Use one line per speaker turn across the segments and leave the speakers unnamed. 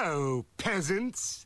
Hello, peasants.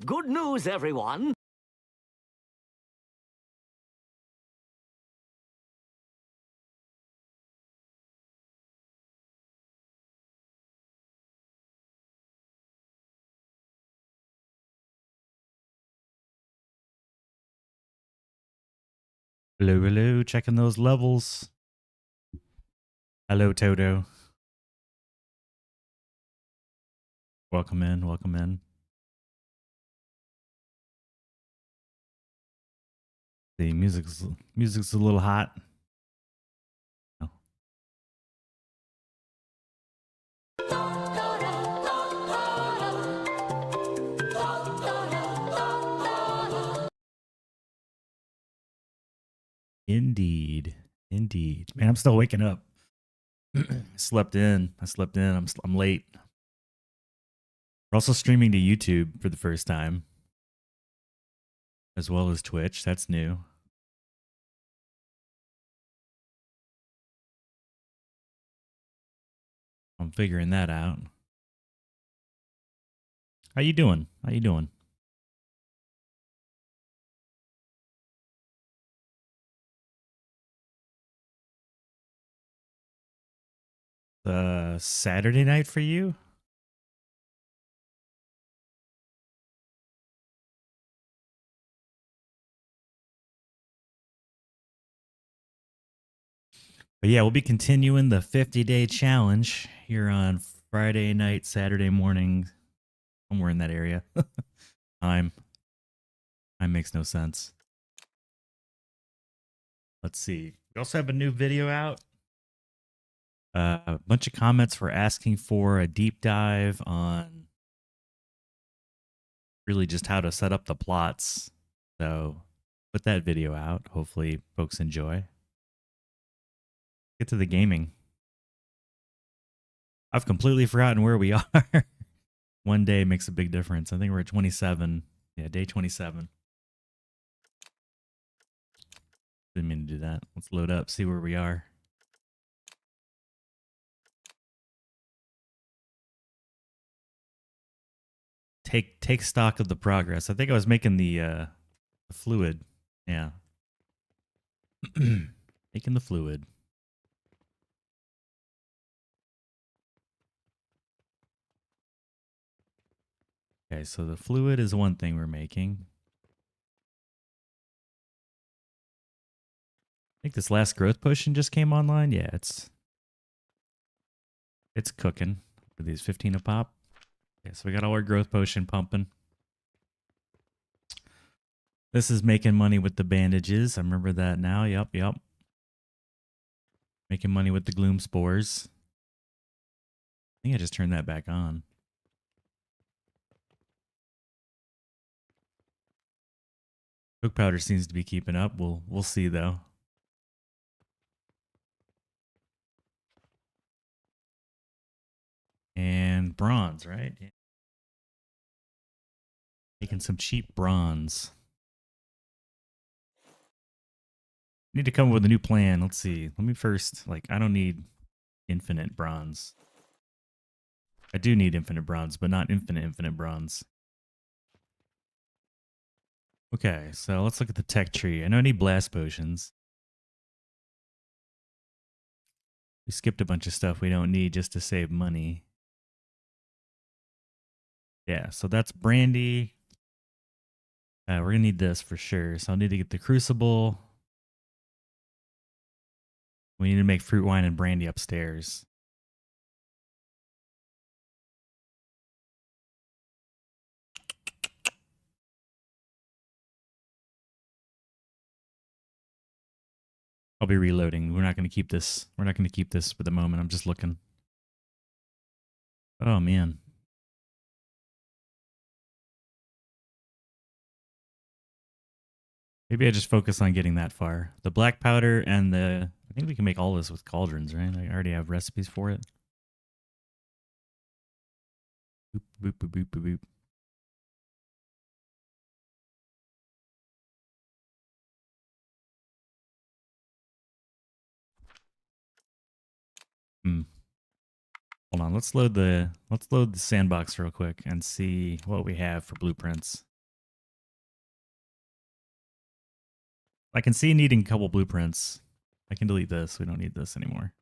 Good news, everyone.
Hello, hello, checking those levels. Hello, Toto. Welcome in, welcome in. The music's a little hot. Oh. Indeed, indeed. Man, I'm still waking up. I slept in. I'm late. We're also streaming to YouTube for the first time, as well as Twitch. That's new. I'm figuring that out. How you doing? How you doing? Saturday night for you? But yeah, we'll be continuing the 50-day challenge here on Friday night, Saturday morning, somewhere in that area. Time makes no sense. Let's see. We also have a new video out. A bunch of comments were asking for a deep dive on really just how to set up the plots. So put that video out. Hopefully folks enjoy. Get to the gaming. I've completely forgotten where we are. One day makes a big difference. I think we're at 27. Yeah, day 27. Didn't mean to do that. Let's load up, see where we are. Take stock of the progress. I think I was making the fluid. Yeah. Making the fluid. Okay, so the fluid is one thing we're making. I think this last growth potion just came online. Yeah, it's cooking. Are these 15 a pop? Okay, so we got all our growth potion pumping. This is making money with the bandages. I remember that now. Yep. Making money with the gloom spores. I think I just turned that back on. Cook powder seems to be keeping up. We'll see though. And bronze, right? Yeah. Making some cheap bronze. Need to come up with a new plan. Let's see. Let me first, I don't need infinite bronze. I do need infinite bronze, but not infinite bronze. Okay, so let's look at the tech tree. I know I need blast potions. We skipped a bunch of stuff we don't need just to save money. Yeah, so that's brandy. We're gonna need this for sure. So I'll need to get the crucible. We need to make fruit wine and brandy upstairs. I'll be reloading. We're not gonna keep this. We're not gonna keep this for the moment. I'm just looking. Oh man. Maybe I just focus on getting that far. The black powder and the... I think we can make all this with cauldrons, right? I already have recipes for it. Boop, boop, boop, boop, boop, boop. Hmm. Hold on. Let's load the sandbox real quick and see what we have for blueprints. I can see needing a couple blueprints. I can delete this. We don't need this anymore.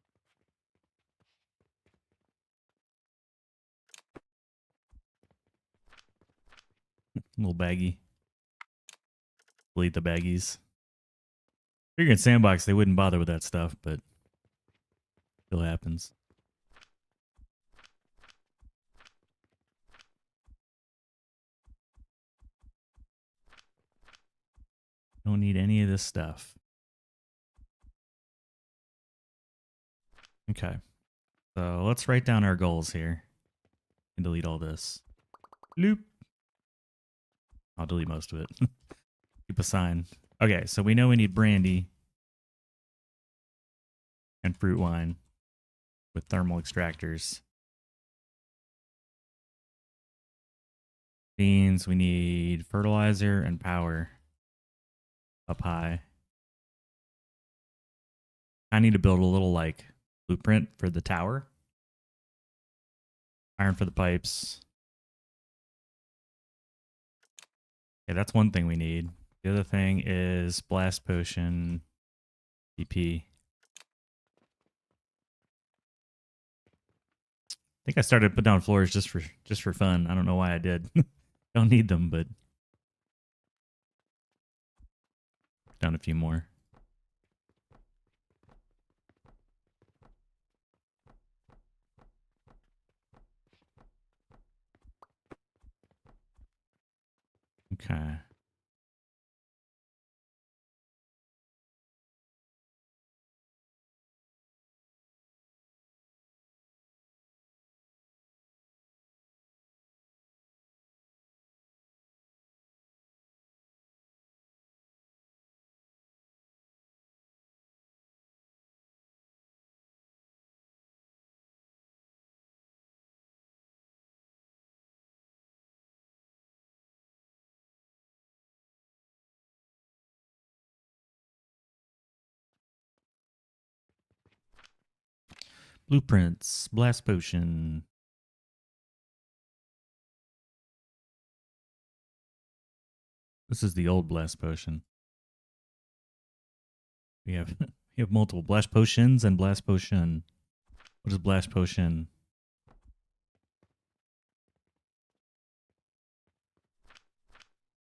Little baggy. Delete the baggies. Figure in sandbox they wouldn't bother with that stuff, but still happens. Don't need any of this stuff. Okay. So let's write down our goals here. And delete all this. Loop. I'll delete most of it. Keep a sign. Okay, so we know we need brandy and fruit wine with thermal extractors. Beans, we need fertilizer and power up high. I need to build a little like blueprint for the tower. Iron for the pipes. Okay, that's one thing we need. The other thing is blast potion, BP. I think I started to put down floors just for fun. I don't know why I did. Don't need them, but down a few more. Okay. Blueprints, blast potion. This is the old blast potion. We have we have multiple blast potions and blast potion. What is blast potion?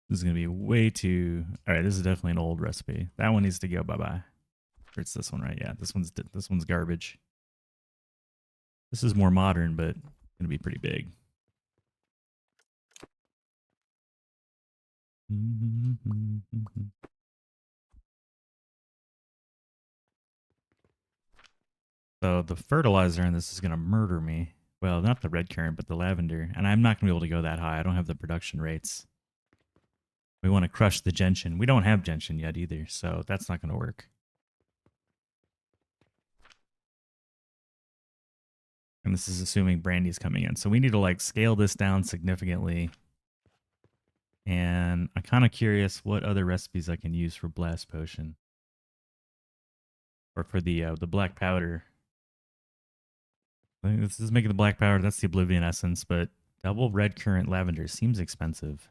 This is gonna be way too. All right, this is definitely an old recipe. That one needs to go bye bye. Or it's this one, right? Yeah, this one's garbage. This is more modern, but gonna be pretty big. So the fertilizer in this is gonna murder me. Well, not the red currant, but the lavender, and I'm not gonna be able to go that high. I don't have the production rates. We want to crush the gentian. We don't have gentian yet either, so that's not gonna work. And this is assuming brandy's coming in. So we need to like scale this down significantly. And I'm kind of curious what other recipes I can use for blast potion. Or for the black powder. I think this is making the black powder. That's the oblivion essence, but double red currant lavender seems expensive.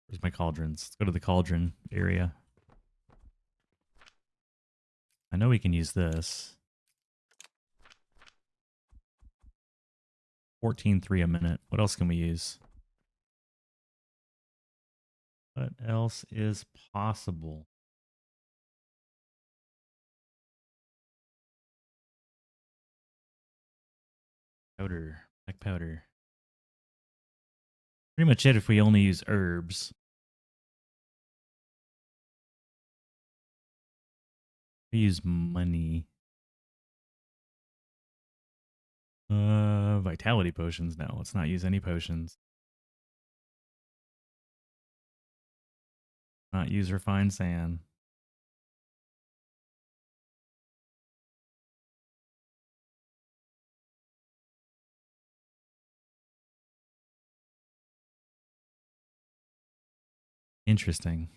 Where's my cauldrons? Let's go to the cauldron area. I know we can use this. 14.3 a minute. What else can we use? What else is possible? Powder. Black powder. Pretty much it if we only use herbs. We use money. Vitality potions. No, let's not use any potions. Not use refined sand. Interesting.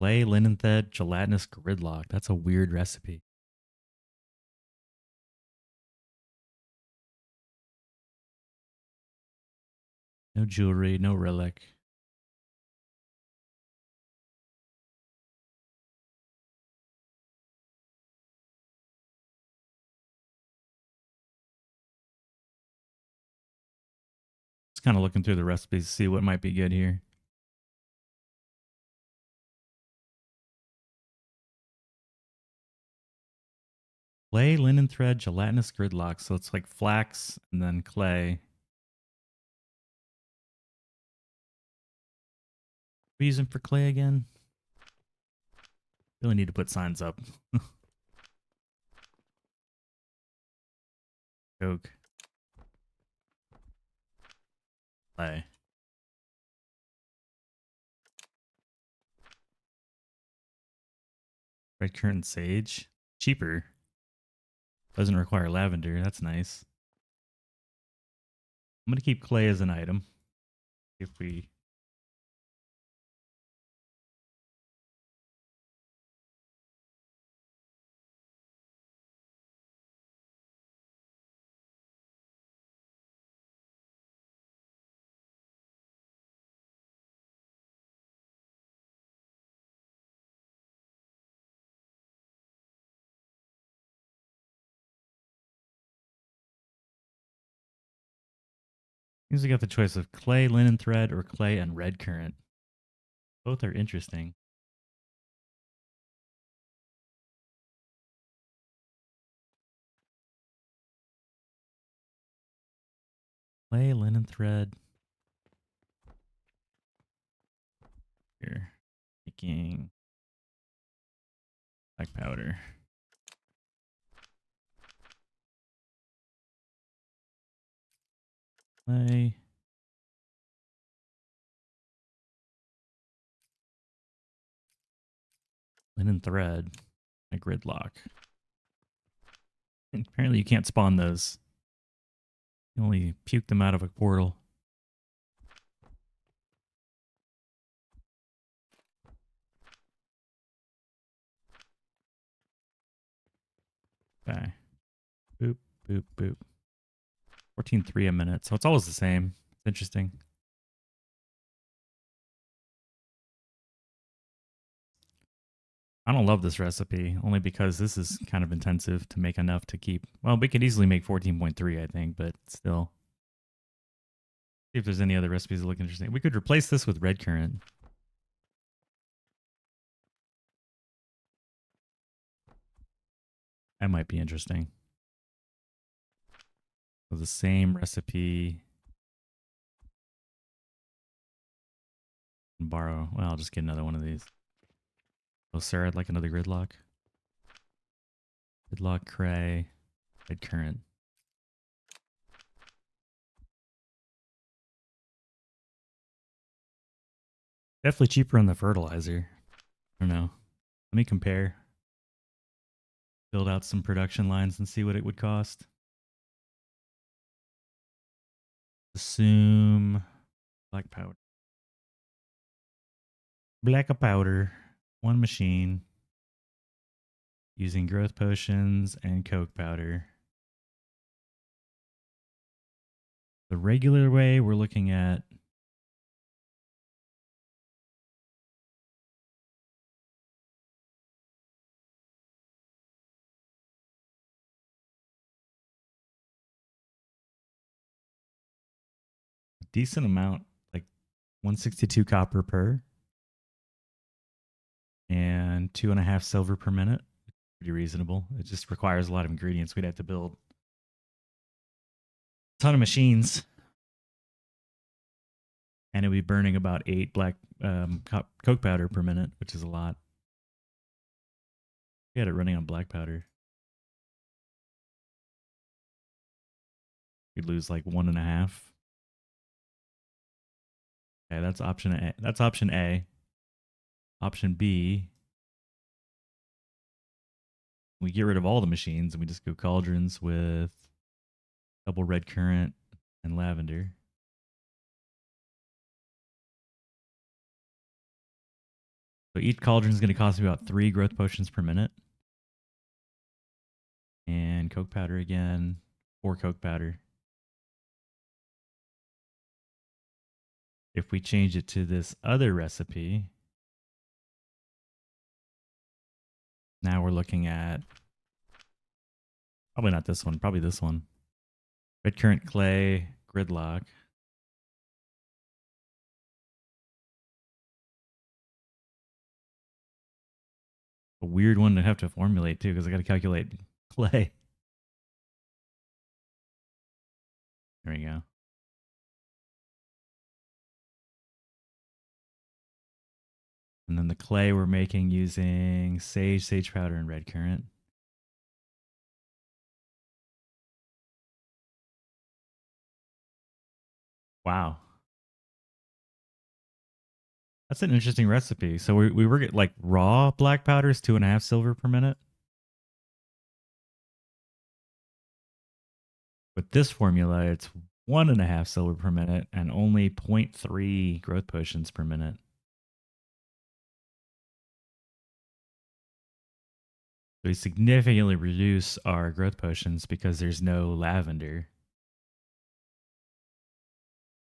Clay, linen thread, gelatinous gridlock. That's a weird recipe. No jewelry, no relic. Just kind of looking through the recipes to see what might be good here. Clay, linen thread, gelatinous gridlock. So it's like flax and then clay. We use them for clay again? Really need to put signs up. Coke. Clay. Red currant sage. Cheaper. Doesn't require lavender. That's nice. I'm going to keep clay as an item. If we... Seems we got the choice of clay, linen thread, or clay and red currant. Both are interesting. Clay, linen thread. Here. Making black powder. Clay. Linen thread. A gridlock. And apparently you can't spawn those. You only puke them out of a portal. Okay. Boop, boop, boop. 14.3 a minute. So it's always the same. It's interesting. I don't love this recipe, only because this is kind of intensive to make enough to keep. Well, we could easily make 14.3, I think, but still. See if there's any other recipes that look interesting. We could replace this with red currant. That might be interesting. So the same recipe. Borrow. Well, I'll just get another one of these. Oh, sir, I'd like another gridlock. Gridlock, cray, red currant. Definitely cheaper on the fertilizer. I don't know. Let me compare. Build out some production lines and see what it would cost. Assume black powder. Black powder. One machine. Using growth potions and coke powder. The regular way, we're looking at decent amount, like 162 copper per and 2.5 silver per minute. Pretty reasonable. It just requires a lot of ingredients. We'd have to build a ton of machines. And it'd be burning about 8 black coke powder per minute, which is a lot. We had it running on black powder. We'd lose like 1.5. Okay, that's option A. That's option A. Option B, we get rid of all the machines and we just go cauldrons with double red currant and lavender. So each cauldron is going to cost me about 3 growth potions per minute. And coke powder again, 4 coke powder. If we change it to this other recipe, now we're looking at probably not this one, probably this one. Red currant clay, gridlock. A weird one to have to formulate too, because I got to calculate clay. There we go. And then the clay we're making using sage powder, and red currant. Wow. That's an interesting recipe. So we were getting like raw black powder is 2.5 silver per minute. With this formula, it's 1.5 silver per minute and only 0.3 growth potions per minute. So we significantly reduce our growth potions because there's no lavender.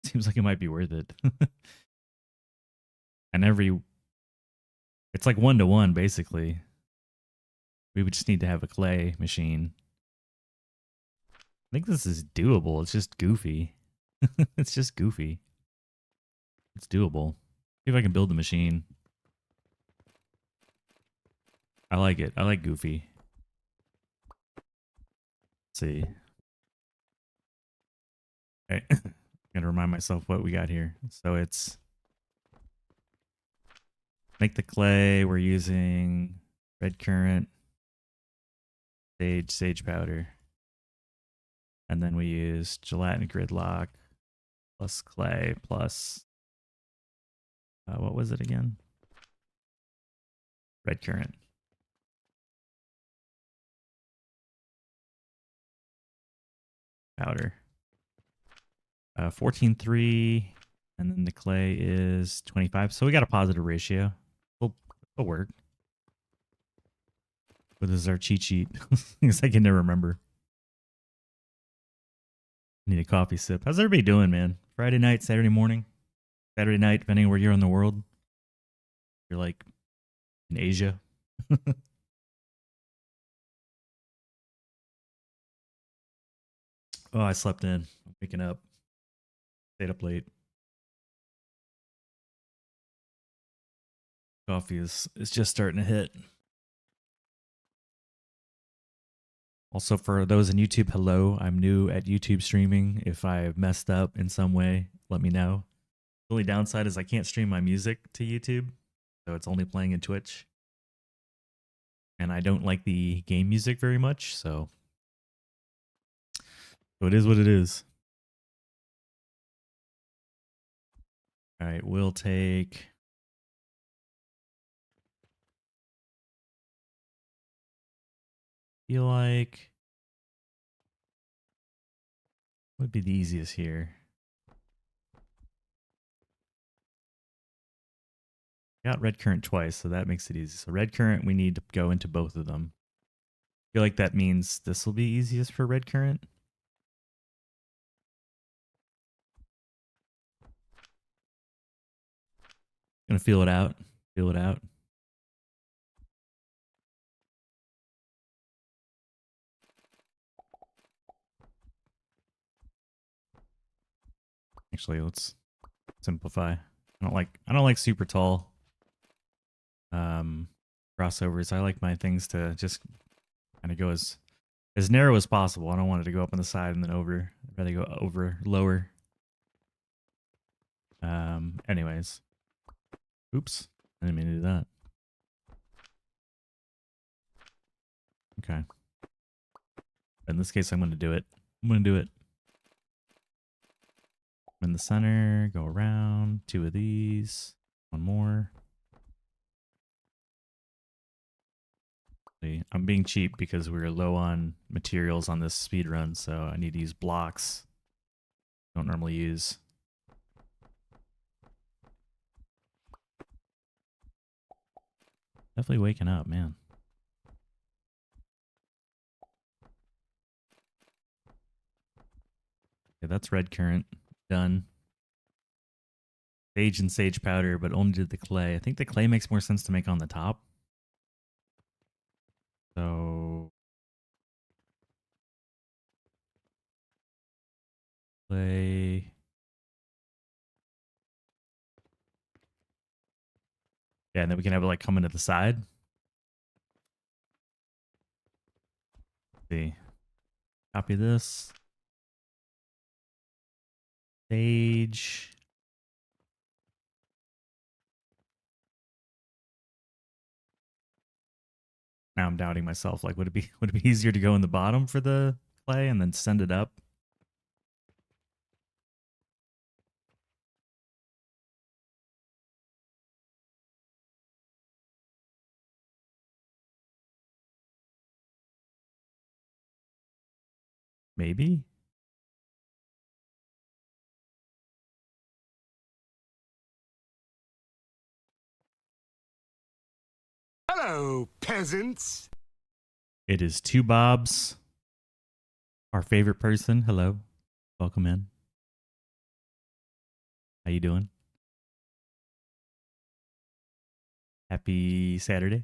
Seems like it might be worth it. And it's like 1-to-1 basically. We would just need to have a clay machine. I think this is doable. It's just goofy. It's just goofy. It's doable. See if I can build the machine. I like it. I like goofy. Let's see. Okay. Gotta remind myself what we got here. So it's make the clay. We're using red currant, sage powder. And then we use gelatin gridlock plus clay plus what was it again? Red currant. Powder. 14.3, and then the clay is 25. So we got a positive ratio. It'll work. What is our cheat sheet? Because I can never remember. Need a coffee sip. How's everybody doing, man? Friday night, Saturday morning, Saturday night, depending on where you're in the world. You're like in Asia. Oh, I slept in. I'm waking up. Stayed up late. Coffee is just starting to hit. Also, for those in YouTube, hello. I'm new at YouTube streaming. If I've messed up in some way, let me know. The only downside is I can't stream my music to YouTube, so it's only playing in Twitch. And I don't like the game music very much, so it is what it is. All right, we'll take... feel like... what would be the easiest here? Got red currant twice, so that makes it easy. So red currant, we need to go into both of them. I feel like that means this will be easiest for red currant. Gonna feel it out. Feel it out. Actually, let's simplify. I don't like super tall crossovers. I like my things to just kind of go as narrow as possible. I don't want it to go up on the side and then over. I'd rather go over lower. Anyways. Oops. I didn't mean to do that. Okay. In this case, I'm going to do it. I'm going to do it. I'm in the center. Go around. 2 of these. 1 more. See, I'm being cheap because we're low on materials on this speed run, so I need to use blocks. Don't normally use. Definitely waking up, man. Okay, that's red currant. Done. Sage and sage powder, but only did the clay. I think the clay makes more sense to make on the top. So clay. Yeah, and then we can have it like coming to the side. See. Copy this. Sage. Now I'm doubting myself. Like, would it be easier to go in the bottom for the clay and then send it up? Maybe.
Hello, peasants.
It is 2 Bobs. Our favorite person. Hello. Welcome in. How you doing? Happy Saturday.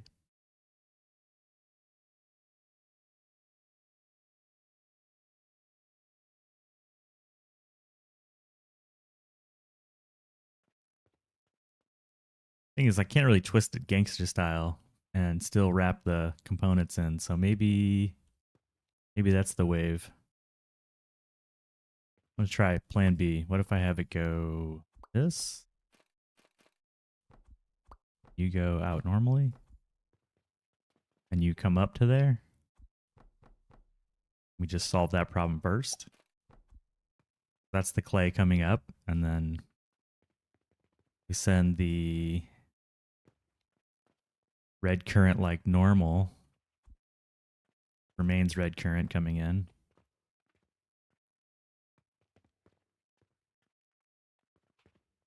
Thing is, I can't really twist it gangster style and still wrap the components in. So maybe that's the wave. I'm gonna try plan B. What if I have it go this? You go out normally, and you come up to there. We just solve that problem first. That's the clay coming up, and then we send the red current like normal. Remains red current coming in.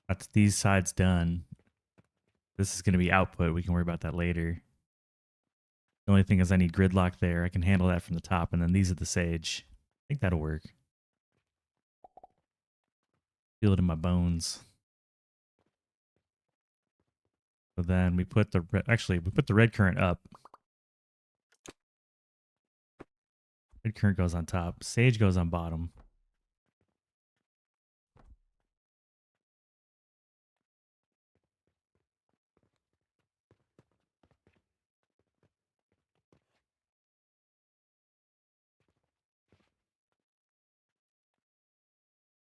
That's these sides done. This is going to be output. We can worry about that later. The only thing is I need gridlock there. I can handle that from the top, and then these are the sage. I think that'll work. Feel it in my bones. So then we put the we put the red current up. Red current goes on top. Sage goes on bottom.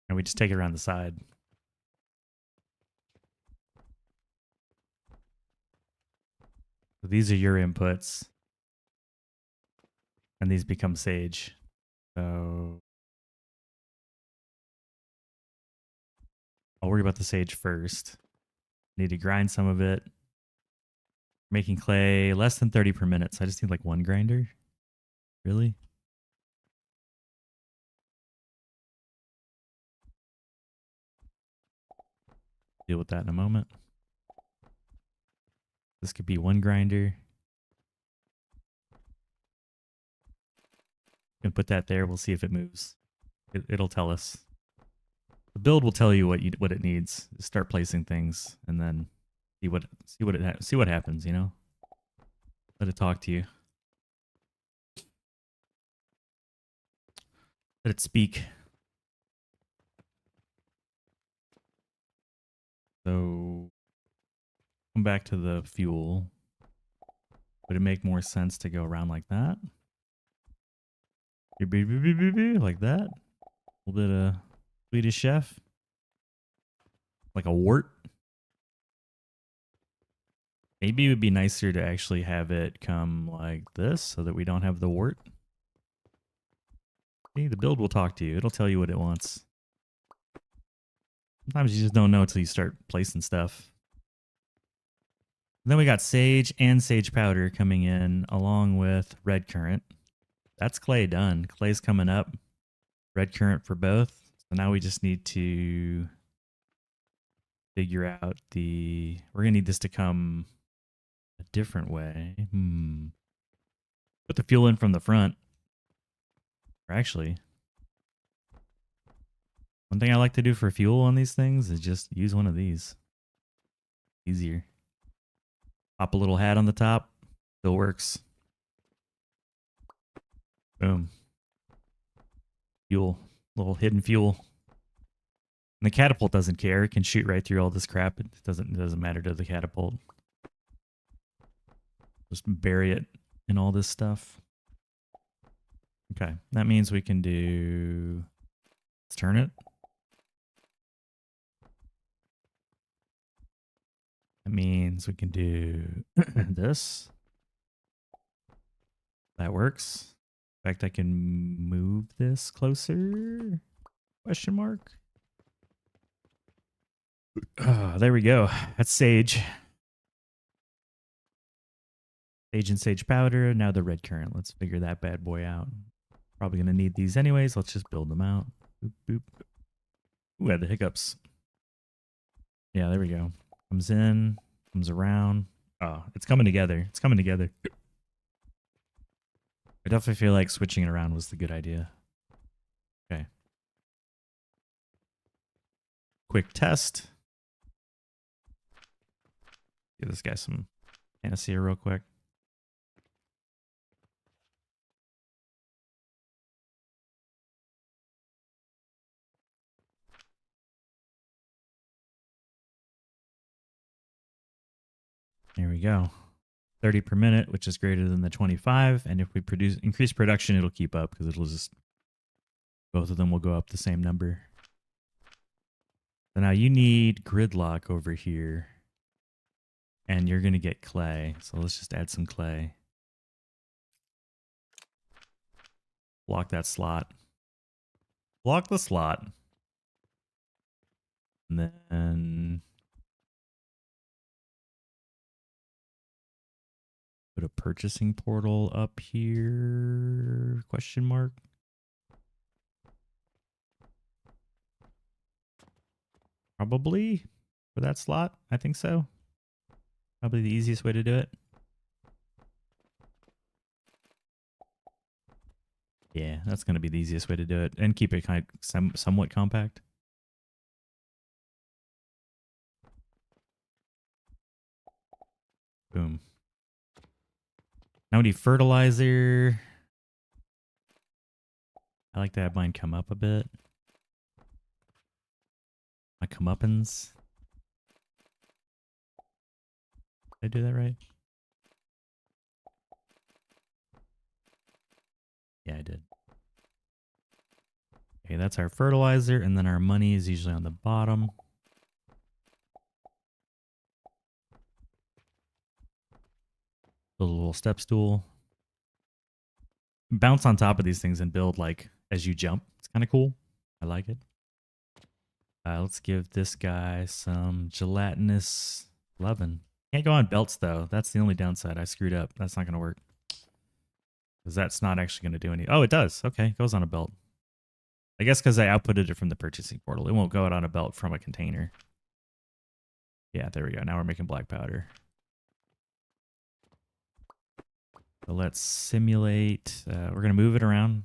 And we just take it around the side. So these are your inputs. And these become sage. So I'll worry about the sage first. Need to grind some of it. Making clay less than 30 per minute. So I just need like 1 grinder. Really? Deal with that in a moment. This could be 1 grinder. And put that there. We'll see if it moves. It'll tell us. The build will tell you what it needs. Start placing things, and then see what happens. You know, let it talk to you. Let it speak. So come back to the fuel. Would it make more sense to go around like that? Like that? A little bit of Swedish chef. Like a wart. Maybe it would be nicer to actually have it come like this so that we don't have the wart. See, the build will talk to you. It'll tell you what it wants. Sometimes you just don't know until you start placing stuff. And then we got sage and sage powder coming in along with red currant. That's clay done. Clay's coming up. Red currant for both. So now we just need to figure out the... We're going to need this to come a different way. Put the fuel in from the front. Or actually, one thing I like to do for fuel on these things is just use one of these. Easier. Pop a little hat on the top. Still works. Boom. Fuel. Little hidden fuel. And the catapult doesn't care. It can shoot right through all this crap. It doesn't matter to the catapult. Just bury it in all this stuff. Okay. That means we can do... Let's turn it. That means we can do this. That works. In fact, I can move this closer? Question mark. There we go. That's sage. Sage and sage powder. Now the red currant. Let's figure that bad boy out. Probably going to need these anyways. Let's just build them out. Boop, boop. Ooh, I had the hiccups. Yeah, there we go. Comes in, comes around. Oh, it's coming together. It's coming together. I definitely feel like switching it around was the good idea. Okay. Quick test. Give this guy some panacea real quick. There we go. 30 per minute, which is greater than the 25. And if we increase production, it'll keep up because it'll just, both of them will go up the same number. So now you need gridlock over here. And you're going to get clay. So let's just add some clay. Block that slot. Block the slot. And then put a purchasing portal up here? Question mark. Probably for that slot. I think so. Probably the easiest way to do it. Yeah, that's going to be the easiest way to do it. And keep it kind of somewhat compact. Boom. Now we need fertilizer. I like to have mine come up a bit. My comeuppance. Did I do that right? Yeah, I did. Okay, that's our fertilizer, and then our money is usually on the bottom. Build a little step stool. Bounce on top of these things and build like as you jump. It's kind of cool. I like it. Let's give this guy some gelatinous leaven. Can't go on belts though. That's the only downside. I screwed up. That's not going to work. Because that's not actually going to do any... Oh, it does. Okay, it goes on a belt. I guess because I outputted it from the purchasing portal. It won't go out on a belt from a container. Yeah, there we go. Now we're making black powder. So let's simulate. We're going to move it around.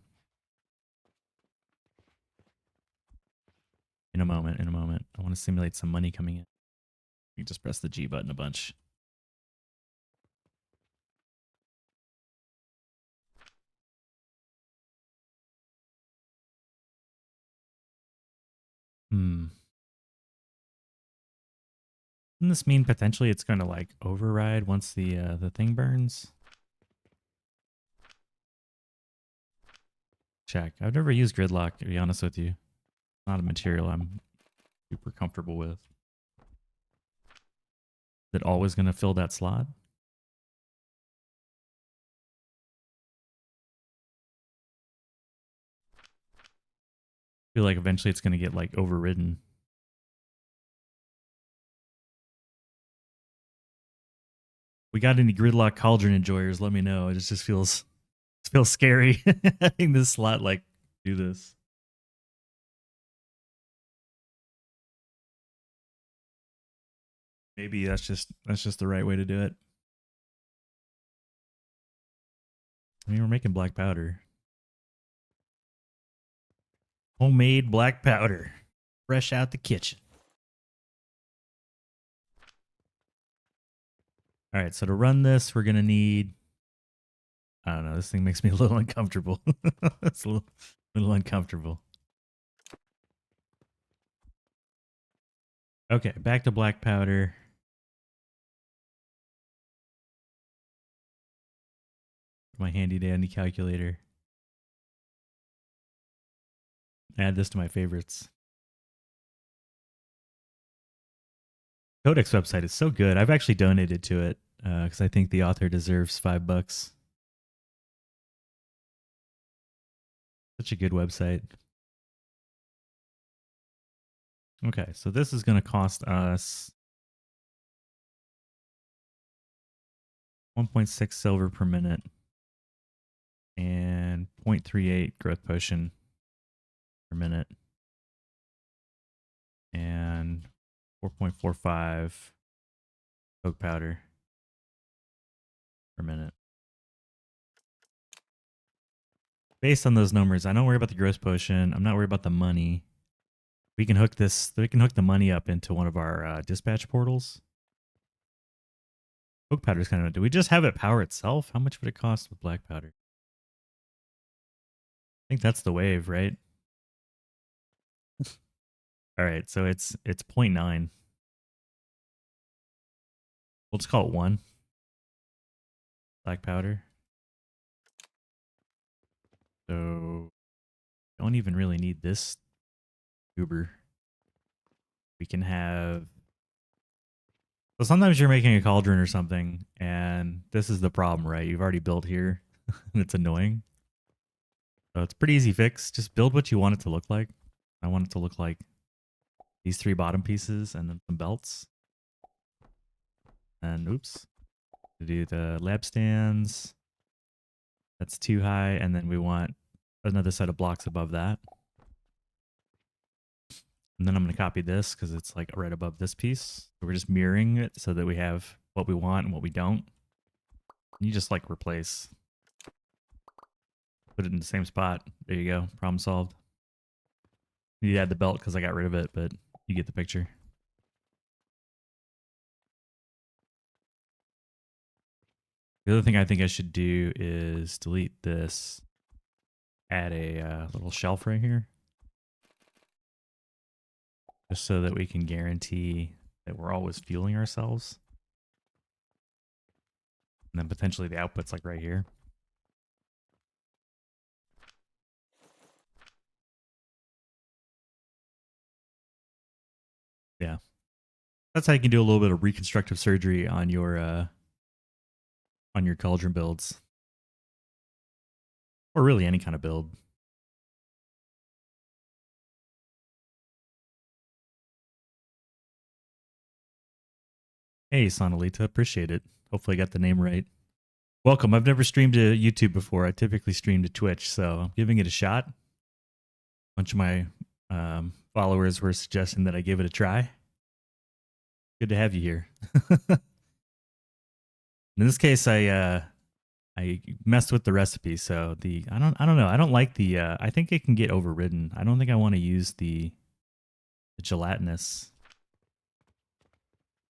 In a moment. I want to simulate some money coming in. You can just press the G button a bunch. Doesn't this mean potentially it's going to like override once the thing burns? Check. I've never used gridlock, to be honest with you. Not a material I'm super comfortable with. Is it always going to fill that slot? I feel like eventually it's going to get like overridden. We got any gridlock cauldron enjoyers? Let me know. It just feels scary having this slot like do this. Maybe that's just the right way to do it. I mean, we're making black powder. Homemade black powder. Fresh out the kitchen. All right, so to run this, we're going to need... I don't know, this thing makes me a little uncomfortable. It's a little uncomfortable. Okay, back to black powder. My handy dandy calculator. Add this to my favorites. Codex website is so good. I've actually donated to it because I think the author deserves $5. Such a good website. Okay, so this is going to cost us 1.6 silver per minute and 0.38 growth potion per minute and 4.45 oak powder per minute. Based on those numbers, I don't worry about the growth potion. I'm not worried about the money. We can hook this. We can hook the money up into one of our dispatch portals. Oak powder is kind of. Do we just have it power itself? How much would it cost with black powder? I think that's the wave, right? All right, so it's 0.9. We'll just call it 1. Black powder. So don't even really need this tuber. We can have... So sometimes you're making a cauldron or something, and this is the problem, right? You've already built here, and it's annoying. So it's a pretty easy fix. Just build what you want it to look like. I want it to look like these 3 bottom pieces and then some belts. And oops. To do the lab stands. That's too high, and then we want another set of blocks above that. And then I'm going to copy this because it's like right above this piece. So we're just mirroring it so that we have what we want and what we don't. And you just like replace. Put it in the same spot. There you go. Problem solved. You add the belt because I got rid of it, but you get the picture. The other thing I think I should do is delete this. Add a little shelf right here. Just so that we can guarantee that we're always fueling ourselves. And then potentially the output's like right here. Yeah. That's how you can do a little bit of reconstructive surgery on your cauldron builds. Or really any kind of build. Hey, Sonalita, appreciate it. Hopefully I got the name right. Welcome. I've never streamed to YouTube before. I typically stream to Twitch, so I'm giving it a shot. A bunch of my followers were suggesting that I give it a try. Good to have you here. In this case, I messed with the recipe, so I don't know. I don't like the I think it can get overridden. I don't think I want to use the gelatinous.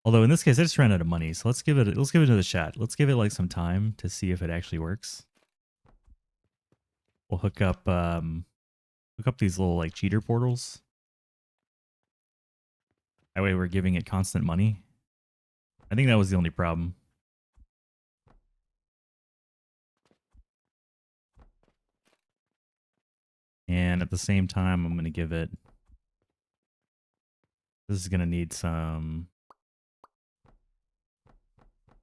Although in this case, I just ran out of money, so let's give it another shot. Let's give it like some time to see if it actually works. We'll hook up these little like cheater portals. That way we're giving it constant money. I think that was the only problem. And at the same time, I'm going to give it... This is going to need some...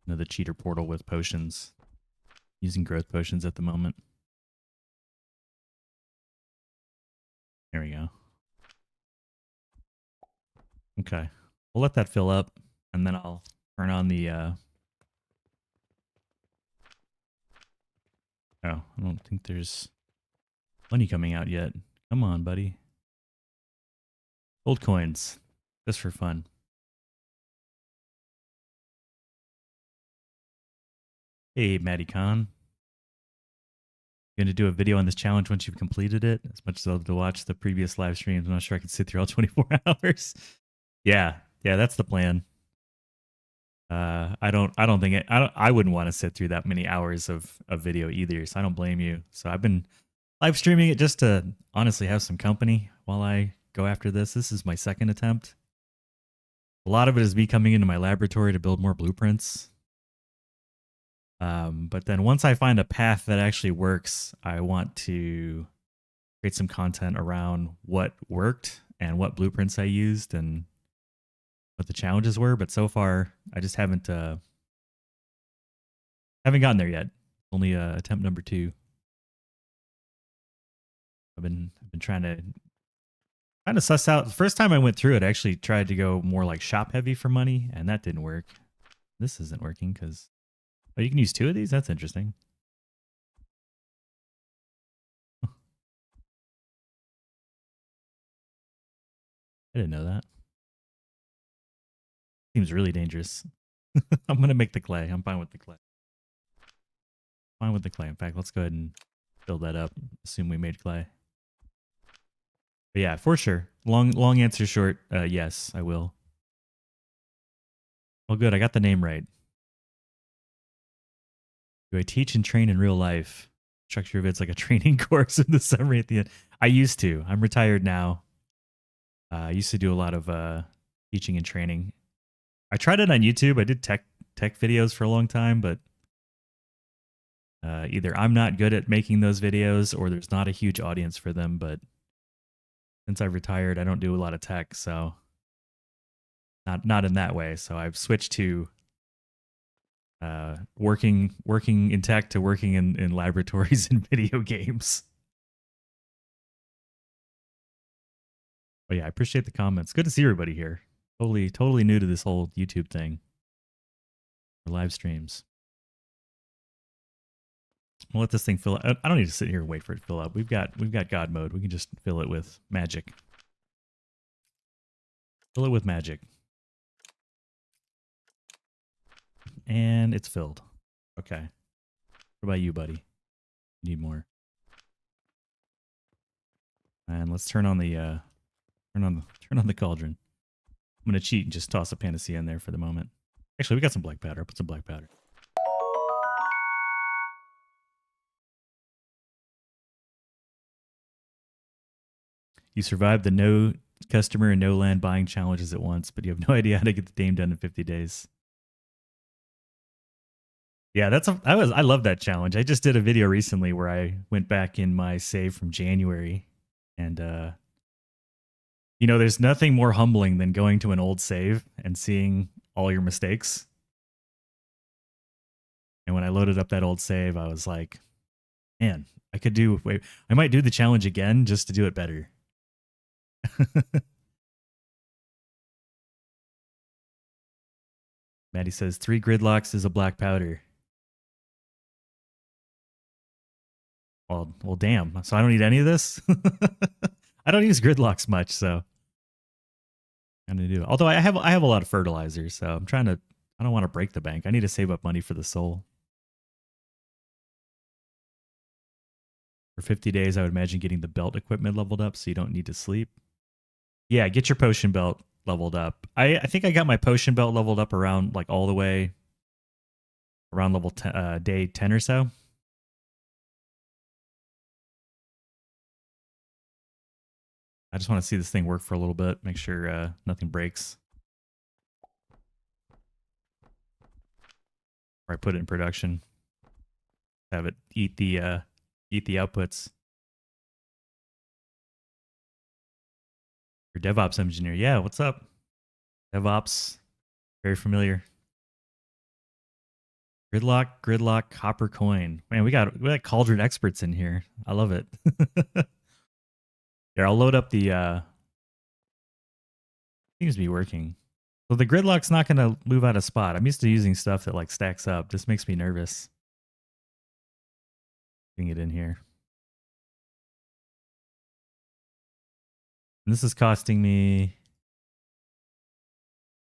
Another cheater portal with potions. Using growth potions at the moment. There we go. Okay. We'll let that fill up, and then I'll turn on the... Oh, I don't think there's money coming out yet. Come on, buddy. Gold coins. Just for fun. Hey, Maddie Khan. Going to do a video on this challenge once you've completed it. As much as I'll to watch the previous live streams, I'm not sure I can sit through all 24 hours. Yeah, that's the plan. I wouldn't want to sit through that many hours of video either, so I don't blame you. So I've been live streaming it just to honestly have some company while I go after this. This is my second attempt. A lot of it is me coming into my laboratory to build more blueprints. But then once I find a path that actually works, I want to create some content around what worked and what blueprints I used and what the challenges were. But so far, I just haven't gotten there yet. Only attempt number 2. I've been trying to suss out. The first time I went through it, I actually tried to go more like shop heavy for money, and that didn't work. This isn't working because... Oh, you can use 2 of these? That's interesting. I didn't know that. Seems really dangerous. I'm going to make the clay. I'm fine with the clay. Fine with the clay. In fact, let's go ahead and build that up. Assume we made clay. But yeah, for sure. Long answer short, yes, I will. Oh, good. I got the name right. Do I teach and train in real life? Structure of it's like a training course in the summary at the end. I used to. I'm retired now. I used to do a lot of teaching and training. I tried it on YouTube. I did tech videos for a long time, but either I'm not good at making those videos or there's not a huge audience for them. But since I've retired, I don't do a lot of tech, so not in that way. So I've switched to working in tech to working in laboratories and video games. But yeah, I appreciate the comments. Good to see everybody here. Totally new to this whole YouTube thing. For live streams. We'll let this thing fill up. I don't need to sit here and wait for it to fill up. We've got God mode. We can just fill it with magic. Fill it with magic. And it's filled. Okay. What about you, buddy? Need more. And let's turn on the turn on the cauldron. I'm gonna cheat and just toss a panacea in there for the moment. Actually, we got some black powder. I'll put some black powder. You survived the no customer and no land buying challenges at once, but you have no idea how to get the game done in 50 days. Yeah, I love that challenge. I just did a video recently where I went back in my save from January and you know, there's nothing more humbling than going to an old save and seeing all your mistakes. And when I loaded up that old save, I was like, man, I might do the challenge again just to do it better. Maddie says 3 gridlocks is a black powder. Well, damn. So I don't need any of this. I don't use gridlocks much, so I'm gonna do it. Although I have a lot of fertilizer, so I'm trying to. I don't want to break the bank. I need to save up money for the soul. For 50 days, I would imagine getting the belt equipment leveled up, so you don't need to sleep. Yeah, get your potion belt leveled up. I think I got my potion belt leveled up around like all the way around level day 10 or so. I just want to see this thing work for a little bit, make sure nothing breaks. Or I put it in production. Have it eat the outputs. Your DevOps engineer. Yeah, what's up? DevOps. Very familiar. Gridlock, copper coin. Man, we got Cauldron experts in here. I love it. Here, I'll load up the seems to be working. So the gridlock's not gonna move out of spot. I'm used to using stuff that like stacks up. This makes me nervous. Getting it in here. And this is costing me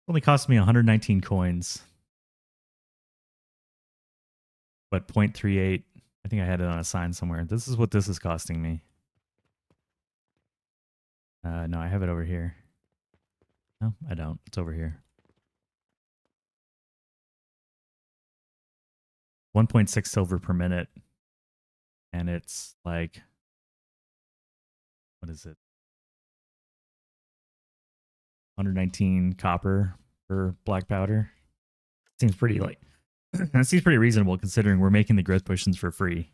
only cost me 119 coins. But 0.38. I think I had it on a sign somewhere. This is what this is costing me. No, I have it over here. No, I don't. It's over here. 1.6 silver per minute. And it's like, what is it? 119 copper per black powder. Seems pretty like, that seems pretty reasonable considering we're making the growth potions for free.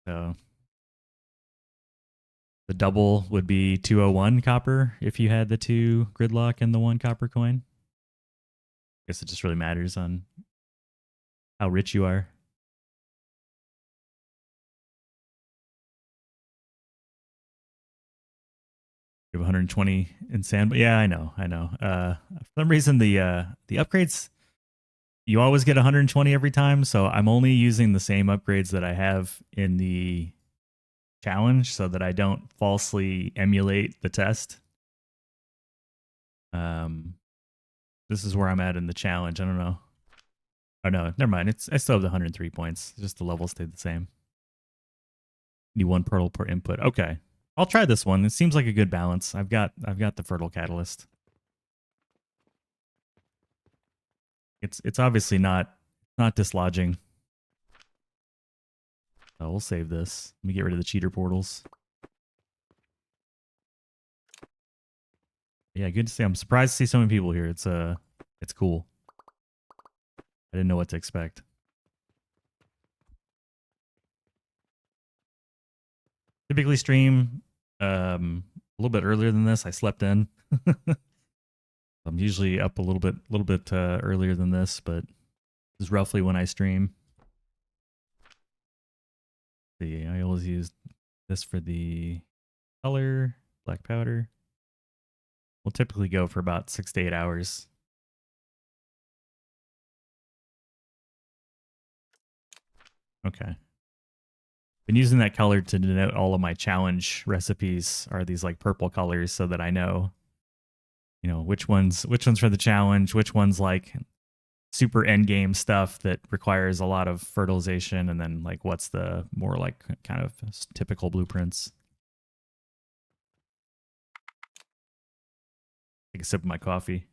So the double would be 201 copper if you had the 2 gridlock and the 1 copper coin. I guess it just really matters on how rich you are. You have 120 in sand, but yeah, I know. For some reason, the upgrades, you always get 120 every time, so I'm only using the same upgrades that I have in the challenge so that I don't falsely emulate the test. This is where I'm at in the challenge. I don't know. Oh no, never mind. I still have the 103 points. Just the level stayed the same. Need 1 pearl per input. Okay. I'll try this one. It seems like a good balance. I've got the fertile catalyst. It's obviously not dislodging. So we'll save this. Let me get rid of the cheater portals. Yeah, good to see. I'm surprised to see so many people here. It's cool. I didn't know what to expect. Typically stream a little bit earlier than this. I slept in. I'm usually up a little bit earlier than this, but this is roughly when I stream. See, I always use this for the color, black powder. We'll typically go for about 6 to 8 hours. Okay. Been using that color to denote all of my challenge recipes are these like purple colors so that I know, you know, which one's for the challenge, which one's like super end game stuff that requires a lot of fertilization, and then like what's the more like kind of typical blueprints. Take a sip of my coffee.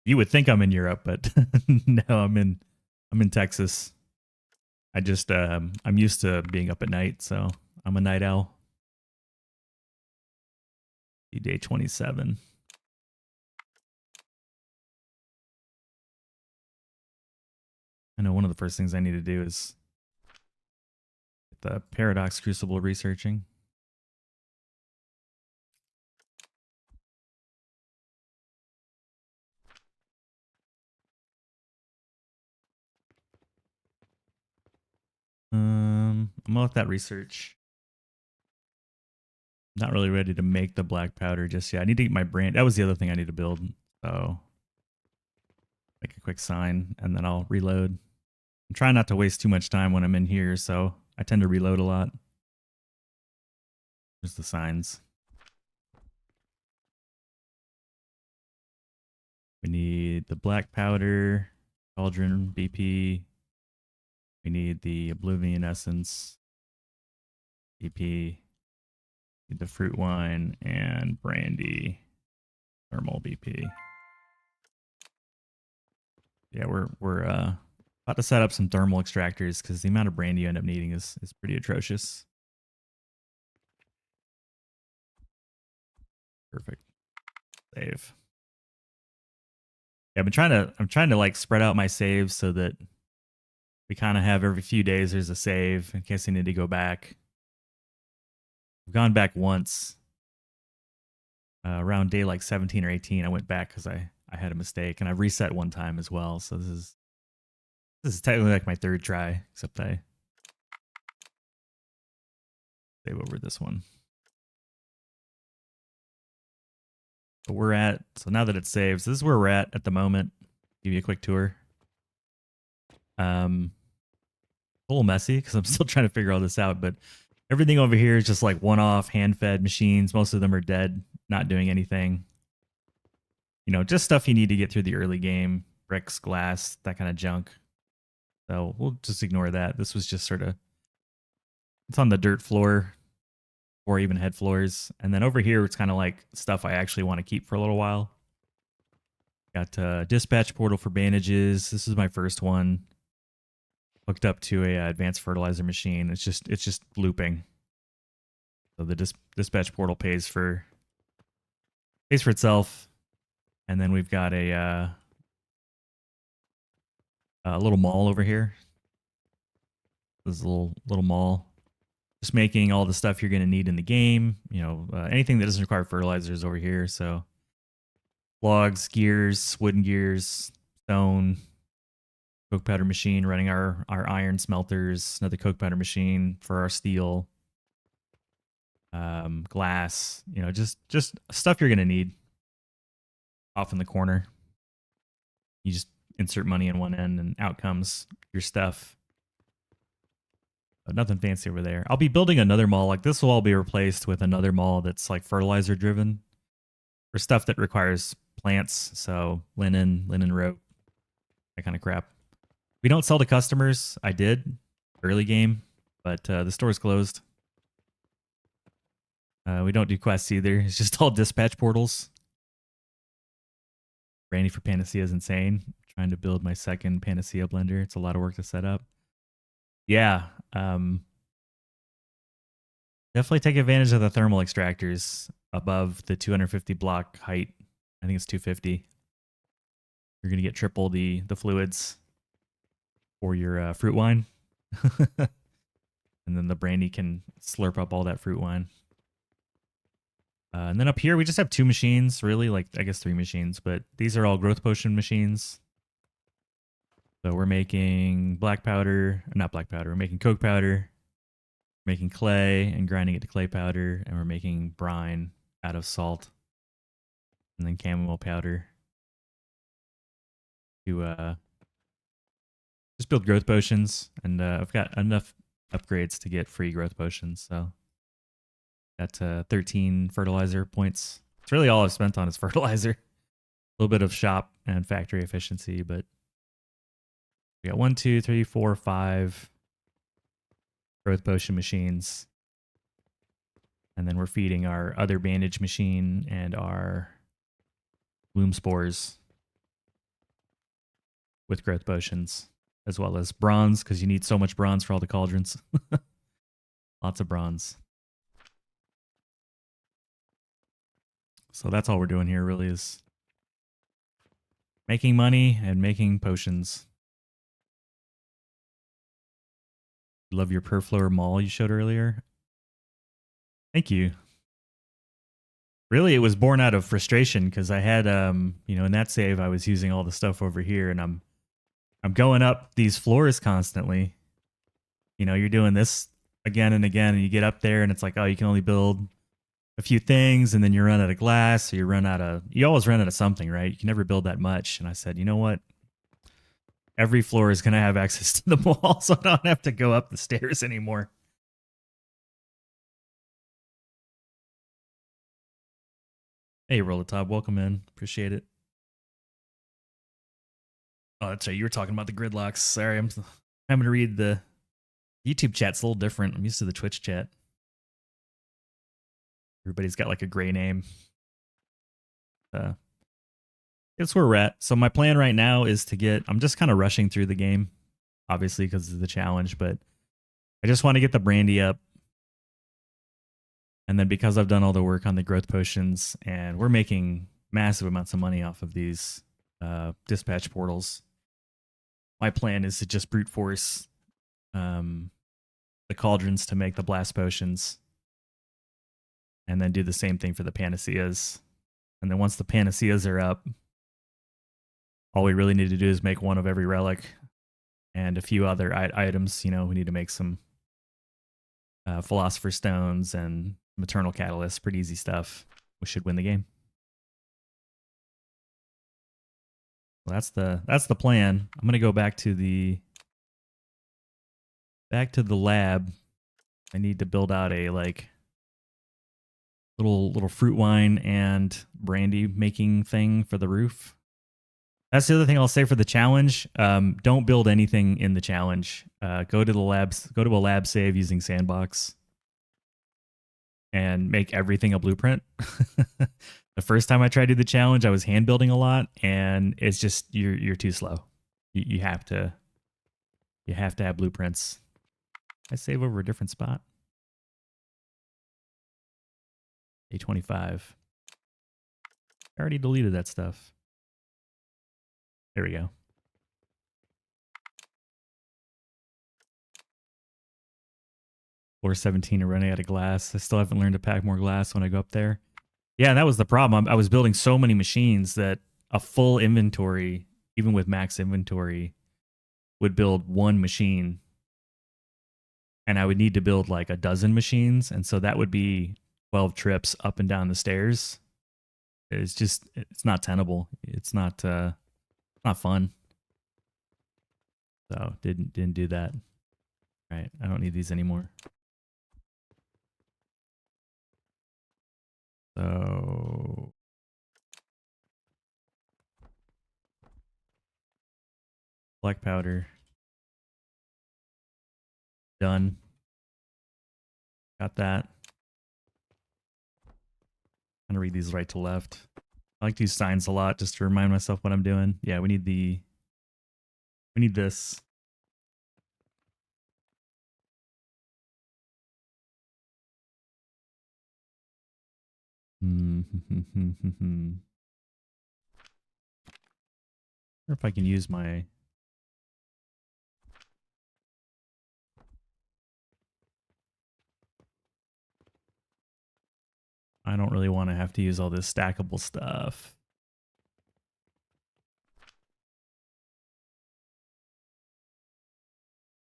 You would think I'm in Europe, but no, I'm in Texas. I just I'm used to being up at night, so I'm a night owl. Day 27. I know one of the first things I need to do is get the Paradox Crucible researching. I'm gonna let that research. Not really ready to make the black powder just yet. I need to get my brand. That was the other thing I need to build. So make a quick sign and then I'll reload. I'm trying not to waste too much time when I'm in here, so I tend to reload a lot. There's the signs. We need the black powder, cauldron, BP. We need the oblivion essence, BP. Need the fruit wine and brandy, thermal BP. Yeah, we're about to set up some thermal extractors because the amount of brandy you end up needing is pretty atrocious. Perfect. Save. Yeah, I'm trying to like spread out my saves so that we kind of have every few days there's a save in case I need to go back. I've gone back once. Around day like 17 or 18, I went back because I had a mistake, and I reset one time as well. So this is technically like my third try, except I save over this one. But so now that it saves, this is where we're at the moment. Give you a quick tour. A little messy because I'm still trying to figure all this out, but everything over here is just like one-off hand-fed machines. Most of them are dead, not doing anything. You know, just stuff you need to get through the early game. Bricks, glass, that kind of junk. So we'll just ignore that. This was just sort of, it's on the dirt floor or even head floors. And then over here, it's kind of like stuff I actually want to keep for a little while. Got a dispatch portal for bandages. This is my first one. Hooked up to a advanced fertilizer machine. It's just looping. So the dispatch portal pays for itself. And then we've got a little mall over here. This is a little mall. Just making all the stuff you're going to need in the game. You know, anything that doesn't require fertilizers over here. So logs, gears, wooden gears, stone, coke powder machine, running our iron smelters, another coke powder machine for our steel, glass, you know, just stuff you're going to need off in the corner. You just insert money in one end and out comes your stuff. But nothing fancy over there. I'll be building another mall. Like this will all be replaced with another mall that's like fertilizer driven for stuff that requires plants. So linen rope, that kind of crap. We don't sell to customers. I did early game, but the store's closed. We don't do quests either. It's just all dispatch portals. Brandy for Panacea is insane. Trying to build my second Panacea blender. It's a lot of work to set up. Yeah. Definitely take advantage of the thermal extractors above the 250 block height. I think it's 250. You're going to get triple the fluids for your fruit wine. And then the brandy can slurp up all that fruit wine. And then up here, we just have two machines, really. Like, I guess 3 machines. But these are all growth potion machines. So we're making black powder. Not black powder. We're making coke powder. Making clay and grinding it to clay powder. And we're making brine out of salt. And then chamomile powder. To just build growth potions. And I've got enough upgrades to get free growth potions. So got 13 fertilizer points. It's really all I've spent on is fertilizer. A little bit of shop and factory efficiency, but we got 1, 2, 3, 4, 5 growth potion machines. And then we're feeding our other bandage machine and our bloom spores with growth potions, as well as bronze, because you need so much bronze for all the cauldrons. Lots of bronze. So that's all we're doing here, really, is making money and making potions. Love your Perfloor mall you showed earlier. Thank you. Really, it was born out of frustration because I had, you know, in that save, I was using all the stuff over here, and I'm going up these floors constantly. You know, you're doing this again and again, and you get up there, and it's like, oh, you can only build a few things, and then you run out of glass, or you always run out of something, right? You can never build that much. And I said, you know what? Every floor is going to have access to the mall, so I don't have to go up the stairs anymore. Hey, Rollatop, welcome in. Appreciate it. Oh, that's right. You were talking about the gridlocks. Sorry, I'm having to read the YouTube chat's a little different. I'm used to the Twitch chat. Everybody's got like a gray name. It's where we're at. So my plan right now is I'm just kind of rushing through the game, obviously because of the challenge, but I just want to get the brandy up. And then because I've done all the work on the growth potions, and we're making massive amounts of money off of these dispatch portals, my plan is to just brute force the cauldrons to make the blast potions, and then do the same thing for the panaceas. And then once the panaceas are up, all we really need to do is make one of every relic and a few other items. You know, we need to make some philosopher's stones and maternal catalysts. Pretty easy stuff. We should win the game. Well, that's the plan. I'm gonna go back to the lab. I need to build out a like little fruit wine and brandy making thing for the roof. That's the other thing I'll say for the challenge. Don't build anything in the challenge. Go to the labs. Go to a lab save using Sandbox, and make everything a blueprint. The first time I tried to do the challenge, I was hand building a lot, and it's just you're too slow. You have to have blueprints. I save over a different spot. A25. I already deleted that stuff. There we go. Floor 17 are running out of glass. I still haven't learned to pack more glass when I go up there. Yeah, that was the problem. I was building so many machines that a full inventory, even with max inventory, would build one machine. And I would need to build like a dozen machines. And so that would be 12 trips up and down the stairs. It's not tenable. It's not fun. So didn't do that. All right, I don't need these anymore. So black powder. Done. Got that. I'm gonna read these right to left. I like these signs a lot just to remind myself what I'm doing. Yeah, we need this. Or if I can use my I don't really want to have to use all this stackable stuff.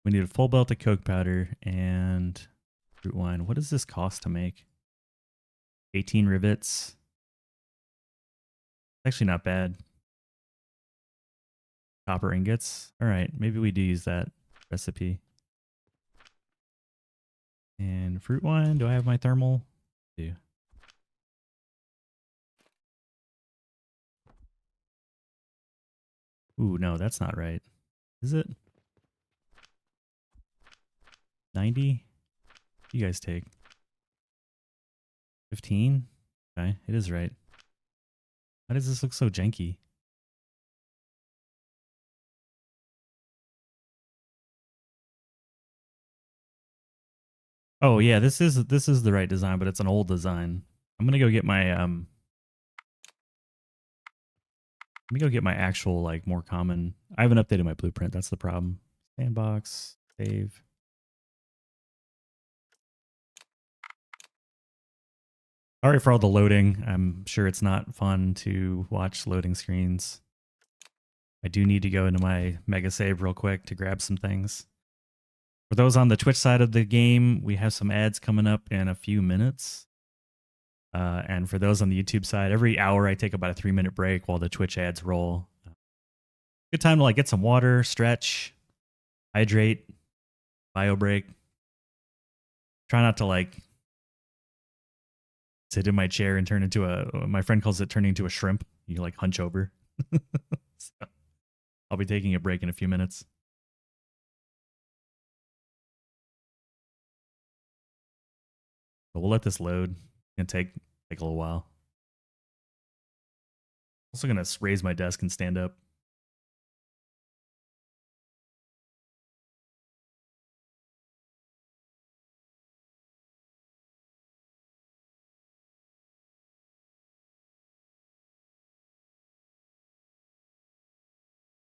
We need a full belt of coke powder and fruit wine. What does this cost to make? 18 rivets. Actually not bad. Copper ingots. All right, maybe we do use that recipe. And fruit wine, do I have my thermal? I do. Ooh, no, that's not right. Is it? 90? You guys take 15? Okay, it is right. Why does this look so janky? Oh yeah, this is the right design, but it's an old design. I'm gonna go get my let me go get my actual like more common. I haven't updated my blueprint. That's the problem. Sandbox, save. Sorry for all the loading. I'm sure it's not fun to watch loading screens. I do need to go into my mega save real quick to grab some things. For those on the Twitch side of the game, we have some ads coming up in a few minutes. And for those on the YouTube side, every hour I take about a 3-minute break while the Twitch ads roll. Good time to like get some water, stretch, hydrate, bio break. Try not to like sit in my chair and turn into my friend calls it turning into a shrimp. You like hunch over. So I'll be taking a break in a few minutes. But we'll let this load. It's gonna take a little while. Also gonna raise my desk and stand up.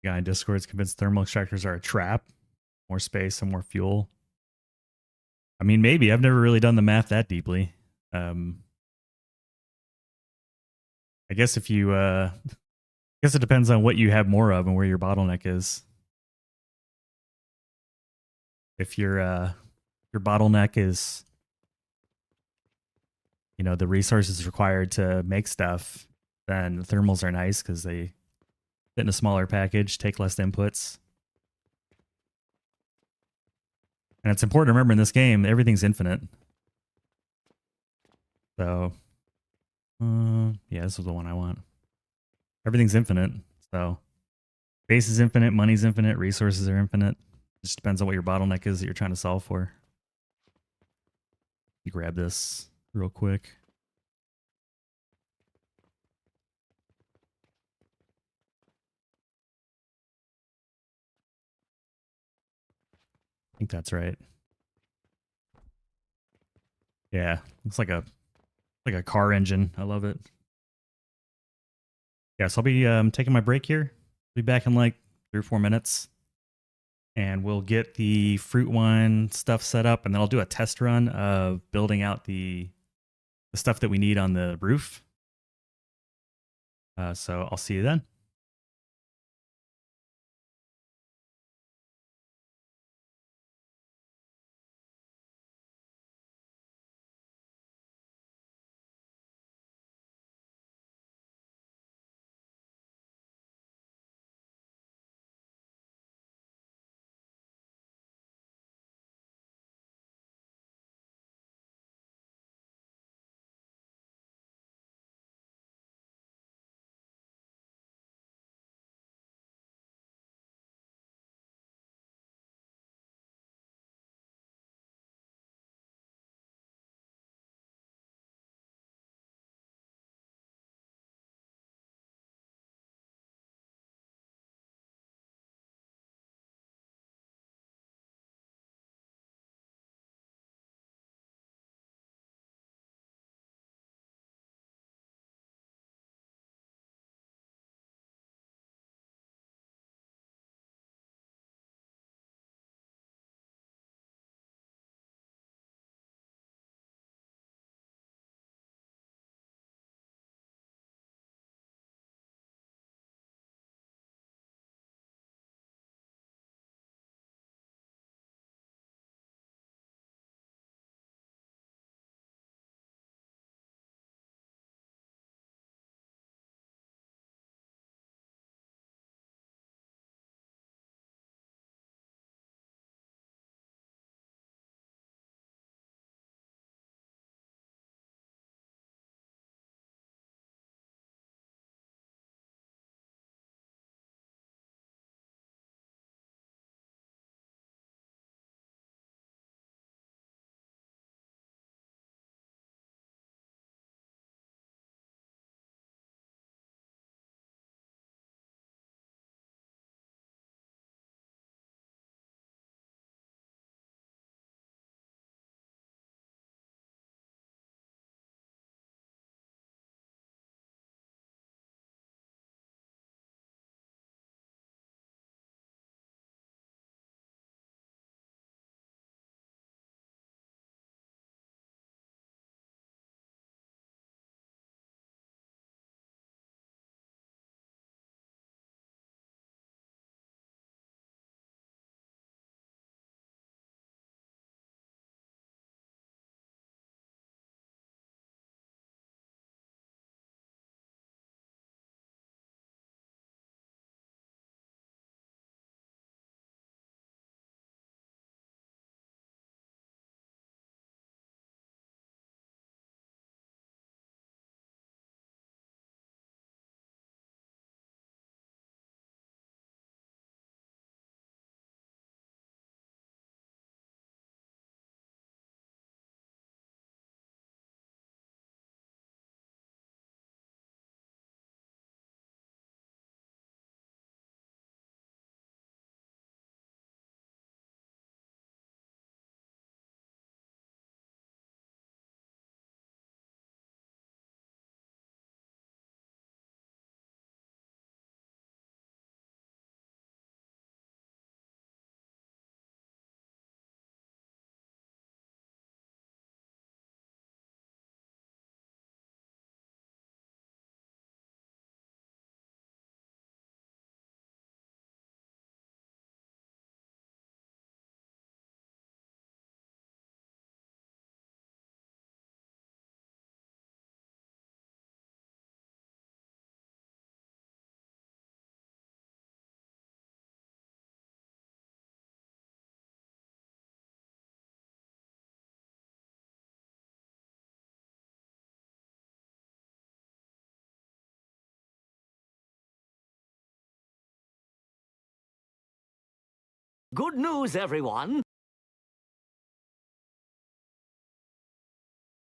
Guy in Discord's convinced thermal extractors are a trap. More space and more fuel. I mean, maybe. I've never really done the math that deeply. I guess if you, I guess it depends on what you have more of and where your bottleneck is. If your bottleneck is, you know, the resources required to make stuff, then the thermals are nice because they fit in a smaller package, take less inputs. And it's important to remember in this game, everything's infinite. So, yeah, this is the one I want. Everything's infinite. So, base is infinite, money's infinite, resources are infinite. It just depends on what your bottleneck is that you're trying to solve for. You grab this real quick. I think that's right. Yeah, looks like a car engine. I love it. Yeah, so I'll be taking my break here. Be back in like 3 or 4 minutes, and we'll get the fruit wine stuff set up, and then I'll do a test run of building out the stuff that we need on the roof. So I'll see you then.
Good news, everyone.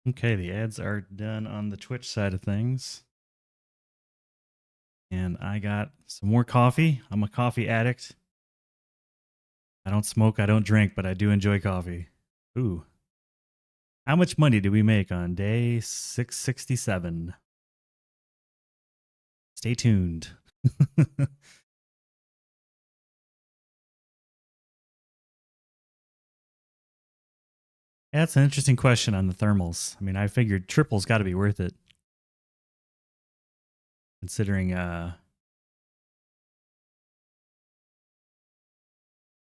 Okay, the ads are done on the Twitch side of things. And I got some more coffee. I'm a coffee addict. I don't smoke, I don't drink, but I do enjoy coffee. Ooh. How much money did we make on day 667? Stay tuned. That's an interesting question on the thermals. I mean, I figured triple's got to be worth it. Considering how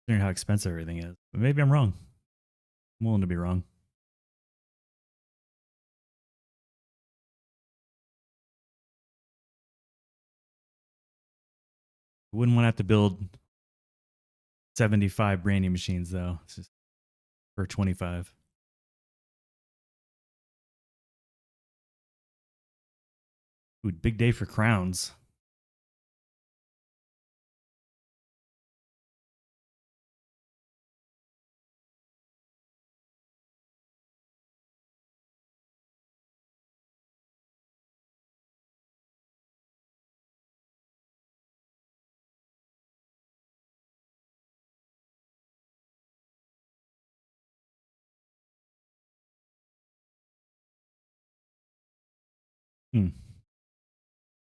expensive everything is. But maybe I'm wrong. I'm willing to be wrong. Wouldn't want to have to build 75 brandy machines though. It's just for 25. Ooh, big day for crowns.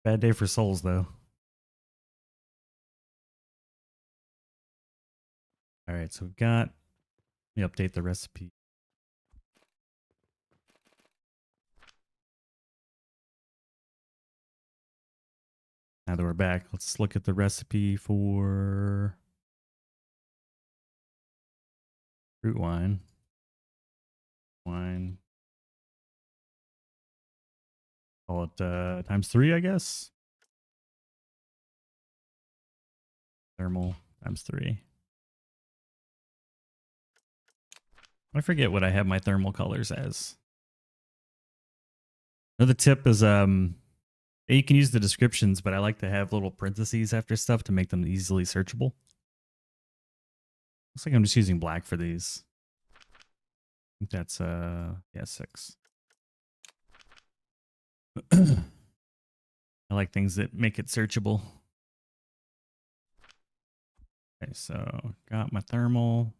Bad day for souls though. All right, so we've got, let me update the recipe. Now that we're back, let's look at the recipe for fruit wine. Call it times 3, I guess. Thermal times 3. I forget what I have my thermal colors as. Another tip is you can use the descriptions, but I like to have little parentheses after stuff to make them easily searchable. Looks like I'm just using black for these. I think that's yeah, 6. I like things that make it searchable. Okay, so got my thermal.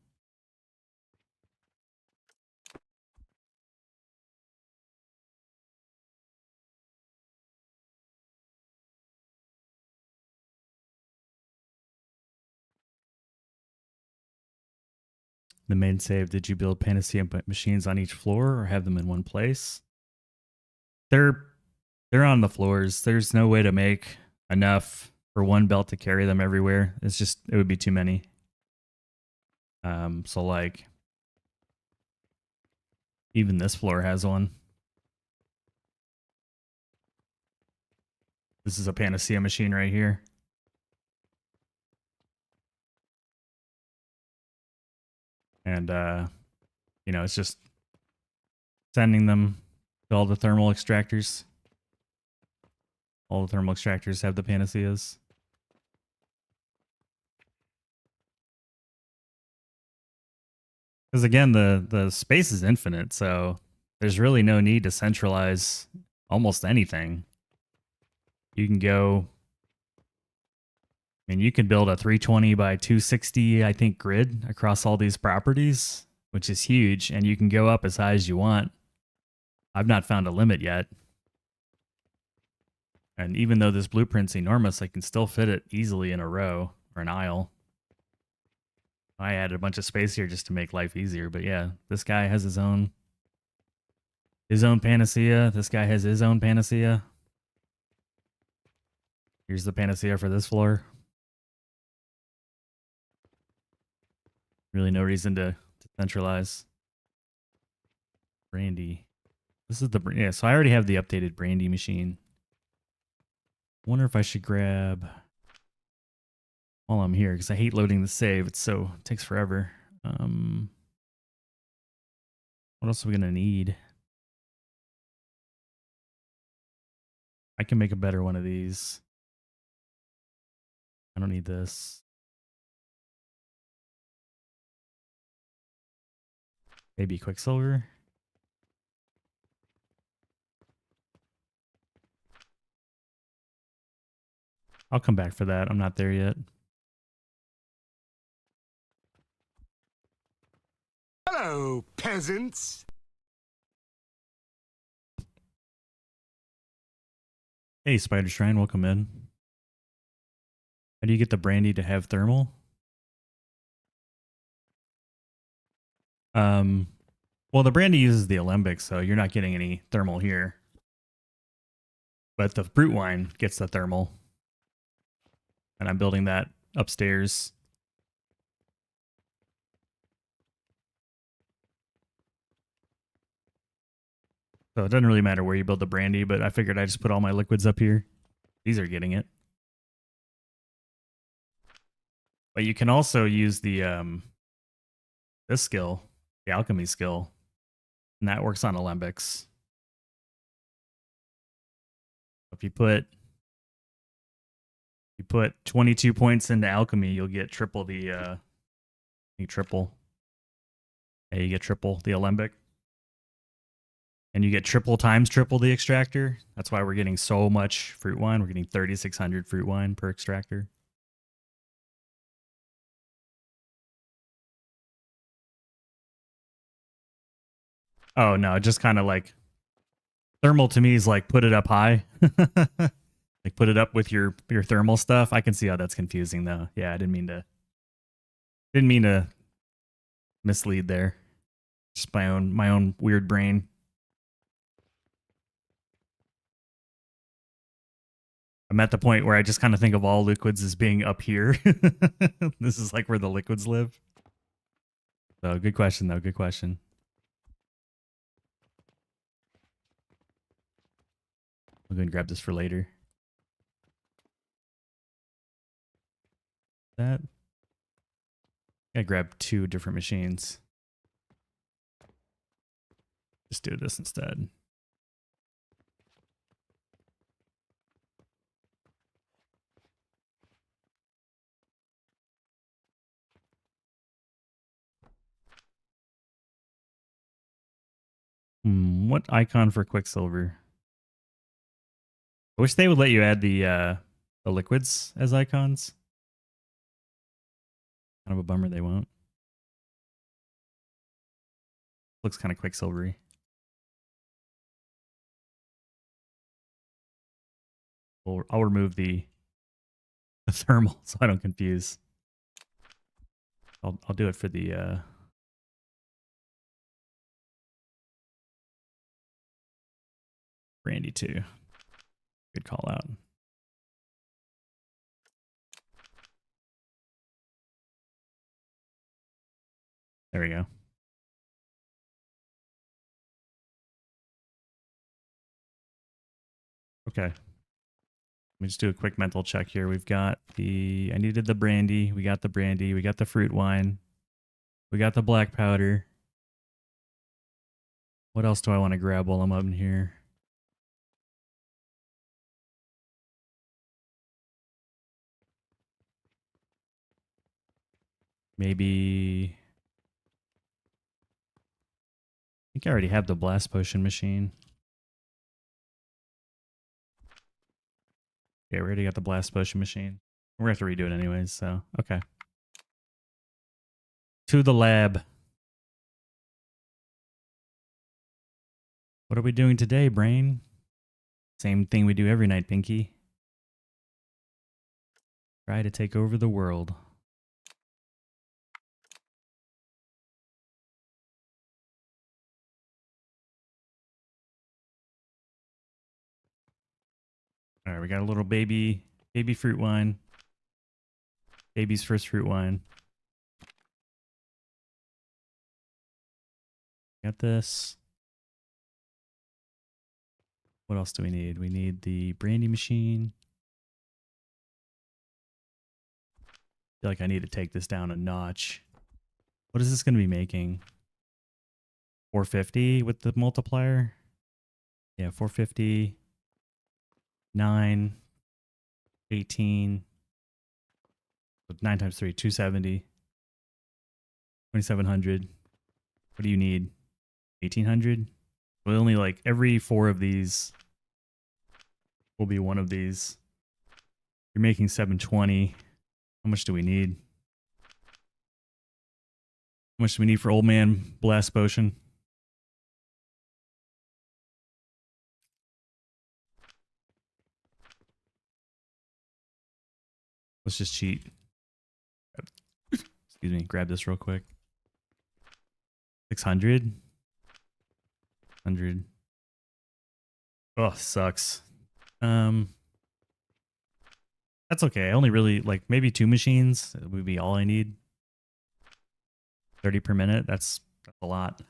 The main save, did you build Panacea machines on each floor or have them in one place? They're on the floors. There's no way to make enough for one belt to carry them everywhere. It's just, it would be too many. So like even this floor has one. This is a Panacea machine right here. And you know, it's just sending them to all the thermal extractors. All the thermal extractors have the Panaceas. Because again, the space is infinite, so there's really no need to centralize almost anything. You can go, I mean, you can build a 320 by 260, I think, grid across all these properties, which is huge, and you can go up as high as you want. I've not found a limit yet. And even though this blueprint's enormous, I can still fit it easily in a row or an aisle. I added a bunch of space here just to make life easier. But yeah, this guy has his own Panacea. This guy has his own Panacea. Here's the Panacea for this floor. Really no reason to centralize. Brandy. This is the, yeah, so I already have the updated brandy machine. Wonder if I should grab, while I'm here, because I hate loading the save. It's so, it takes forever. What else are we gonna need? I can make a better one of these. I don't need this. Maybe Quicksilver. I'll come back for that. I'm not there yet.
Hello, peasants.
Hey, Spider Shrine, welcome in. How do you get the brandy to have thermal? Well, the brandy uses the alembic, so you're not getting any thermal here. But the fruit wine gets the thermal. And I'm building that upstairs. So it doesn't really matter where you build the brandy, but I figured I just put all my liquids up here. These are getting it. But you can also use the this skill, the alchemy skill, and that works on alembics. If you put 22 points into alchemy, you'll get triple the you get triple the alembic. And you get triple the extractor. That's why we're getting so much fruit wine. We're getting 3,600 fruit wine per extractor. Oh no, just kind of like thermal to me is like put it up high. Like put it up with your thermal stuff. I can see how that's confusing though. Yeah, I didn't mean to mislead there. Just my own weird brain. I'm at the point where I just kind of think of all liquids as being up here. This is like where the liquids live. So good question though. Good question. I'll go and grab this for later. That. I grab 2 different machines. Just do this instead. What icon for Quicksilver? I wish they would let you add the liquids as icons. Kind of a bummer they won't. Looks kind of Quicksilvery. I'll remove the thermal so I don't confuse. I'll do it for the brandy too. Good call out. There we go. Okay. Let me just do a quick mental check here. We've got I needed the brandy. We got the brandy. We got the fruit wine. We got the black powder. What else do I want to grab while I'm up in here? Maybe... I think I already have the blast potion machine. Yeah, we already got the blast potion machine. We're going to have to redo it anyways, so okay. To the lab. What are we doing today, brain? Same thing we do every night, Pinky. Try to take over the world. All right, we got a little baby fruit wine. Baby's first fruit wine. Got this. What else do we need? We need the brandy machine. I feel like I need to take this down a notch. What is this going to be making? 450 with the multiplier? Yeah, 450. 9. 18. 9 times 3, 270. 2,700. What do you need? 1800? Well, only like every 4 of these will be one of these. You're making 720. How much do we need? How much do we need for Old Man Blast Potion? Let's just cheat. Excuse me. Grab this real quick. 600. 100. Oh, sucks. That's okay. I only really like maybe 2 machines would be all I need. 30 per minute. That's a lot.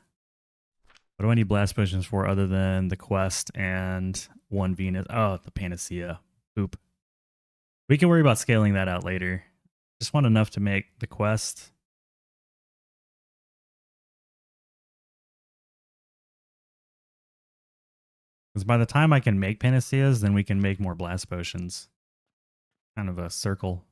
What do I need blast potions for other than the quest and 1 Venus? Oh, the Panacea. Oop. We can worry about scaling that out later. Just want enough to make the quest. Because by the time I can make Panaceas, then we can make more blast potions. Kind of a circle.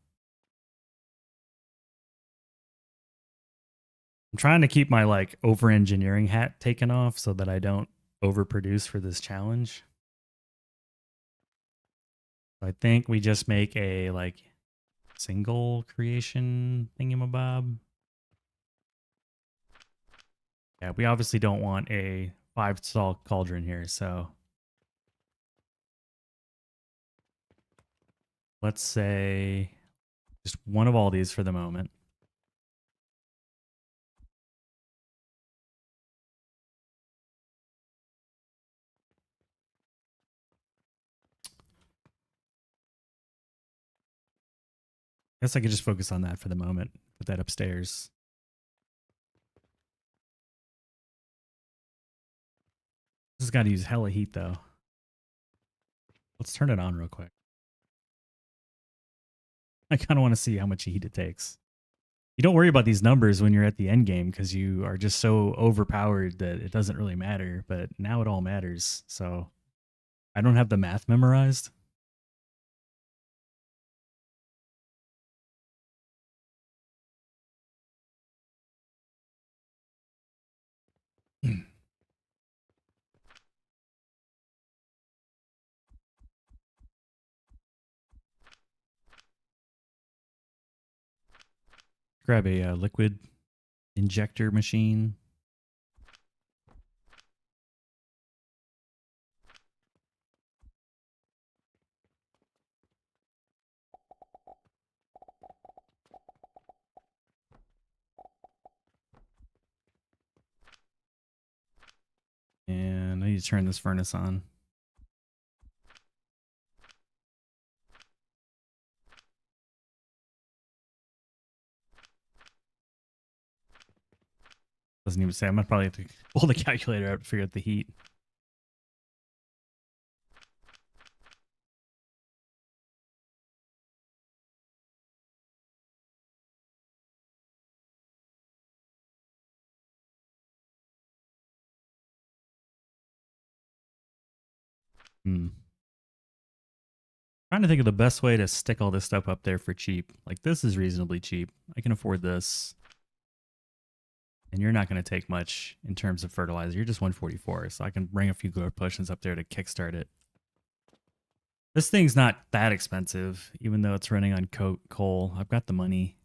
I'm trying to keep my like over engineering hat taken off so that I don't overproduce for this challenge. I think we just make a like single creation thingamabob. Yeah, we obviously don't want a 5-stall cauldron here, so let's say just one of all these for the moment. Guess I could just focus on that for the moment. Put that upstairs. This has got to use hella heat though. Let's turn it on real quick. I kind of want to see how much heat it takes. You don't worry about these numbers when you're at the end game because you are just so overpowered that it doesn't really matter. But now it all matters. So I don't have the math memorized. Grab a liquid injector machine. And I need to turn this furnace on. Doesn't even say. I'm gonna probably have to pull the calculator out to figure out the heat. Trying to think of the best way to stick all this stuff up there for cheap. Like this is reasonably cheap. I can afford this. And you're not going to take much in terms of fertilizer. You're just 144, so I can bring a few growth potions up there to kickstart it. This thing's not that expensive, even though it's running on coal. I've got the money.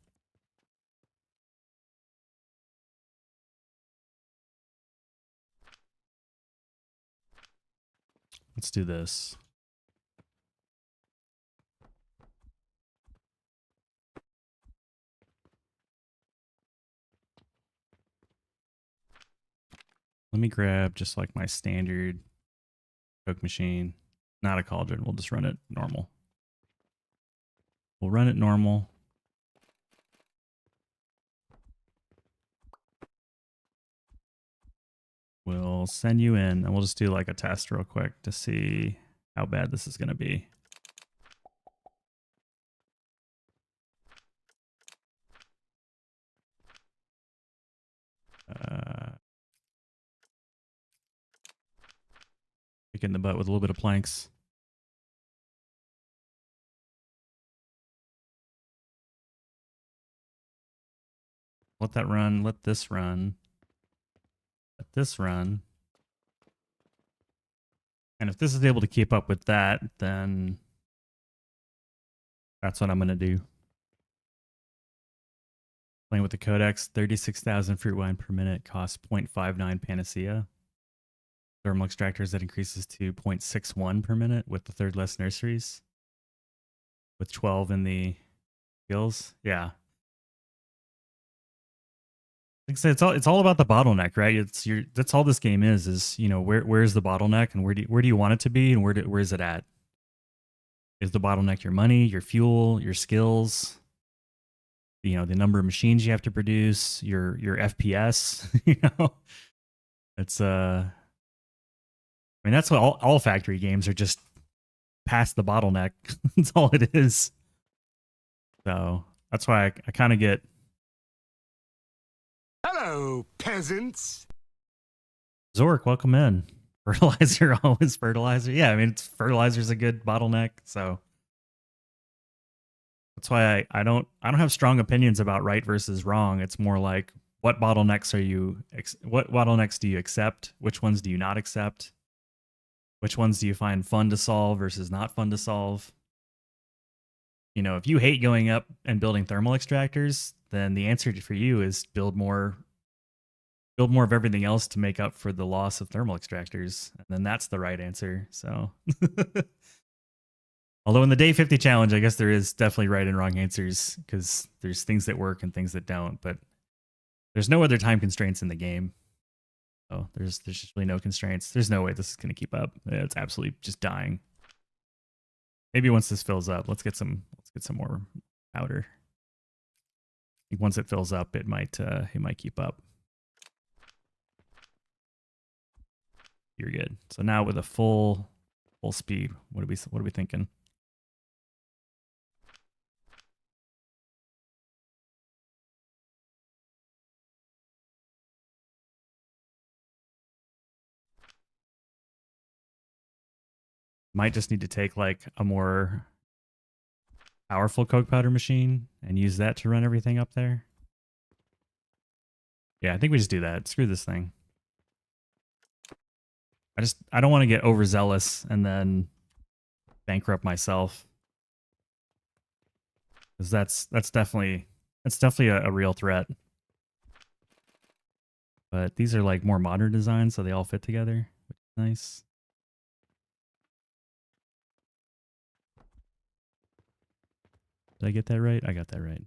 Let's do this. Let me grab just like my standard Coke machine. Not a cauldron. We'll just run it normal. We'll run it normal. We'll send you in and we'll just do like a test real quick to see how bad this is going to be. Kick in the butt with a little bit of planks. Let that run. Let this run. this run. And if this is able to keep up with that, then that's what I'm going to do. Playing with the codex, 36,000 fruit wine per minute costs 0.59 panacea. Thermal extractors, that increases to 0.61 per minute with the third less nurseries. With 12 in the skills. Yeah. Like I said, it's all about the bottleneck, right? That's all this game is where's the bottleneck and where do you want it to be and where is it at? Is the bottleneck your money, your fuel, your skills? The number of machines you have to produce, your FPS, It's I mean, that's what all factory games are, just past the bottleneck. That's all it is. So that's why I kind of get.
Hello, peasants.
Zork, welcome in. Fertilizer, always fertilizer. Yeah, I mean, fertilizer's a good bottleneck. So that's why I don't have strong opinions about right versus wrong. It's more like, what bottlenecks do you accept? Which ones do you not accept? Which ones do you find fun to solve versus not fun to solve? If you hate going up and building thermal extractors, then the answer for you is build more of everything else to make up for the loss of thermal extractors. And then that's the right answer. So although in the day 50 challenge, I guess there is definitely right and wrong answers, because there's things that work and things that don't, but there's no other time constraints in the game. Oh, there's just really no constraints. There's no way this is going to keep up. It's absolutely just dying. Maybe once this fills up, let's get some more powder. I think once it fills up, it might keep up. You're good. So now with a full speed, what are we thinking? Might just need to take like a more powerful coke powder machine and use that to run everything up there. Yeah, I think we just do that. Screw this thing. I don't want to get overzealous and then bankrupt myself, because that's definitely a real threat. But these are like more modern designs, so they all fit together, which is nice. Did I get that right? I got that right.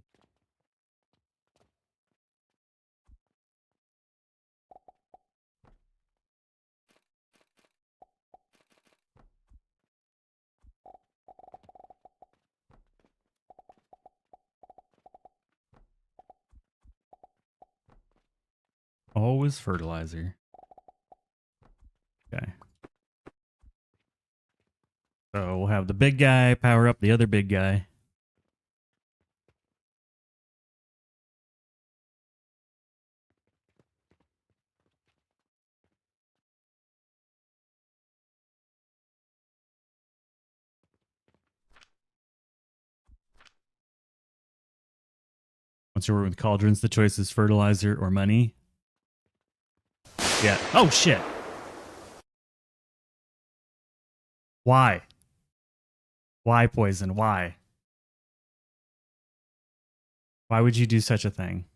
Always fertilizer. Okay. So we'll have the big guy power up the other big guy. Once you're working with cauldrons, the choice is fertilizer or money. Yeah. Oh, shit. Why? Why, Poison? Why? Why would you do such a thing?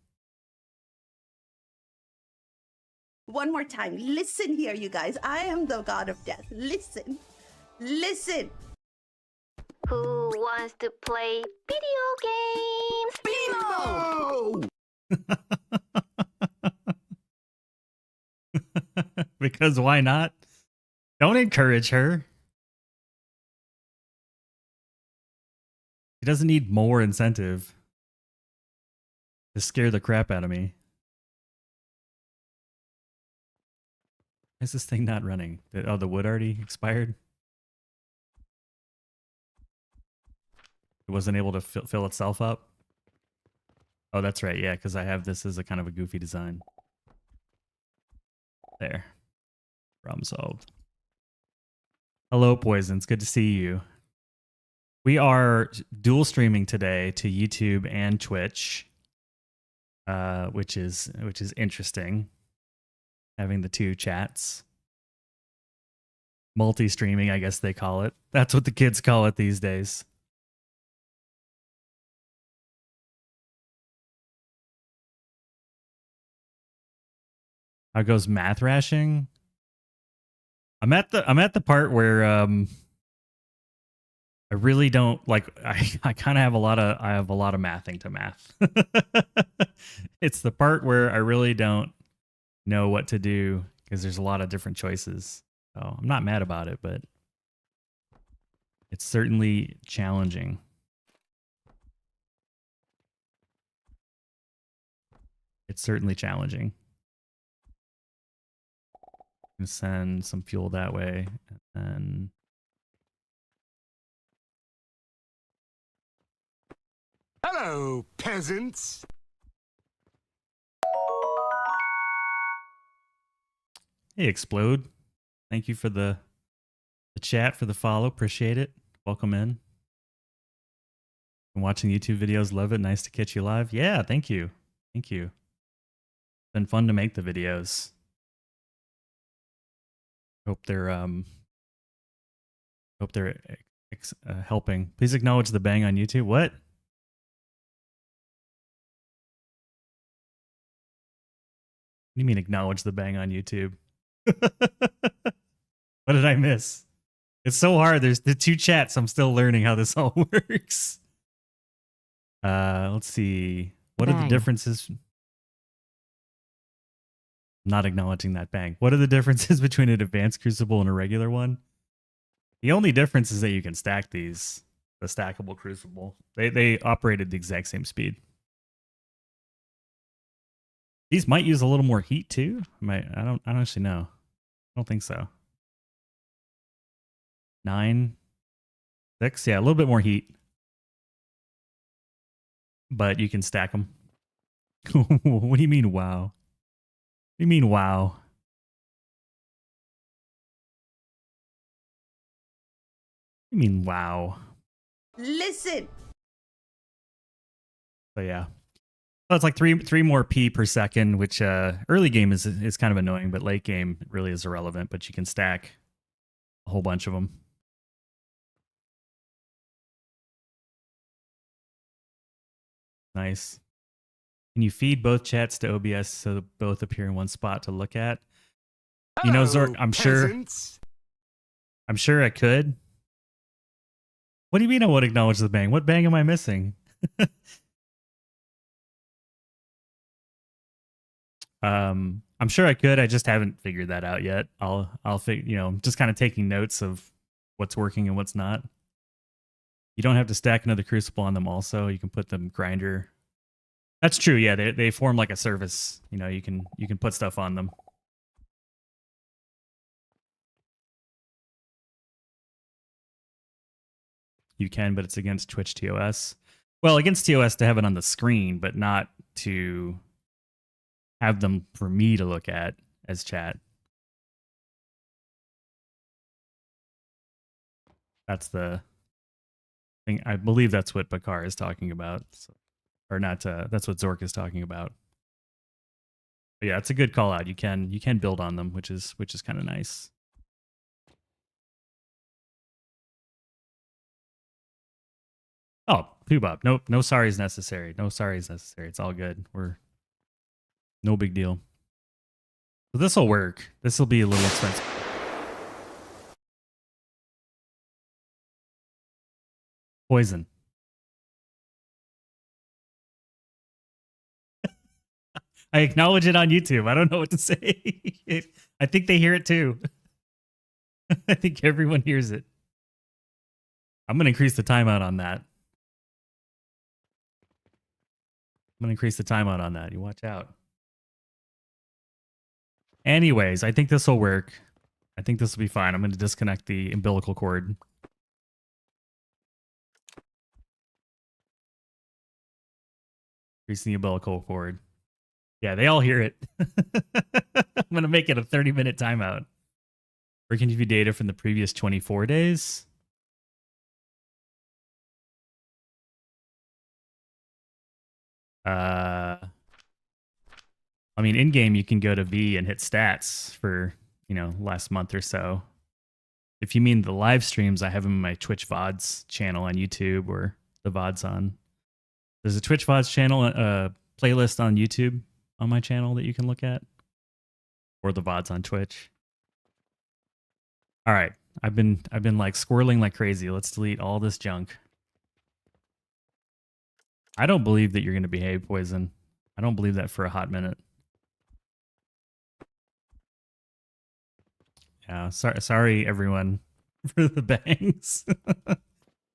One more time. Listen here, you guys. I am the god of death. Listen. Listen.
Who wants to play video games?
Because why not? Don't encourage her. She doesn't need more incentive to scare the crap out of me. Why is this thing not running? Oh, the wood already expired? It wasn't able to fill itself up? Oh, that's right. Yeah, because I have this as a kind of a goofy design. There. Problem solved. Hello, Poisons. Good to see you. We are dual streaming today to YouTube and Twitch, which is interesting. having the two chats. Multi-streaming, I guess they call it. That's what the kids call it these days. How goes math rashing? I'm at the part where I really don't like I kind of have a lot of mathing to math. It's the part where I really don't know what to do because there's a lot of different choices. So I'm not mad about it, but it's certainly challenging. It's certainly challenging. I'm gonna send some fuel that way, and then
Hello, peasants.
hey, Explode. Thank you for the chat, for the follow. Appreciate it. Welcome in. Been watching YouTube videos. Love it. Nice to catch you live. Yeah, thank you. Thank you. Been fun to make the videos. Hope they're helping. Please acknowledge the bang on YouTube. What? What do you mean acknowledge the bang on YouTube? What did I miss? It's so hard. There's the two chats. I'm still learning how this all works. Let's see. What are the differences? Not acknowledging that bang. What are the differences between an advanced crucible and a regular one? The only difference is that you can stack these. The stackable crucible. They operate at the exact same speed. These might use a little more heat too. I don't actually know. I don't think so. 9, 6, yeah, a little bit more heat. But you can stack them. What do you mean, wow? What do you mean, wow? What do you mean, wow?
Listen.
So yeah. Well, it's like three more P per second, which early game is kind of annoying, but late game really is irrelevant. But you can stack a whole bunch of them. Nice. Can you feed both chats to OBS so that both appear in one spot to look at? You know, Zork,
peasants.
I'm sure I could. What do you mean I would acknowledge the bang? What bang am I missing? I'm sure I could. I just haven't figured that out yet. I'll just kind of taking notes of what's working and what's not. You don't have to stack another crucible on them also. You can put them grinder. That's true. Yeah, they form like a service. You know, you can put stuff on them. You can, but it's against Twitch TOS. Well, against TOS to have it on the screen, but not to have them for me to look at as chat. That's the thing. I believe that's what Bakar is talking about. So, or not, that's what Zork is talking about. But yeah, it's a good call out. You can build on them, which is kind of nice. Oh, Poobop. Nope, no sorries necessary. No sorries necessary. It's all good. We're no big deal. So this will work. This will be a little expensive. Poison. I acknowledge it on YouTube. I don't know what to say. I think they hear it too. I think everyone hears it. I'm going to increase the timeout on that. You watch out. Anyways, I think this will work. I think this will be fine. I'm going to disconnect the umbilical cord. Increasing the umbilical cord. Yeah, they all hear it. I'm going to make it a 30-minute timeout. Where can you view data from the previous 24 days? I mean, in game you can go to V and hit stats for, last month or so. If you mean the live streams, I have them in my Twitch VODs channel on YouTube or the VODs on. There's a Twitch VODs channel, playlist on YouTube on my channel that you can look at, or the VODs on Twitch. All right, I've been like squirreling like crazy. Let's delete all this junk. I don't believe that you're going to behave, Poison. I don't believe that for a hot minute. Yeah, sorry everyone for the bangs.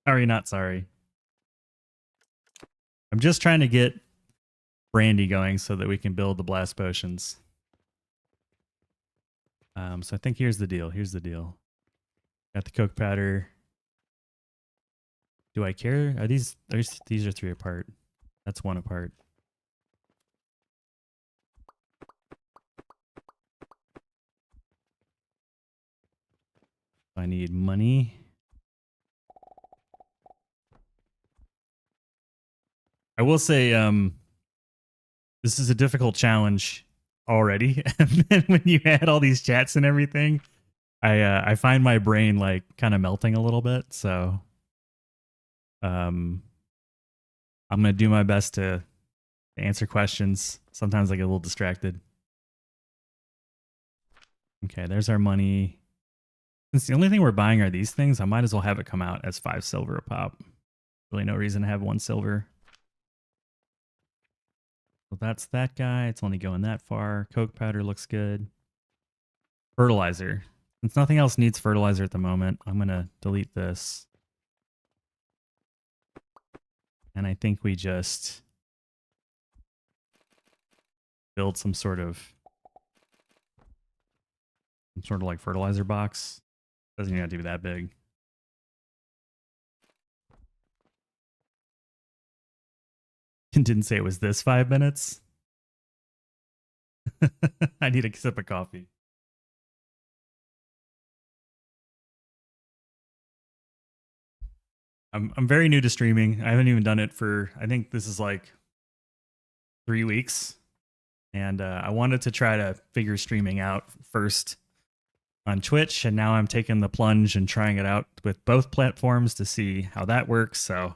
Sorry, not sorry. I'm just trying to get brandy going so that we can build the blast potions. So I think here's the deal. Got the coke powder. Do I care? Are these are 3 apart. That's 1 apart. I need money. I will say this is a difficult challenge already. And then when you add all these chats and everything, I find my brain like kind of melting a little bit. So I'm gonna do my best to answer questions. Sometimes I get a little distracted. Okay, there's our money. Since the only thing we're buying are these things, I might as well have it come out as 5 silver a pop. Really no reason to have 1 silver. So that's that guy. It's only going that far. Coke powder looks good. Fertilizer. Since nothing else needs fertilizer at the moment, I'm going to delete this. And I think we just build some sort of like fertilizer box. Doesn't even have to be that big. And didn't say it was this 5 minutes. I need a sip of coffee. I'm very new to streaming. I haven't even done it for, I think this is like 3 weeks. And I wanted to try to figure streaming out first on Twitch, and now I'm taking the plunge and trying it out with both platforms to see how that works. So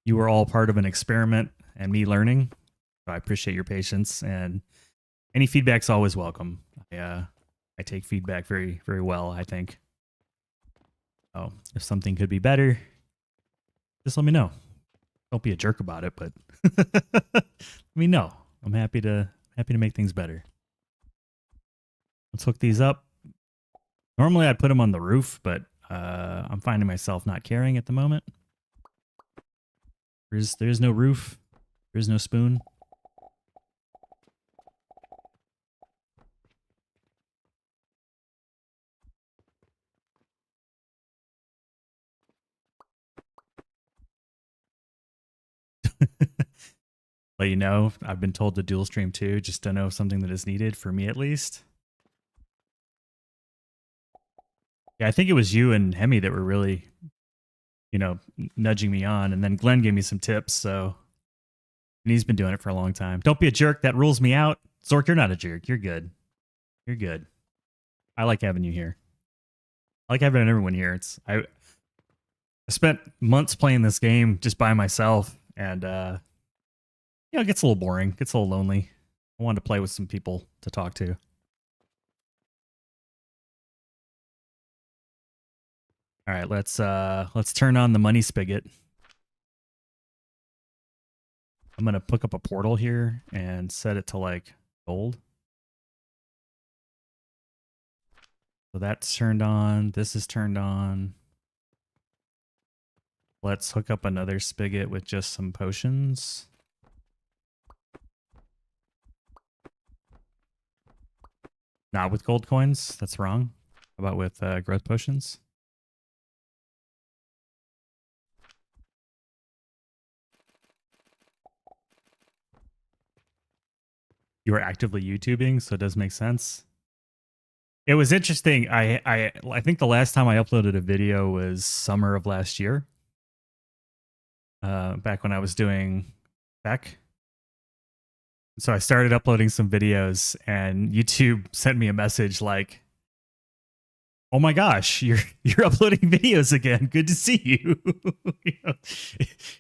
you were all part of an experiment and me learning. So I appreciate your patience, and any feedback's always welcome. I take feedback very, very well, I think. Oh, if something could be better, just let me know. Don't be a jerk about it, but let me know. I'm happy to make things better. Let's hook these up. Normally I'd put them on the roof, but I'm finding myself not caring at the moment. There's no roof. There's no spoon. Let you know, I've been told to dual stream too, just to know something that is needed for me at least. Yeah, I think it was you and Hemi that were really, nudging me on, and then Glenn gave me some tips. So, and he's been doing it for a long time. Don't be a jerk. That rules me out. Zork, you're not a jerk. You're good. You're good. I like having you here. I like having everyone here. I spent months playing this game just by myself, and it gets a little boring. Gets a little lonely. I wanted to play with some people to talk to. All right, let's turn on the money spigot. I'm gonna hook up a portal here and set it to like gold. So that's turned on. This is turned on. Let's hook up another spigot with just some potions. Not with gold coins. That's wrong. How about with growth potions? You were actively YouTubing, so it does make sense. It was interesting. I think the last time I uploaded a video was summer of last year. Back when I was doing Beck. So I started uploading some videos, and YouTube sent me a message like, "Oh my gosh, you're uploading videos again. Good to see you." You know,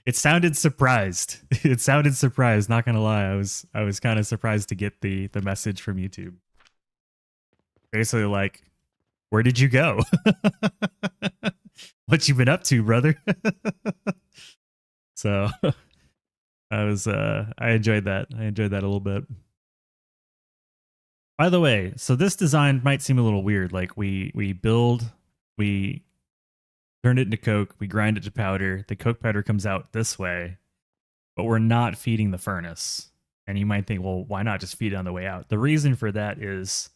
it sounded surprised. It sounded surprised. Not gonna lie, I was kind of surprised to get the message from YouTube. Basically, like, where did you go? What you been up to, brother? So I enjoyed that. I enjoyed that a little bit. By the way, so this design might seem a little weird. Like we turn it into coke, we grind it to powder. The coke powder comes out this way, but we're not feeding the furnace. And you might think, well, why not just feed it on the way out? The reason for that is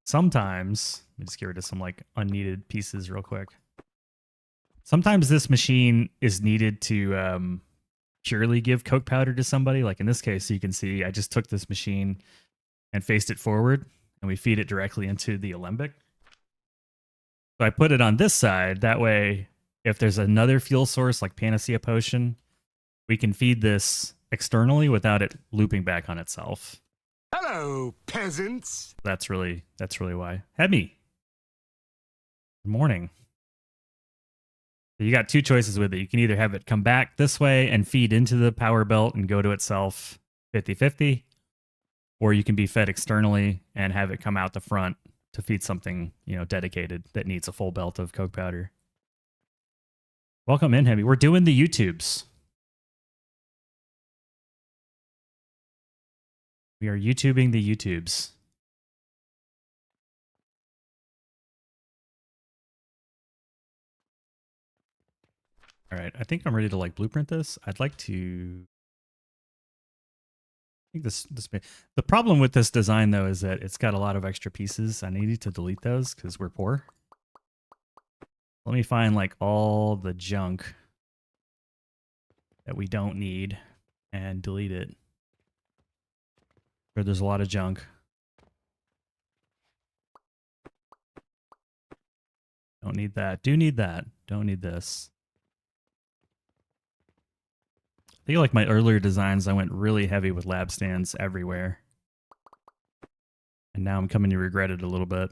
sometimes, let me just get rid of some like unneeded pieces real quick. Sometimes this machine is needed to purely give coke powder to somebody. Like in this case, you can see I just took this machine and faced it forward, and we feed it directly into the alembic. So I put it on this side. That way, if there's another fuel source like Panacea Potion, we can feed this externally without it looping back on itself.
Hello, peasants.
That's really why. Hemi. Good morning. So you got two choices with it. You can either have it come back this way and feed into the power belt and go to itself 50-50, or you can be fed externally and have it come out the front to feed something, you know, dedicated that needs a full belt of coke powder. Welcome in, Hemi. We're doing the YouTubes. We are YouTubing the YouTubes. All right, I think I'm ready to like blueprint this. I'd like to. I think this the problem with this design though is that it's got a lot of extra pieces. I needed to delete those because we're poor. Let me find like all the junk that we don't need and delete it. Sure, there's a lot of junk. Don't need that. Do need that. Don't need this. I feel like my earlier designs, I went really heavy with lab stands everywhere. And now I'm coming to regret it a little bit.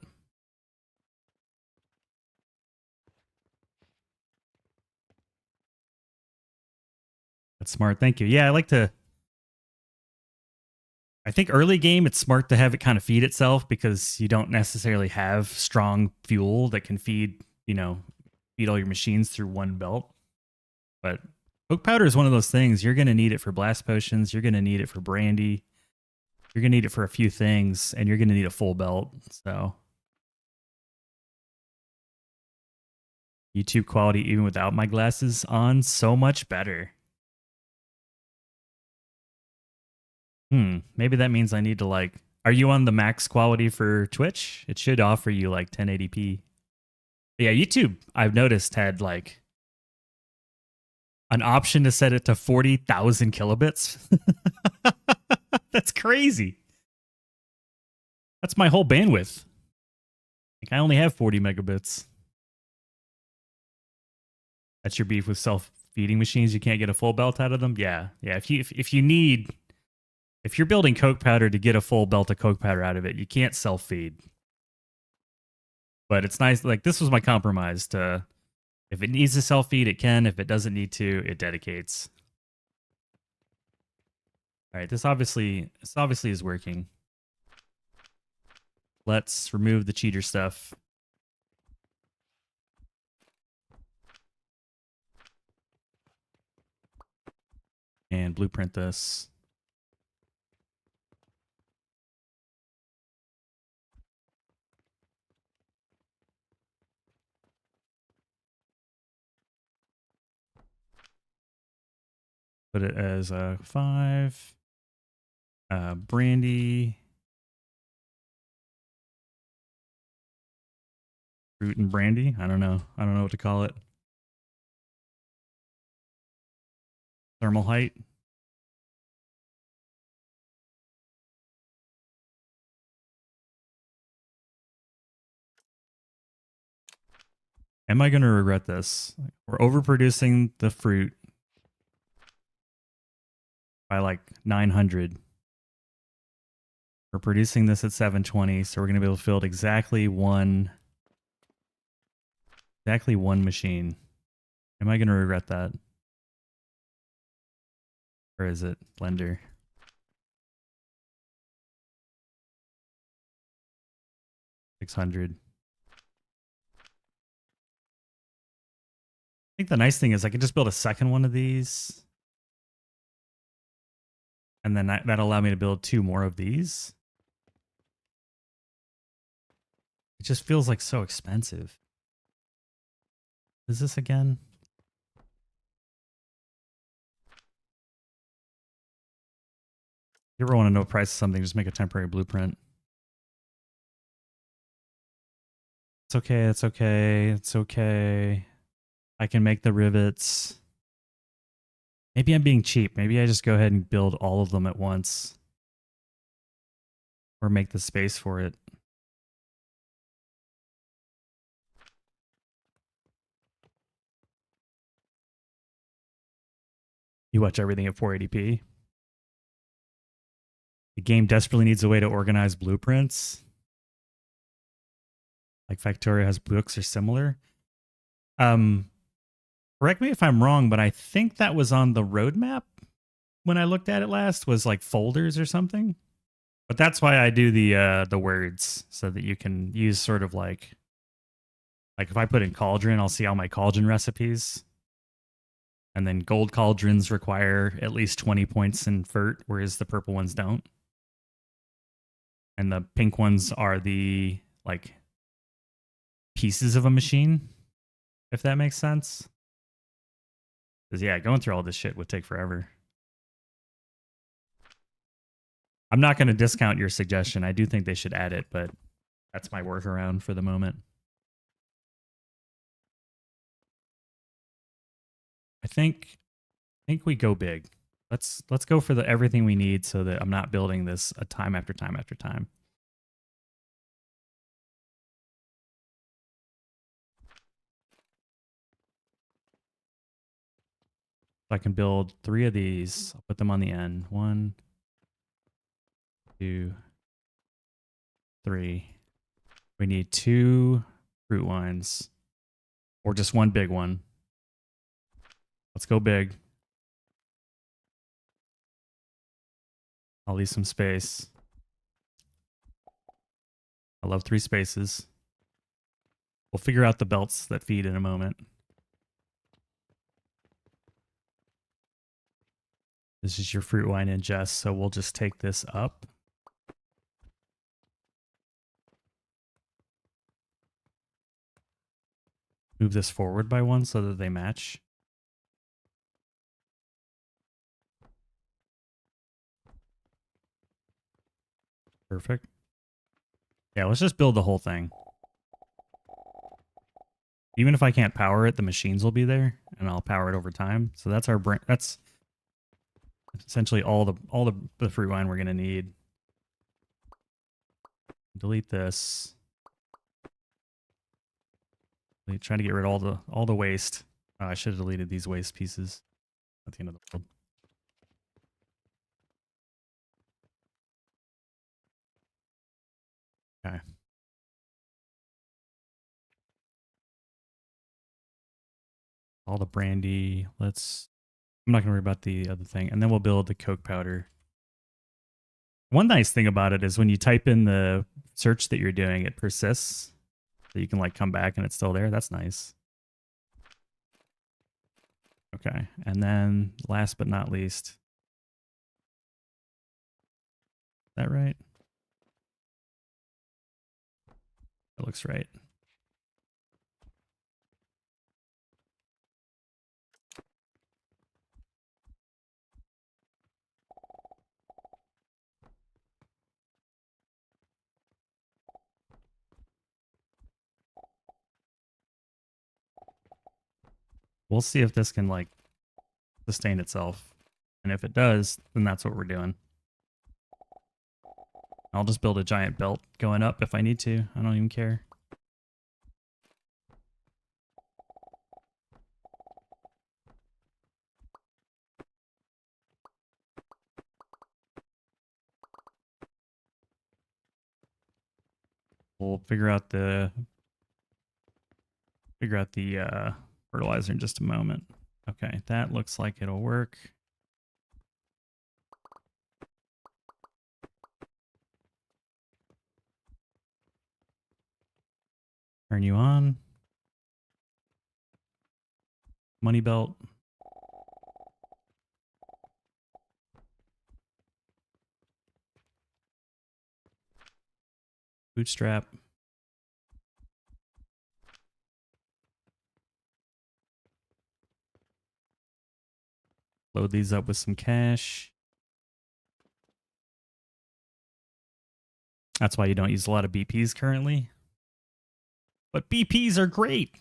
That's smart. Thank you. Yeah, I think early game, it's smart to have it kind of feed itself because you don't necessarily have strong fuel that can feed, you know, feed all your machines through one belt. But coke powder is one of those things. You're going to need it for blast potions. You're going to need it for brandy. You're going to need it for a few things, and you're going to need a full belt. So YouTube quality, even without my glasses on, so much better. Maybe that means I need to like, are you on the max quality for Twitch? It should offer you like 1080p. Yeah, YouTube, I've noticed, had like an option to set it to 40,000 kilobits. That's crazy. That's my whole bandwidth. Like I only have 40 megabits. That's your beef with self-feeding machines. You can't get a full belt out of them. Yeah. If you're building coke powder to get a full belt of coke powder out of it, you can't self-feed. But it's nice. Like this was my compromise to, if it needs to self-feed, it can. If it doesn't need to, it dedicates. All right, this obviously is working. Let's remove the cheater stuff. And blueprint this. Put it as a 5. Brandy. Fruit and brandy. I don't know what to call it. Thermal height. Am I going to regret this? We're overproducing the fruit by like 900. We're producing this at 720, so we're going to be able to build exactly one machine. Am I going to regret that? Or is it Blender? $600. I think the nice thing is I can just build a second one of these. And then that'll allow me to build 2 more of these. It just feels like so expensive. Is this again? If you ever want to know the price of something, just make a temporary blueprint. It's okay, it's okay, it's okay. I can make the rivets. Maybe I'm being cheap. Maybe I just go ahead and build all of them at once. Or make the space for it. You watch everything at 480p. The game desperately needs a way to organize blueprints. Like Factorio has books or similar. Correct me if I'm wrong, but I think that was on the roadmap when I looked at it last, was like folders or something. But that's why I do the words, so that you can use sort of like if I put in cauldron, I'll see all my cauldron recipes. And then gold cauldrons require at least 20 points in FERT, whereas the purple ones don't. And the pink ones are the like pieces of a machine, if that makes sense. Because yeah, going through all this shit would take forever. I'm not going to discount your suggestion. I do think they should add it, but that's my workaround for the moment. I think we go big. Let's go for everything we need, so that I'm not building this a time after time after time. I can build 3 of these. I'll put them on the end. 1, 2, 3. We need 2 fruit wines, or just 1 big one. Let's go big. I'll leave some space. I love 3 spaces. We'll figure out the belts that feed in a moment. This is your fruit wine ingest, so we'll just take this up. Move this forward by 1 so that they match. Perfect. Yeah, let's just build the whole thing. Even if I can't power it, the machines will be there, and I'll power it over time. So that's our that's essentially all the fruit wine we're gonna need. Delete this. Trying to get rid of all the waste. Oh, I should have deleted these waste pieces at the end of the world. Okay. All the brandy. I'm not gonna worry about the other thing, and then we'll build the Coke powder. One nice thing about it is when you type in the search that you're doing, it persists. So you can like come back and it's still there. That's nice. Okay. And then last but not least. Is that right? That looks right. We'll see if this can like sustain itself. And if it does, then that's what we're doing. I'll just build a giant belt going up if I need to. I don't even care. We'll figure out the fertilizer in just a moment. Okay, that looks like it'll work. Turn you on. Money belt. Bootstrap. Load these up with some cash. That's why you don't use a lot of BPs currently. But BPs are great.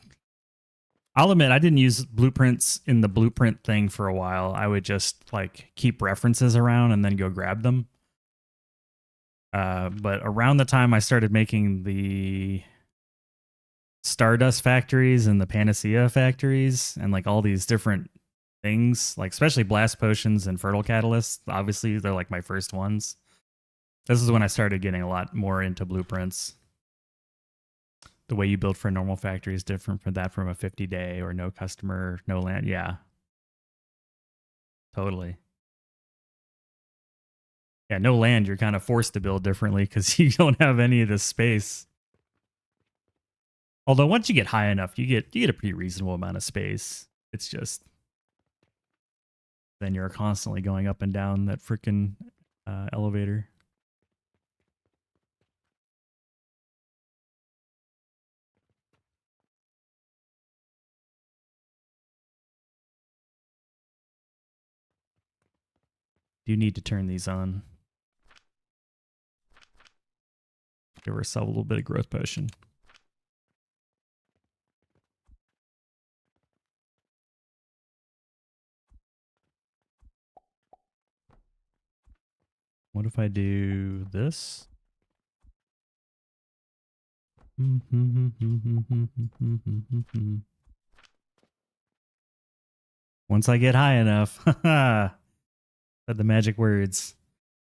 I'll admit, I didn't use blueprints in the blueprint thing for a while. I would just like keep references around and then go grab them. But around the time I started making the Stardust factories and the Panacea factories and like all these different things, like especially blast potions and fertile catalysts, obviously they're like my first ones. This is when I started getting a lot more into blueprints. The way you build for a normal factory is different from that from a 50-day or no customer, no land. Yeah. Totally. Yeah, no land, you're kind of forced to build differently because you don't have any of the space. Although once you get high enough, you get a pretty reasonable amount of space. It's just then you're constantly going up and down that freaking elevator. Do need to turn these on. Give ourselves a little bit of growth potion. What if I do this? Once I get high enough, said the magic words.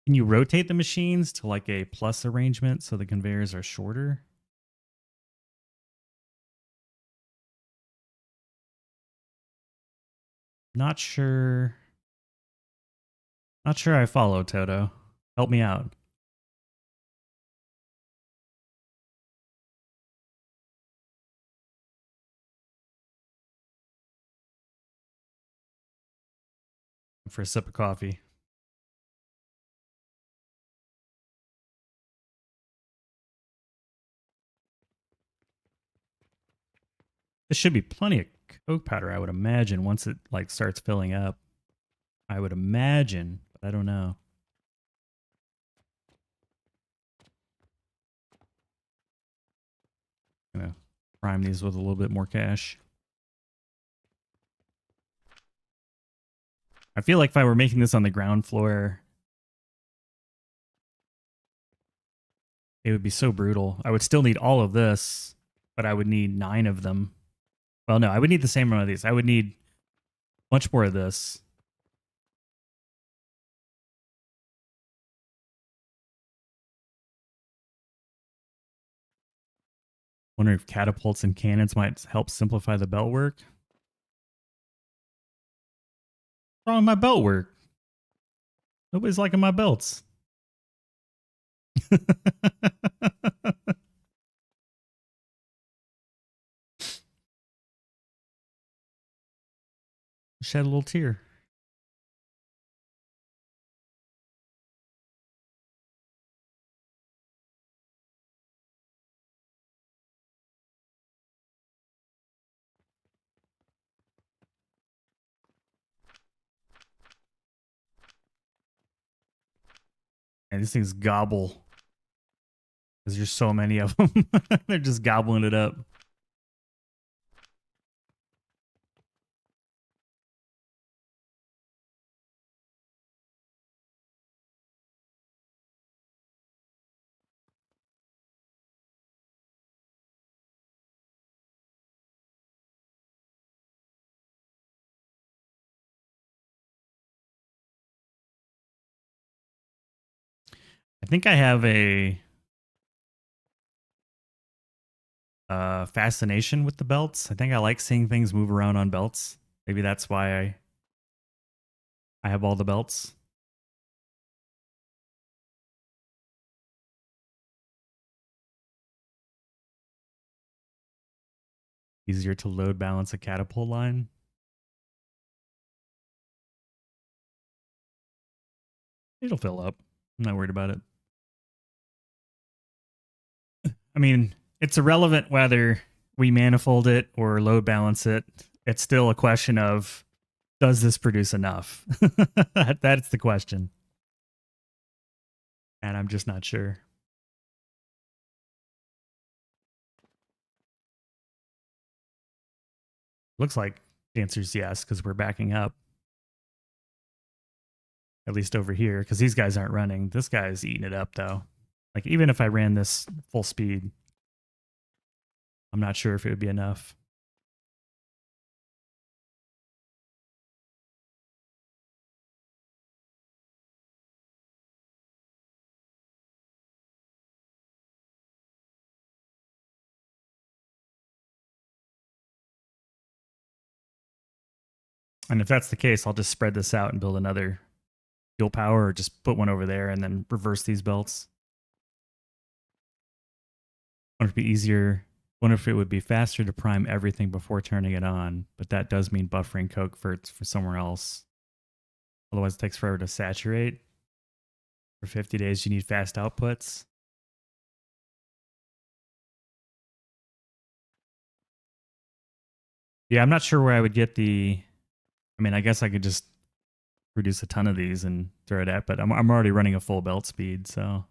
Can you rotate the machines to like a plus arrangement so the conveyors are shorter? Not sure. Not sure I follow, Toto. Help me out. For a sip of coffee. This should be plenty of coke powder, I would imagine, once it like starts filling up. I would imagine, but I don't know. I'm gonna prime these with a little bit more cash. I feel like if I were making this on the ground floor, it would be so brutal. I would still need all of this, but I would need 9 of them. Well, no, I would need the same amount of these. I would need much more of this. Wondering if catapults and cannons might help simplify the belt work. What's wrong with my belt work? Nobody's liking my belts. Shed a little tear. And these things gobble. Because there's so many of them. They're just gobbling it up. I think I have a fascination with the belts. I think I like seeing things move around on belts. Maybe that's why I have all the belts. Easier to load balance a catapult line. It'll fill up. I'm not worried about it. I mean, it's irrelevant whether we manifold it or load balance it. It's still a question of, does this produce enough? That's the question. And I'm just not sure. Looks like the answer is yes, because we're backing up. At least over here, because these guys aren't running. This guy's eating it up, though. Like, even if I ran this full speed, I'm not sure if it would be enough. And if that's the case, I'll just spread this out and build another fuel power, or just put one over there and then reverse these belts. Wonder if it'd be easier. Wonder if it would be faster to prime everything before turning it on, but that does mean buffering coke for somewhere else. Otherwise, it takes forever to saturate. For 50 days, you need fast outputs. Yeah, I'm not sure where I would get the. I mean, I guess I could just produce a ton of these and throw it at, but I'm already running a full belt speed, so.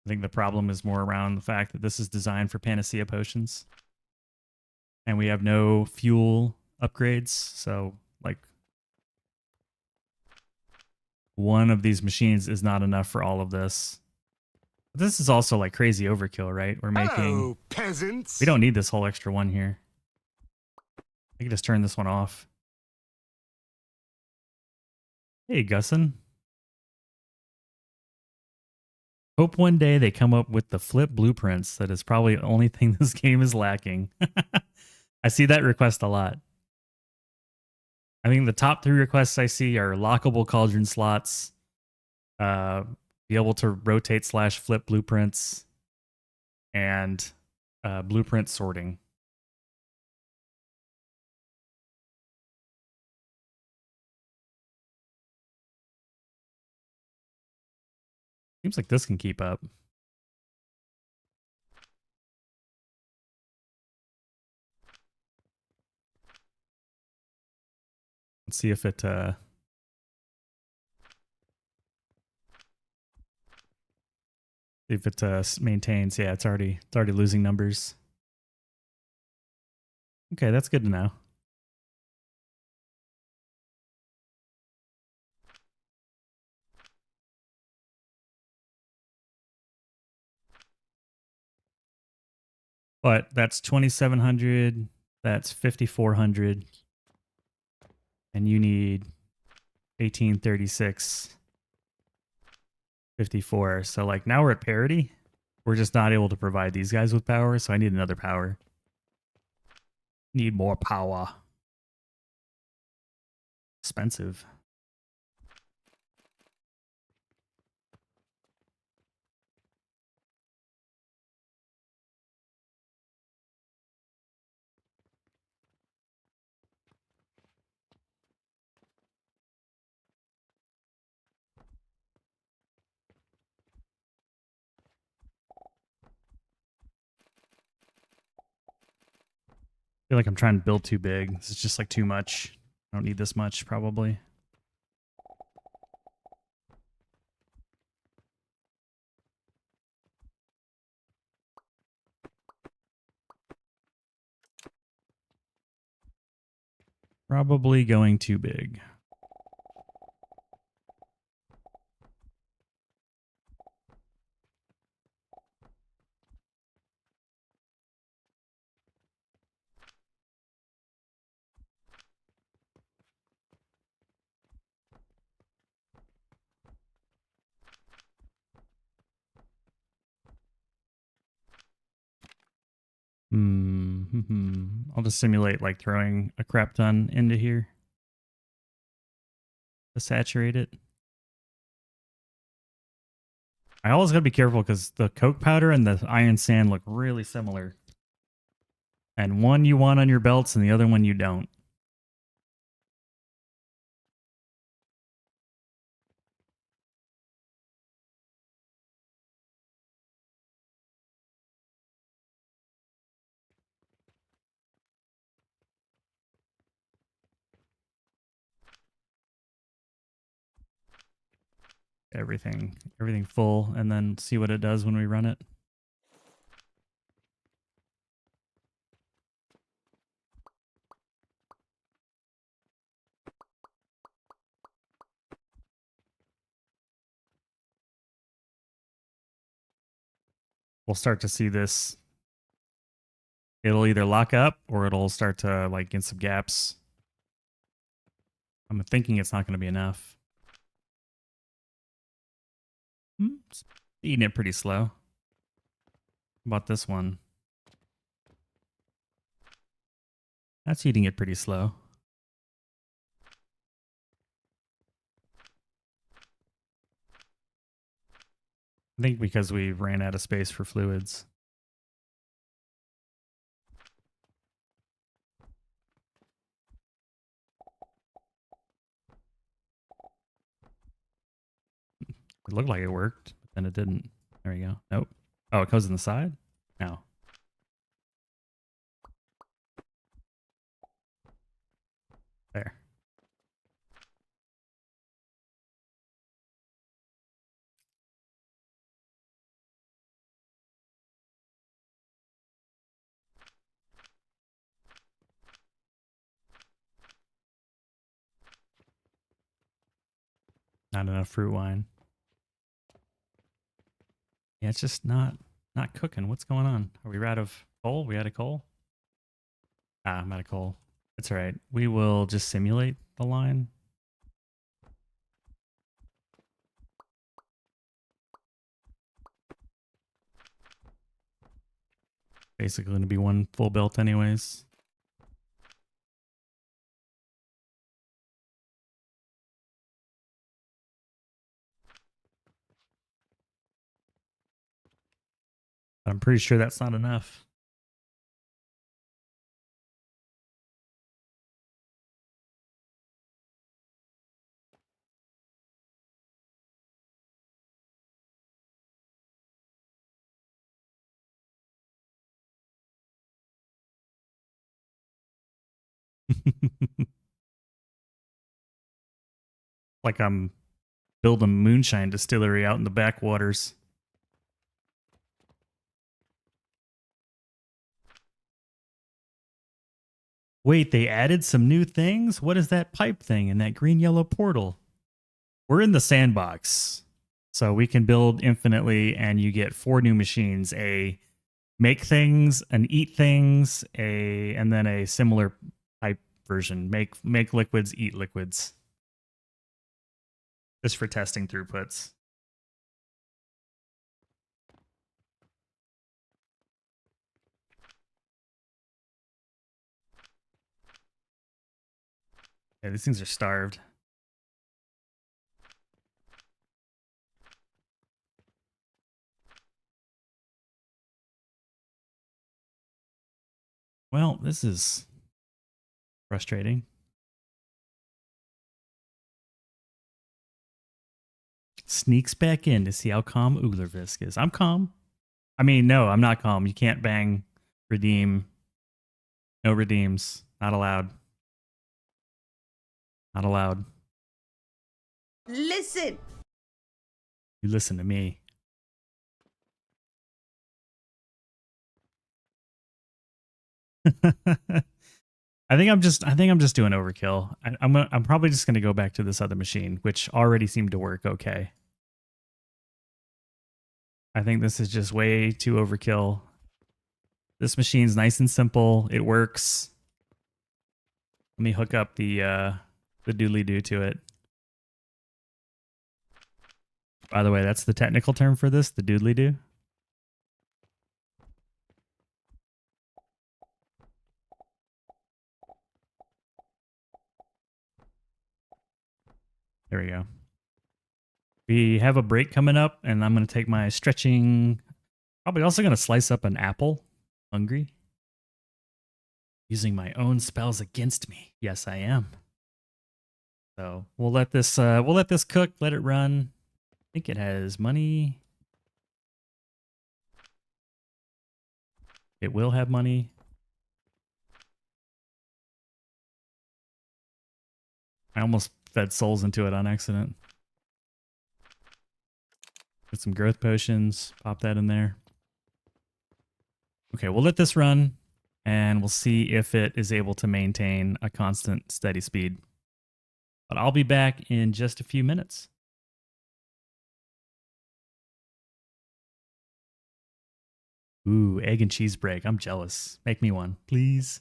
I think the problem is more around the fact that this is designed for Panacea potions. And we have no fuel upgrades, so like one of these machines is not enough for all of this. But this is also like crazy overkill, right? We're making...
Hello, peasants.
We don't need this whole extra one here. I can just turn this one off. Hey, Gussin. Hope one day they come up with the flip blueprints. That is probably the only thing this game is lacking. I see that request a lot. I think the top 3 requests I see are lockable cauldron slots, be able to rotate / flip blueprints, and blueprint sorting. Seems like this can keep up. Let's see if it maintains. Yeah, it's already losing numbers. Okay, that's good to know. But that's 2,700. That's 5,400. And you need 1836, 54. So like now we're at parity. We're just not able to provide these guys with power, so I need another power. Need more power. Expensive. I feel like I'm trying to build too big. This is just like too much. I don't need this much, probably. Probably going too big. I'll just simulate like throwing a crap ton into here to saturate it. I always gotta be careful because the coke powder and the iron sand look really similar. And one you want on your belts and the other one you don't. Everything full, and then see what it does when we run it. We'll start to see this. It'll either lock up or it'll start to like get some gaps. I'm thinking it's not going to be enough. It's eating it pretty slow. How about this one? That's eating it pretty slow. I think because we ran out of space for fluids. It looked like it worked, but then it didn't. There we go. Nope. Oh, it goes in the side? No. There. Not enough fruit wine. Yeah, it's just not cooking. What's going on? Are we out of coal? We out of coal? Ah, I'm out of coal. That's all right. We will just simulate the line. Basically going to be one full belt anyways. I'm pretty sure that's not enough. Like I'm building a moonshine distillery out in the backwaters. Wait, they added some new things? What is that pipe thing in that green yellow portal? We're in the sandbox. So we can build infinitely and you get 4 new machines. A make things, an eat things, and then a similar type version. Make liquids, eat liquids. Just for testing throughputs. Yeah, these things are starved. Well, this is frustrating. Sneaks back in to see how calm Uglervisk is. I'm calm. I mean, no, I'm not calm. You can't bang, redeem. No redeems. Not allowed. Not allowed.
Listen.
You listen to me. I think I'm just doing overkill. I'm probably just gonna go back to this other machine, which already seemed to work okay. I think this is just way too overkill. This machine's nice and simple. It works. Let me hook up the doodly-doo to it. By the way, that's the technical term for this, the doodly-doo. There we go. We have a break coming up, and I'm going to take my stretching. Probably also going to slice up an apple. Hungry. Using my own spells against me. Yes, I am. So we'll let this cook. Let it run. I think it has money. It will have money. I almost fed souls into it on accident. Put some growth potions. Pop that in there. Okay, we'll let this run, and we'll see if it is able to maintain a constant, steady speed. But I'll be back in just a few minutes. Ooh, egg and cheese break. I'm jealous. Make me one, please.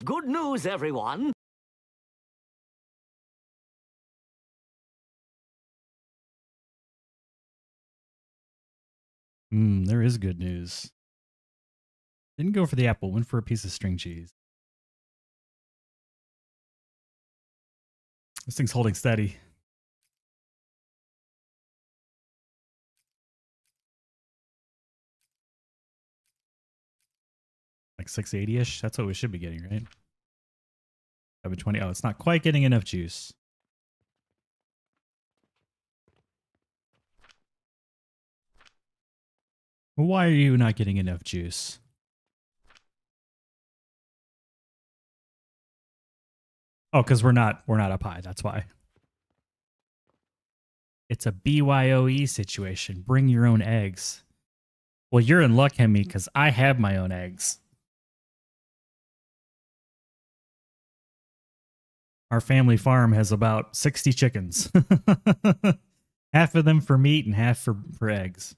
Good news, everyone.
There is good news. Didn't go for the apple, went for a piece of string cheese. This thing's holding steady. Like 680-ish. That's what we should be getting, right? 720. Oh, it's not quite getting enough juice. Why are you not getting enough juice? Oh, because we're not up high. That's why. It's a BYOE situation. Bring your own eggs. Well, you're in luck, Hemi, because I have my own eggs. Our family farm has about 60 chickens. Half of them for meat and half for eggs.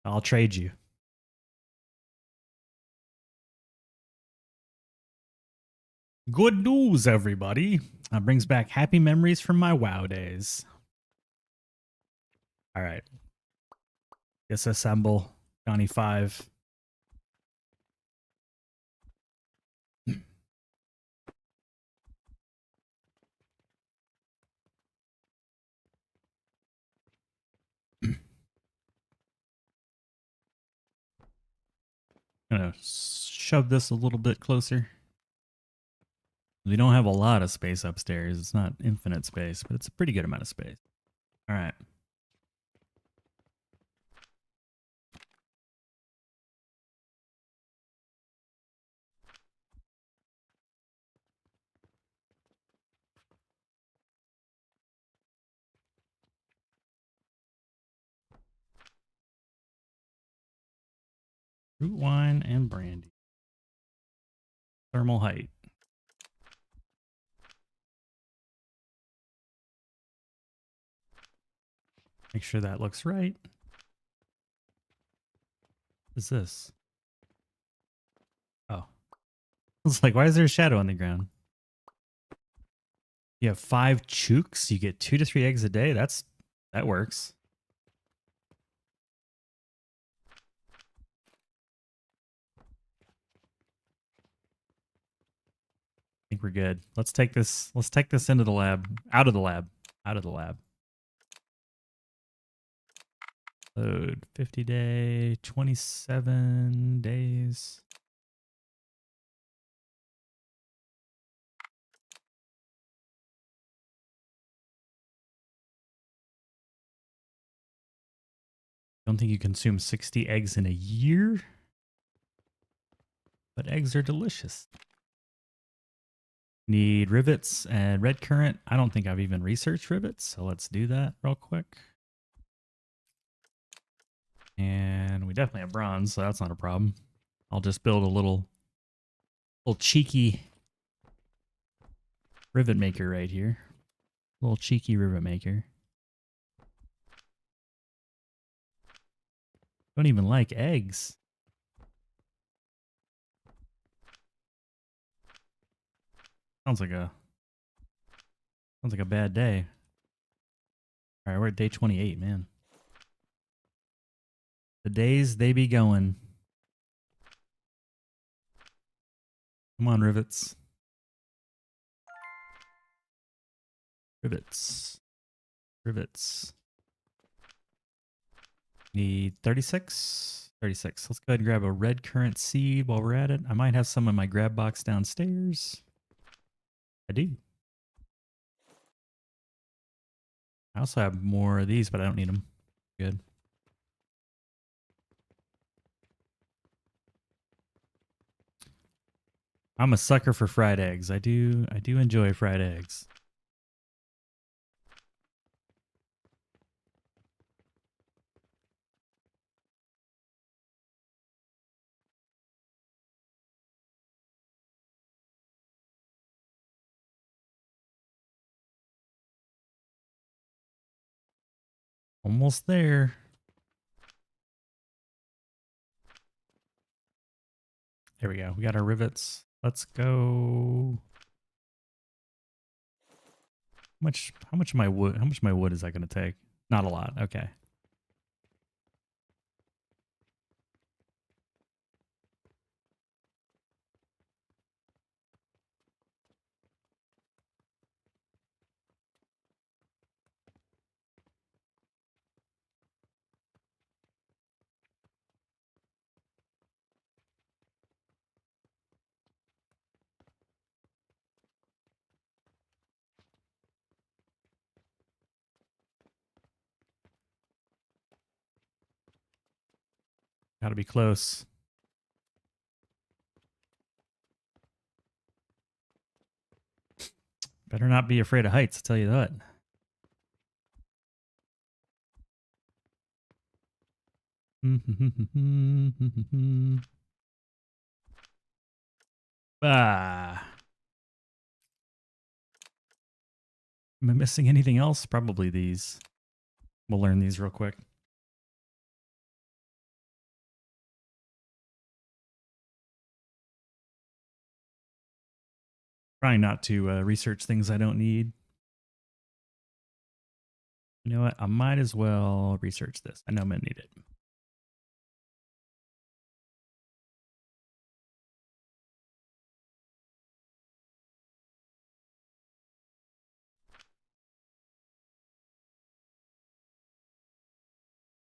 I'll trade you. Good news, everybody. That brings back happy memories from my WoW days. All right. Disassemble. Johnny 5. Gonna shove this a little bit closer. We don't have a lot of space upstairs. It's not infinite space, but it's a pretty good amount of space. All right. Root wine and brandy. Thermal height. Make sure that looks right. What is this? Oh. It's like, why is there a shadow on the ground? You have 5 chooks. You get 2 to 3 eggs a day. That works. I think we're good. Let's take this into the lab. Out of the lab. Out of the lab. Load 50 day, 27 days. Don't think you consume 60 eggs in a year, but eggs are delicious. Need rivets and red currant. I don't think I've even researched rivets, so let's do that real quick. And we definitely have bronze, so that's not a problem. I'll just build a little cheeky rivet maker right here. Little cheeky rivet maker. Don't even like eggs. Sounds like a bad day. All right, we're at day 28, man. The days they be going. Come on, rivets. Rivets. Rivets. Need 36. 36. Let's go ahead and grab a red currant seed while we're at it. I might have some in my grab box downstairs. I do. I also have more of these, but I don't need them. Good. I'm a sucker for fried eggs. I do enjoy fried eggs. Almost there. There we go. We got our rivets. Let's go. How much of my wood is that going to take? Not a lot. Okay. Gotta be close. Better not be afraid of heights, I'll tell you that. Ah. Am I missing anything else? Probably these. We'll learn these real quick. Trying not to research things I don't need. You know what? I might as well research this. I know I'm going to need it.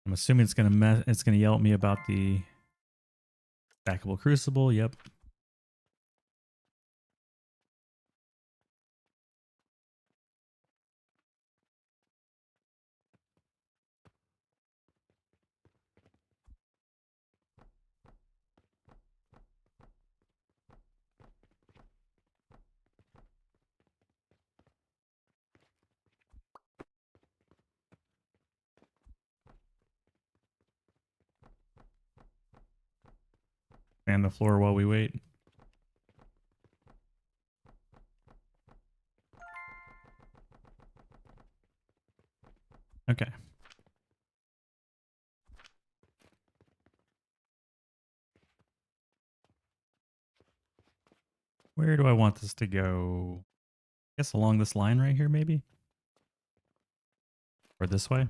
I'm assuming it's gonna yell at me about the stackable crucible. Yep. And the floor while we wait. Okay. Where do I want this to go? I guess along this line right here, maybe? Or this way?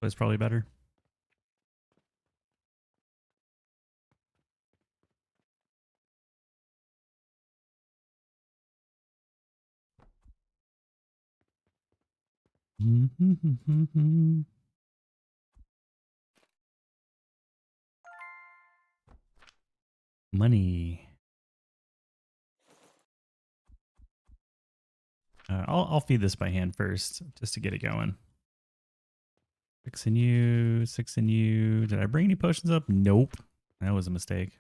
But it's probably better. Money. I'll feed this by hand first, just to get it going. 6 in you, 6 in you. Did I bring any potions up? Nope. That was a mistake.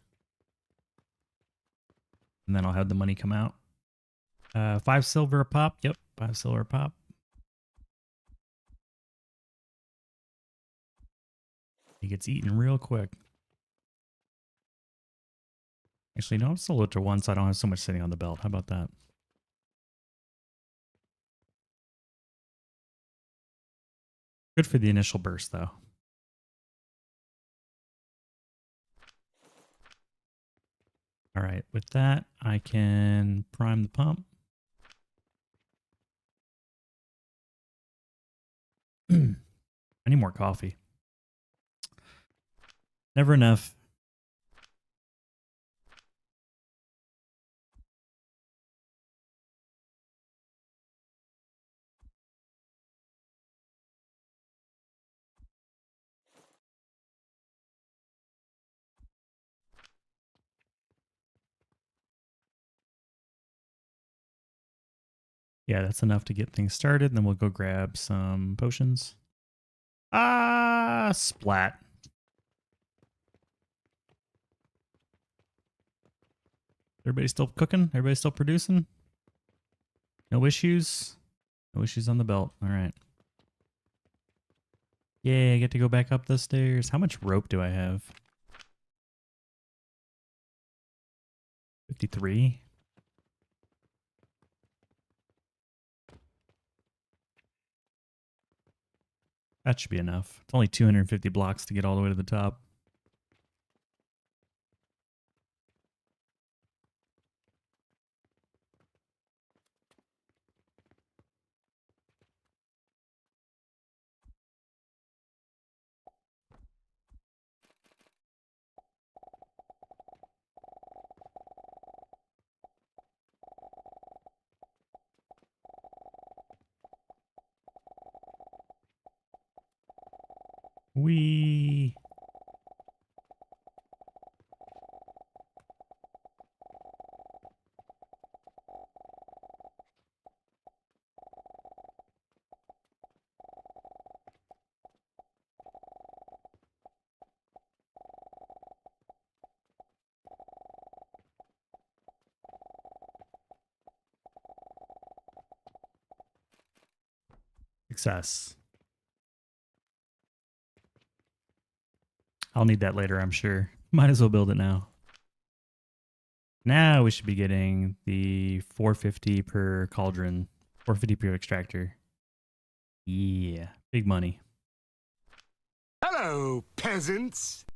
And then I'll have the money come out. 5 silver a pop. Yep, 5 silver a pop. He gets eaten real quick. Actually, no, I'll solo it to one so I don't have so much sitting on the belt. How about that? Good for the initial burst, though. All right, with that, I can prime the pump. I need more coffee. Never enough. Yeah, that's enough to get things started. Then we'll go grab some potions. Ah, splat. Everybody still cooking? Everybody still producing? No issues? No issues on the belt. All right. Yay, I get to go back up the stairs. How much rope do I have? 53. That should be enough. It's only 250 blocks to get all the way to the top. Wee. Success. I'll need that later, I'm sure. Might as well build it now. Now we should be getting the 450 per cauldron, 450 per extractor. Yeah, big money.
Hello, peasants.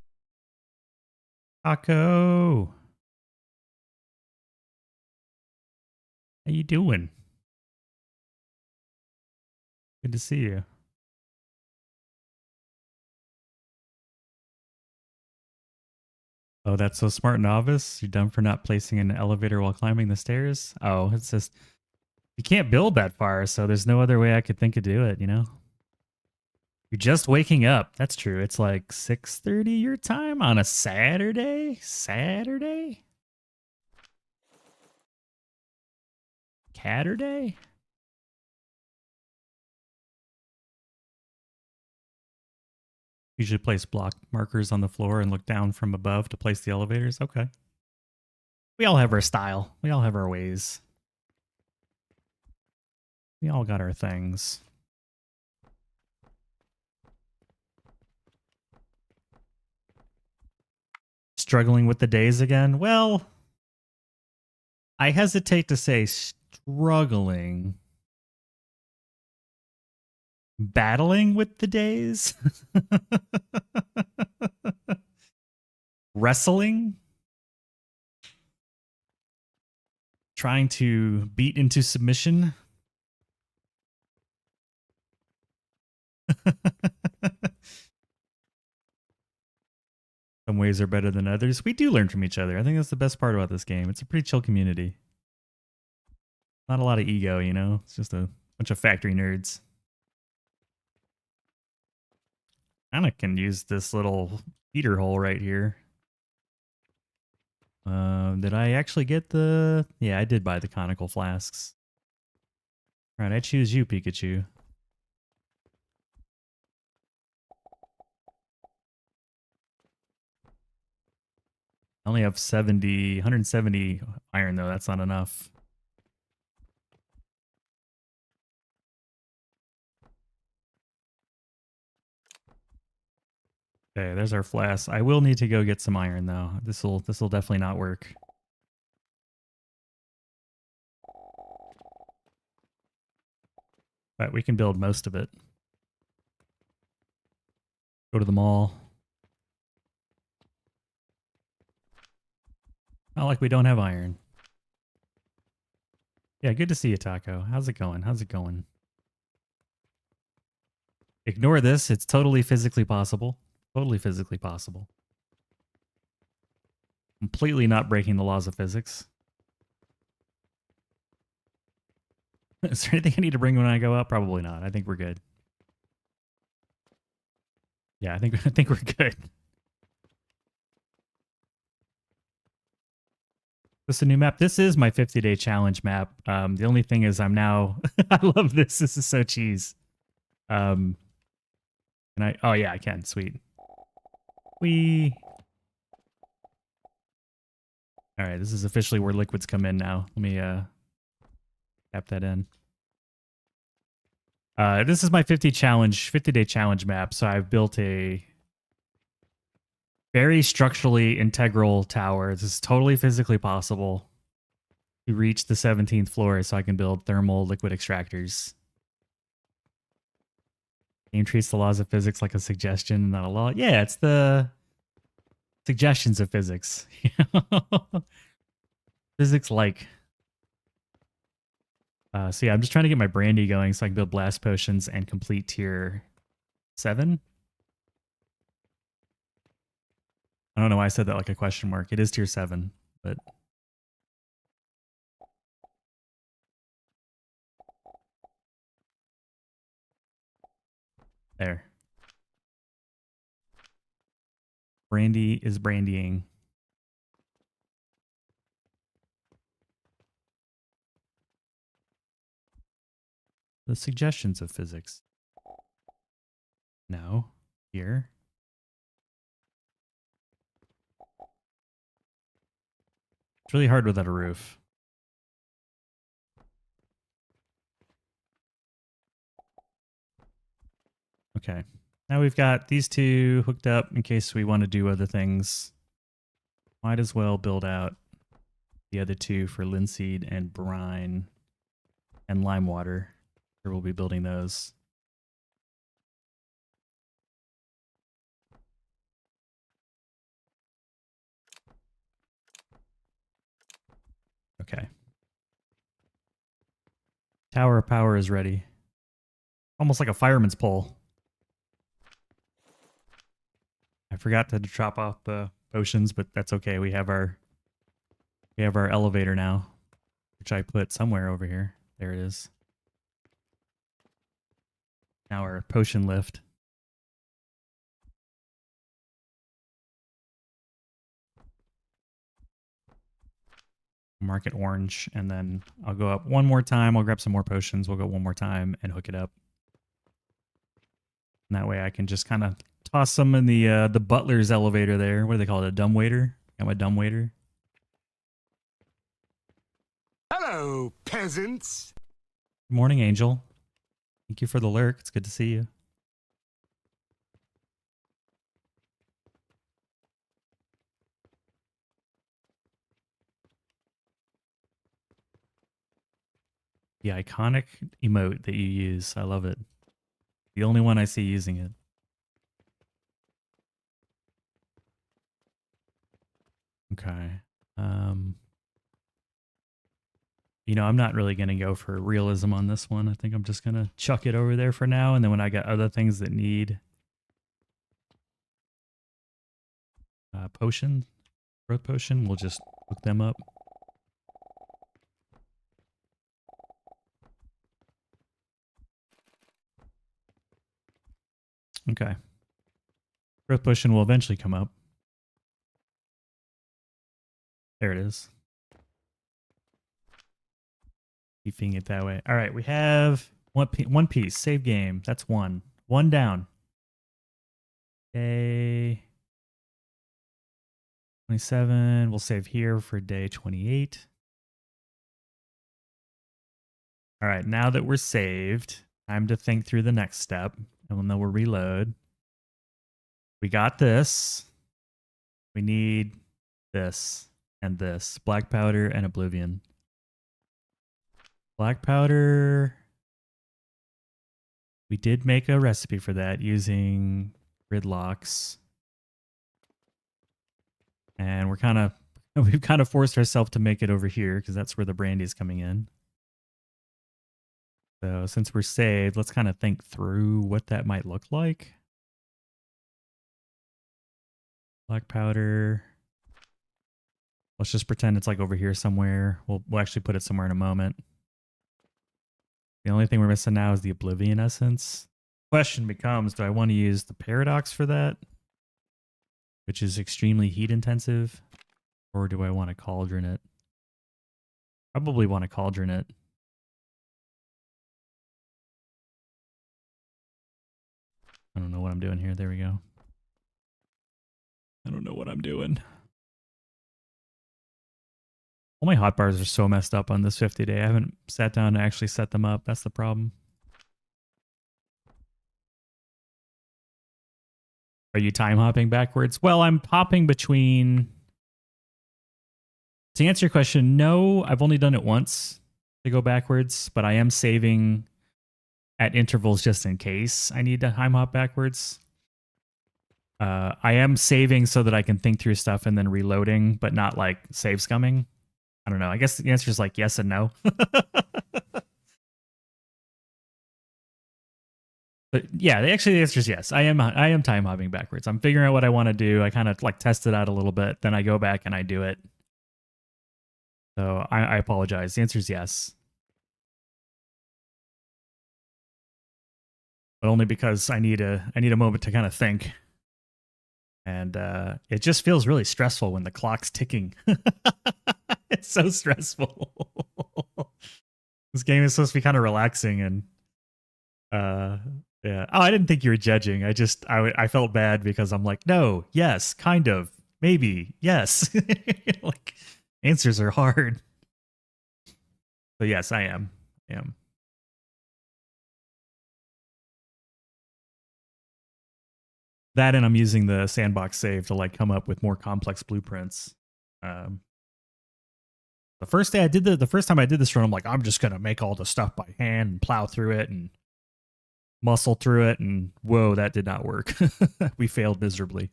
Taco. How you doing? Good to see you. Oh, that's so smart, novice. You're dumb for not placing an elevator while climbing the stairs. Oh, it's just you can't build that far, so there's no other way I could think of do it, you know? You're just waking up. That's true. It's like 6:30 your time on a Saturday? Saturday? Catterday? Usually place block markers on the floor and look down from above to place the elevators. Okay. We all have our style. We all have our ways. We all got our things. Struggling with the days again? Well, I hesitate to say struggling. Battling with the days? Wrestling? Trying to beat into submission? Some ways are better than others. We do learn from each other. I think that's the best part about this game. It's a pretty chill community. Not a lot of ego, you know? It's just a bunch of factory nerds. Kinda can use this little feeder hole right here. Did I actually get the... Yeah, I did buy the conical flasks. Alright, I choose you, Pikachu. I only have 170 iron though. That's not enough. Okay, there's our flask. I will need to go get some iron though. This'll definitely not work. But we can build most of it. Go to the mall. Not like we don't have iron. Yeah, good to see you, Taco. How's it going? How's it going? Ignore this. It's totally physically possible. Totally physically possible. Completely not breaking the laws of physics. Is there anything I need to bring when I go up? Probably not. I think we're good. Yeah, I think we're good. This is a new map. This is my 50-day challenge map. The only thing is I'm now... I love this. This is so cheese. Can I... Oh, yeah, I can. Sweet. Whee! All right, this is officially where liquids come in now. Let me tap that in. This is my 50-day challenge map. So I've built a very structurally integral tower. This is totally physically possible to reach the 17th floor so I can build thermal liquid extractors. Game treats the laws of physics like a suggestion, not a law. Yeah, it's the suggestions of physics. Physics like. So yeah, I'm just trying to get my brandy going so I can build blast potions and complete tier 7. I don't know why I said that like a question mark. It is tier 7, but... There. Brandy is brandying. The suggestions of physics. No. Here. It's really hard without a roof. Okay. Now we've got these two hooked up in case we want to do other things. Might as well build out the other two for linseed and brine and lime water. Sure, we'll be building those. Okay. Tower of Power is ready. Almost like a fireman's pole. I forgot to drop off the potions, but that's okay. We have our elevator now, which I put somewhere over here. There it is. Now our potion lift. Mark it orange, and then I'll go up one more time. I'll grab some more potions. We'll go one more time and hook it up. And that way I can just kind of toss some in the butler's elevator there. What do they call it? A dumbwaiter? Got my dumbwaiter.
Hello, peasants.
Good morning, Angel. Thank you for the lurk. It's good to see you. The iconic emote that you use. I love it. The only one I see using it. Okay. You know, I'm not really going to go for realism on this one. I think I'm just going to chuck it over there for now. And then when I got other things that need potion, growth potion, we'll just hook them up. Okay. Growth potion will eventually come up. There it is. Keeping it that way. All right, we have one piece. Save game. That's one. One down. Day 27. We'll save here for day 28. All right, now that we're saved, time to think through the next step. And then we'll reload. We got this. We need this and this. Black powder and oblivion. Black powder. We did make a recipe for that using gridlocks. And we've kind of forced ourselves to make it over here because that's where the brandy is coming in. So since we're saved, let's kind of think through what that might look like. Black powder. Let's just pretend it's like over here somewhere. We'll actually put it somewhere in a moment. The only thing we're missing now is the Oblivion Essence. Question becomes, do I want to use the Paradox for that? Which is extremely heat intensive. Or do I want to Cauldron it? Probably want to Cauldron it. I don't know what I'm doing here. There we go. I don't know what I'm doing. All my hotbars are so messed up on this 50 day. I haven't sat down to actually set them up. That's the problem. Are you time hopping backwards? Well, I'm hopping between... To answer your question, no, I've only done it once to go backwards, but I am saving at intervals just in case I need to time hop backwards. I am saving so that I can think through stuff and then reloading, but not like save scumming. I don't know. I guess the answer is like yes and no. But yeah, actually the answer is yes. I am time hopping backwards. I'm figuring out what I want to do. I kind of like test it out a little bit, then I go back and I do it. So I apologize. The answer is yes. But only because I need a moment to kind of think. And it just feels really stressful when the clock's ticking. It's so stressful. This game is supposed to be kind of relaxing and yeah. Oh, I didn't think you were judging. I felt bad because I'm like, no, yes, kind of, maybe, yes. Like answers are hard. So yes, I am. That, and I'm using the sandbox save to like come up with more complex blueprints. The first time I did this run, I'm like, I'm just gonna make all the stuff by hand and plow through it and muscle through it, and whoa, that did not work. We failed miserably.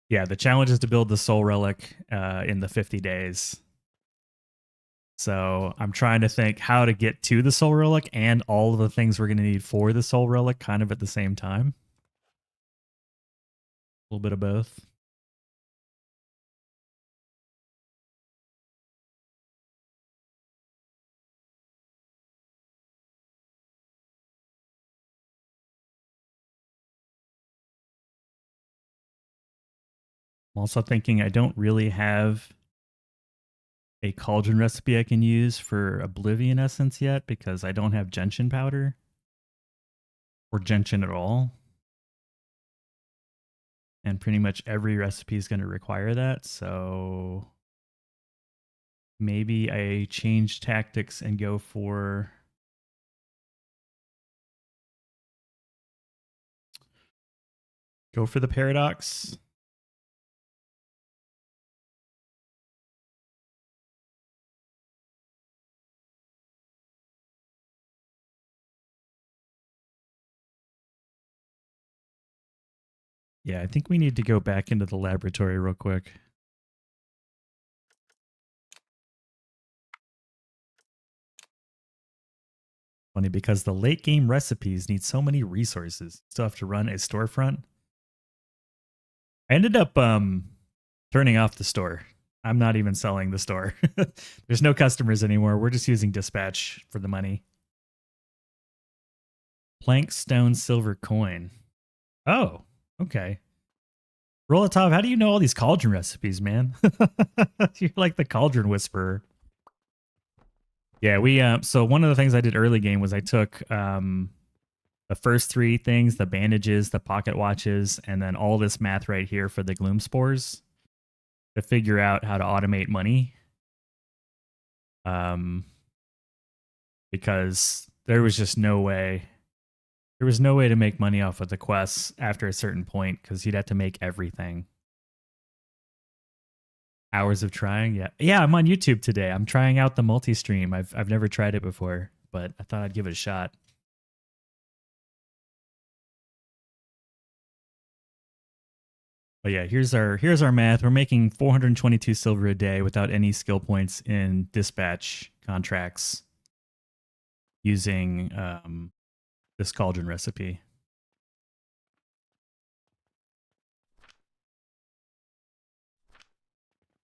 Yeah, the challenge is to build the soul relic in the 50 days. So I'm trying to think how to get to the soul relic and all of the things we're going to need for the soul relic kind of at the same time. A little bit of both. I'm also thinking I don't really have a cauldron recipe I can use for Oblivion Essence yet because I don't have gentian powder or gentian at all. And pretty much every recipe is going to require that, so maybe I change tactics and go for the paradox. Yeah, I think we need to go back into the laboratory real quick. Funny because the late game recipes need so many resources. Still have to run a storefront. I ended up turning off the store. I'm not even selling the store. There's no customers anymore. We're just using dispatch for the money. Plank, stone, silver, coin. Oh, okay. Rolatov, how do you know all these cauldron recipes, man? You're like the cauldron whisperer. Yeah, we so one of the things I did early game was I took the first three things, the bandages, the pocket watches, and then all this math right here for the gloom spores to figure out how to automate money. Because there was just no way. There was no way to make money off of the quests after a certain point because you'd have to make everything. Hours of trying, yeah. Yeah, I'm on YouTube today. I'm trying out the multi-stream. I've never tried it before, but I thought I'd give it a shot. But yeah, here's our math. We're making 422 silver a day without any skill points in dispatch contracts using this cauldron recipe.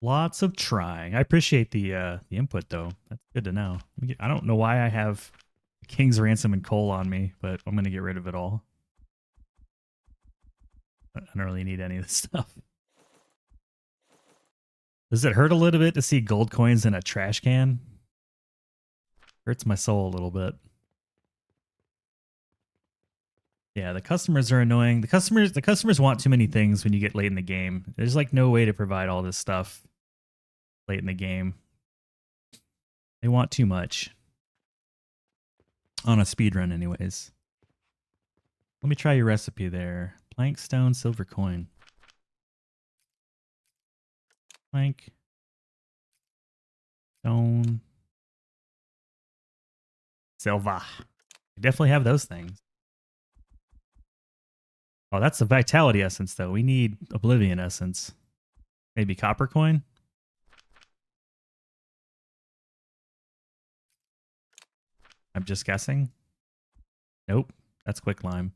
Lots of trying. I appreciate the input though. That's good to know. I don't know why I have King's Ransom and coal on me, but I'm gonna get rid of it all. I don't really need any of this stuff. Does it hurt a little bit to see gold coins in a trash can? Hurts my soul a little bit. Yeah, the customers are annoying. The customers want too many things when you get late in the game. There's like no way to provide all this stuff late in the game. They want too much. On a speed run anyways. Let me try your recipe there. Plank, stone, silver, coin. Plank. Stone. Silver. You definitely have those things. Oh, that's the vitality essence, though. We need Oblivion essence. Maybe copper coin? I'm just guessing. Nope. That's quicklime.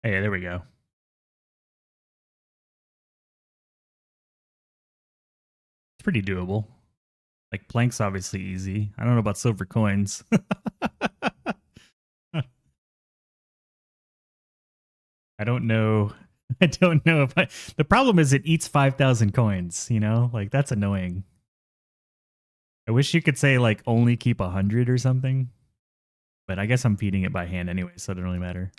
Hey, there we go. It's pretty doable. Like, plank's obviously easy. I don't know about silver coins. I don't know. I don't know if I... The problem is it eats 5,000 coins, you know? Like, that's annoying. I wish you could say like only keep 100 or something. But I guess I'm feeding it by hand anyway, so it doesn't really matter.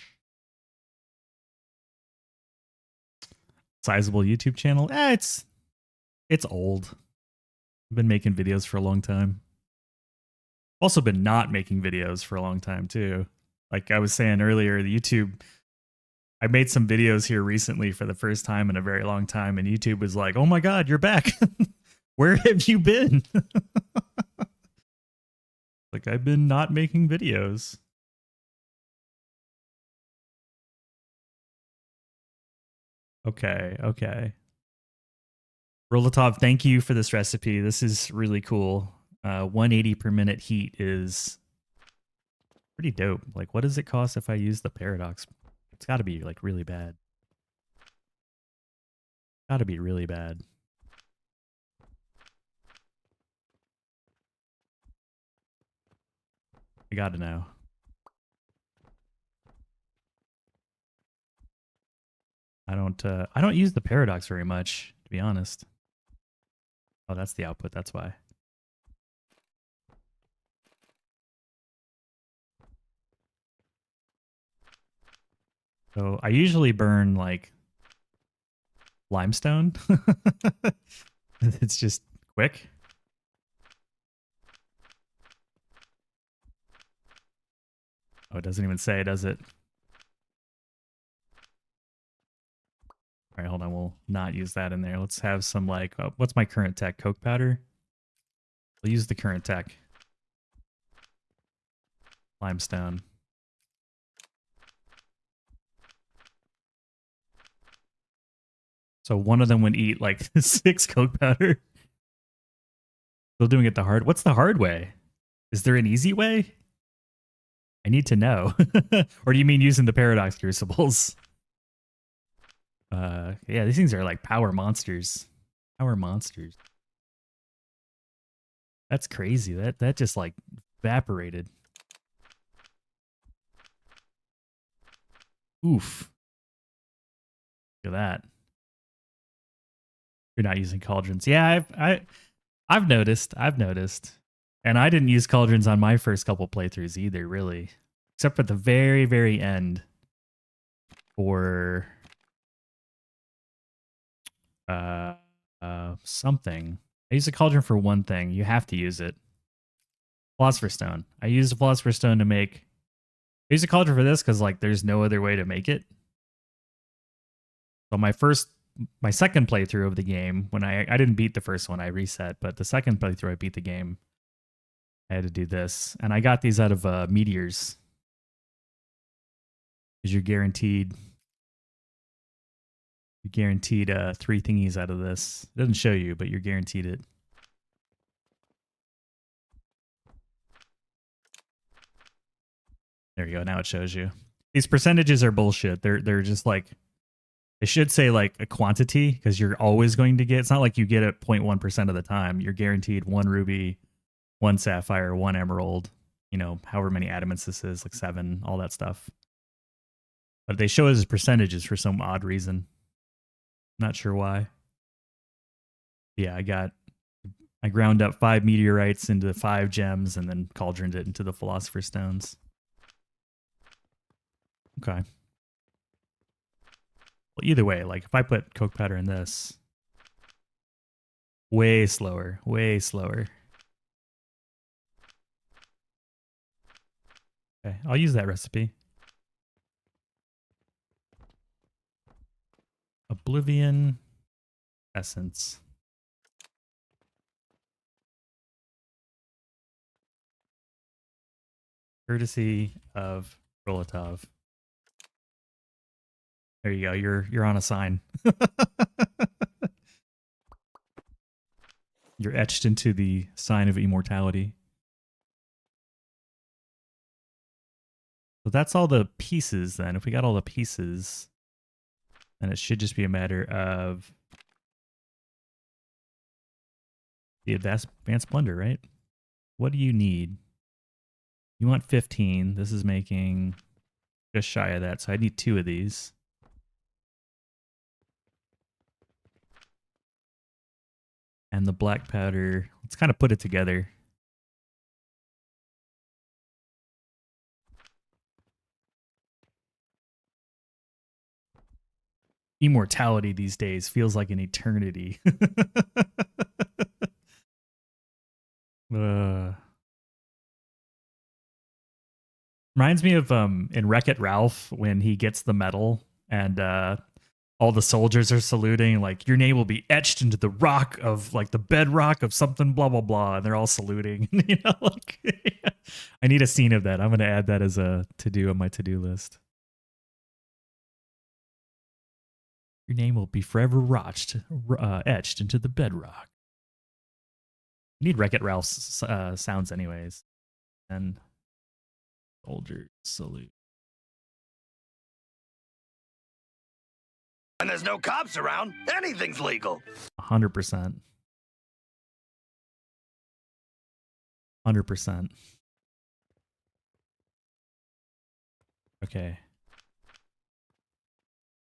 Sizable YouTube channel? It's old. I've been making videos for a long time. Also been not making videos for a long time too. Like I was saying earlier, the YouTube, I made some videos here recently for the first time in a very long time, and YouTube was like, "Oh my God, you're back! Where have you been?" Like I've been not making videos. Okay. Rolatov, thank you for this recipe. This is really cool. 180 per minute heat is pretty dope. Like, what does it cost if I use the paradox? It's got to be like really bad. Got to be really bad. I got to know. I don't use the paradox very much, to be honest. Oh, that's the output. That's why. So I usually burn like limestone. It's just quick. Oh, it doesn't even say, does it? All right, hold on. We'll not use that in there. Let's have some like, what's my current tech? Coke powder? We'll use the current tech. Limestone. So one of them would eat like 6 Coke powder. Still doing it the hard. What's the hard way? Is there an easy way? I need to know. Or do you mean using the paradox crucibles? Yeah, these things are like power monsters. Power monsters. That's crazy. That just like evaporated. Oof. Look at that. You're not using cauldrons. Yeah, I've noticed. And I didn't use cauldrons on my first couple playthroughs either, really. Except for the very, very end. For something. I use a cauldron for one thing. You have to use it. Philosopher's Stone. I used a Philosopher's Stone to make... I use a cauldron for this because like there's no other way to make it. So my second playthrough of the game, when I didn't beat the first one, I reset, but the second playthrough I beat the game, I had to do this. And I got these out of meteors. Because you're guaranteed 3 thingies out of this. It doesn't show you, but you're guaranteed it. There you go. Now it shows you. These percentages are bullshit. They're just like, it should say like a quantity because you're always going to get, it's not like you get it 0.1% of the time. You're guaranteed 1 ruby, 1 sapphire, 1 emerald, you know, however many adamants this is, like 7, all that stuff. But they show it as percentages for some odd reason. Not sure why. Yeah, I ground up 5 meteorites into 5 gems and then cauldroned it into the Philosopher's Stones. Okay. Well, either way, like if I put Coke powder in this, way slower, way slower. Okay, I'll use that recipe. Oblivion Essence. Courtesy of Rolatov. There you go. You're on a sign. You're etched into the sign of immortality. So that's all the pieces then. If we got all the pieces, then it should just be a matter of the advanced blender, right? What do you need? You want 15. This is making just shy of that, so I need 2 of these. And the black powder, let's kind of put it together. immortality these days feels like an eternity. Reminds me of in Wreck-It Ralph when he gets the medal and all the soldiers are saluting, like, your name will be etched into the rock of, like, the bedrock of something, blah blah blah, and they're all saluting. You know, like, I need a scene of that. I'm gonna add that as a to-do on my to-do list. Your name will be forever etched into the bedrock. You need Wreck-It Ralph's sounds anyways. And soldiers salute.
When there's no cops around, anything's legal.
100%. 100%. Okay.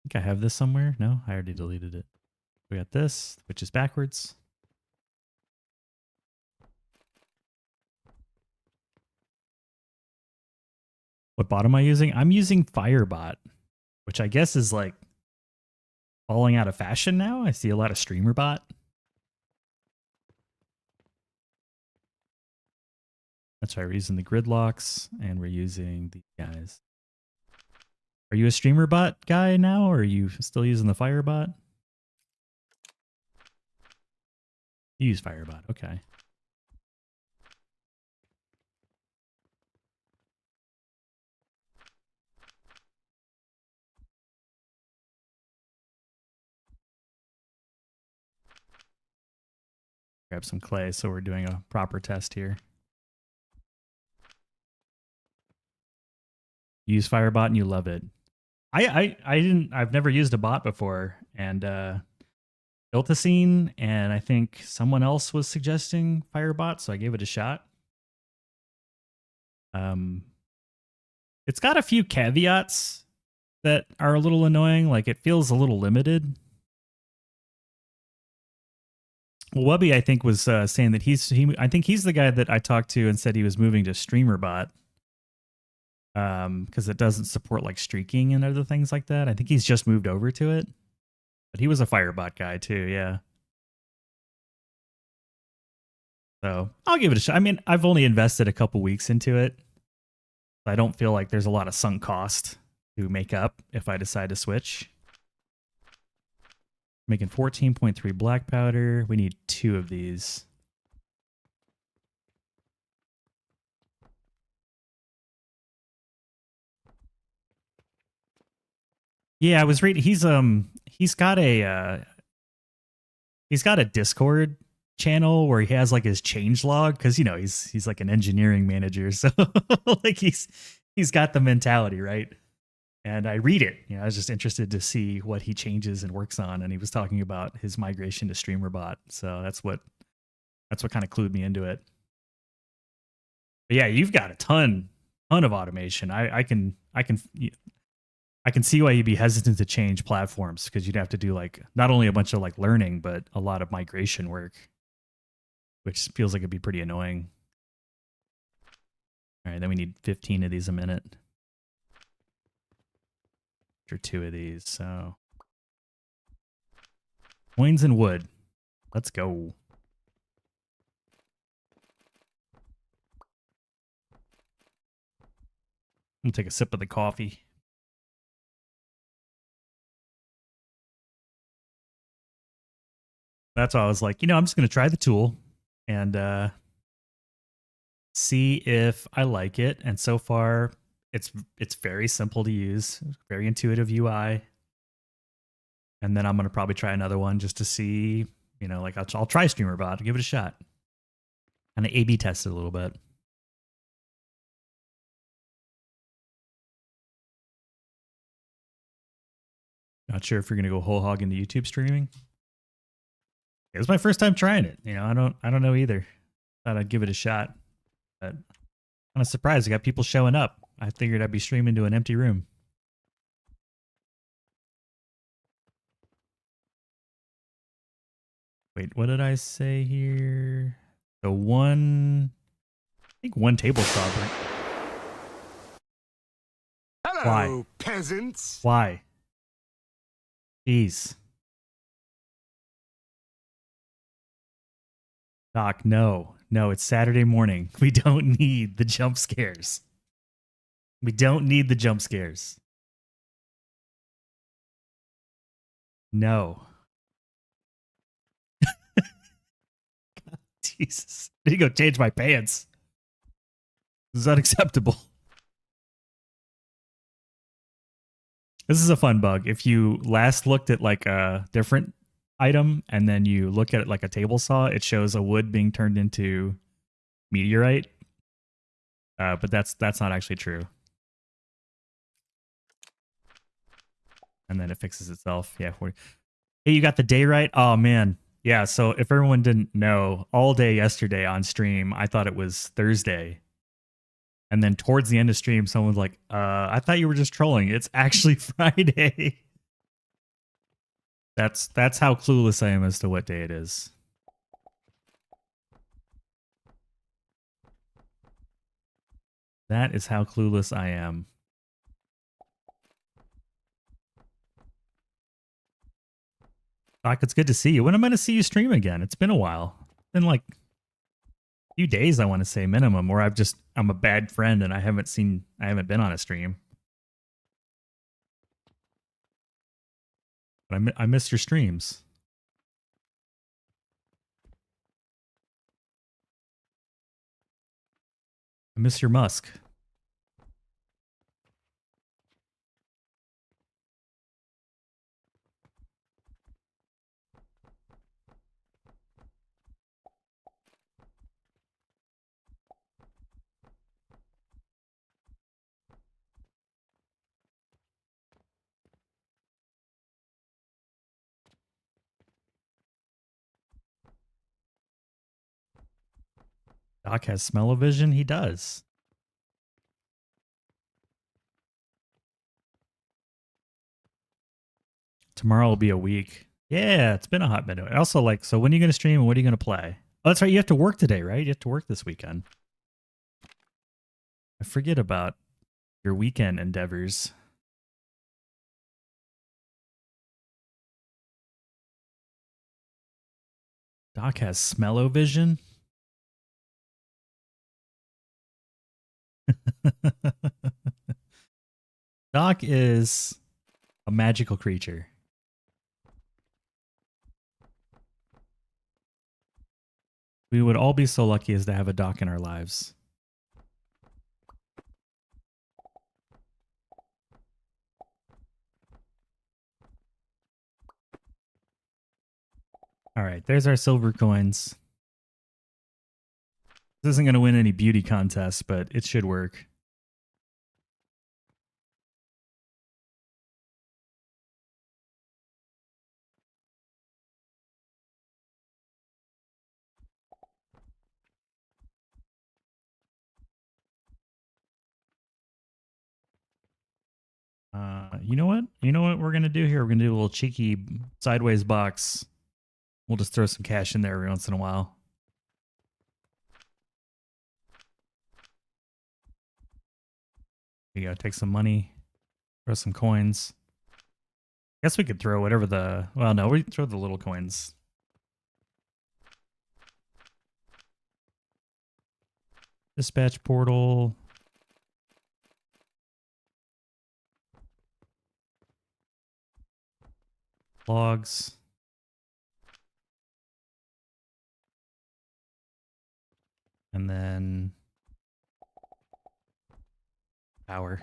I think I have this somewhere. No, I already deleted it. We got this, which is backwards. What bot am I using? I'm using Firebot, which I guess is like falling out of fashion now. I see a lot of streamer bot. That's right, we're using the gridlocks and we're using these guys. Are you a streamer bot guy now, or are you still using the Firebot? You use Firebot, okay. Grab some clay so we're doing a proper test here. You use Firebot and you love it. I've never used a bot before, and built a scene, and I think someone else was suggesting Firebot, so I gave it a shot. It's got a few caveats that are a little annoying, like it feels a little limited. Well, Wubby, I think, was saying that I think he's the guy that I talked to and said he was moving to StreamerBot. Because it doesn't support like streaking and other things like that. I think he's just moved over to it. But he was a Firebot guy too, yeah. So I'll give it a shot. I mean, I've only invested a couple weeks into it. I don't feel like there's a lot of sunk cost to make up if I decide to switch. Making 14.3 black powder. We need 2 of these. Yeah, I was reading. He's got a Discord channel where he has like his change log, because you know he's like an engineering manager, so like he's got the mentality, right? And I read it. You know, I was just interested to see what he changes and works on, and he was talking about his migration to StreamerBot. So that's what kind of clued me into it. But yeah, you've got a ton of automation. I can see why you'd be hesitant to change platforms, because you'd have to do like not only a bunch of like learning, but a lot of migration work, which feels like it'd be pretty annoying. All right, then we need 15 of these a minute. Or 2 of these, so. Coins and wood. Let's go. I'm gonna take a sip of the coffee. That's why I was like, you know, I'm just going to try the tool and see if I like it. And so far, it's very simple to use, very intuitive UI. And then I'm going to probably try another one just to see, you know, like I'll try StreamerBot, give it a shot. And I A/B test it a little bit. Not sure if you're going to go whole hog into YouTube streaming. It was my first time trying it. You know, I don't know either. Thought I'd give it a shot, but kind of surprised I got people showing up. I figured I'd be streaming to an empty room. Wait, what did I say here? I think 1 table saw.
Hello,
Why?
peasants.
Why? Jeez. Doc, no. No, it's Saturday morning. We don't need the jump scares. We don't need the jump scares. No. Jesus. I need to go change my pants. This is unacceptable. This is a fun bug. If you last looked at like a different item and then you look at it like a table saw, it shows a wood being turned into meteorite. But that's not actually true. And then it fixes itself. Yeah. Hey, you got the day right? Oh man. Yeah, so if everyone didn't know, all day yesterday on stream, I thought it was Thursday. And then towards the end of stream, someone was like, I thought you were just trolling. It's actually Friday. That's how clueless I am as to what day it is. That is how clueless I am. Doc, it's good to see you. When am I going to see you stream again? It's been a while. It's been like a few days, I want to say minimum, where I'm a bad friend and I haven't been on a stream. But I missed your streams. I miss your musk. Doc has smell-o-vision? He does. Tomorrow will be a week. Yeah, it's been a hot minute. Also, like, so when are you going to stream and what are you going to play? Oh, that's right. You have to work today, right? You have to work this weekend. I forget about your weekend endeavors. Doc has smell-o-vision? Doc is a magical creature. We would all be so lucky as to have a Doc in our lives. All right, there's our silver coins. This isn't going to win any beauty contests, but it should work. You know what? You know what we're going to do here? We're going to do a little cheeky sideways box. We'll just throw some cash in there every once in a while. Here you go. Take some money. Throw some coins. Guess we could throw whatever the... Well, no, we throw the little coins. Dispatch portal. Logs. And then power.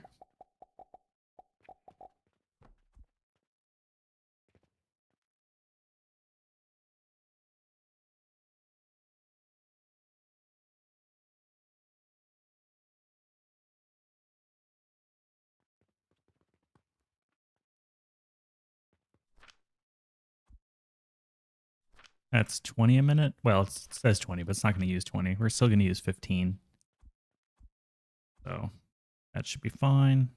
That's 20 a minute. Well, it says 20, but it's not going to use 20. We're still going to use 15. So that should be fine.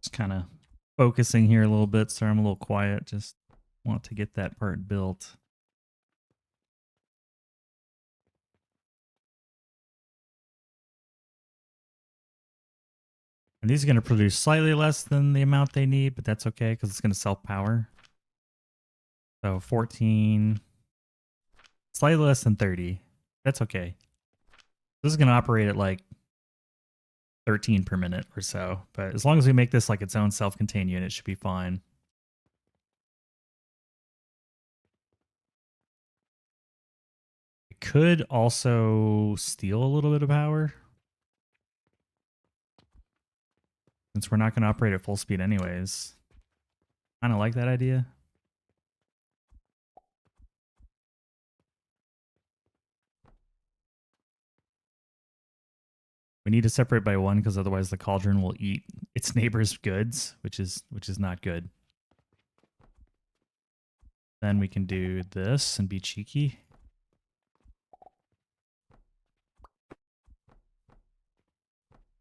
Just kind of focusing here a little bit. Sorry, I'm a little quiet. Just want to get that part built. And these are going to produce slightly less than the amount they need, but that's okay because it's going to self-power. So 14, slightly less than 30. That's okay. This is going to operate at like 13 per minute or so. But as long as we make this like its own self-contained unit, it should be fine. It could also steal a little bit of power, since we're not going to operate at full speed anyways. Kind of like that idea. We need to separate by one because otherwise the cauldron will eat its neighbor's goods, which is not good. Then we can do this and be cheeky.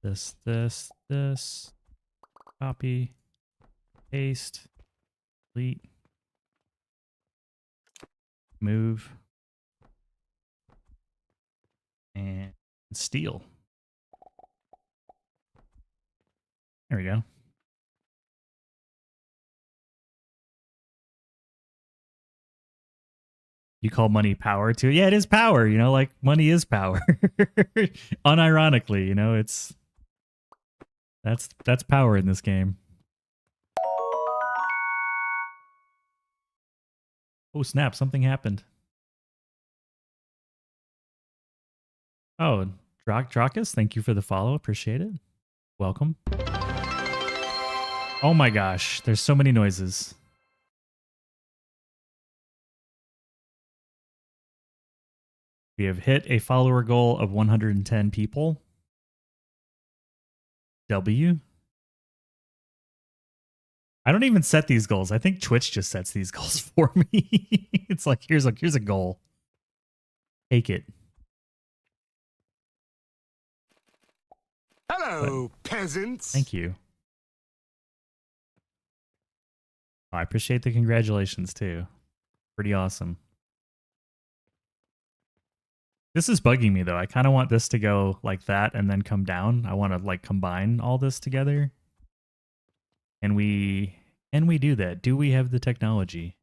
This. Copy. Paste. Delete. Move. And steal. There we go. You call money power too? Yeah, it is power. You know, like money is power. Unironically, you know, that's power in this game. Oh snap! Something happened. Oh, Drakus, thank you for the follow. Appreciate it. Welcome. Oh my gosh, there's so many noises. We have hit a follower goal of 110 people. W. I don't even set these goals. I think Twitch just sets these goals for me. It's like, here's a goal. Take it.
Hello, peasants.
Thank you. Oh, I appreciate the congratulations too. Pretty awesome. This is bugging me though. I kind of want this to go like that and then come down. I want to like combine all this together. And we do that. Do we have the technology?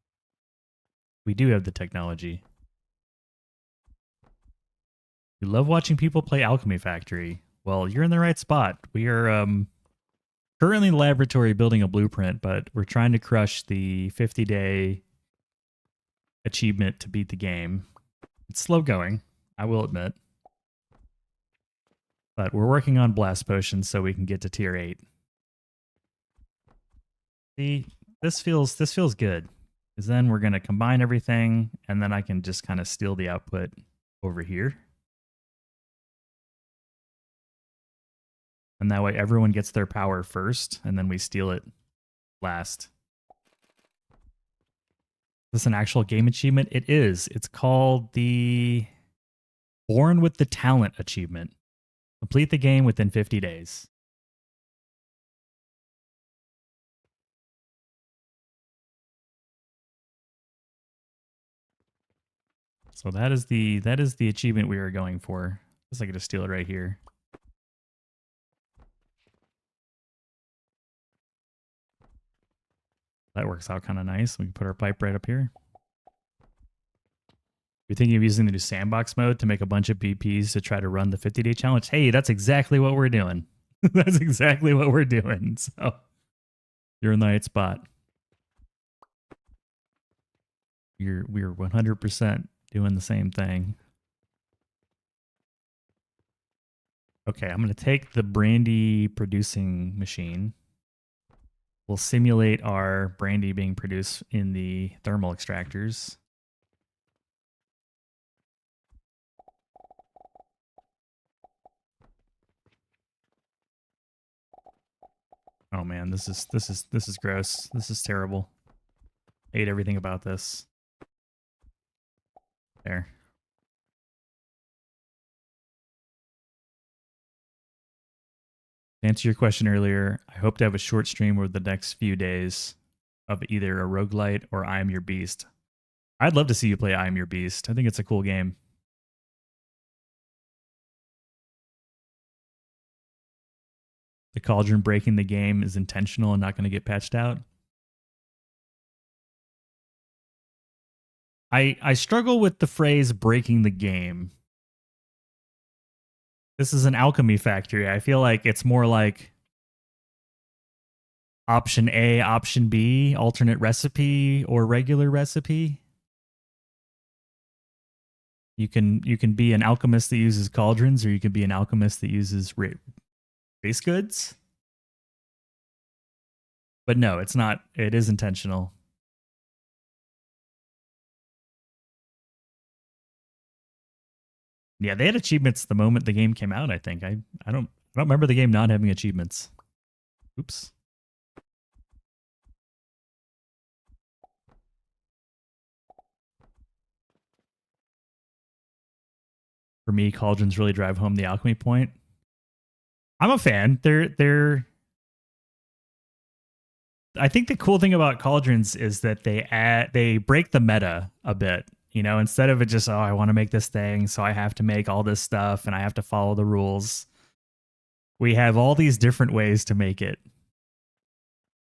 We do have the technology. You love watching people play Alchemy Factory. Well, you're in the right spot. We are currently in the laboratory building a blueprint, but we're trying to crush the 50-day achievement to beat the game. It's slow going, I will admit. But we're working on blast potions so we can get to tier 8. See, this feels good. Because then we're going to combine everything, and then I can just kind of steal the output over here. And that way everyone gets their power first, and then we steal it last. Is this an actual game achievement? It is. It's called the Born with the Talent achievement. Complete the game within 50 days. So that is the achievement we are going for. I guess I could just steal it right here. That works out kind of nice. We can put our pipe right up here. You're thinking of using the new sandbox mode to make a bunch of BPs to try to run the 50-day challenge? Hey, that's exactly what we're doing. That's exactly what we're doing. So you're in the right spot. We're 100% doing the same thing. Okay, I'm going to take the brandy producing machine. We'll simulate our brandy being produced in the thermal extractors. Oh man, this is gross. This is terrible. I hate everything about this. There. To answer your question earlier, I hope to have a short stream over the next few days of either a roguelite or I Am Your Beast. I'd love to see you play I Am Your Beast. I think it's a cool game. The cauldron breaking the game is intentional and not going to get patched out. I struggle with the phrase breaking the game. This is an alchemy factory. I feel like it's more like option A, option B, alternate recipe, or regular recipe. You can be an alchemist that uses cauldrons, or you can be an alchemist that uses base goods. But no, it's not. It is intentional. Yeah, they had achievements the moment the game came out, I think. I don't remember the game not having achievements. Oops. For me, cauldrons really drive home the alchemy point. I'm a fan. They're I think the cool thing about cauldrons is that they break the meta a bit. You know, instead of it just, oh, I want to make this thing, so I have to make all this stuff and I have to follow the rules. We have all these different ways to make it.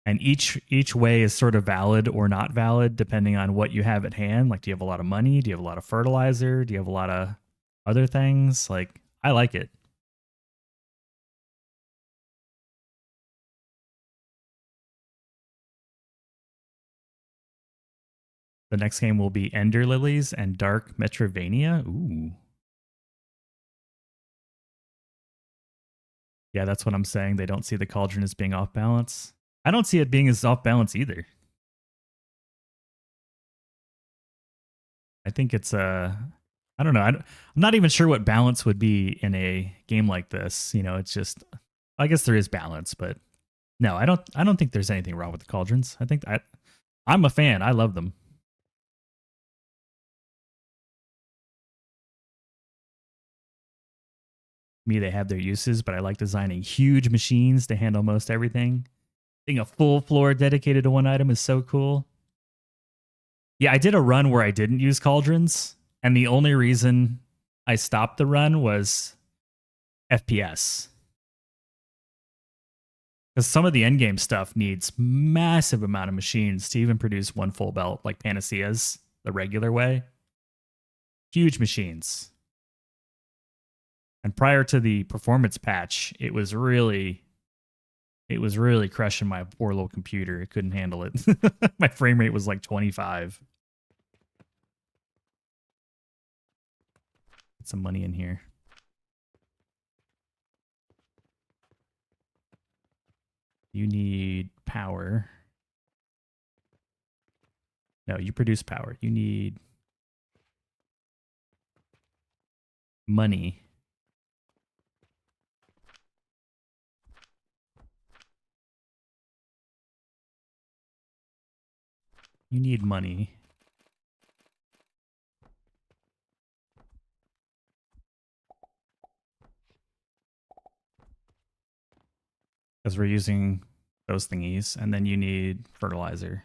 And each way is sort of valid or not valid depending on what you have at hand. Like, do you have a lot of money? Do you have a lot of fertilizer? Do you have a lot of other things? Like, I like it. The next game will be Ender Lilies and Dark Metrovania. Ooh. Yeah, that's what I'm saying. They don't see the cauldron as being off balance. I don't see it being as off balance either. I think it's I don't know. I'm not even sure what balance would be in a game like this. You know, it's just, I guess there is balance, but no, I don't think there's anything wrong with the cauldrons. I think I'm a fan. I love them. Me, they have their uses, but I like designing huge machines to handle most everything. Being a full floor dedicated to one item is so cool. Yeah, I did a run where I didn't use cauldrons, and the only reason I stopped the run was FPS. Because some of the endgame stuff needs massive amount of machines to even produce one full belt, like Panaceas, the regular way. Huge machines. And prior to the performance patch, it was really crushing my poor little computer. It couldn't handle it. My frame rate was like 25. Get some money in here. You need power. No, you produce power. You need money. You need money. Because we're using those thingies. And then you need fertilizer.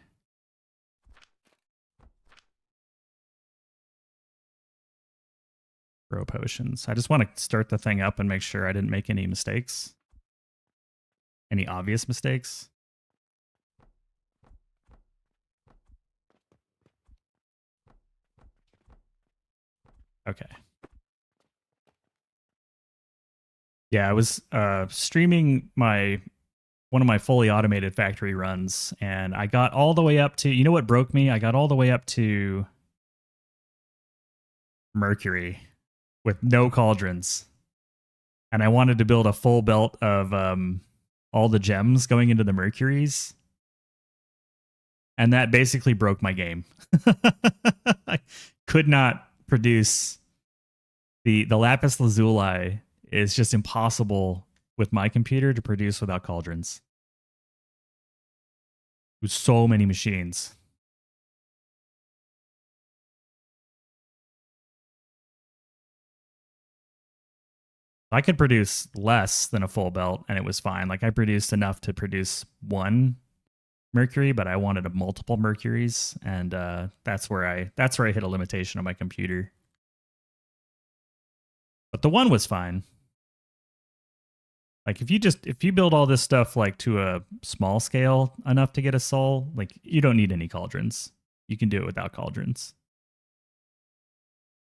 Grow potions. I just want to start the thing up and make sure I didn't make any mistakes. Any obvious mistakes. Okay. Yeah, I was streaming one of my fully automated factory runs, and I got all the way up to, you know what broke me? I got all the way up to Mercury with no cauldrons. And I wanted to build a full belt of all the gems going into the Mercuries. And that basically broke my game. I could not produce the lapis lazuli is just impossible with my computer to produce without cauldrons. With so many machines. I could produce less than a full belt and it was fine. Like I produced enough to produce one mercury, but I wanted a multiple mercuries, and that's where I hit a limitation on my computer. But the one was fine. Like if you build all this stuff like to a small scale enough to get a soul, like you don't need any cauldrons. You can do it without cauldrons.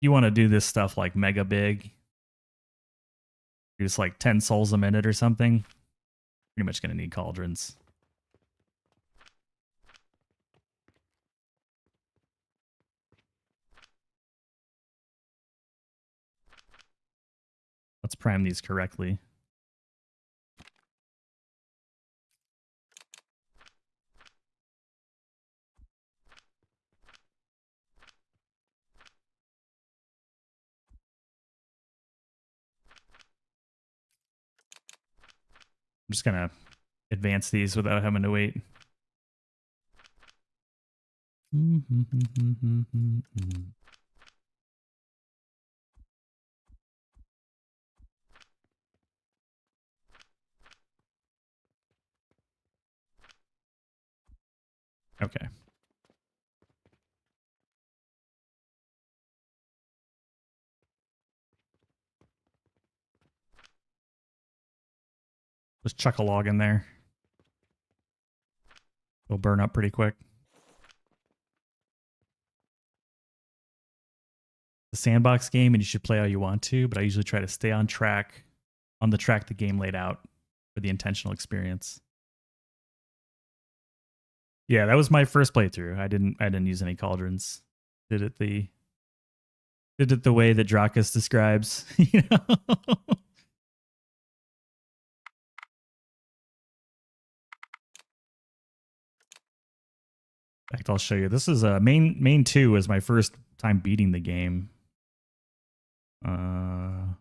You want to do this stuff like mega big, just like 10 souls a minute or something, pretty much going to need cauldrons. Let's prime these correctly. I'm just going to advance these without having to wait. Okay. Just chuck a log in there. It'll burn up pretty quick. The sandbox game, and you should play how you want to, but I usually try to stay on track, on the track the game laid out for the intentional experience. Yeah, that was my first playthrough. I didn't use any cauldrons. Did it the way that Drakus describes, you know? In fact, I'll show you. This is main 2 was my first time beating the game. And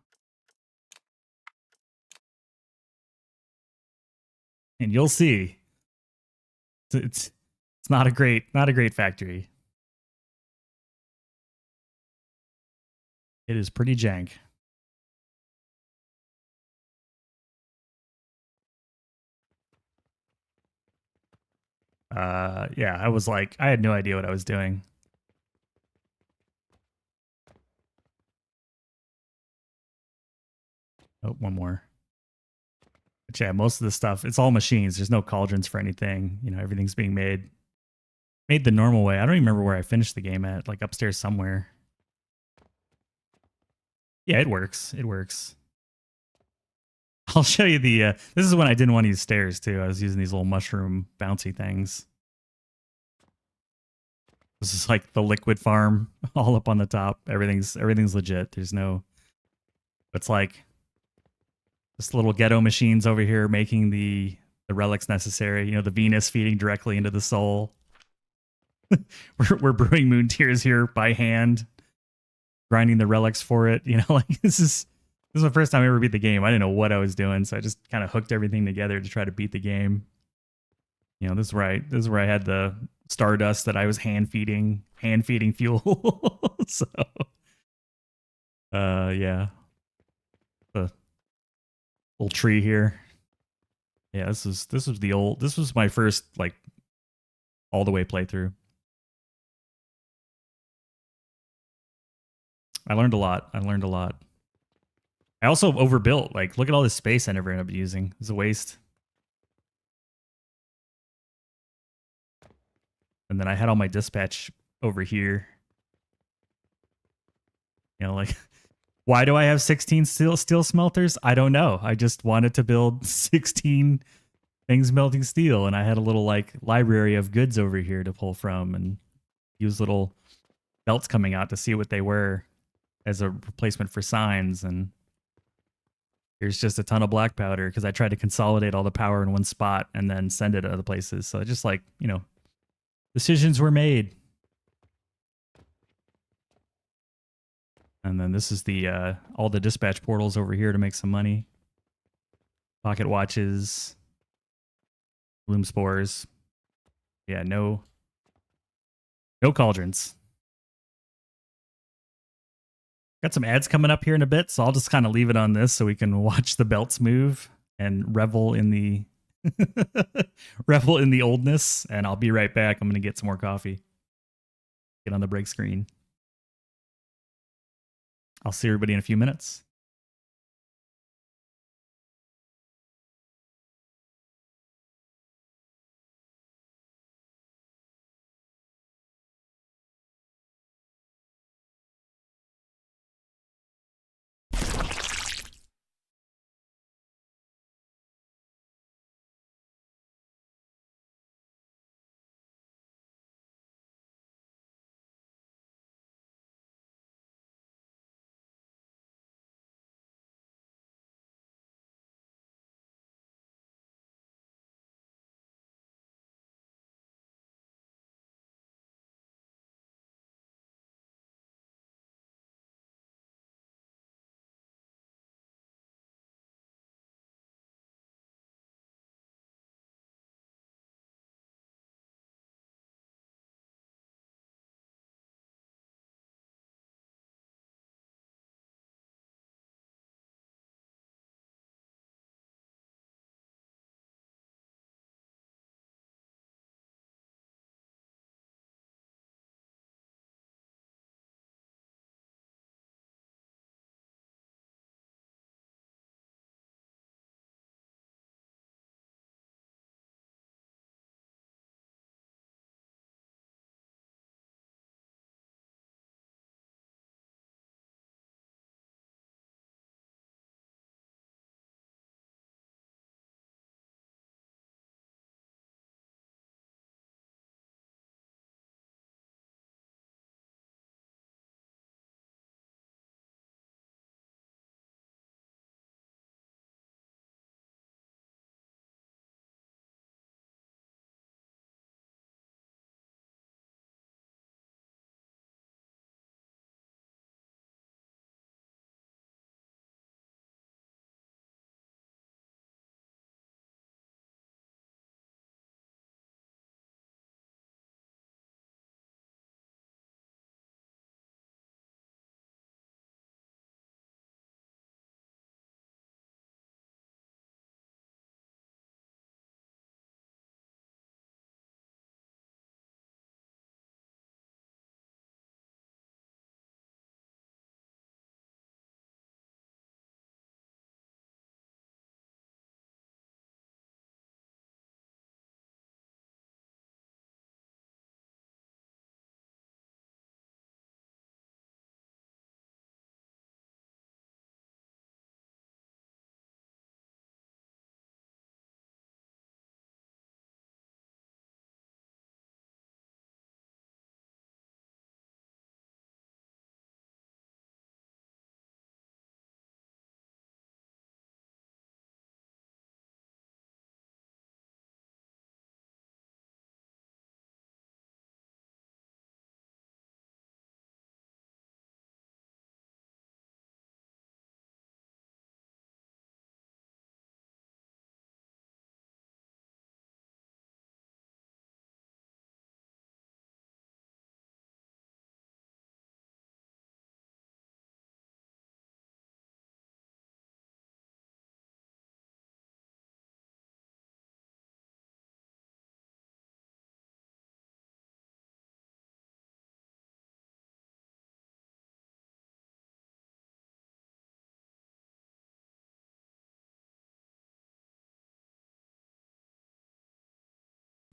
you'll see. It's not a great factory. It is pretty jank. Yeah, I was like, I had no idea what I was doing. Oh, one more. But yeah, most of the stuff, it's all machines. There's no cauldrons for anything. You know, everything's being made the normal way. I don't even remember where I finished the game at, like upstairs somewhere. Yeah, it works. It works. I'll show you the, this is when I didn't want to use stairs too. I was using these little mushroom bouncy things. This is like the liquid farm all up on the top. Everything's legit. There's no, it's like just little ghetto machines over here making the relics necessary. You know, the Venus feeding directly into the soul. we're brewing moon tears here by hand, grinding the relics for it. You know, like this is the first time I ever beat the game. I didn't know what I was doing, so I just kind of hooked everything together to try to beat the game. You know, this is where I had the stardust that I was hand feeding fuel. So, yeah, the little tree here. Yeah, this was my first like all the way playthrough. I learned a lot. I also overbuilt. Like, look at all this space I never ended up using. It's a waste. And then I had all my dispatch over here. You know, like, why do I have 16 steel smelters? I don't know. I just wanted to build 16 things melting steel, and I had a little like library of goods over here to pull from and use little belts coming out to see what they were as a replacement for signs. And here's just a ton of black powder because I tried to consolidate all the power in one spot and then send it to other places. So just like, you know, decisions were made. And then this is the all the dispatch portals over here to make some money. Pocket watches, bloom spores. Yeah, no cauldrons. Got some ads coming up here in a bit, so I'll just kind of leave it on this so we can watch the belts move and revel in the revel in the oldness. And I'll be right back. I'm gonna get some more coffee. Get on the break screen. I'll see everybody in a few minutes.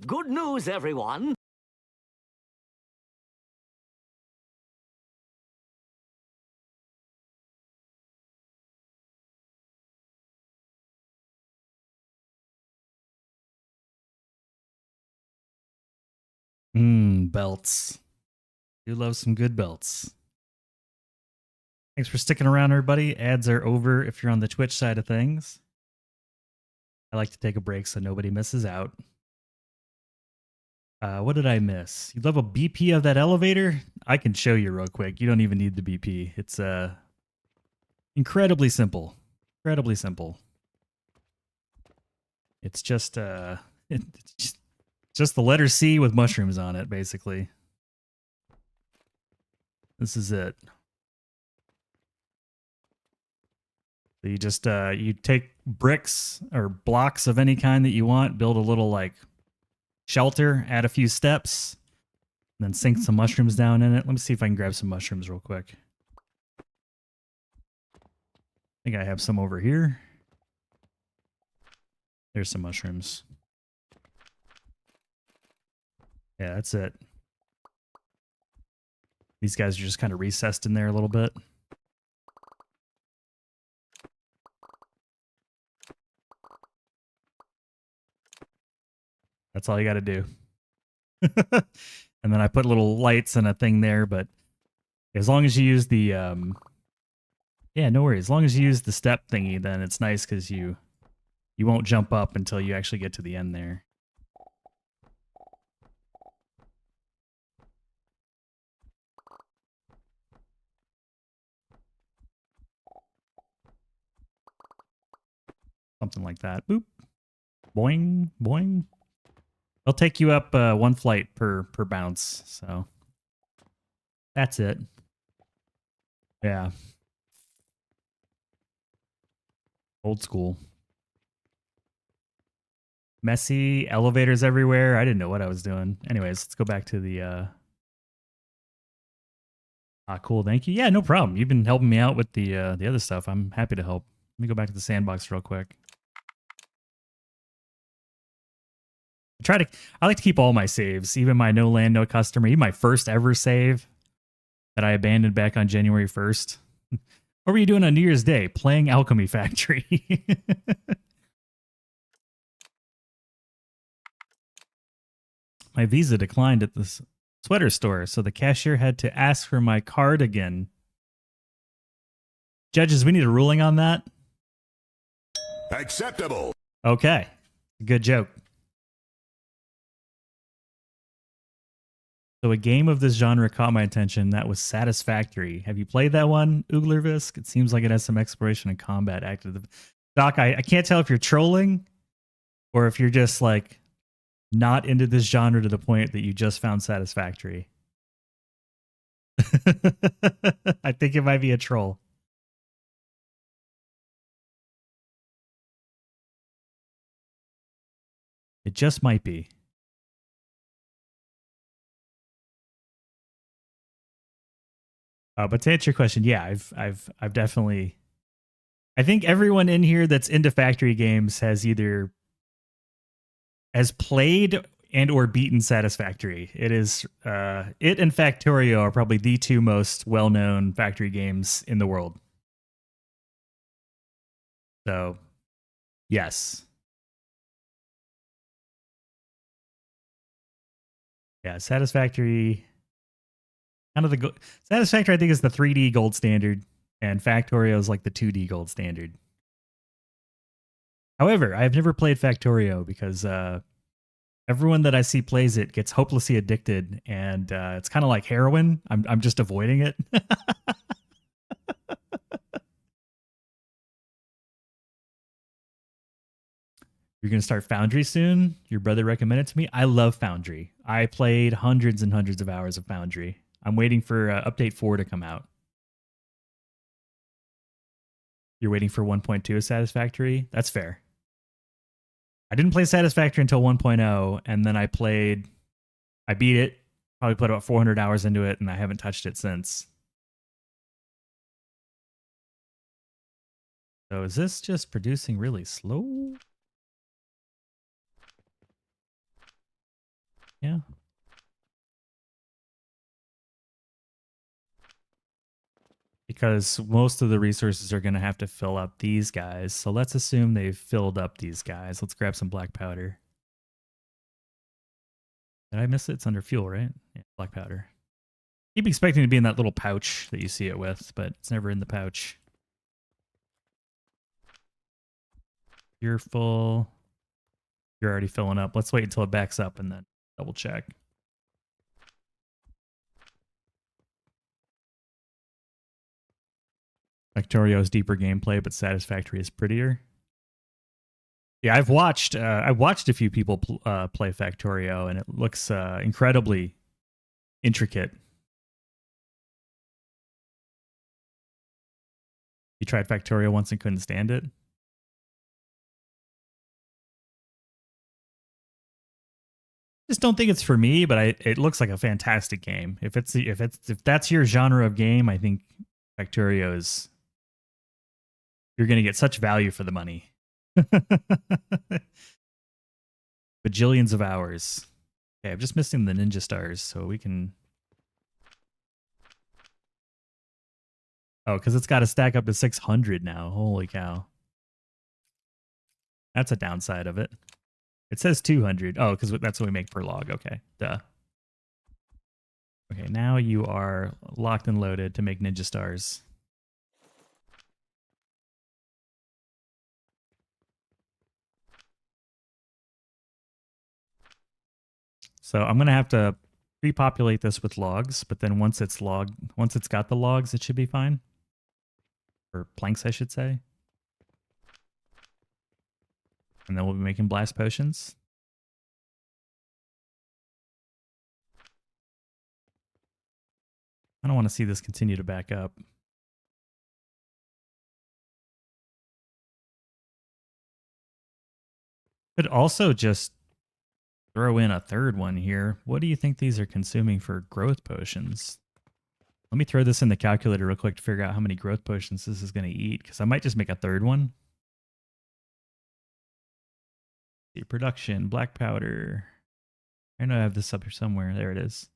Good news, everyone.
Belts. Do love some good belts. Thanks for sticking around, everybody. Ads are over if you're on the Twitch side of things. I like to take a break so nobody misses out. What did I miss? You love a BP of that elevator? I can show you real quick. You don't even need the BP. It's incredibly simple. Incredibly simple. It's just it's just the letter C with mushrooms on it, basically. This is it. So you just you take bricks or blocks of any kind that you want, build a little like shelter, add a few steps, and then sink some mushrooms down in it. Let me see if I can grab some mushrooms real quick. I think I have some over here. There's some mushrooms. Yeah, that's it. These guys are just kind of recessed in there a little bit. That's all you got to do. And then I put little lights and a thing there, but as long as you use the, yeah, no worries. As long as you use the step thingy, then it's nice because you won't jump up until you actually get to the end there. Something like that. Boop. Boing, boing. They'll take you up one flight per bounce, so that's it. Yeah. Old school. Messy, elevators everywhere. I didn't know what I was doing. Anyways, let's go back to the cool, thank you. Yeah, no problem. You've been helping me out with the other stuff. I'm happy to help. Let me go back to the sandbox real quick. I like to keep all my saves, even my no land, no customer, even my first ever save that I abandoned back on January 1st. What were you doing on New Year's Day? Playing Alchemy Factory. My Visa declined at the sweater store, so the cashier had to ask for my card again. Judges, we need a ruling on that.
Acceptable.
Okay. Good joke. So a game of this genre caught my attention. That was Satisfactory. Have you played that one, Uglervisk? It seems like it has some exploration and combat active. Doc, I can't tell if you're trolling or if you're just like not into this genre to the point that you just found Satisfactory. I think it might be a troll. It just might be. But to answer your question, yeah, I've definitely. I think everyone in here that's into factory games has either played and or beaten Satisfactory. It is it and Factorio are probably the two most well-known factory games in the world. So, yes. Yeah, Satisfactory. Kind of the Satisfactory, I think, is the 3D gold standard, and Factorio is like the 2D gold standard. However, I've never played Factorio because everyone that I see plays it gets hopelessly addicted, and it's kind of like heroin. I'm just avoiding it. You're going to start Foundry soon? Your brother recommended it to me. I love Foundry. I played hundreds and hundreds of hours of Foundry. I'm waiting for update 4 to come out. You're waiting for 1.2 of Satisfactory? That's fair. I didn't play Satisfactory until 1.0, and then I beat it, probably put about 400 hours into it, and I haven't touched it since. So is this just producing really slow? Yeah. Because most of the resources are going to have to fill up these guys. So let's assume they've filled up these guys. Let's grab some black powder. Did I miss it? It's under fuel, right? Yeah, black powder. Keep expecting to be in that little pouch that you see it with, but it's never in the pouch. You're full. You're already filling up. Let's wait until it backs up and then double check. Factorio's deeper gameplay, but Satisfactory is prettier. Yeah, I've watched a few people play Factorio, and it looks incredibly intricate. You tried Factorio once and couldn't stand it? Just don't think it's for me, but it looks like a fantastic game. If that's your genre of game, I think Factorio is, you're going to get such value for the money. Bajillions of hours. Okay, I'm just missing the ninja stars, so we can. Oh, because it's got to stack up to 600 now. Holy cow. That's a downside of it. It says 200. Oh, because that's what we make per log. Okay, duh. Okay, now you are locked and loaded to make ninja stars. So I'm gonna have to repopulate this with logs, but then once it's got the logs, it should be fine. Or planks, I should say. And then we'll be making blast potions. I don't want to see this continue to back up. Could also just throw in a third one here. What do you think these are consuming for growth potions? Let me throw this in the calculator real quick to figure out how many growth potions this is going to eat, because I might just make a third one. See, production, black powder. I know I have this up here somewhere. There it is.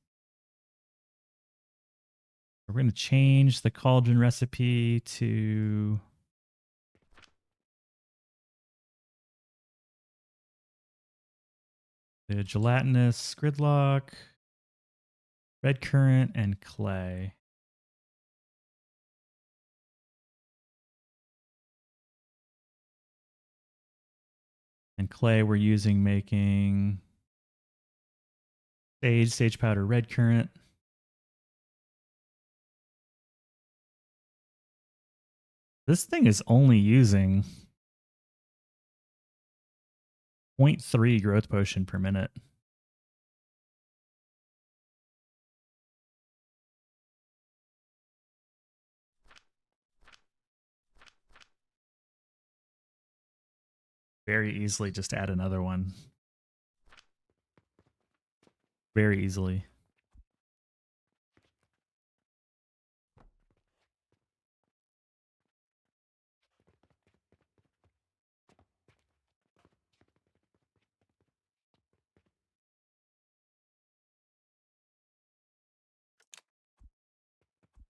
We're going to change the cauldron recipe to the gelatinous gridlock, red currant, and clay. And clay we're using making sage powder, red currant. This thing is only using 0.3 growth potion per minute. Very easily just add another one. Very easily.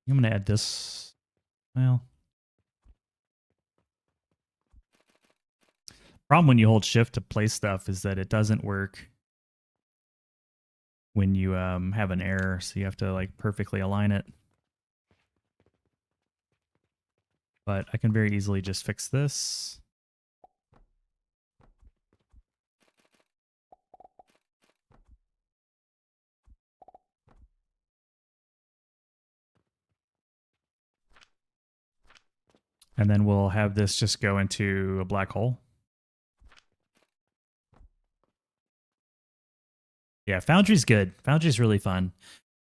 I'm going to add this. Well, problem when you hold shift to place stuff is that it doesn't work when you have an error, so you have to like perfectly align it. But I can very easily just fix this. And then we'll have this just go into a black hole. Yeah, Foundry's good. Foundry's really fun.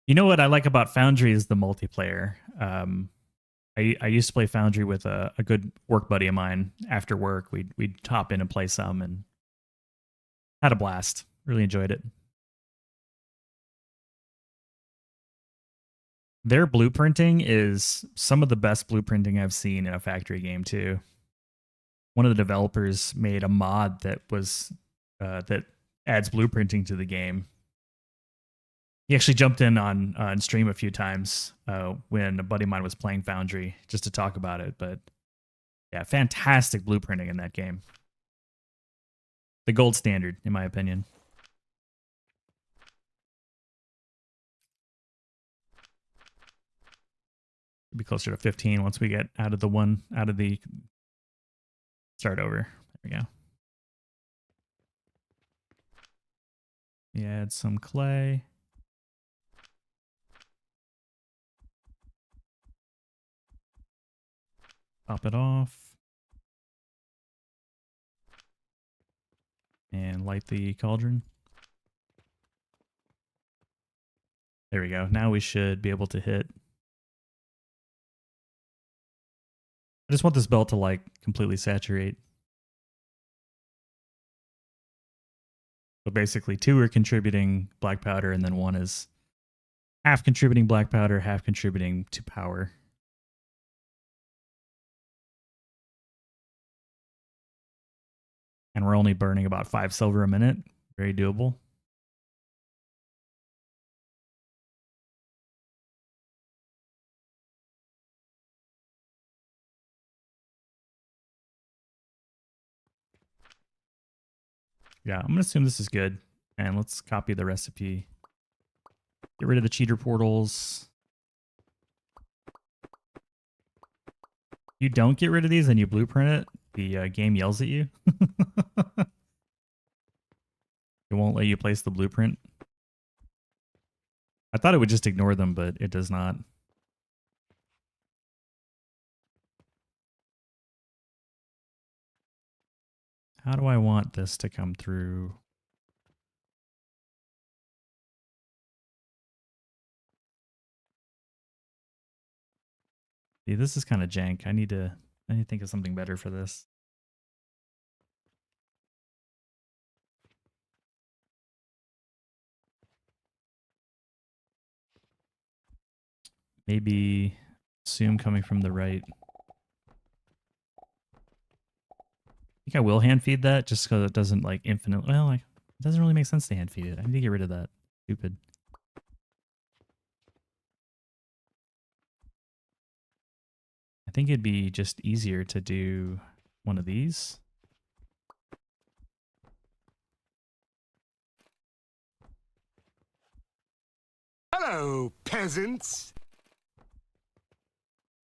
You know what I like about Foundry is the multiplayer. I used to play Foundry with a good work buddy of mine. After work, we'd hop in and play some and had a blast. Really enjoyed it. Their blueprinting is some of the best blueprinting I've seen in a factory game too. One of the developers made a mod that was that adds blueprinting to the game. He actually jumped in on stream a few times when a buddy of mine was playing Foundry just to talk about it. But yeah, fantastic blueprinting in that game. The gold standard, in my opinion. Be closer to 15 once we get out of the start over. There we go. We add some clay. Top it off. And light the cauldron. There we go. Now we should be able to hit I just want this belt to like completely saturate. So basically 2 are contributing black powder and then 1 is half contributing black powder, half contributing to power. And we're only burning about 5 silver a minute. Very doable. Yeah, I'm going to assume this is good. And let's copy the recipe. Get rid of the cheater portals. You don't get rid of these and you blueprint it, the game yells at you. It won't let you place the blueprint. I thought it would just ignore them, but it does not. How do I want this to come through? See, this is kind of jank. I need to think of something better for this. Maybe assume coming from the right. I think I will hand feed that just because it doesn't like infinite. Well, like, it doesn't really make sense to hand feed it. I need to get rid of that. Stupid. I think it'd be just easier to do one of these.
Hello, peasants.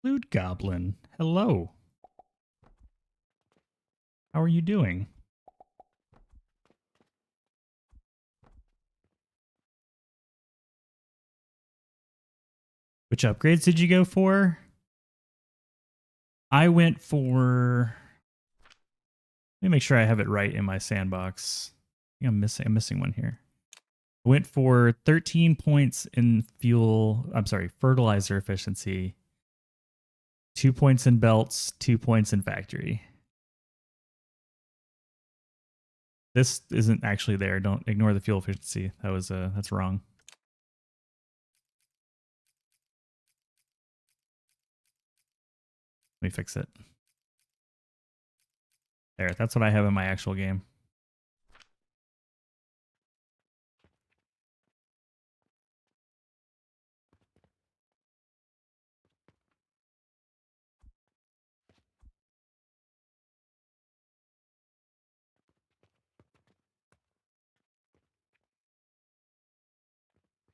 Flute Goblin, hello. How are you doing? Which upgrades did you go for? I went for... Let me make sure I have it right in my sandbox. I think I'm missing one here. I went for 13 points in fertilizer efficiency, 2 points in belts, 2 points in factory. This isn't actually there. Don't ignore the fuel efficiency. That's wrong. Let me fix it. There, that's what I have in my actual game.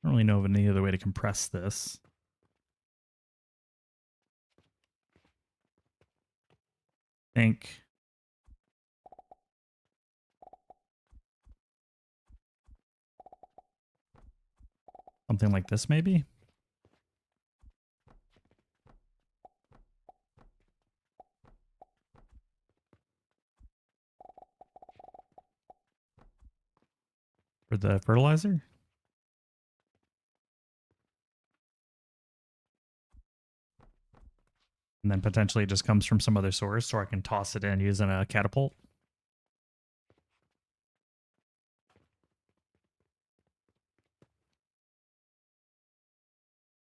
I don't really know of any other way to compress this. Think something like this, maybe? For the fertilizer? And then potentially it just comes from some other source, or I can toss it in using a catapult.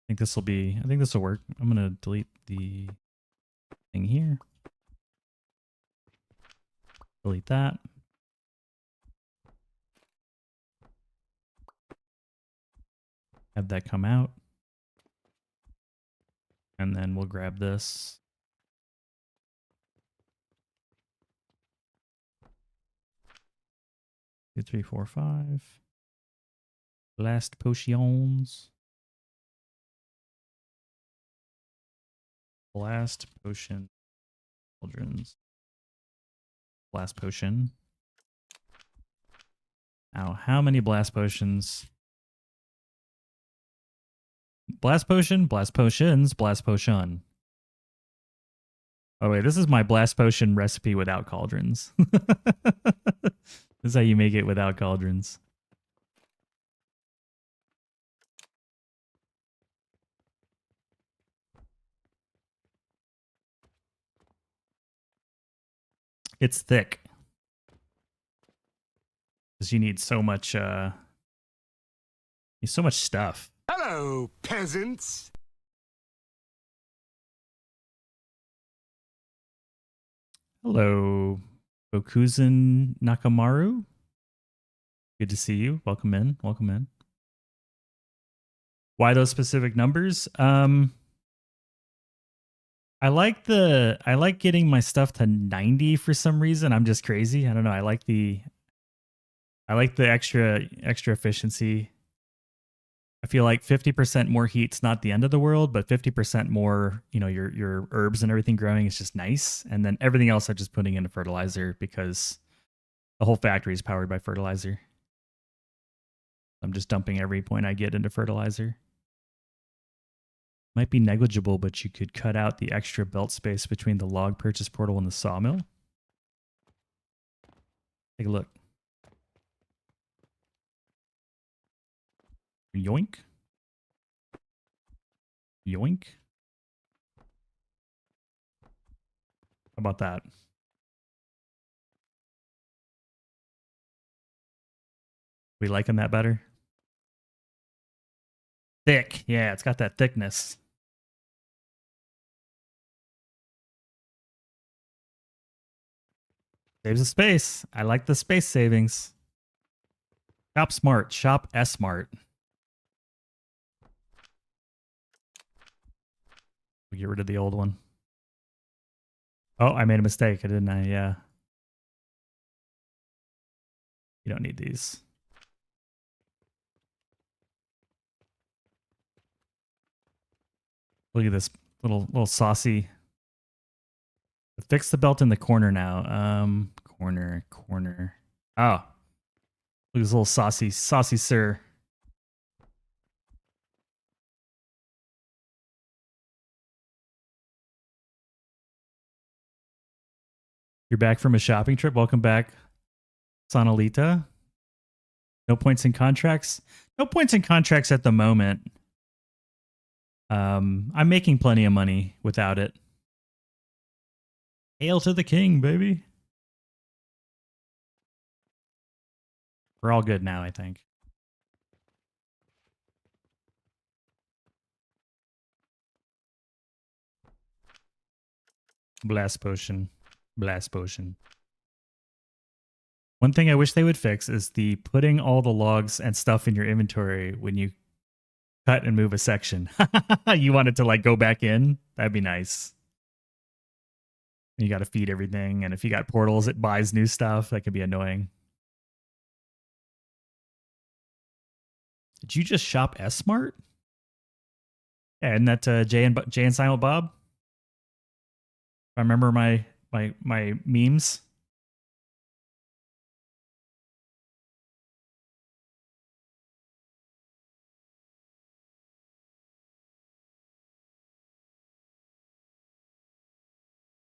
I think this will work. I'm going to delete the thing here. Delete that. Have that come out. And then we'll grab this. Two, three, four, five. Blast potions. Blast potion. Children's. Blast potion. Now, how many blast potions? Blast potion, blast potions, blast potion. Oh wait, this is my blast potion recipe without cauldrons. This is how you make it without cauldrons. It's thick. Because you need so much stuff.
Hello, peasants.
Hello, Bokuzan Nakamaru. Good to see you. Welcome in. Welcome in. Why those specific numbers? I like getting my stuff to 90 for some reason. I'm just crazy. I don't know. I like the extra efficiency. I feel like 50% more heat's not the end of the world, but 50% more, your herbs and everything growing is just nice. And then everything else I'm just putting into fertilizer because the whole factory is powered by fertilizer. I'm just dumping every point I get into fertilizer. Might be negligible, but you could cut out the extra belt space between the log purchase portal and the sawmill. Take a look. Yoink. Yoink. How about that? We liking that better? Thick. Yeah, it's got that thickness. Saves the space. I like the space savings. Shop smart. Shop S-smart. We'll get rid of the old one. Oh, I made a mistake, didn't I? Yeah. You don't need these. Look at this little saucy. Fix the belt in the corner now. Corner. Oh. Look at this little saucy sir. You're back from a shopping trip. Welcome back, Sonalita. No points in contracts. No points in contracts at the moment. I'm making plenty of money without it. Hail to the king, baby. We're all good now, I think. Blast potion. Blast potion. One thing I wish they would fix is the putting all the logs and stuff in your inventory when you cut and move a section. You want it to like go back in? That'd be nice. You got to feed everything, and if you got portals, it buys new stuff. That could be annoying. Did you just shop S-Smart? Yeah, isn't that Jay and Silent Bob? If I remember my memes.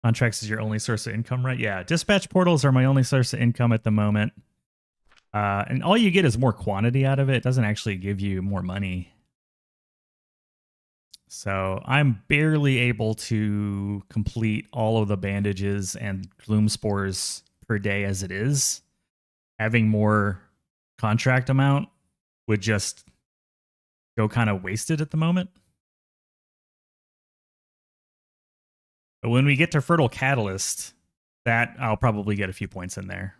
Contracts is your only source of income, right? Yeah, dispatch portals are my only source of income at the moment. And all you get is more quantity out of it. It doesn't actually give you more money. So I'm barely able to complete all of the bandages and gloom spores per day as it is. Having more contract amount would just go kind of wasted at the moment. But when we get to Fertile Catalyst, that I'll probably get a few points in there.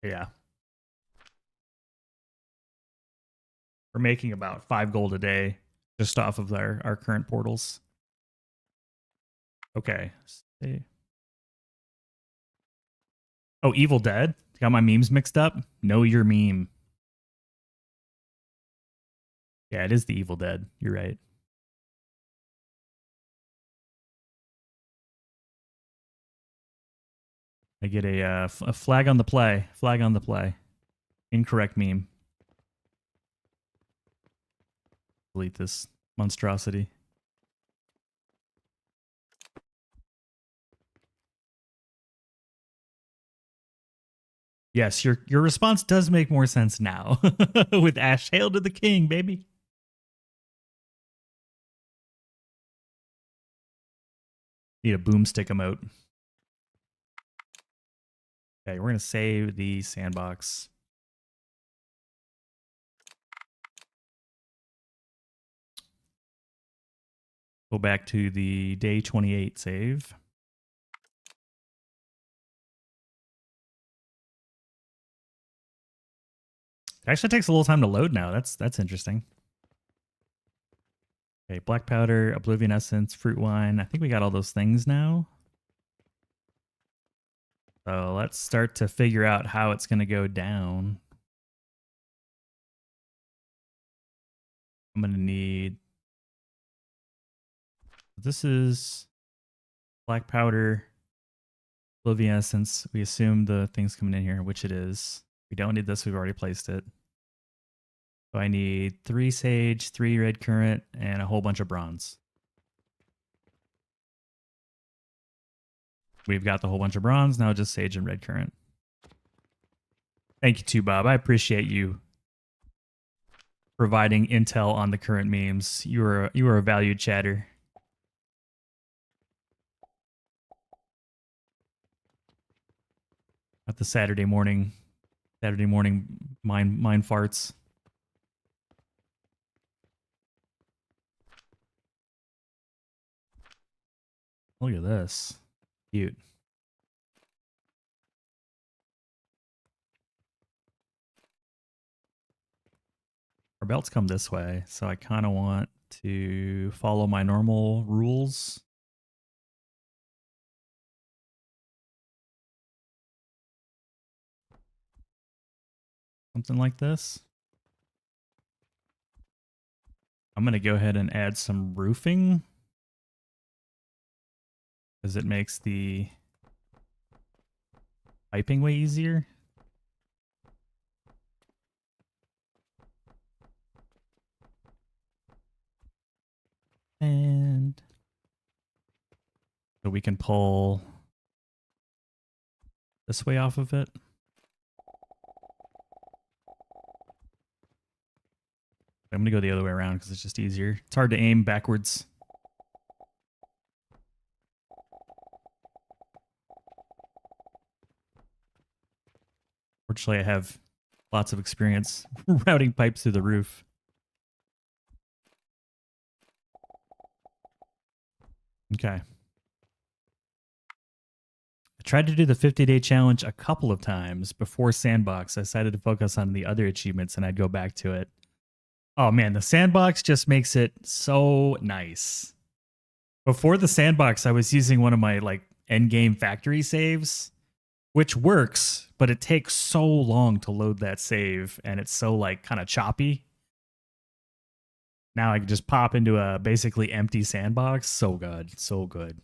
Yeah. We're making about 5 gold a day just off of our current portals. Okay. Oh, Evil Dead? Got my memes mixed up? Know your meme. Yeah, it is the Evil Dead. You're right. I get a flag on the play. Flag on the play. Incorrect meme. Delete this monstrosity. Yes, your response does make more sense now. With Ash, hail to the king, baby. Need a boomstick emote. Okay, we're gonna save the sandbox. Go back to the day 28 save. It actually takes a little time to load now. That's interesting. Okay, black powder, oblivion essence, fruit wine. I think we got all those things now. So let's start to figure out how it's going to go down. I'm going to need... This is black powder, oblivion essence. We assume the thing's coming in here, which it is. We don't need this. We've already placed it. So I need 3 sage, 3 red currant, and a whole bunch of bronze. We've got the whole bunch of bronze. Now just sage and red currant. Thank you too, Bob. I appreciate you providing intel on the current memes. You are a valued chatter. At the Saturday morning mind farts. Look at this. Cute. Our belts come this way, so I kind of want to follow my normal rules. Something like this. I'm going to go ahead and add some roofing, because it makes the piping way easier. And so we can pull this way off of it. I'm going to go the other way around because it's just easier. It's hard to aim backwards. Fortunately, I have lots of experience routing pipes through the roof. Okay. I tried to do the 50-day challenge a couple of times before Sandbox. I decided to focus on the other achievements and I'd go back to it. Oh man, the Sandbox just makes it so nice. Before the Sandbox, I was using one of my like endgame factory saves, which works, but it takes so long to load that save and it's so like kind of choppy. Now I can just pop into a basically empty sandbox. So good, so good.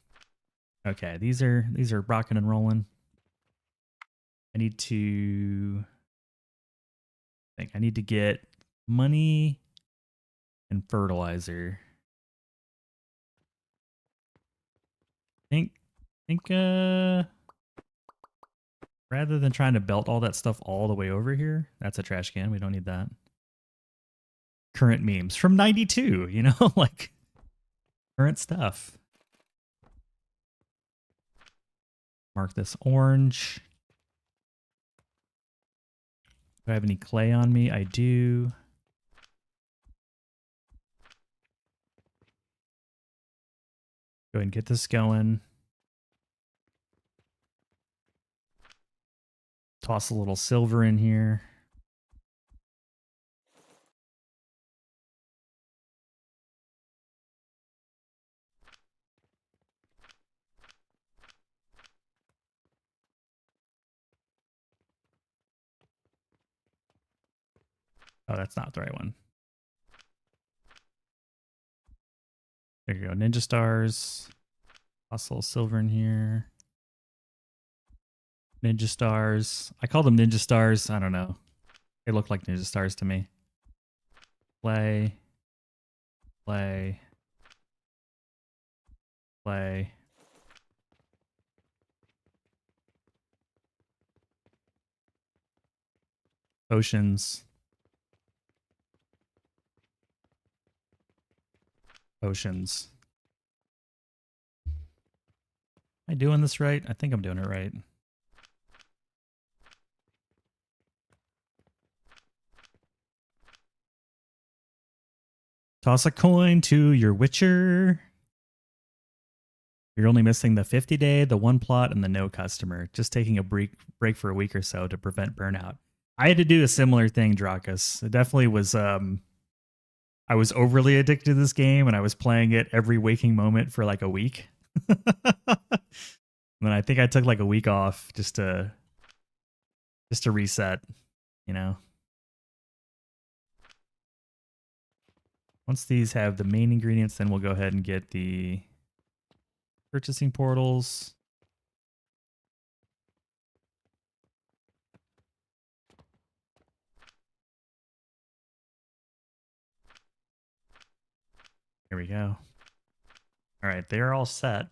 Okay, these are rocking and rolling. I need to get money and fertilizer. Think rather than trying to belt all that stuff all the way over here, that's a trash can. We don't need that. Current memes from 92, you know, like current stuff. Mark this orange. Do I have any clay on me? I do. Go ahead and get this going. Toss a little silver in here. Oh, that's not the right one. There you go. Ninja stars. Toss a little silver in here. Ninja stars. I call them ninja stars. I don't know. They look like ninja stars to me. Play. Play. Play. Potions. Potions. I doing this right? I think I'm doing it right. Toss a coin to your Witcher. You're only missing the 50-day, the one plot, and the no customer. Just taking a break for a week or so to prevent burnout. I had to do a similar thing, Drakus. It definitely was. I was overly addicted to this game, and I was playing it every waking moment for like a week. And then I think I took like a week off just to reset. You know. Once these have the main ingredients, then we'll go ahead and get the purchasing portals. Here we go. All right, they're all set.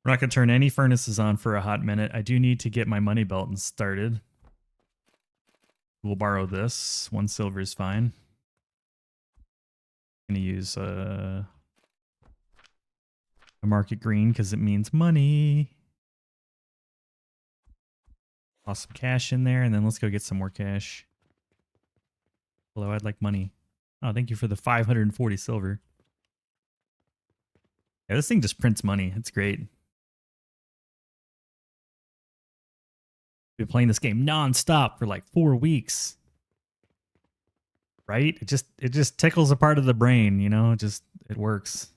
We're not going to turn any furnaces on for a hot minute. I do need to get my money belt started. We'll borrow this. 1 silver is fine. I'm going to use a market green because it means money. Toss some cash in there, and then let's go get some more cash. Hello, I'd like money. Oh, thank you for the 540 silver. Yeah, this thing just prints money. It's great. Been playing this game non-stop for like 4 weeks. Right? It just tickles a part of the brain, you know? It works.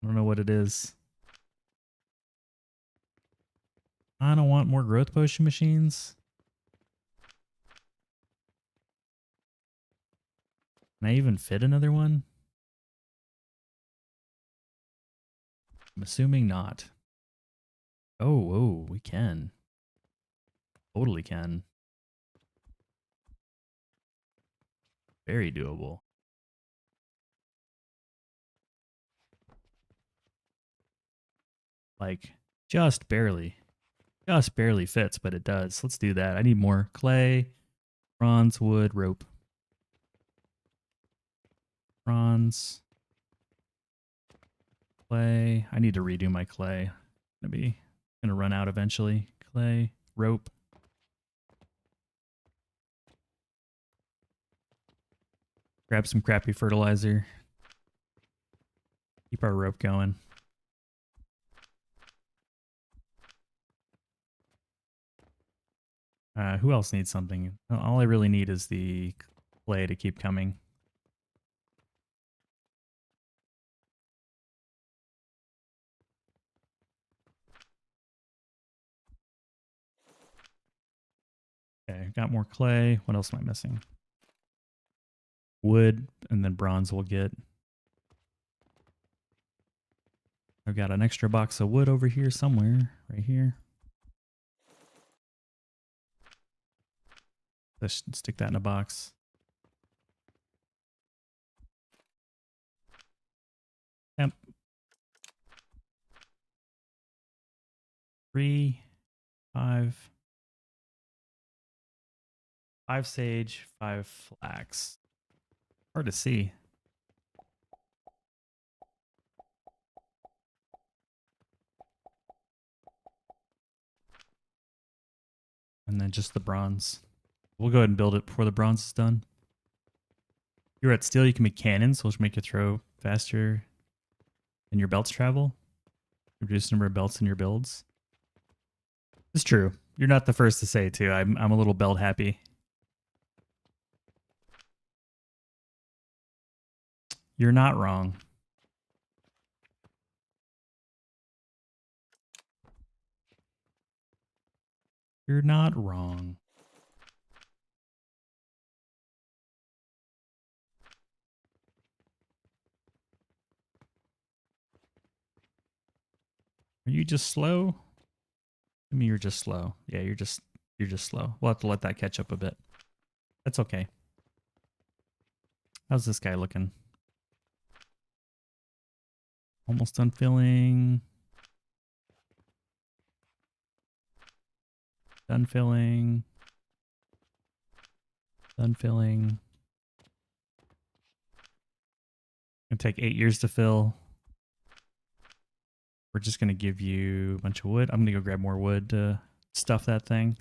I don't know what it is. I don't want more growth potion machines. Can I even fit another one? I'm assuming not. Oh, we can. Totally can. Very doable. Like, just barely fits, but it does. Let's do that. I need more clay, bronze, wood, rope. Bronze, clay. I need to redo my clay. Gonna run out eventually. Clay, rope. Grab some crappy fertilizer. Keep our rope going. Who else needs something? All I really need is the clay to keep coming. Okay, got more clay. What else am I missing? Wood, and then bronze we'll get. I've got an extra box of wood over here somewhere. Right here. Let's stick that in a box. Yep. 3, 5. 5 sage, 5 flax. Hard to see. And then just the bronze. We'll go ahead and build it before the bronze is done. You're at steel, you can make cannons, which make you throw faster and your belts travel. Reduce the number of belts in your builds. It's true. You're not the first to say it too. I'm a little belt happy. You're not wrong. You're not wrong. Are you just slow? I mean, you're just slow. Yeah, you're just slow. We'll have to let that catch up a bit. That's okay. How's this guy looking? Almost done filling. Done filling. Done filling. It'll take 8 years to fill. We're just going to give you a bunch of wood. I'm going to go grab more wood to stuff that thing.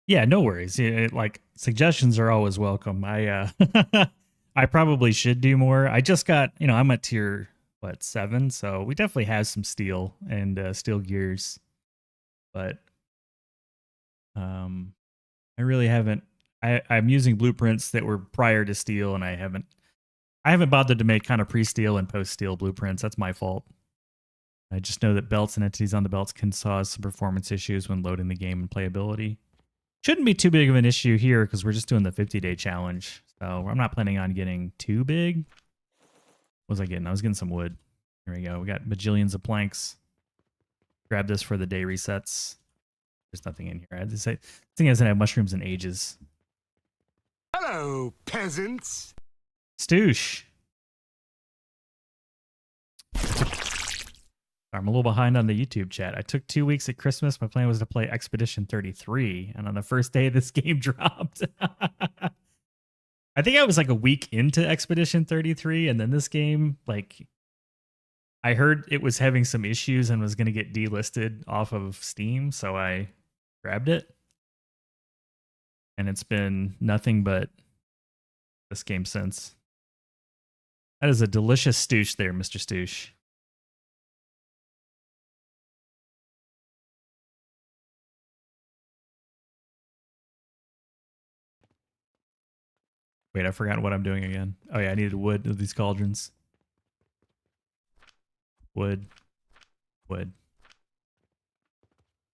Yeah, no worries. Like suggestions are always welcome. I probably should do more. I just got, I'm at tier 7, so we definitely have some steel and steel gears. But I really haven't I'm using blueprints that were prior to steel, and I haven't bothered to make kind of pre-steel and post-steel blueprints. That's my fault. I just know that belts and entities on the belts can cause some performance issues when loading the game and playability. Shouldn't be too big of an issue here because we're just doing the 50-day challenge. So I'm not planning on getting too big. What was I getting? I was getting some wood. Here we go. We got bajillions of planks. Grab this for the day resets. There's nothing in here. I had to say, this thing hasn't had mushrooms in ages.
Hello, peasants.
Stoosh. I'm a little behind on the YouTube chat. I took 2 weeks at Christmas. My plan was to play Expedition 33, and on the first day this game dropped. I think I was like a week into Expedition 33, and then this game, like, I heard it was having some issues and was going to get delisted off of Steam, so I grabbed it. And it's been nothing but this game since. That is a delicious stoosh there, Mr. Stoosh. Wait, I forgot what I'm doing again. Oh yeah, I needed wood of these cauldrons. Wood. Wood.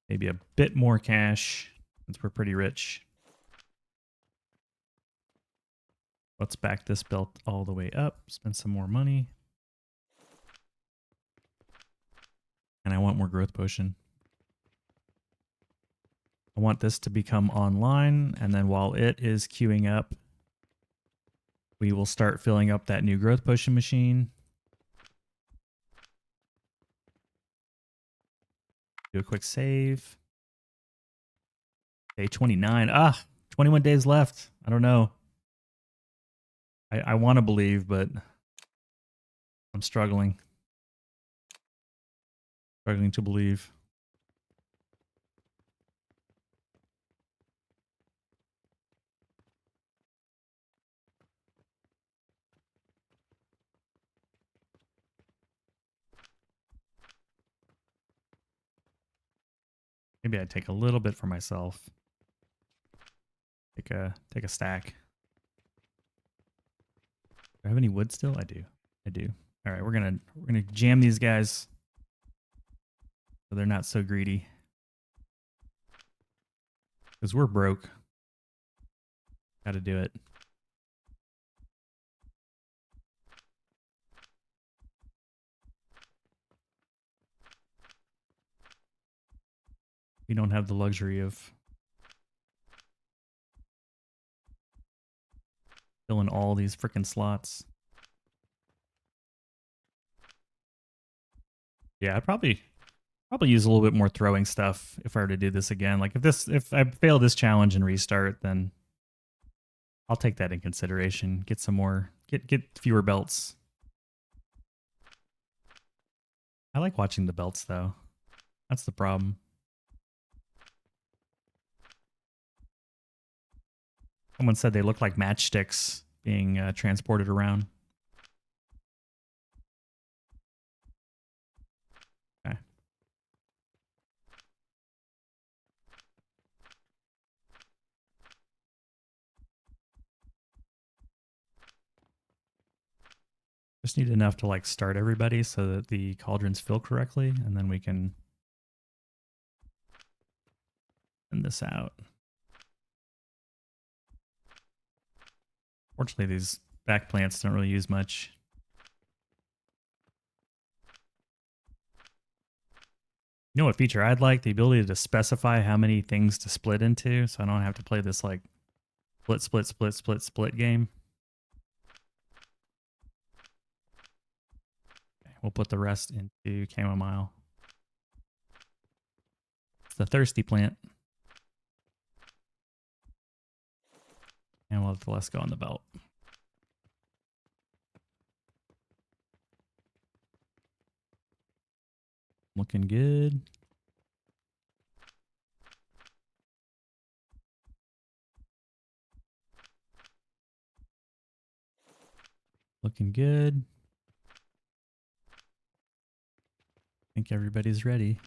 Maybe a bit more cash, since we're pretty rich. Let's back this belt all the way up, spend some more money. And I want more growth potion. I want this to become online, and then while it is queuing up, we will start filling up that new growth potion machine. Do a quick save. Day 29. 21 days left. I don't know. I want to believe, but I'm struggling. Struggling to believe. Maybe I'd take a little bit for myself. Take a stack. Do I have any wood still? I do. I do. All right, we're gonna jam these guys so they're not so greedy. Because we're broke. Gotta do it. We don't have the luxury of filling all these freaking slots. Yeah, I'd probably use a little bit more throwing stuff if I were to do this again. Like if I fail this challenge and restart, then I'll take that in consideration. Get some more, get fewer belts. I like watching the belts though. That's the problem. Someone said they look like matchsticks being transported around. Okay. Just need enough to like start everybody so that the cauldrons fill correctly, and then we can send this out. Fortunately, these back plants don't really use much. You know what feature I'd like? The ability to specify how many things to split into, so I don't have to play this like split game. Okay, we'll put the rest into chamomile. It's the thirsty plant. And we'll have the rest go on the belt. Looking good. Looking good. I think everybody's ready.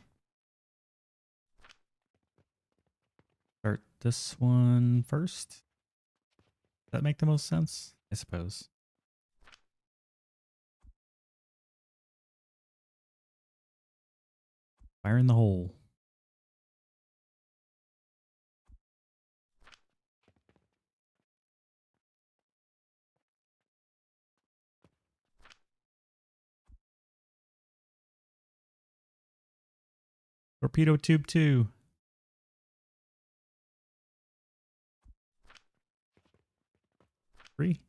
Start this one first. Does that make the most sense? I suppose. Fire in the hole. Torpedo tube 2. Three.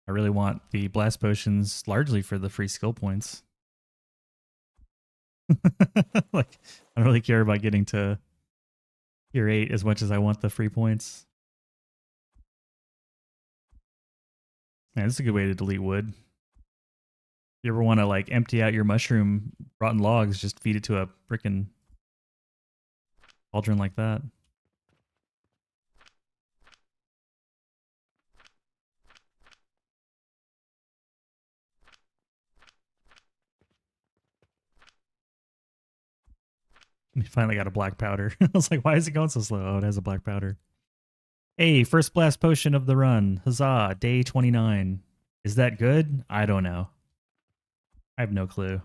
I really want the blast potions largely for the free skill points. Like, I don't really care about getting to tier 8 as much as I want the free points. Man, this is a good way to delete wood. If you ever want to like empty out your mushroom rotten logs, just feed it to a frickin' cauldron like that. We finally got a black powder. I was like, why is it going so slow? Oh, it has a black powder. Hey, first blast potion of the run. Huzzah, day 29. Is that good? I don't know. I have no clue.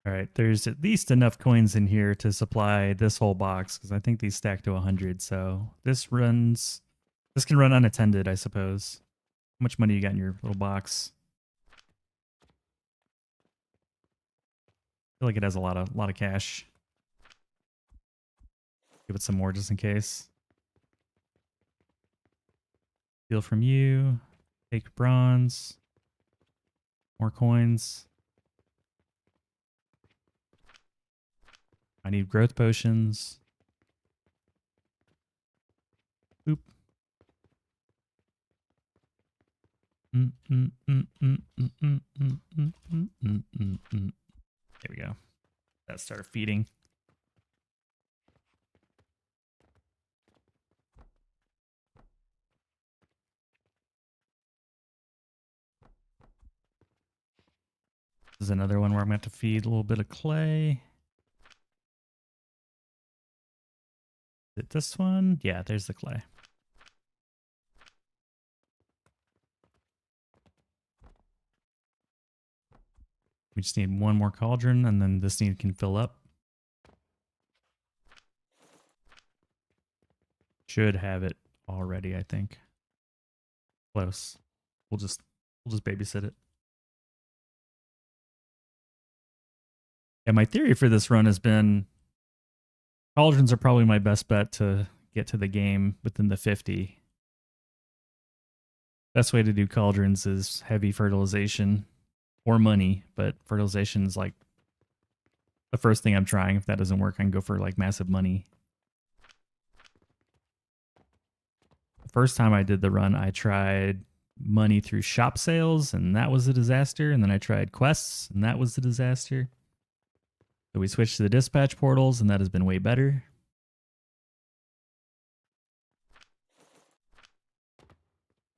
All right, there's at least enough coins in here to supply this whole box because I think these stack to 100. So this can run unattended, I suppose. How much money you got in your little box? I feel like it has a lot of cash. Give it some more just in case. Steal from you. Take bronze. More coins. I need growth potions. Boop. There we go. That started feeding. This is another one where I'm going to have to feed a little bit of clay. Is it this one? Yeah, there's the clay. We just need one more cauldron and then this need can fill up. Should have it already, I think. Close. We'll just babysit it. Yeah, my theory for this run has been cauldrons are probably my best bet to get to the game within the 50. Best way to do cauldrons is heavy fertilization or money, but fertilization is like the first thing I'm trying. If that doesn't work, I can go for like massive money. The first time I did the run, I tried money through shop sales, and that was a disaster. And then I tried quests, and that was a disaster. So we switched to the dispatch portals, and that has been way better.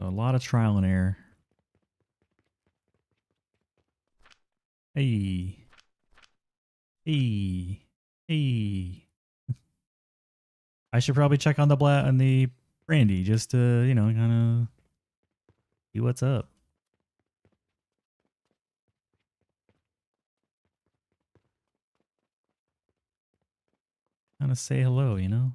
So a lot of trial and error. Hey. Hey. Hey. I should probably check on the brandy just to, you know, kind of see what's up. Kind of say hello, you know?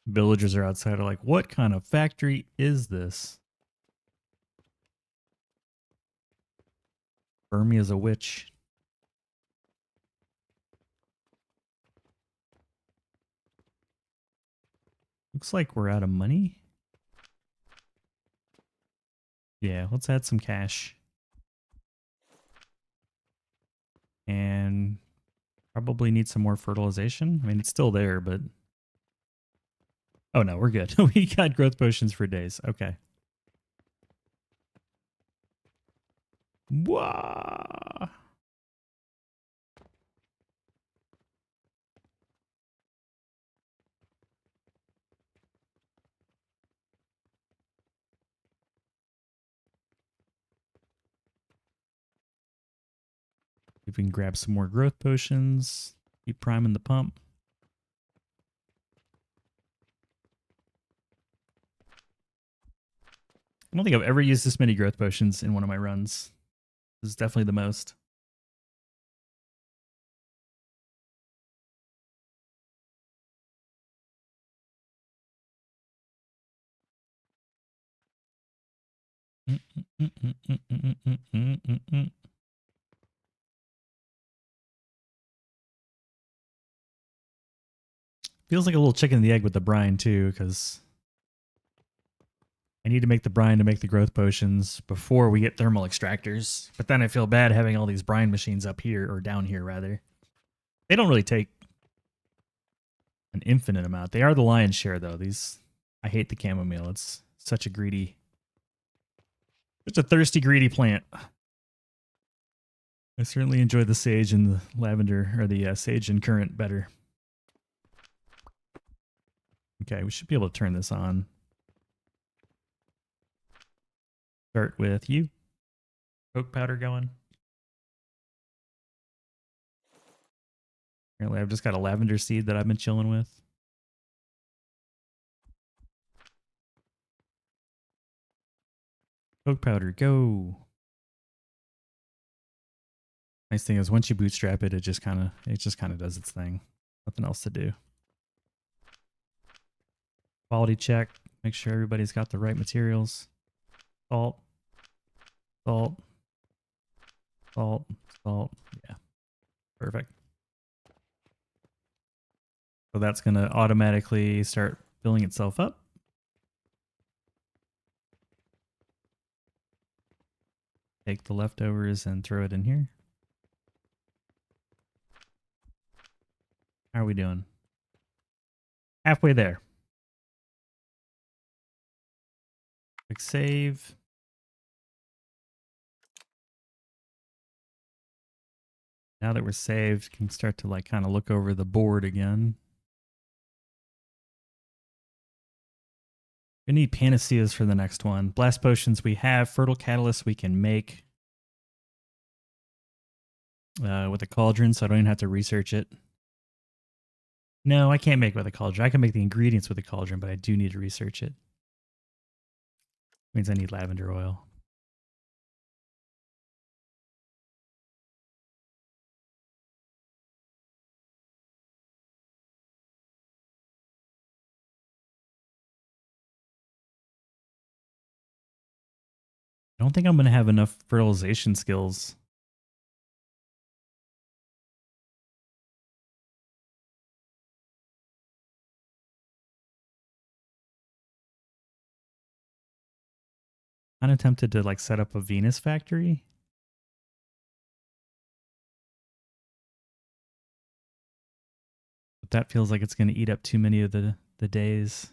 Villagers are outside are like, what kind of factory is this? Burn me as a witch. Looks like we're out of money. Yeah, let's add some cash. And probably need some more fertilization. I mean, it's still there, but... Oh no, we're good. We got growth potions for days. Okay. Whoa! If we can grab some more growth potions, keep priming the pump. I don't think I've ever used this many growth potions in one of my runs. This is definitely the most. Feels like a little chicken and the egg with the brine too, because I need to make the brine to make the growth potions before we get thermal extractors. But then I feel bad having all these brine machines up here, or down here rather. They don't really take an infinite amount. They are the lion's share though. I hate the chamomile. It's such a thirsty, greedy plant. I certainly enjoy the sage and the lavender, or the sage and currant better. Okay, we should be able to turn this on. Start with you. Coke powder going. Apparently I've just got a lavender seed that I've been chilling with. Coke powder, go. Nice thing is once you bootstrap it, it just kind of does its thing. Nothing else to do. Quality check. Make sure everybody's got the right materials. Salt. Salt. Salt. Salt. Yeah. Perfect. So that's going to automatically start filling itself up. Take the leftovers and throw it in here. How are we doing? Halfway there. Click save. Now that we're saved, can start to like kind of look over the board again. We need panaceas for the next one. Blast potions we have. Fertile catalyst we can make with a cauldron, so I don't even have to research it. No, I can't make it with a cauldron. I can make the ingredients with a cauldron, but I do need to research it. Means I need lavender oil. I don't think I'm going to have enough fertilization skills. I'm tempted to like set up a Venus factory. But that feels like it's going to eat up too many of the days.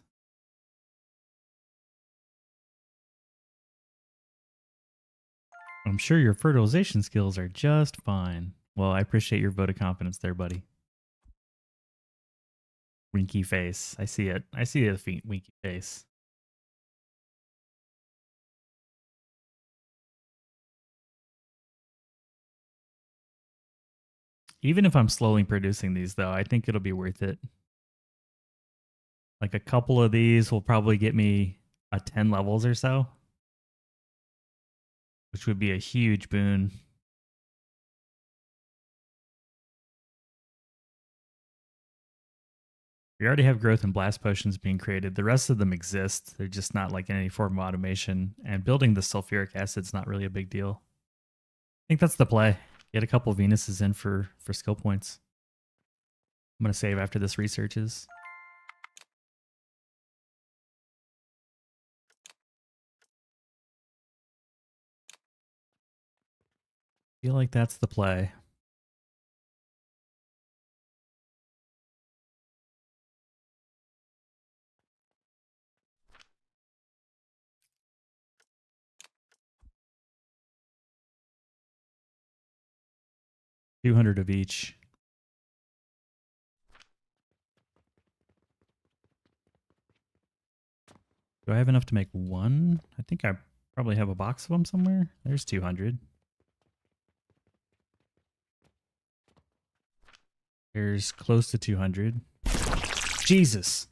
I'm sure your fertilization skills are just fine. Well, I appreciate your vote of confidence there, buddy. Winky face. I see it. I see the winky face. Even if I'm slowly producing these, though, I think it'll be worth it. Like a couple of these will probably get me a 10 levels or so, which would be a huge boon. We already have growth and blast potions being created. The rest of them exist. They're just not like in any form of automation. And building the sulfuric acid's not really a big deal. I think that's the play. Get a couple of Venuses in for skill points. I'm going to save after this researches. Feel like that's the play. 200 of each. Do I have enough to make one? I think I probably have a box of them somewhere. There's 200. There's close to 200. Jesus.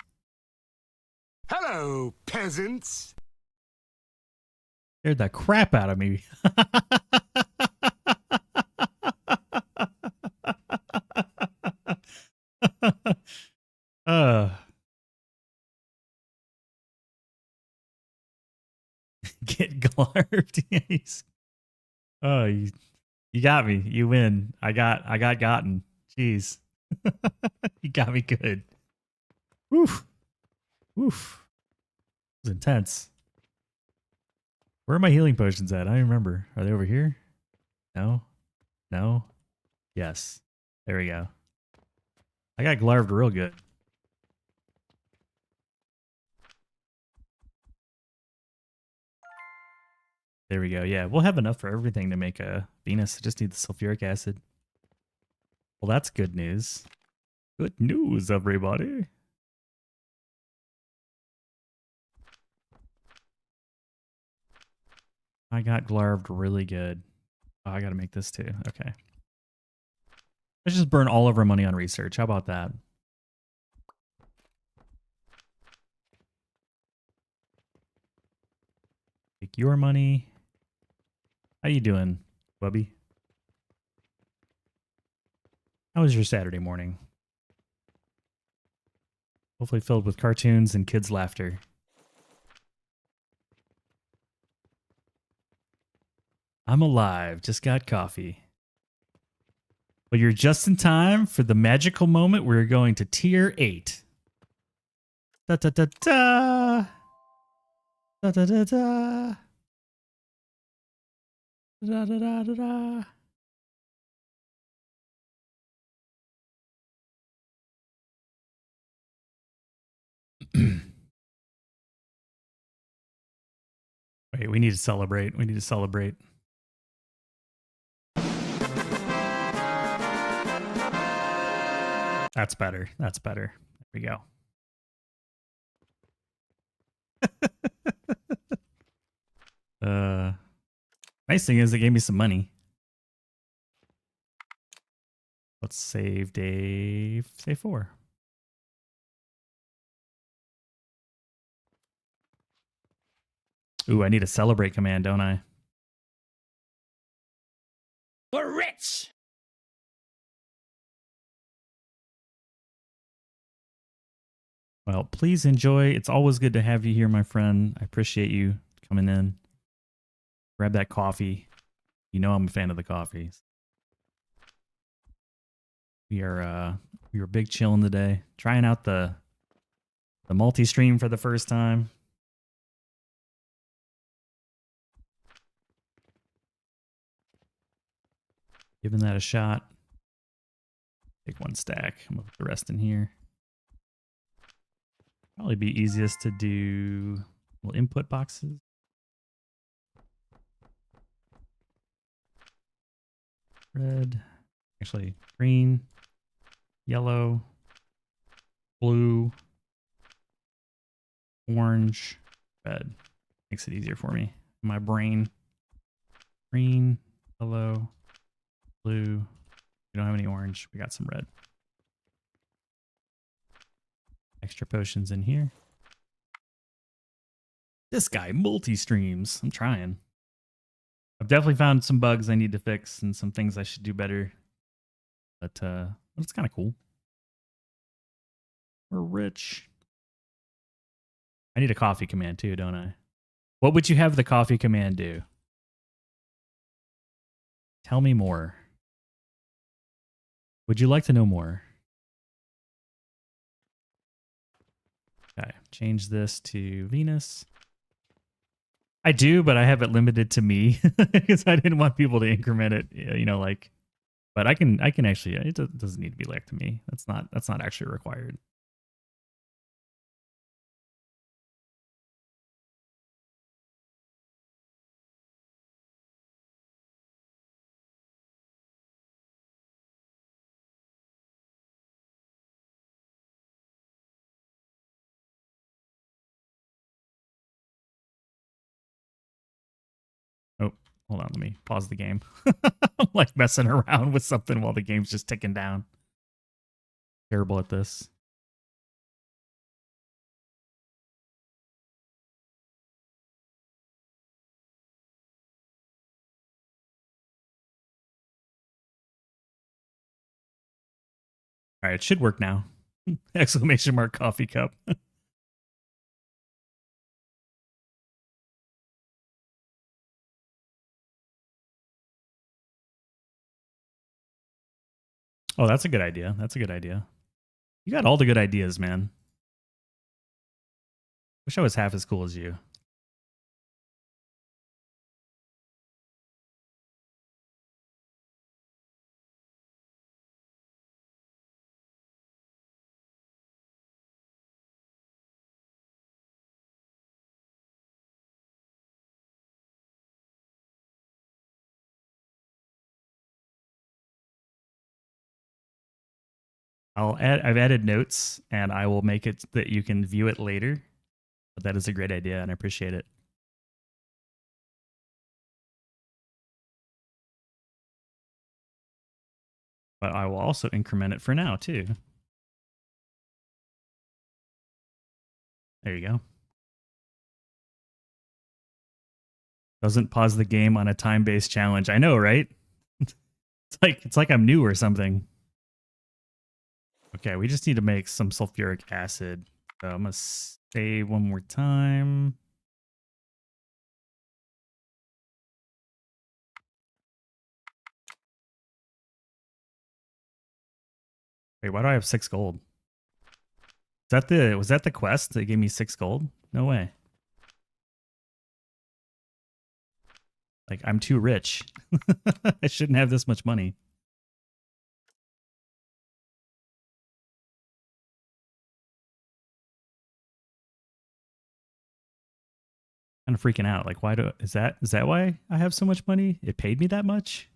Hello, peasants.
Scared the crap out of me. uh, get glarved. Oh, you got me. You win. I got gotten. Jeez. You got me good. Woof. Woof. It was intense. Where are my healing potions at? I don't remember. Are they over here? No? No? Yes. There we go. I got glarved real good. There we go. Yeah, we'll have enough for everything to make a Venus. I just need the sulfuric acid. Well, that's good news. Good news, everybody. I got glarved really good. Oh, I got to make this too. Okay. Let's just burn all of our money on research. How about that? Take your money. How you doing, Bubby? How was your Saturday morning? Hopefully filled with cartoons and kids' laughter. I'm alive. Just got coffee. Well, you're just in time for the magical moment where you're going to tier 8. Da da da da. Da da da da. Da da da da da. Wait, we need to celebrate. We need to celebrate. That's better. That's better. There we go. Nice thing is it gave me some money. Let's save day 4. Ooh, I need a celebrate command, don't I?
We're rich!
Well, please enjoy. It's always good to have you here, my friend. I appreciate you coming in. Grab that coffee. You know I'm a fan of the coffees. We are big chilling today. Trying out the multi-stream for the first time. Giving that a shot. Take one stack. I'm gonna put the rest in here. Probably be easiest to do little input boxes. Red, actually green, yellow, blue, orange, red. Makes it easier for me. My brain. Green, yellow, blue. We don't have any orange. We got some red. Extra potions in here. This guy multi-streams. I'm trying. I've definitely found some bugs I need to fix and some things I should do better. But it's kind of cool. We're rich. I need a coffee command too, don't I? What would you have the coffee command do? Tell me more. Would you like to know more? Okay, change this to Venus. I do, but I have it limited to me because I didn't want people to increment it, you know, like. But I can actually. It doesn't need to be linked to me. That's not actually required. Oh, hold on. Let me pause the game. I'm like messing around with something while the game's just ticking down. Terrible at this. All right, it should work now. Exclamation mark coffee cup. Oh, that's a good idea. That's a good idea. You got all the good ideas, man. Wish I was half as cool as you. I've added notes and I will make it that you can view it later. But that is a great idea and I appreciate it. But I will also increment it for now too. There you go. Doesn't pause the game on a time-based challenge. I know, right? It's like I'm new or something. Okay, we just need to make some sulfuric acid. So I'm gonna save one more time. Wait, why do I have 6 gold? Was that the quest that gave me 6 gold? No way. Like, I'm too rich. I shouldn't have this much money. Kind of freaking out. Like, is that why I have so much money? It paid me that much?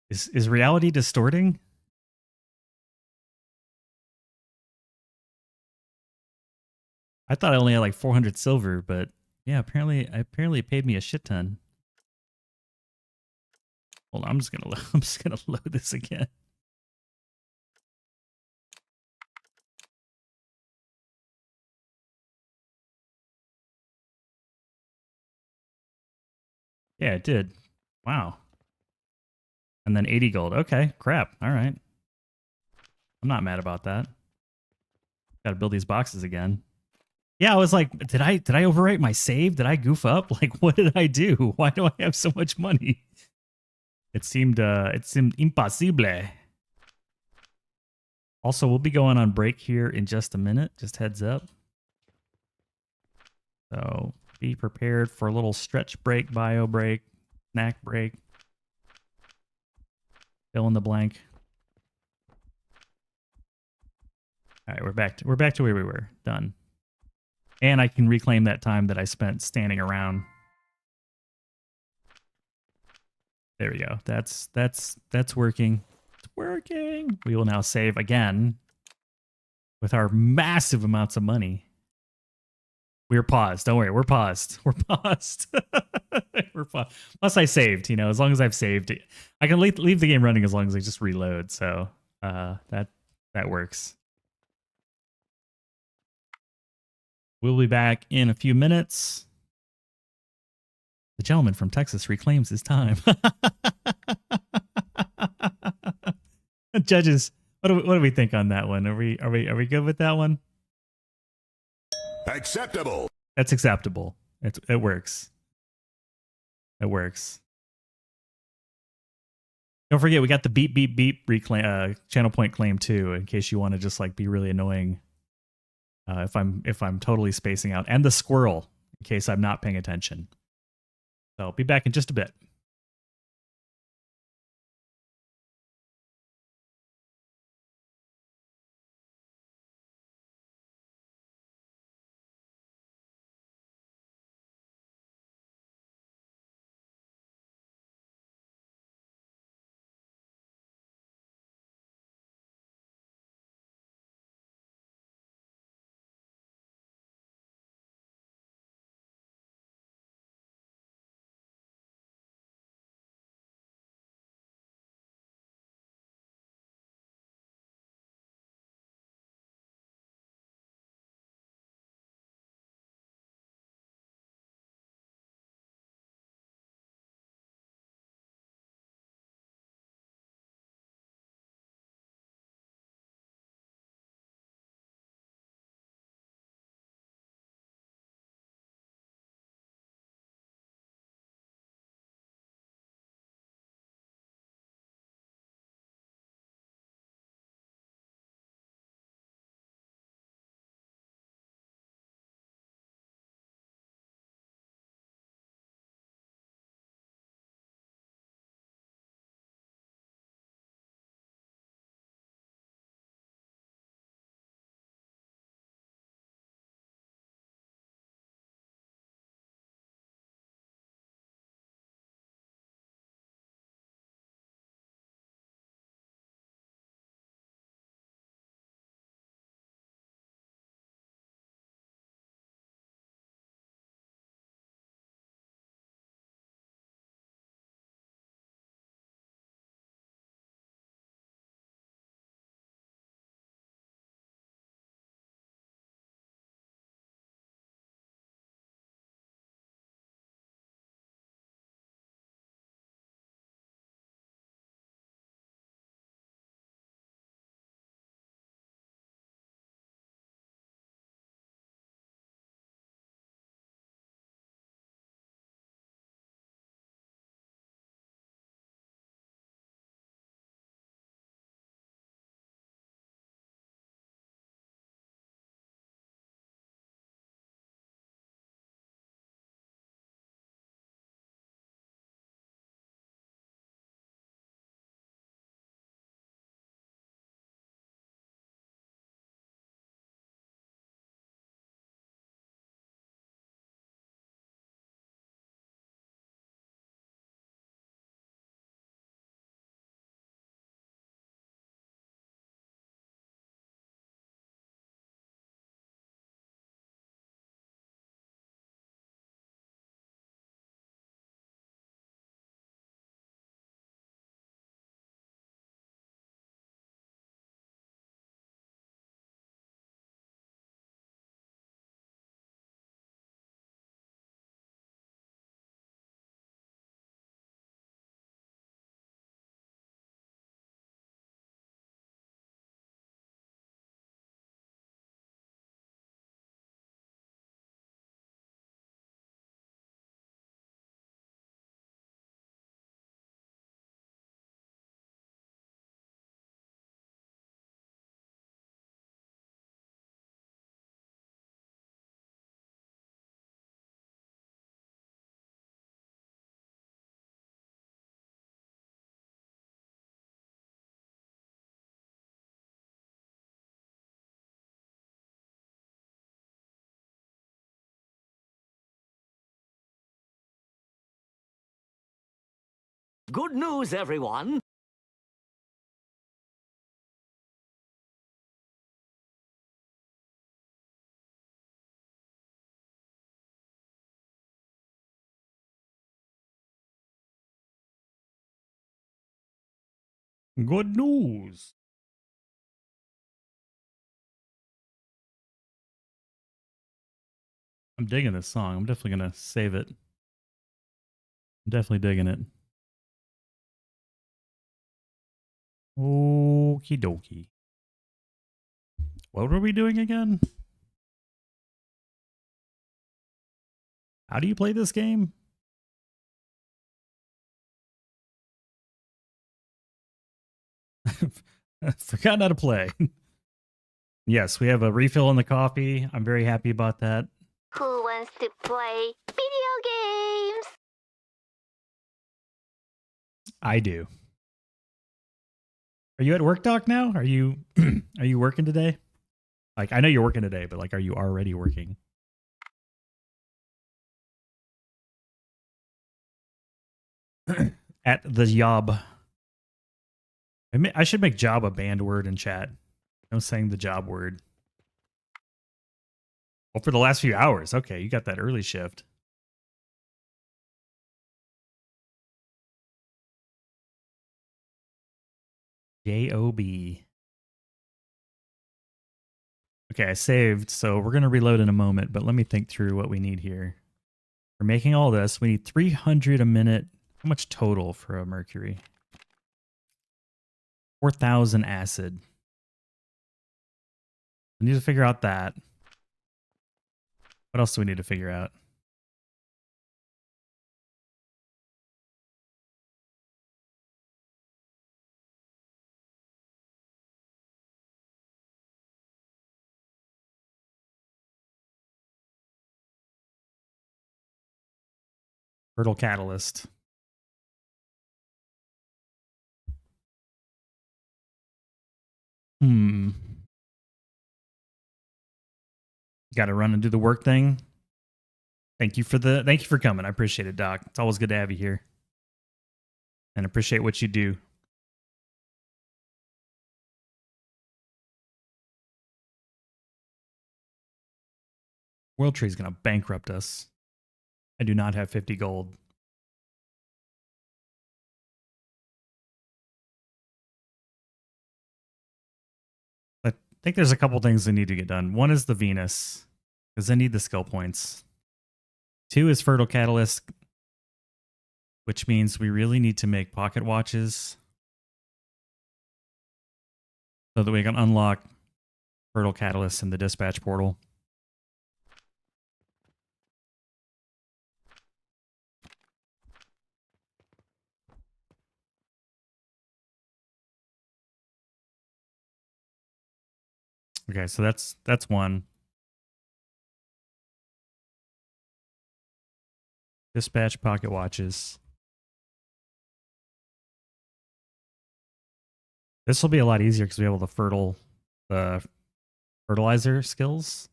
Is reality distorting? I thought I only had like 400 silver, but yeah, apparently it paid me a shit ton. Hold on, I'm just gonna load this again. Yeah, it did. Wow. And then 80 gold. Okay, crap. All right. I'm not mad about that. Got to build these boxes again. Yeah, I was like, did I overwrite my save? Did I goof up? Like, what did I do? Why do I have so much money? It seemed impossible. Also, we'll be going on break here in just a minute. Just heads up. So be prepared for a little stretch break, bio break, snack break. Fill in the blank. All right, we're back to where we were. Done. And I can reclaim that time that I spent standing around. There we go. That's working. It's working. We will now save again with our massive amounts of money. We're paused. Don't worry. We're paused. We're paused. We're paused. Plus I saved, as long as I've saved it. I can leave the game running as long as I just reload. So that works. We'll be back in a few minutes. The gentleman from Texas reclaims his time. Judges, what do we think on that one? Are we good with that one?
Acceptable.
That's acceptable. It works. It works. Don't forget, we got the beep beep beep reclaim channel point claim too, in case you want to just like be really annoying. If I'm totally spacing out, and the squirrel in case I'm not paying attention. So I'll be back in just a bit.
Good news, everyone.
Good news. I'm digging this song. I'm definitely going to save it. I'm definitely digging it. Okie dokie. What were we doing again? How do you play this game? Forgotten how to play. Yes, we have a refill in the coffee. I'm very happy about that.
Who wants to play video games?
I do. Are you at work, Doc, now? Are you are you working today? Like, I know you're working today, but like, are you already working? At the job. I should make job a banned word in chat. I'm saying the job word. Well, for the last few hours. Okay, you got that early shift. J-O-B. Okay, I saved, so we're going to reload in a moment, but let me think through what we need here. For making all this, we need 300 a minute. How much total for a mercury? 4,000 acid. We need to figure out that. What else do we need to figure out? Fertile catalyst. Got to run and do the work thing. Thank you for coming. I appreciate it, Doc. It's always good to have you here. And appreciate what you do. World Tree is going to bankrupt us. I do not have 50 gold. I think there's a couple things that need to get done. One is the Venus, because I need the skill points. 2 is Fertile Catalyst, which means we really need to make pocket watches so that we can unlock Fertile Catalyst in the dispatch portal. Okay, so that's one. Dispatch pocket watches. This will be a lot easier because we have all the fertilizer skills.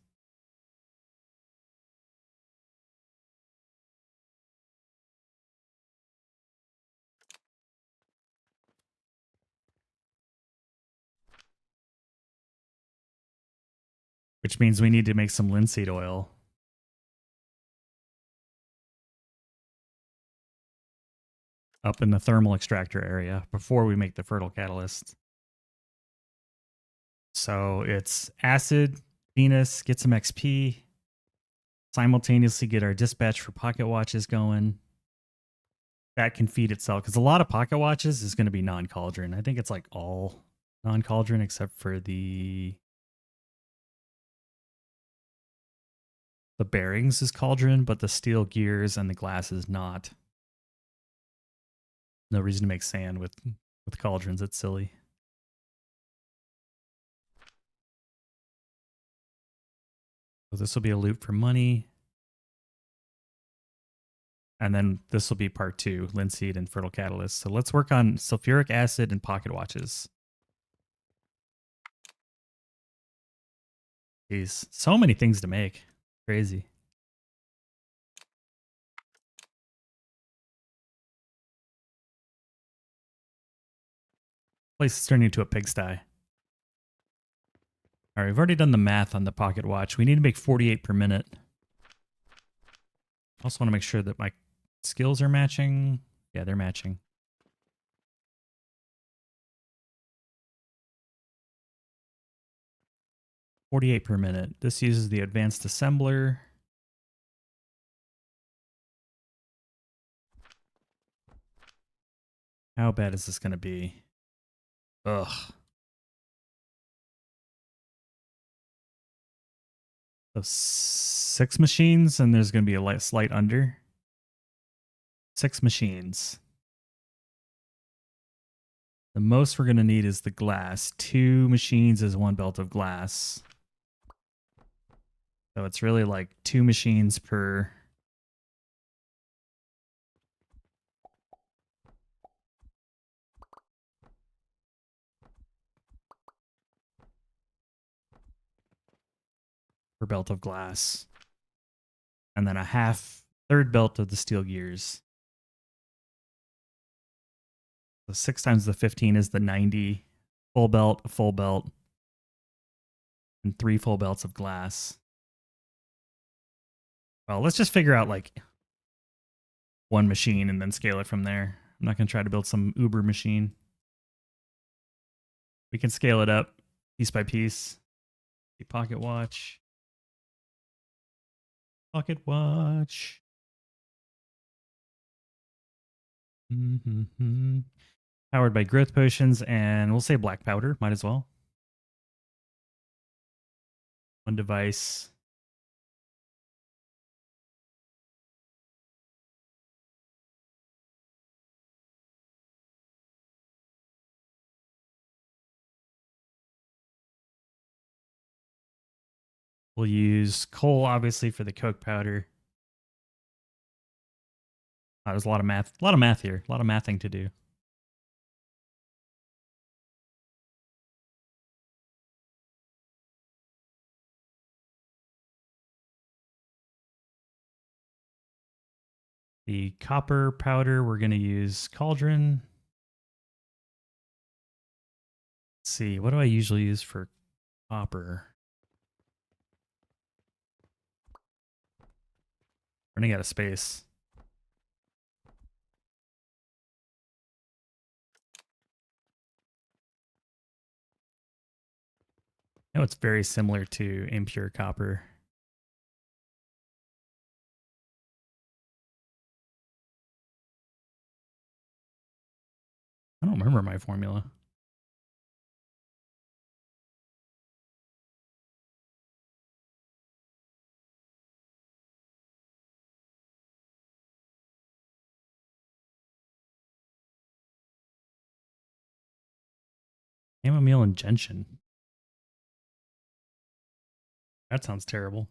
Which means we need to make some linseed oil. Up in the thermal extractor area before we make the fertile catalyst. So it's acid, Venus, get some XP, simultaneously get our dispatch for pocket watches going. That can feed itself because a lot of pocket watches is going to be non-cauldron. I think it's like all non-cauldron except for the bearings is cauldron, but the steel gears and the glass is not. No reason to make sand with cauldrons. It's silly. So this will be a loop for money. And then this will be part 2, linseed and fertile catalyst. So let's work on sulfuric acid and pocket watches. Jeez, so many things to make. Crazy. Place is turning into a pigsty. All right, we've already done the math on the pocket watch. We need to make 48 per minute. Also want to make sure that my skills are matching. Yeah, they're matching. $48 per minute. This uses the advanced assembler. How bad is this going to be? Ugh. So 6 machines, and there's going to be a slight under. 6 machines. The most we're going to need is the glass. 2 machines is 1 belt of glass. So it's really like 2 machines per... per belt of glass. And then a third belt of the steel gears. So 6 times the 15 is the 90. Full belt, a full belt, and 3 full belts of glass. Well, let's just figure out like 1 machine and then scale it from there. I'm not going to try to build some uber machine. We can scale it up piece by piece. The pocket watch. Pocket watch. Powered by growth potions, and we'll say black powder. Might as well. 1 device. We'll use coal, obviously, for the coke powder. There's a lot of math. A lot of math here. A lot of mathing to do. The copper powder, we're going to use cauldron. Let's see, what do I usually use for copper? Running out of space. I know it's very similar to impure copper. I don't remember my formula. Chamomile and gentian. That sounds terrible.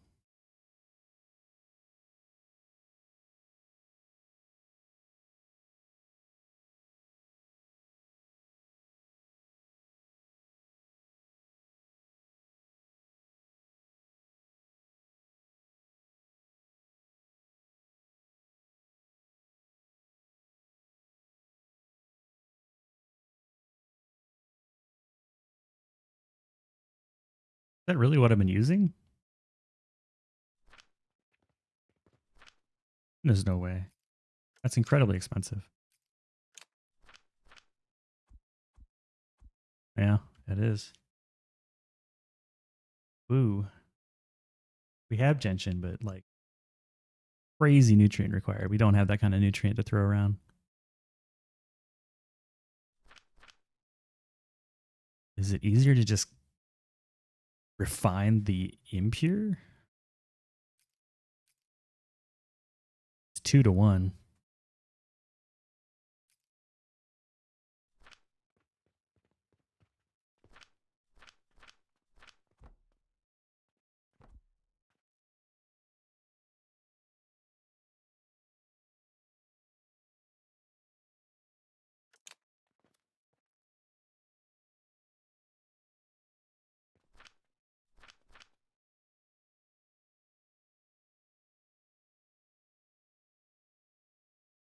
Is that really what I've been using? There's no way. That's incredibly expensive. Yeah, it is. Ooh. We have gentian, but like crazy nutrient required. We don't have that kind of nutrient to throw around. Is it easier to just refine the impure? It's 2 to 1.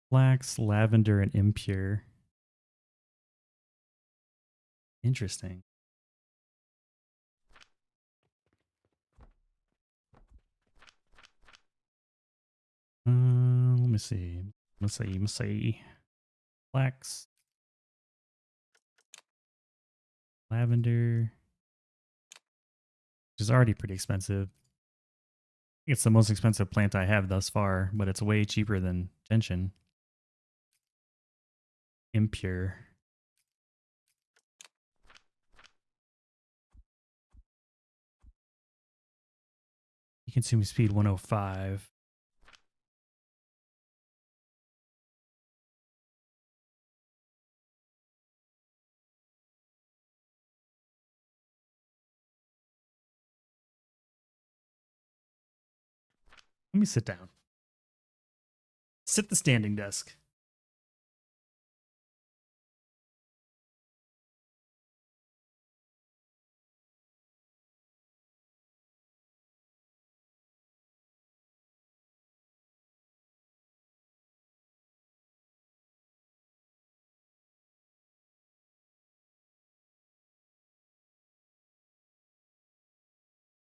Flax, lavender, and impure. Interesting. Let me see. Let's see. Flax. Lavender. Which is already pretty expensive. I think it's the most expensive plant I have thus far, but it's way cheaper than gentian. Impure. Consuming speed 105. Let me sit down. Sit the standing desk.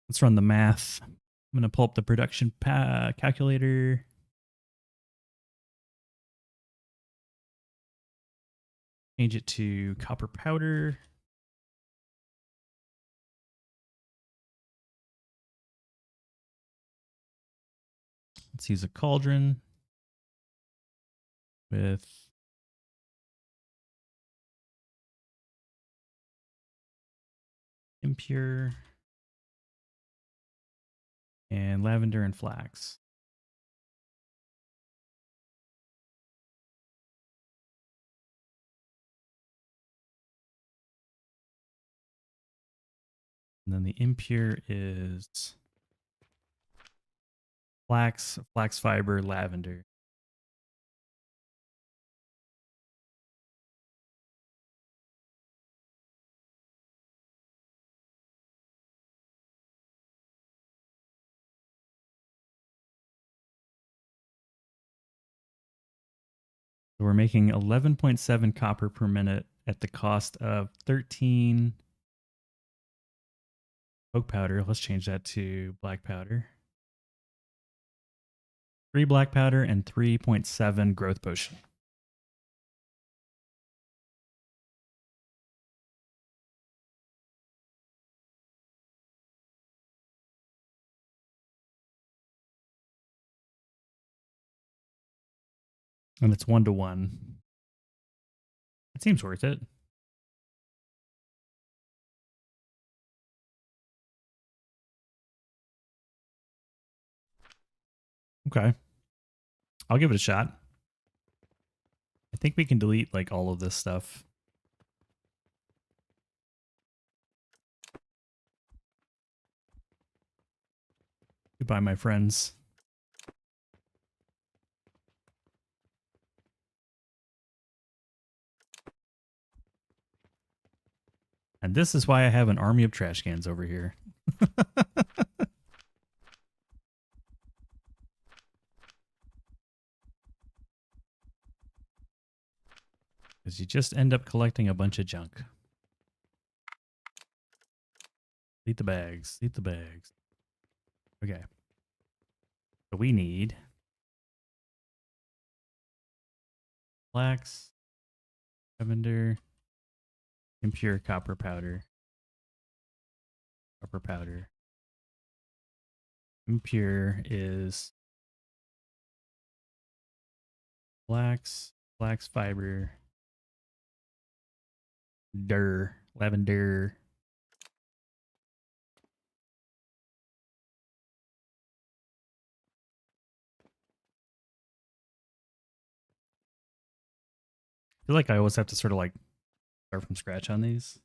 Let's run the math. I'm going to pull up the production calculator. Change it to copper powder. Let's use a cauldron with impure and lavender and flax. And then the impure is flax fiber, lavender. So we're making 11.7 copper per minute at the cost of 13 oak powder. Let's change that to black powder. 3 black powder and 3.7 growth potion. And it's 1-to-1. It seems worth it. Okay. I'll give it a shot. I think we can delete like all of this stuff. Goodbye, my friends. And this is why I have an army of trash cans over here. Because you just end up collecting a bunch of junk. Eat the bags. Eat the bags. Okay. So we need flax, lavender, impure copper powder. Copper powder. Impure is flax fiber, lavender. I feel like I always have to sort of like start from scratch on these.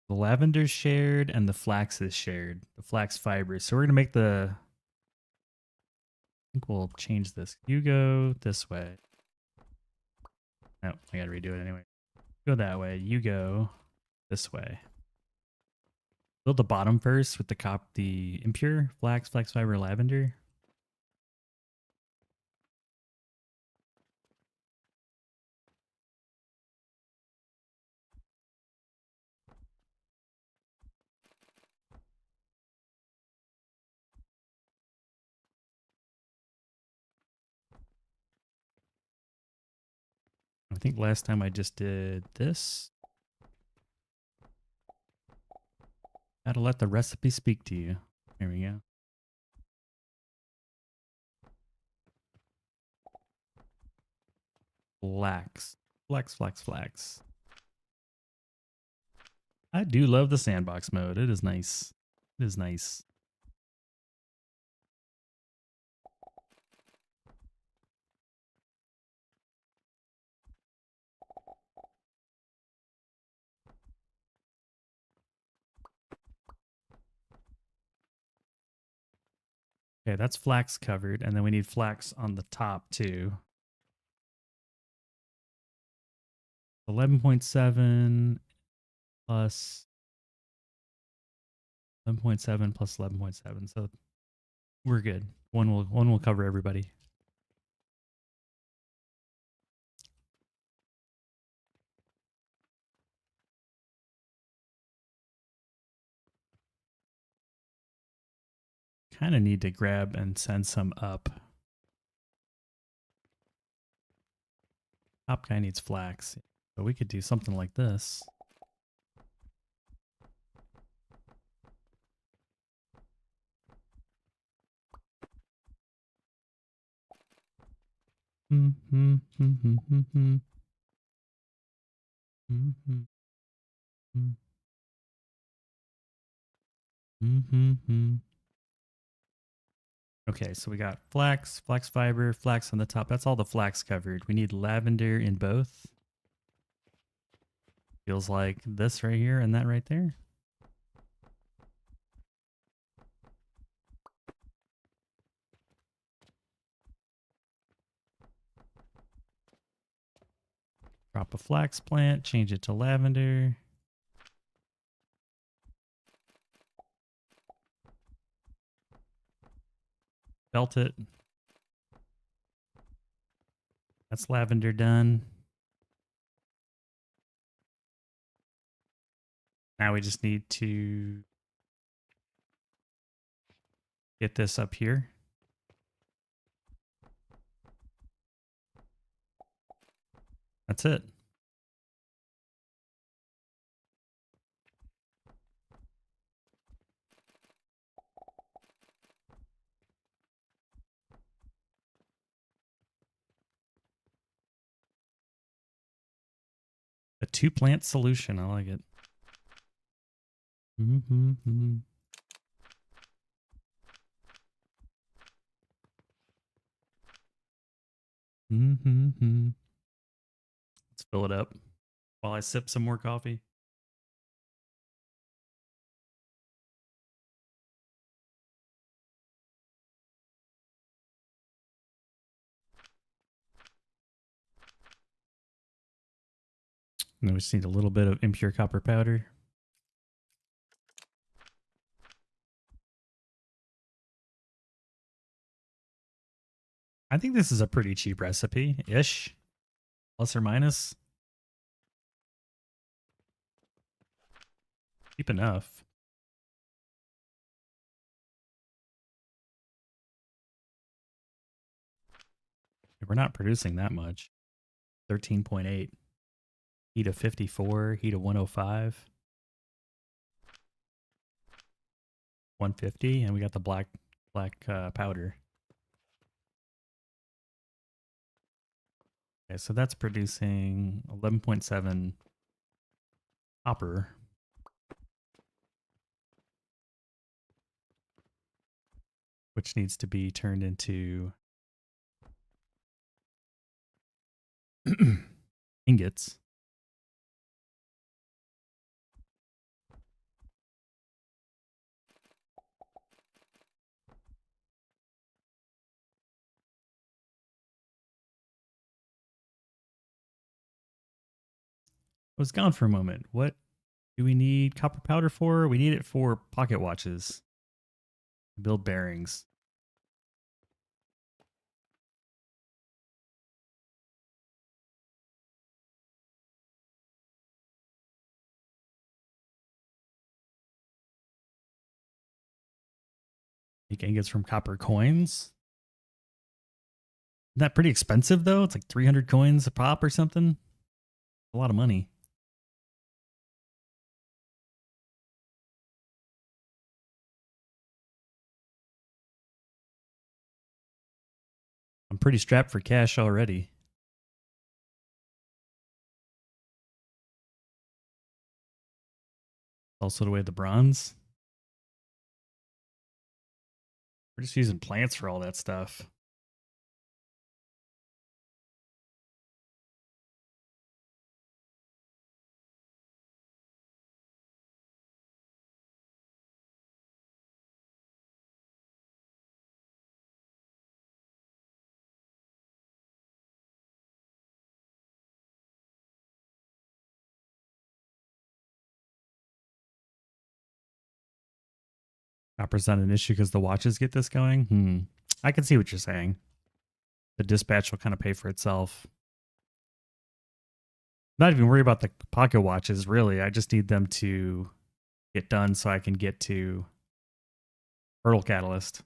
The lavender's shared and the flax is shared. The flax fibers. So we're gonna make the. I think we'll change this. You go this way. No, I gotta redo it anyway. Go that way. You go this way. Build the bottom first with the impure flax fiber, lavender. think last time I just did this. Gotta let the recipe speak to you. There we go. Flax. Flax, flax, flax. I do love the sandbox mode. It is nice. It is nice. Okay, that's flax covered, and then we need flax on the top too. 11.7 plus 11.7 plus 11.7. So we're good. One will cover everybody. Kind of need to grab and send some up. Top guy needs flax, but we could do something like this. Okay, so we got flax, flax fiber, flax on the top. That's all the flax covered. We need lavender in both. Feels like this right here and that right there. Drop a flax plant, change it to lavender. Belt it. That's lavender done. Now we just need to get this up here. That's it. A 2-plant solution. I like it. Let's fill it up while I sip some more coffee. And then we just need a little bit of impure copper powder. I think this is a pretty cheap recipe-ish, plus or minus. Cheap enough. We're not producing that much. 13.8. Heat of 54, heat of 105. 150, and we got the black powder. Okay, so that's producing 11.7 copper. Which needs to be turned into ingots. I was gone for a moment. What do we need copper powder for? We need it for pocket watches. Build bearings. Make ingots from copper coins. Isn't that pretty expensive though? It's like 300 coins a pop or something. A lot of money. I'm pretty strapped for cash already. Also the way the bronze. We're just using plants for all that stuff. Copper's not an issue because the watches get this going. I can see what you're saying. The dispatch will kind of pay for itself. Not even worry about the pocket watches, really. I just need them to get done so I can get to Hurdle Catalyst.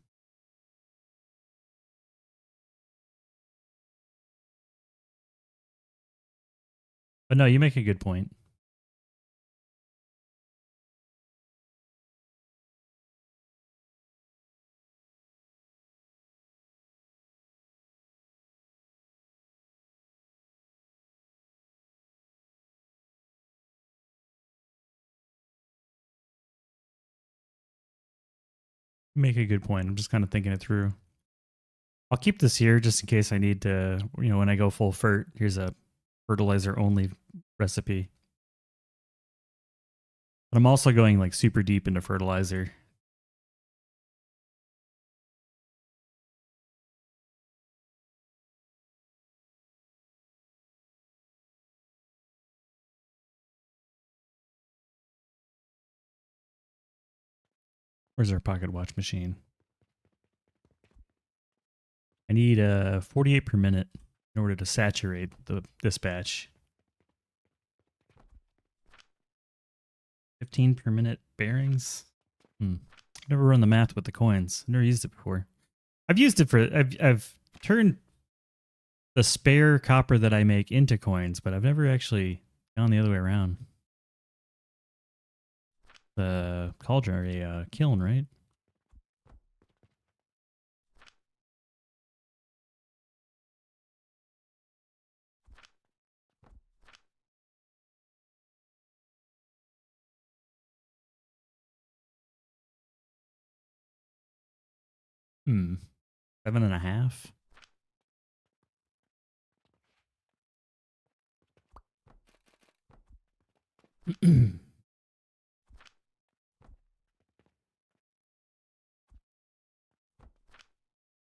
But no, you make a good point. You make a good point. I'm just kind of thinking it through. I'll keep this here just in case I need to, when I go full fert, here's a fertilizer only recipe. But I'm also going like super deep into fertilizer. Where's our pocket watch machine? I need 48 per minute in order to saturate the dispatch. 15 per minute bearings. I've never run the math with the coins. I've never used it before. I've used it for I've turned the spare copper that I make into coins, but I've never actually gone the other way around. The cauldron, a kiln, right? Hmm. 7.5.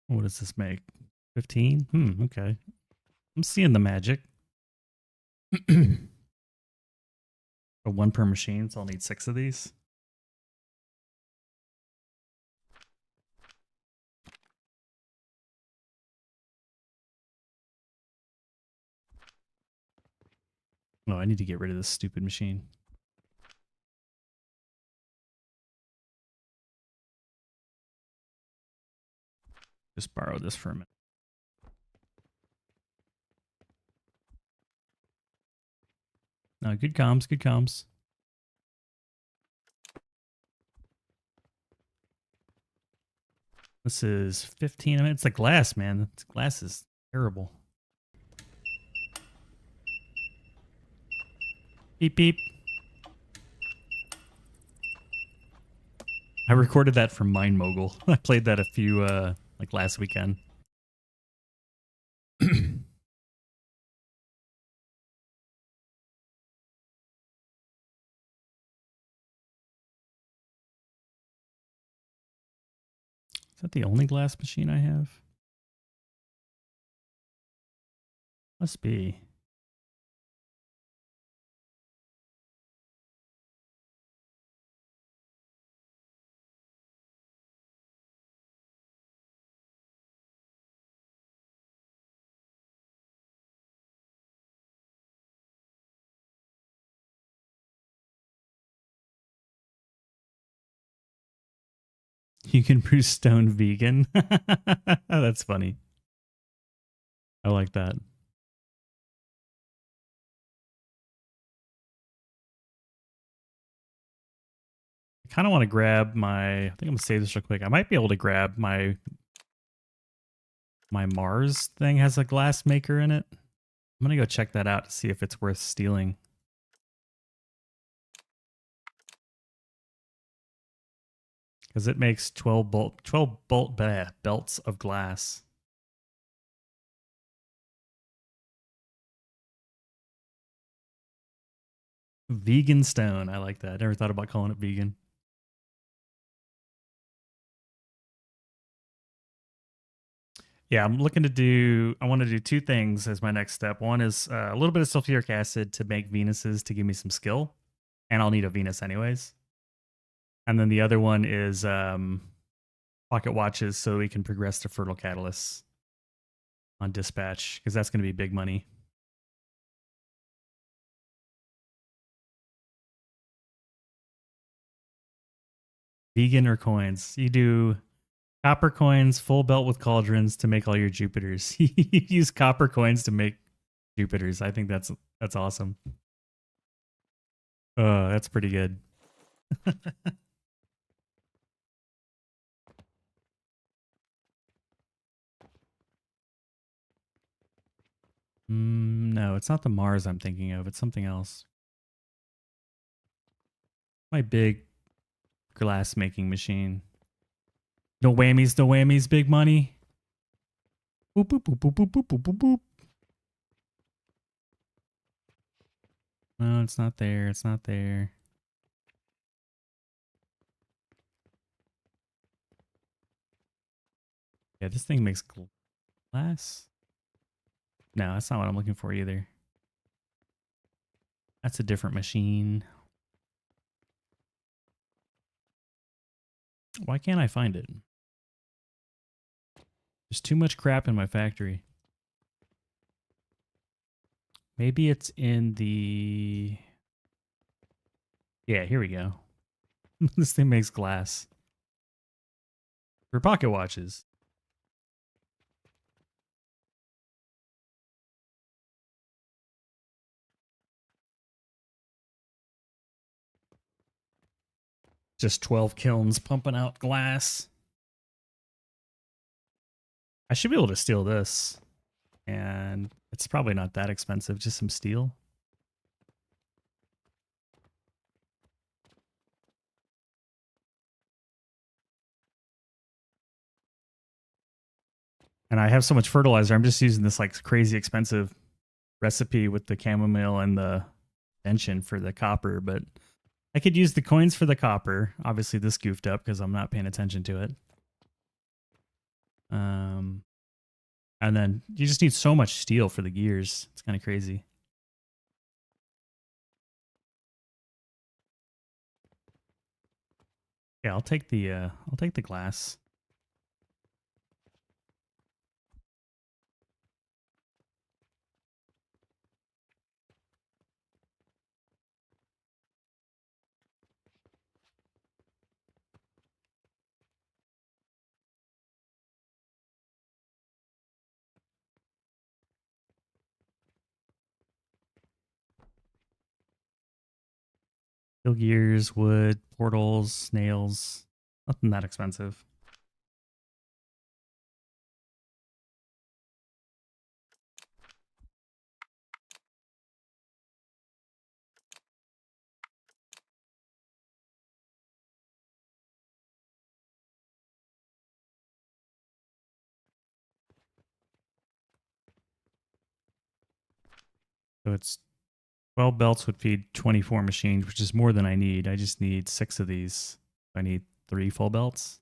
What does this make? 15? Okay. I'm seeing the magic. A 1 per machine, so I'll need 6 of these. Oh, I need to get rid of this stupid machine. Just borrow this for a minute. No, good comms, good comms. This is 15 minutes. It's like glass, man. This glass is terrible. Beep, beep. I recorded that from Mind Mogul. I played that a few, like last weekend. Is that the only glass machine I have? Must be. You can brew stone vegan. That's funny. I like that. kind of want to grab my... I think I'm going to save this real quick. I might be able to grab my Mars thing has a glass maker in it. I'm going to go check that out to see if it's worth stealing. Because it makes 12 bolt belts of glass. Vegan stone. I like that. Never thought about calling it vegan. Yeah, I'm looking to do... I want to do two things as my next step. One is a little bit of sulfuric acid to make Venuses to give me some skill. And I'll need a Venus anyways. And then the other one is pocket watches so we can progress to fertile catalysts on dispatch, because that's going to be big money. Vegan or coins? You do copper coins, full belt with cauldrons to make all your Jupiters. You use copper coins to make Jupiters. I think that's awesome. Oh, that's pretty good. No, it's not the Mars I'm thinking of. It's something else. My big glass making machine. No whammies, big money. Boop, boop, boop, boop, boop, boop, boop, boop, boop. No, it's not there. It's not there. Yeah, this thing makes glass. No, that's not what I'm looking for either. That's a different machine. Why can't I find it? There's too much crap in my factory. Maybe it's in the... Yeah, here we go. This thing makes glass. For pocket watches. Just 12 kilns pumping out glass. I should be able to steal this. And it's probably not that expensive, just some steel. And I have so much fertilizer, I'm just using this like crazy expensive recipe with the chamomile and the tension for the copper, but I could use the coins for the copper. Obviously this goofed up because I'm not paying attention to it. And then you just need so much steel for the gears. It's kind of crazy. Yeah, I'll take the glass. Steel gears, wood, portals, snails. Nothing that expensive. So it's 12 belts would feed 24 machines, which is more than I need. I just need 6 of these. I need 3 full belts.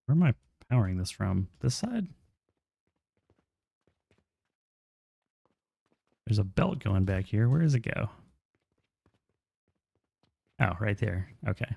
Where am I powering this from? This side? There's a belt going back here. Where does it go? Oh, right there. Okay.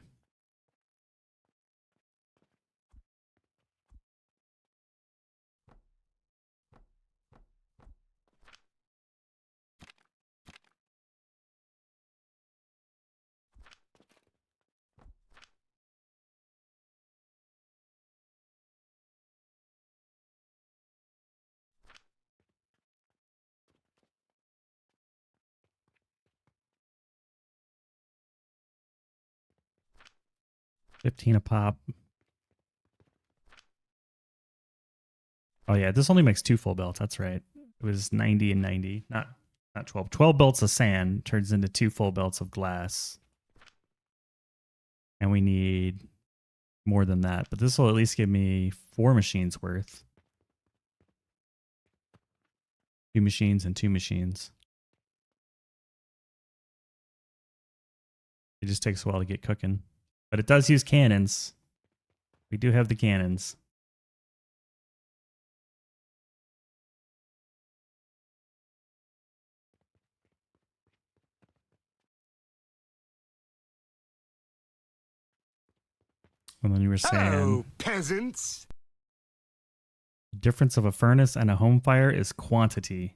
$15 a pop. Oh yeah, this only makes 2 full belts. That's right. It was 90 and 90. Not 12. 12 belts of sand turns into 2 full belts of glass. And we need more than that. But this will at least give me 4 machines worth. 2 machines and 2 machines. It just takes a while to get cooking. But it does use cannons. We do have the cannons. And then you were saying
Hello, peasants.
the difference of a furnace and a home fire is quantity.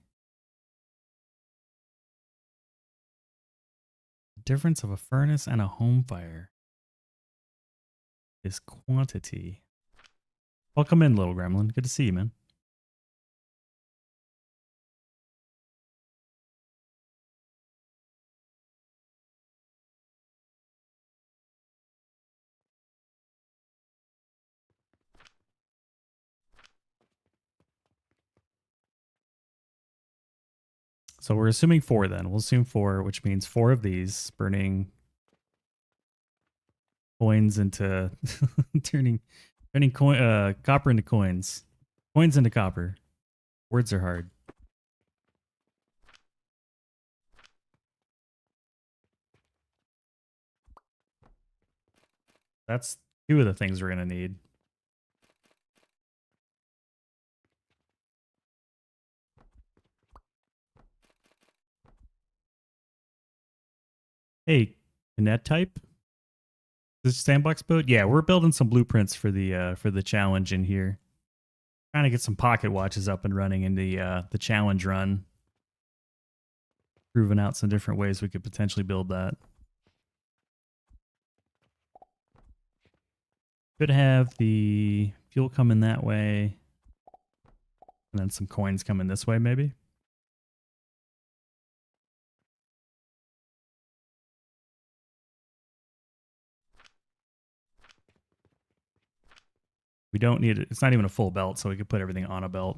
The difference of a furnace and a home fire is quantity. Welcome in, little gremlin. Good to see you, man. So we're assuming 4 then. We'll assume 4, which means 4 of these burning coins into turning copper into coins. Coins into copper. Words are hard. That's 2 of the things we're going to need. Hey, Kinet type? This sandbox boat? Yeah, we're building some blueprints for the challenge in here. Trying to get some pocket watches up and running in the challenge run. Proving out some different ways we could potentially build that. Could have the fuel coming that way. And then some coins coming this way, maybe. We don't need it. It's not even a full belt, so we could put everything on a belt.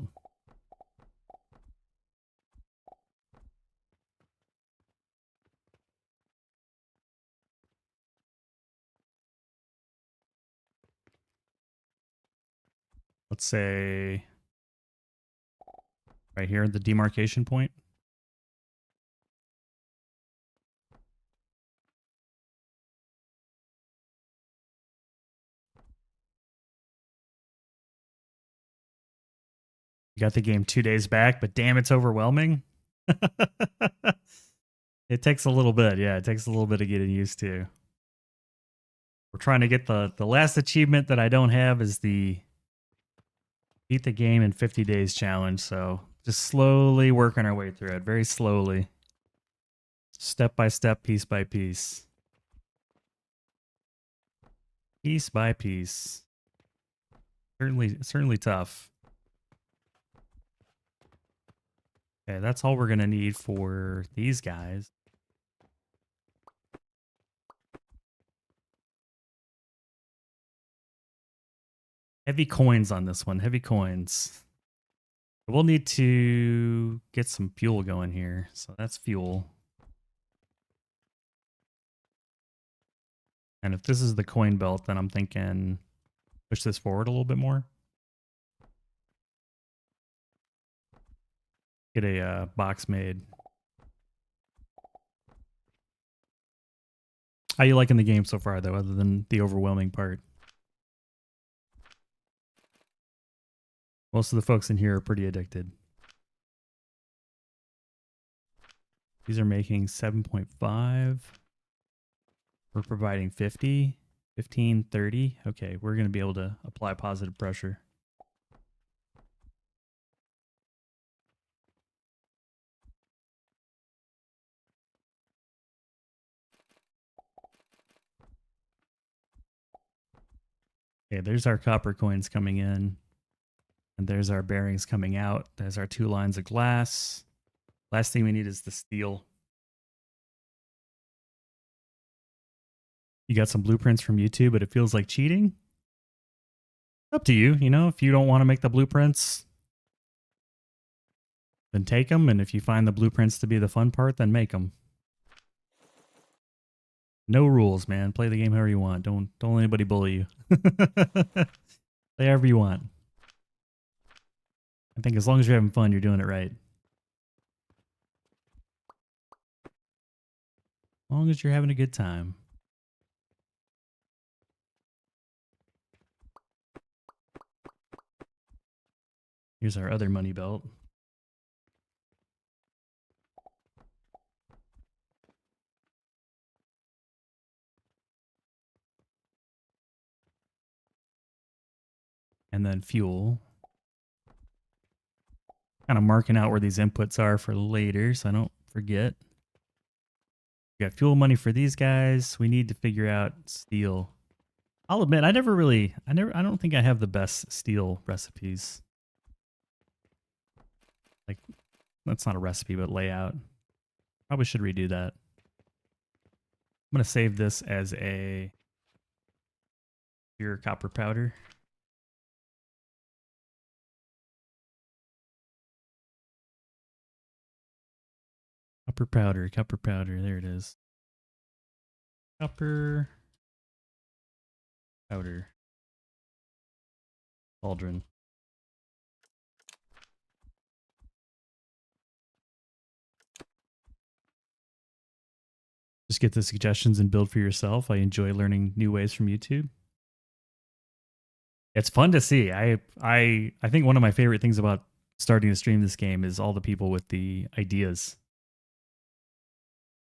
Let's say right here at the demarcation point. You got the game 2 days back, but damn, it's overwhelming. It takes a little bit. Yeah, it takes a little bit of getting used to. We're trying to get the last achievement that I don't have is the beat the game in 50 days challenge. So just slowly working our way through it, very slowly. Step by step, piece by piece. Piece by piece. Certainly tough. Okay, that's all we're gonna need for these guys. Heavy coins on this one, heavy coins. We'll need to get some fuel going here. So that's fuel. And if this is the coin belt, then I'm thinking push this forward a little bit more. Get a box made. How you liking the game so far, though, other than the overwhelming part? Most of the folks in here are pretty addicted. These are making 7.5. We're providing 50, 15, 30. Okay, we're going to be able to apply positive pressure. Okay, there's our copper coins coming in. And there's our bearings coming out. There's our 2 lines of glass. Last thing we need is the steel. You got some blueprints from YouTube, but it feels like cheating? Up to you, you know, if you don't want to make the blueprints, then take them. And if you find the blueprints to be the fun part, then make them. No rules, man. Play the game however you want. Don't let anybody bully you. Play however you want. I think as long as you're having fun, you're doing it right. As long as you're having a good time. Here's our other money belt. And then fuel. Kind of marking out where these inputs are for later so I don't forget. We got fuel money for these guys. We need to figure out steel. I'll admit, I don't think I have the best steel recipes. Like, that's not a recipe, but layout. Probably should redo that. I'm going to save this as a pure copper powder. Copper powder, there it is. Copper powder. Cauldron. Just get the suggestions and build for yourself. I enjoy learning new ways from YouTube. It's fun to see. I think one of my favorite things about starting to stream this game is all the people with the ideas.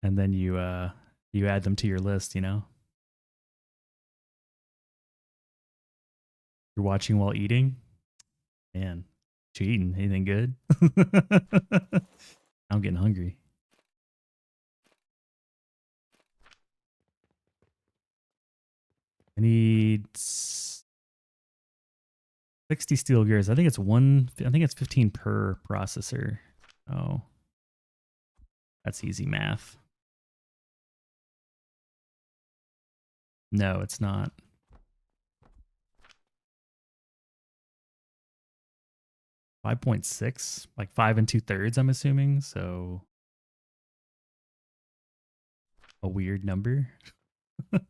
And then you add them to your list, you know? You're watching while eating? Man, what you eating? Anything good? I'm getting hungry. I need 60 steel gears. I think it's 15 per processor. Oh. That's easy math. No, it's not. $5.6, like 5 2/3, I'm assuming. So a weird number. The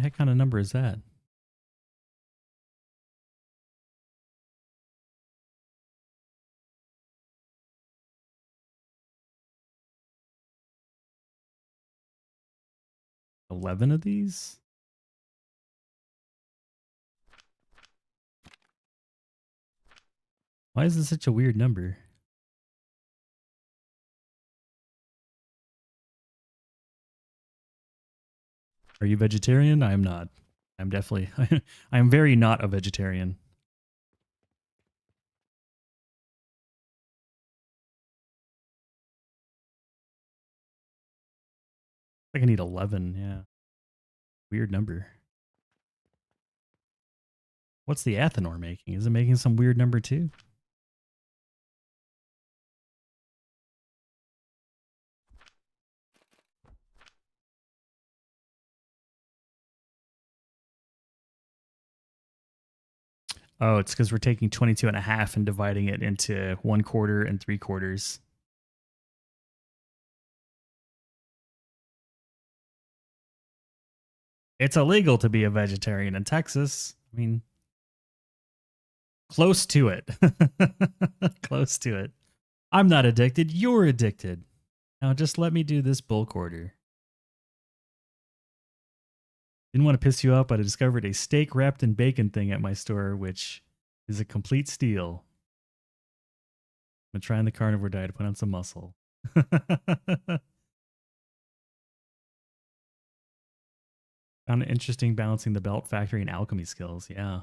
heck kind of number is that? $11 of these? Why is this such a weird number? Are you vegetarian? I am not. I'm definitely, I am very not a vegetarian. I think I need 11, yeah. Weird number. What's the Athenor making? Is it making some weird number too? Oh, it's because we're taking 22.5 and dividing it into 1/4 and 3/4. It's illegal to be a vegetarian in Texas. I mean, close to it. Close to it. I'm not addicted. You're addicted. Now just let me do this bull quarter. Didn't want to piss you off, but I discovered a steak wrapped in bacon thing at my store, which is a complete steal. I'm trying the carnivore diet to put on some muscle. Found it interesting balancing the belt factory and alchemy skills. Yeah.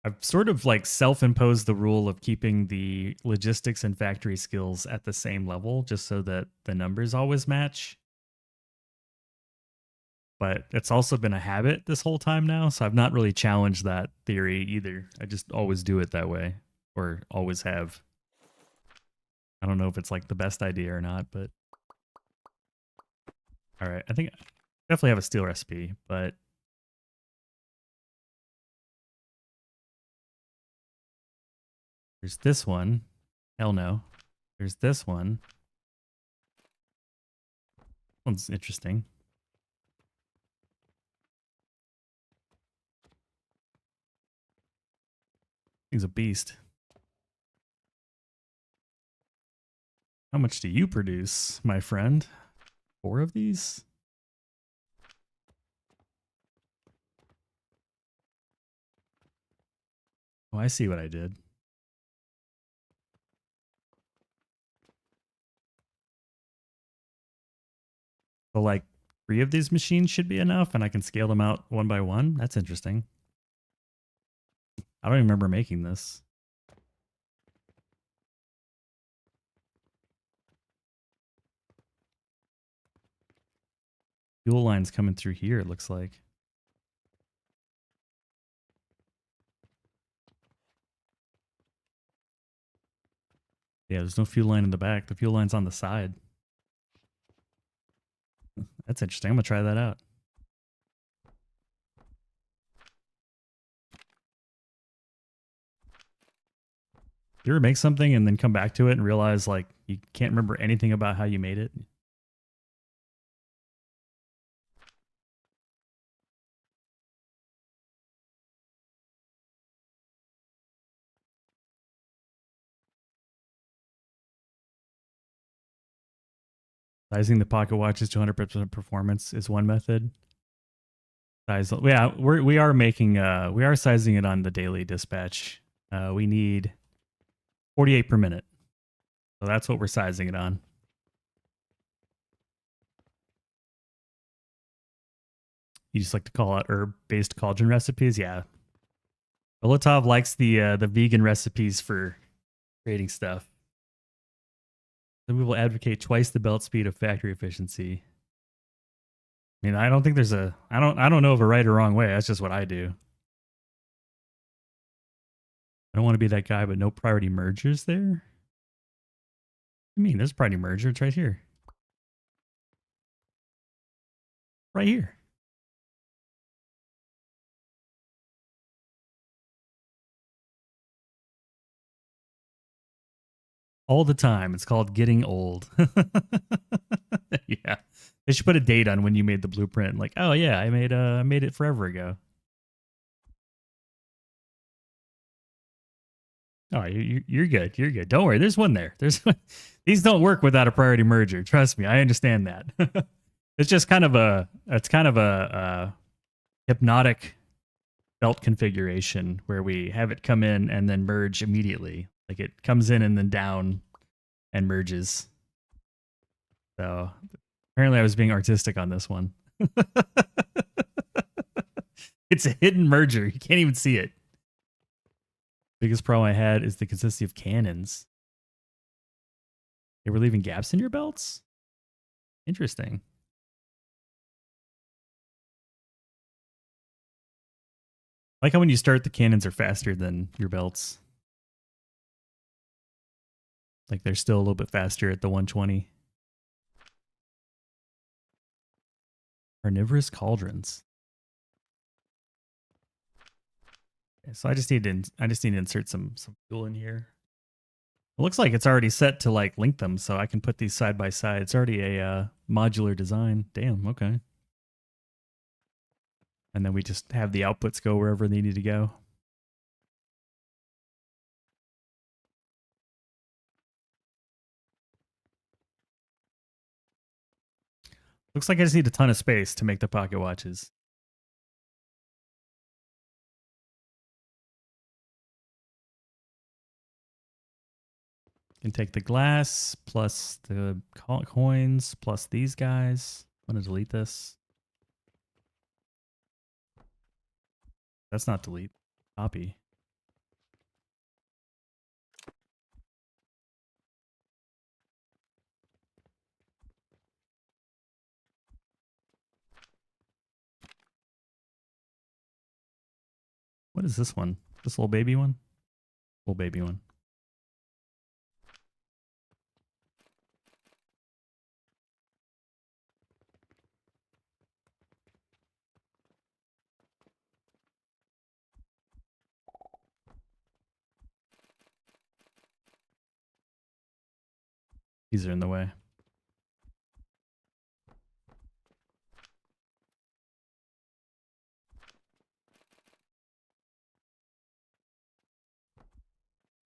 I've sort of like self-imposed the rule of keeping the logistics and factory skills at the same level just so that the numbers always match. But it's also been a habit this whole time now, so I've not really challenged that theory either. I just always do it that way, or always have. I don't know if it's like the best idea or not, but all right. I think I definitely have a steel recipe, but there's this one. Hell no. There's this one. One's interesting. He's a beast. How much do you produce, my friend? 4 of these? Oh, I see what I did. So like 3 of these machines should be enough and I can scale them out one by one. That's interesting. I don't even remember making this. Fuel lines coming through here, it looks like. Yeah, there's no fuel line in the back. The fuel line's on the side. That's interesting. I'm going to try that out. You ever make something and then come back to it and realize like you can't remember anything about how you made it? Sizing the pocket watches to 100% performance is one method. Yeah, we are making we are sizing it on the daily dispatch. We need 48 per minute. So that's what we're sizing it on. You just like to call out herb-based cauldron recipes? Yeah. Olatov likes the vegan recipes for creating stuff. Then we will advocate twice the belt speed of factory efficiency. I mean, I don't think there's a I don't know of a right or wrong way. That's just what I do. I don't want to be that guy, but no priority mergers there. What do you mean? There's a priority merger. It's right here. Right here. All the time. It's called getting old. Yeah. They should put a date on when you made the blueprint. Like, oh yeah, I made it forever ago. Oh, you're good. You're good. Don't worry. There's one there. These don't work without a priority merger. Trust me. I understand that. It's just kind of a hypnotic belt configuration where we have it come in and then merge immediately. Like it comes in and then down and merges. So apparently I was being artistic on this one. It's a hidden merger. You can't even see it. Biggest problem I had is the consistency of cannons. They were leaving gaps in your belts? Interesting. I like how when you start, the cannons are faster than your belts. Like they're still a little bit faster at the 120. Carnivorous cauldrons. Okay, so I just need to insert some fuel in here. It looks like it's already set to like link them, so I can put these side by side. It's already a modular design. Damn, okay. And then we just have the outputs go wherever they need to go. Looks like I just need a ton of space to make the pocket watches. Can take the glass plus the coins plus these guys. I'm gonna delete this. That's not delete. Copy. What is this one? This little baby one? Little baby one. These are in the way.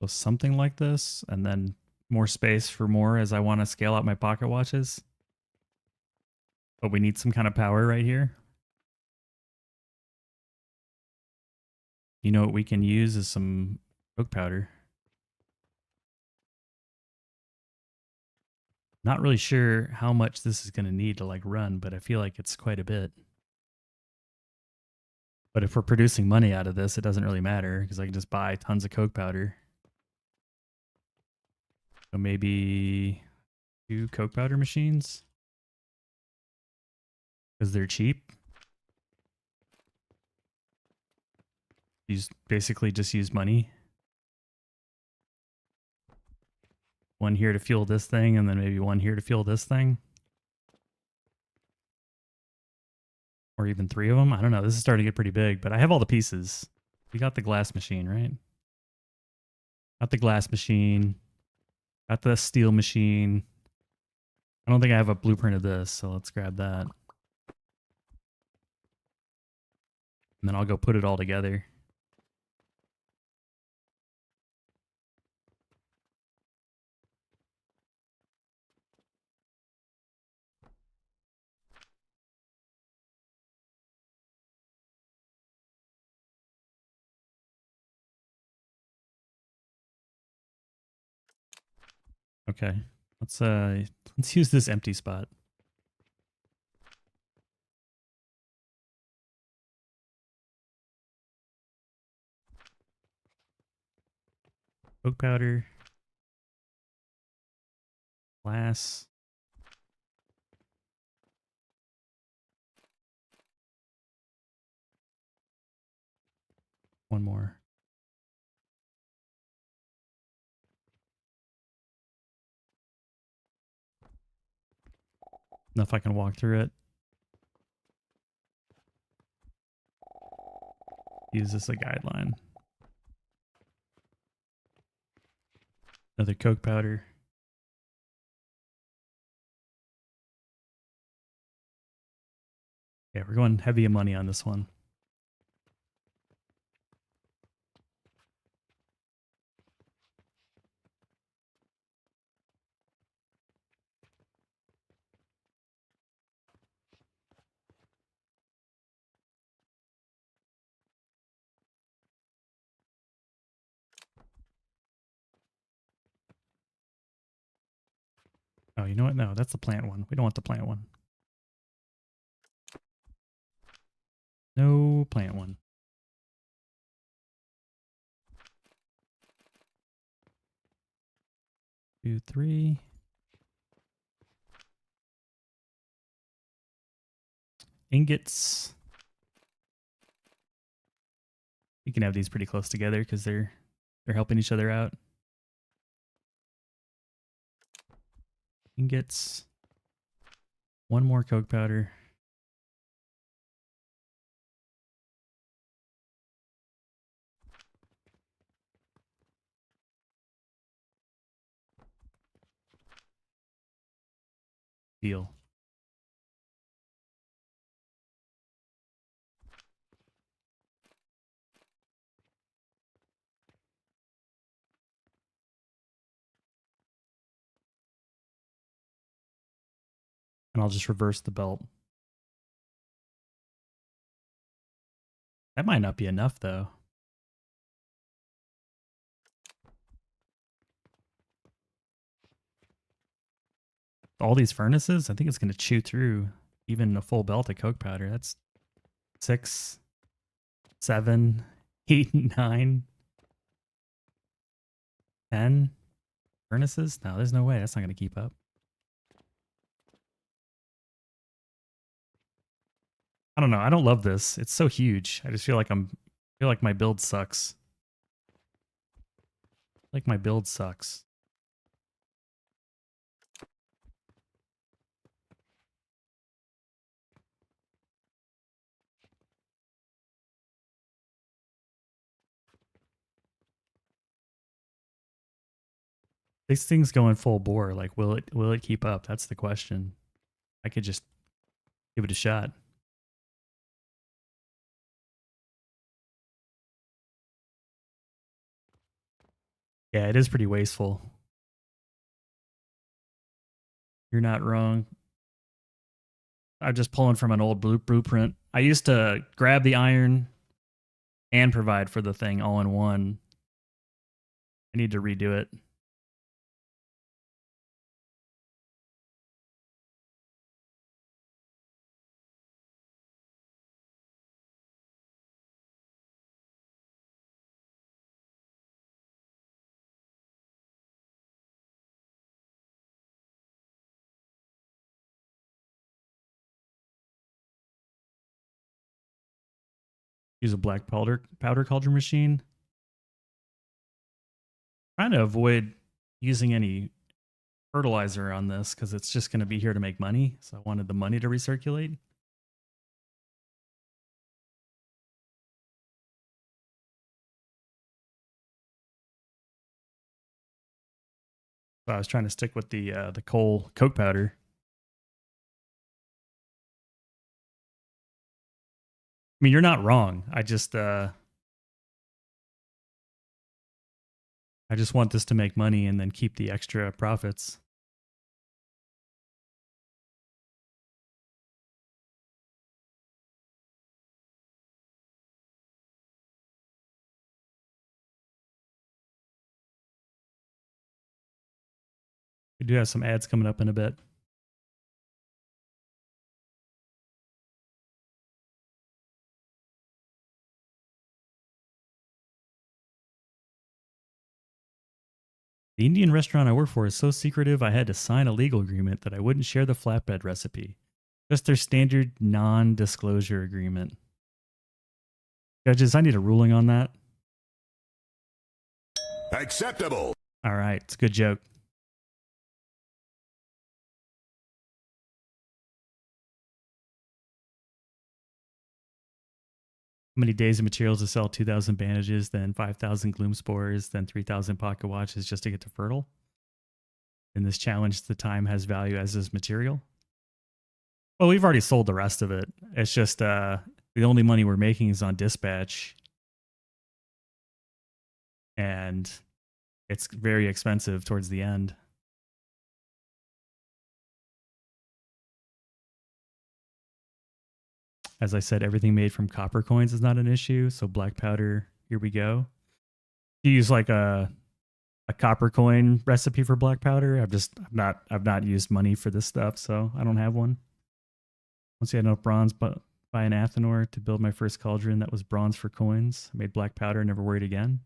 So something like this, and then more space for more as I want to scale out my pocket watches. But we need some kind of power right here. You know what we can use is some coke powder. Not really sure how much this is going to need to like run, but I feel like it's quite a bit. But if we're producing money out of this, it doesn't really matter because I can just buy tons of coke powder. So maybe 2 coke powder machines because they're cheap. Basically just use money. One here to fuel this thing, and then maybe one here to fuel this thing. Or even 3 of them. I don't know. This is starting to get pretty big, but I have all the pieces. We got the glass machine, right? Got the glass machine. Got the steel machine. I don't think I have a blueprint of this, so let's grab that. And then I'll go put it all together. Okay. Let's use this empty spot. Coke powder. Glass. One more. Know if I can walk through it. Use this as a guideline. Another coke powder. Yeah, we're going heavy money on this one. Oh, you know what? No, that's the plant one. We don't want the plant one. No plant one. Two, 3. Ingots. We can have these pretty close together because they're helping each other out. Ingots. One more coke powder. Deal. And I'll just reverse the belt. That might not be enough, though. All these furnaces, I think it's going to chew through even a full belt of coke powder. That's 6, 7, 8, 9, 10 furnaces. No, there's no way. That's not going to keep up. I don't know. I don't love this. It's so huge. I just feel like my build sucks. Like my build sucks. This thing's going full bore. Like, will it keep up? That's the question. I could just give it a shot. Yeah, it is pretty wasteful. You're not wrong. I'm just pulling from an old blueprint. I used to grab the iron and provide for the thing all in one. I need to redo it. Use a black powder cauldron machine. Trying to avoid using any fertilizer on this because it's just going to be here to make money. So I wanted the money to recirculate. So I was trying to stick with the coke powder. I mean, you're not wrong. I just want this to make money and then keep the extra profits. We do have some ads coming up in a bit. The Indian restaurant I work for is so secretive I had to sign a legal agreement that I wouldn't share the flatbread recipe. Just their standard non-disclosure agreement. Judges, I need a ruling on that.
Acceptable.
All right, it's a good joke. How many days of materials to sell 2,000 bandages, then 5,000 gloom spores, then 3,000 pocket watches just to get to fertile? In this challenge, the time has value as is material. Well, we've already sold the rest of it. It's just the only money we're making is on dispatch. And it's very expensive towards the end. As I said, everything made from copper coins is not an issue. So black powder, here we go. You use like a copper coin recipe for black powder. I've not used money for this stuff, so I don't have one. Once I had enough bronze, but buy an Athenor to build my first cauldron that was bronze for coins. I made black powder, never worried again.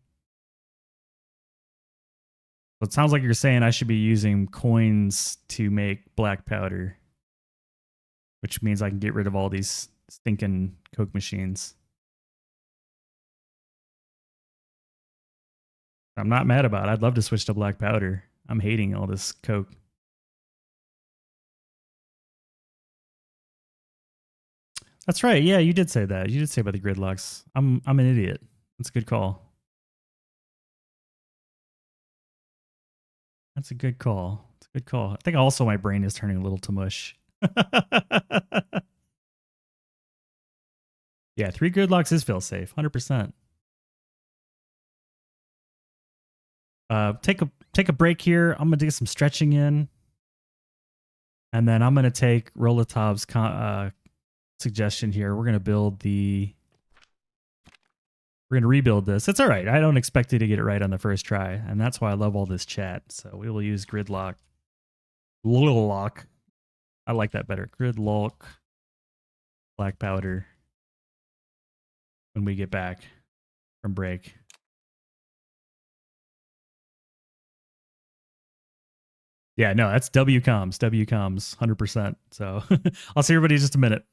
So it sounds like you're saying I should be using coins to make black powder, which means I can get rid of all these stinking Coke machines. I'm not mad about it. I'd love to switch to black powder. I'm hating all this Coke. That's right. Yeah, you did say that. You did say about the gridlocks. I'm an idiot. That's a good call. That's a good call. It's a good call. I think also my brain is turning a little to mush. Yeah, 3 gridlocks is fail safe, 100%. Take a break here. I'm gonna do some stretching in, And then I'm going to take Rolatov's suggestion here. We're going to rebuild this. It's all right. I don't expect you to get it right on the first try. And that's why I love all this chat. So we will use gridlock. Lock. I like that better. Gridlock. Black powder. When we get back from break. Yeah, no, that's WComs. WComs, 100%. So I'll see everybody in just a minute.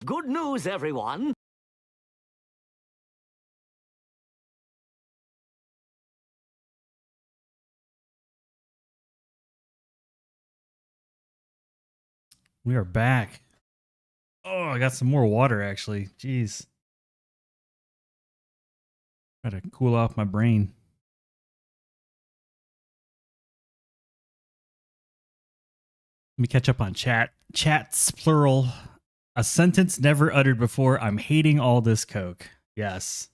Good news, everyone.
We are back. Oh, I got some more water actually. Jeez. Try to cool off my brain. Let me catch up on chat. Chats, plural. A sentence never uttered before. I'm hating all this coke. Yes.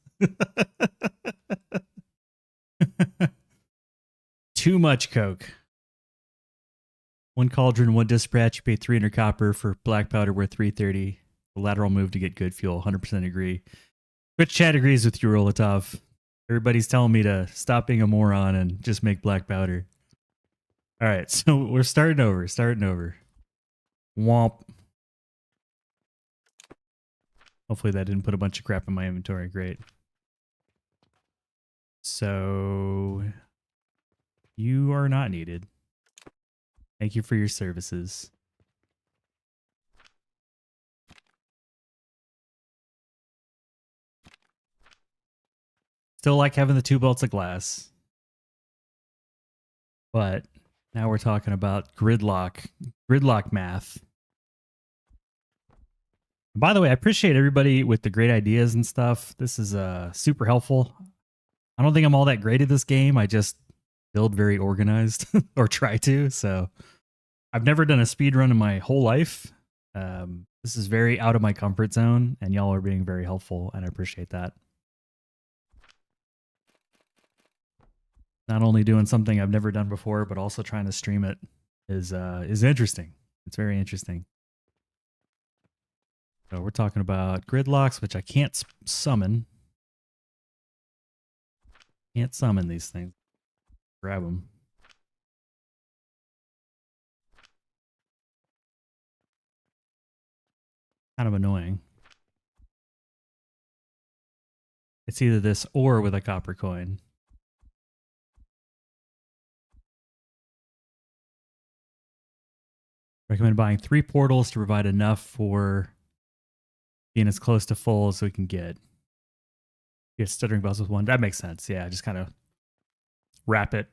Too much coke. One cauldron, one dispatch. You pay 300 copper for black powder worth 330. The lateral move to get good fuel. 100% agree. Twitch chat agrees with you, Rolatov. Everybody's telling me to stop being a moron and just make black powder. All right, so we're starting over. Womp. Hopefully that didn't put a bunch of crap in my inventory. Great. So you are not needed. Thank you for your services. Still like having the 2 bolts of glass. But now we're talking about gridlock math. By the way, I appreciate everybody with the great ideas and stuff. This is super helpful. I don't think I'm all that great at this game. I just build very organized or try to. So I've never done a speed run in my whole life. This is very out of my comfort zone, and y'all are being very helpful, and I appreciate that. Not only doing something I've never done before, but also trying to stream it is interesting. It's very interesting. So we're talking about gridlocks, which I can't summon. Can't summon these things. Grab them. Kind of annoying. It's either this or with a copper coin. Recommend buying 3 portals to provide enough for being as close to full as we can get. Get stuttering bells with 1. That makes sense. Yeah, just kind of wrap it.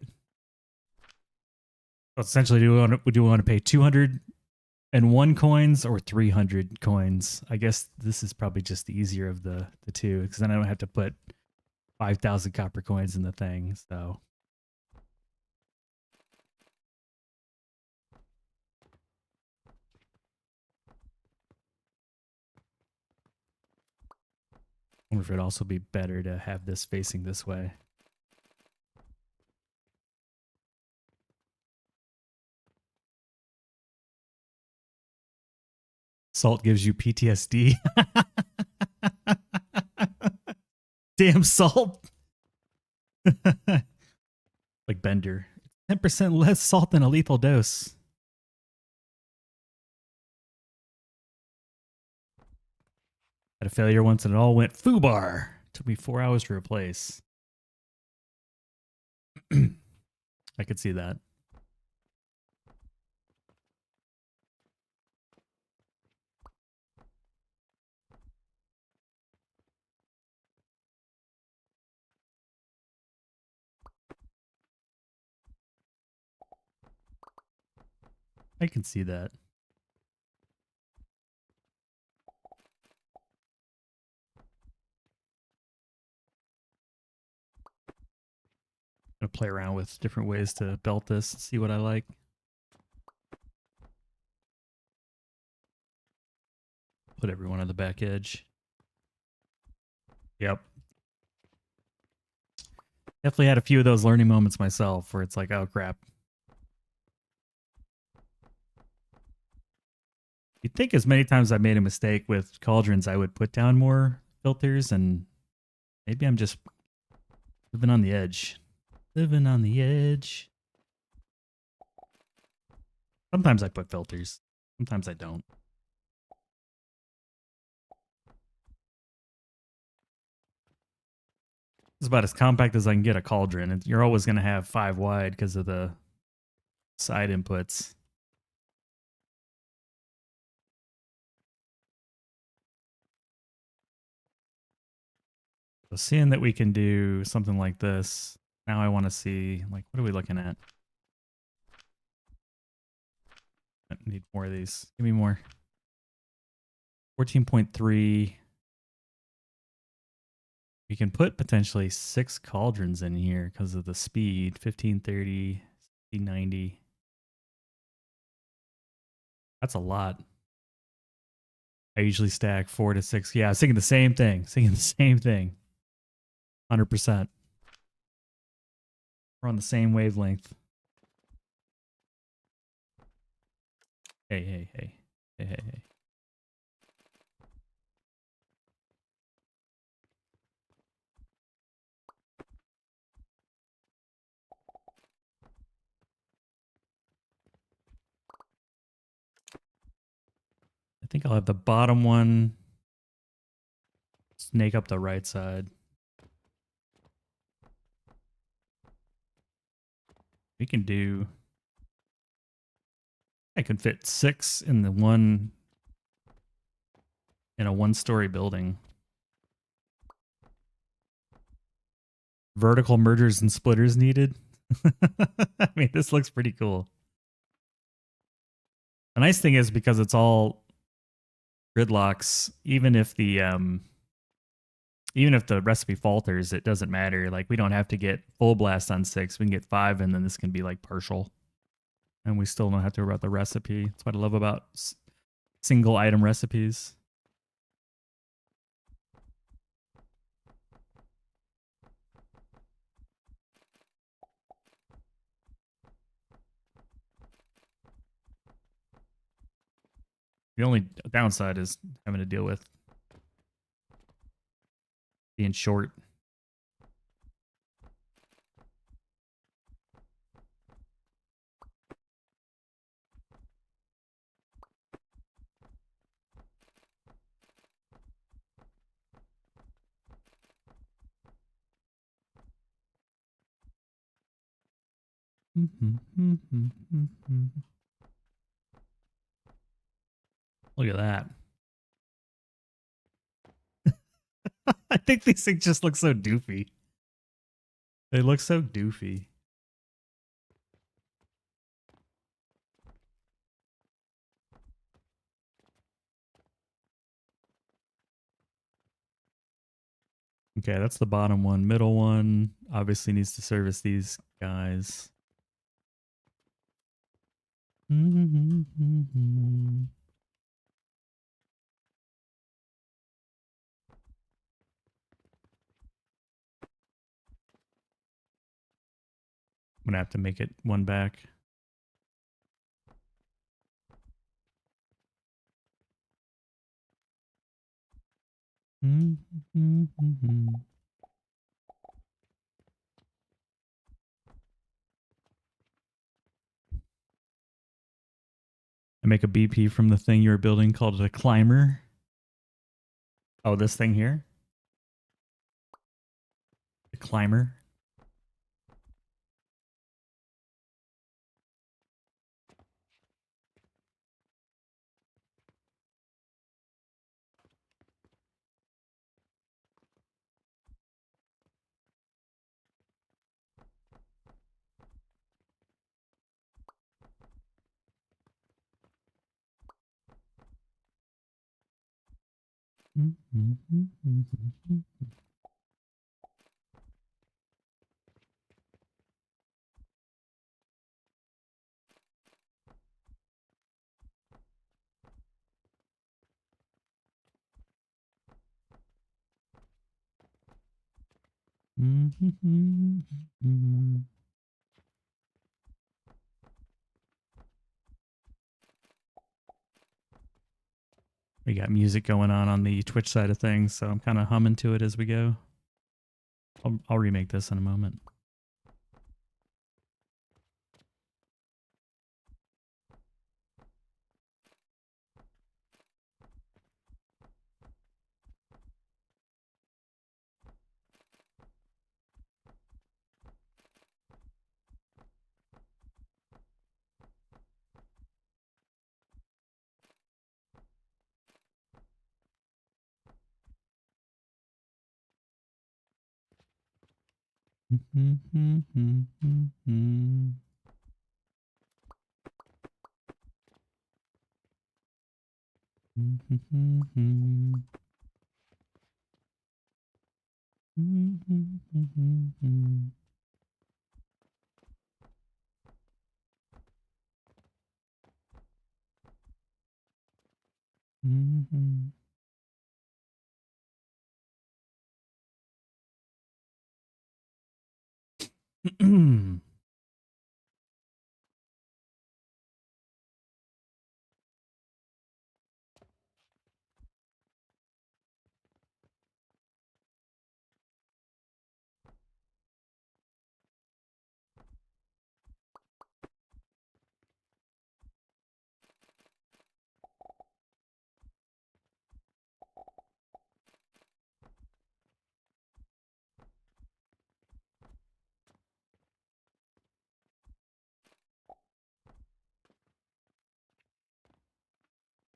So essentially, do we want to pay 201 coins or 300 coins? I guess this is probably just the easier of the two, because then I don't have to put 5,000 copper coins in the thing. So. I wonder if it'd also be better to have this facing this way. Salt gives you PTSD. Damn salt. Like Bender. 10% less salt than a lethal dose. Had a failure once and it all went foobar. Took me 4 hours to replace. I could see that. I can see that. I'm gonna play around with different ways to belt this, see what I like. Put everyone on the back edge. Yep. Definitely had a few of those learning moments myself where it's like, oh crap. You'd think as many times I made a mistake with cauldrons, I would put down more filters, and maybe I'm just living on the edge. Living on the edge. Sometimes I put filters. Sometimes I don't. It's about as compact as I can get a cauldron. You're always going to have 5 wide because of the side inputs. So seeing that we can do something like this, now I want to see, like, what are we looking at? I need more of these. Give me more. 14.3. We can put potentially 6 cauldrons in here because of the speed. 1530, 1590. That's a lot. I usually stack 4 to 6. Yeah, I was thinking the same thing. 100%. We're on the same wavelength. Hey, hey, hey. Hey, hey, hey. I think I'll have the bottom one snake up the right side. We can do... I can fit 6 in the one... in a one-story building. Vertical mergers and splitters needed. I mean, this looks pretty cool. The nice thing is because it's all gridlocks, even if the recipe falters, it doesn't matter. Like we don't have to get full blast on 6. We can get 5 and then this can be like partial. And we still don't have to worry about the recipe. That's what I love about single item recipes. The only downside is having to deal with being short. Look at that. I think these things just look so doofy. They look so doofy. Okay, that's the bottom one. Middle one obviously needs to service these guys. I'm gonna have to make it one back. I make a BP from the thing you were building called a climber. Oh, this thing here? The climber. We got music going on the Twitch side of things, so I'm kind of humming to it as we go. I'll remake this in a moment.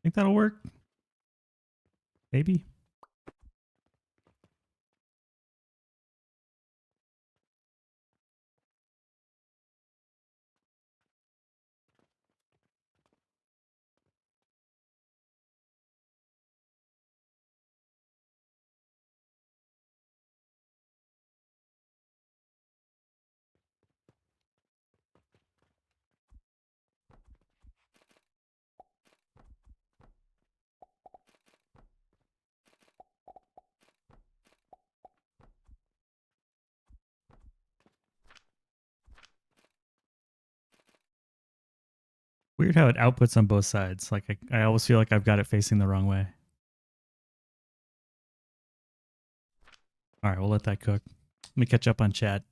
Think that'll work? Maybe. Weird how it outputs on both sides. Like I always feel like I've got it facing the wrong way. All right, we'll let that cook. Let me catch up on chat.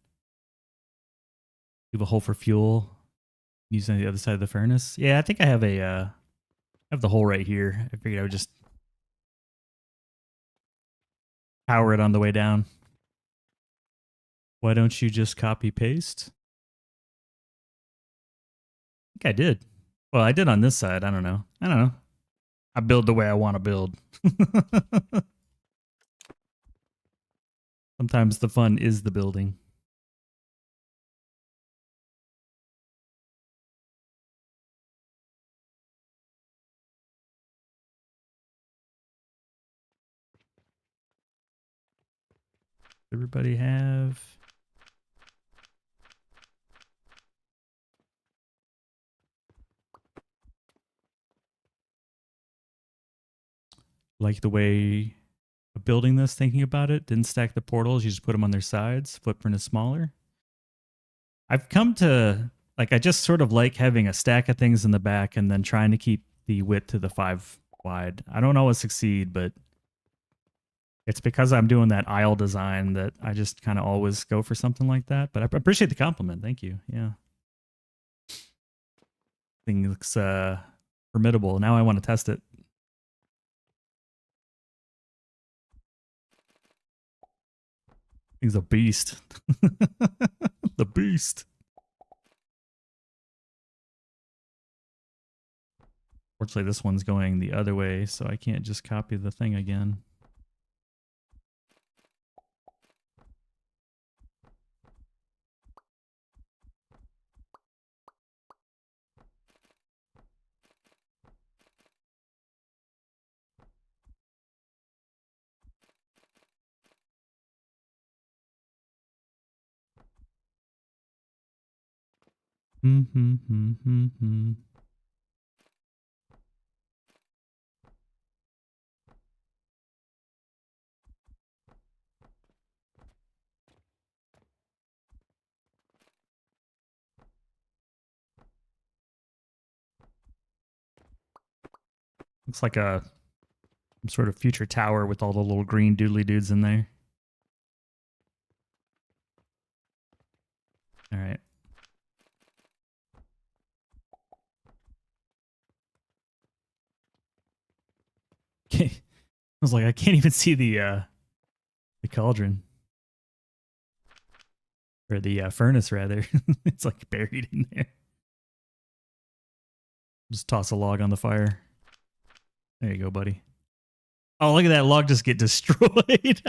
Leave a hole for fuel. Using the other side of the furnace. Yeah, I think I have a I have the hole right here. I figured I would just power it on the way down. Why don't you just copy paste? I think I did. Well, I did on this side. I don't know. I build the way I want to build. Sometimes the fun is the building. Everybody have... Like the way of building this, thinking about it. Didn't stack the portals. You just put them on their sides. Footprint is smaller. I've come to... Like, I just sort of like having a stack of things in the back and then trying to keep the width to the 5 wide. I don't always succeed, but it's because I'm doing that aisle design that I just kind of always go for something like that. But I appreciate the compliment. Thank you. Yeah. Thing looks formidable. Now I want to test it. Thing's a beast. The beast. Fortunately, this one's going the other way, so I can't just copy the thing again. Looks like some sort of future tower with all the little green doodly dudes in there. All right. Okay. I was like, I can't even see the cauldron. Or the furnace, rather. It's like buried in there. Just toss a log on the fire. There you go, buddy. Oh, look at that log just get destroyed.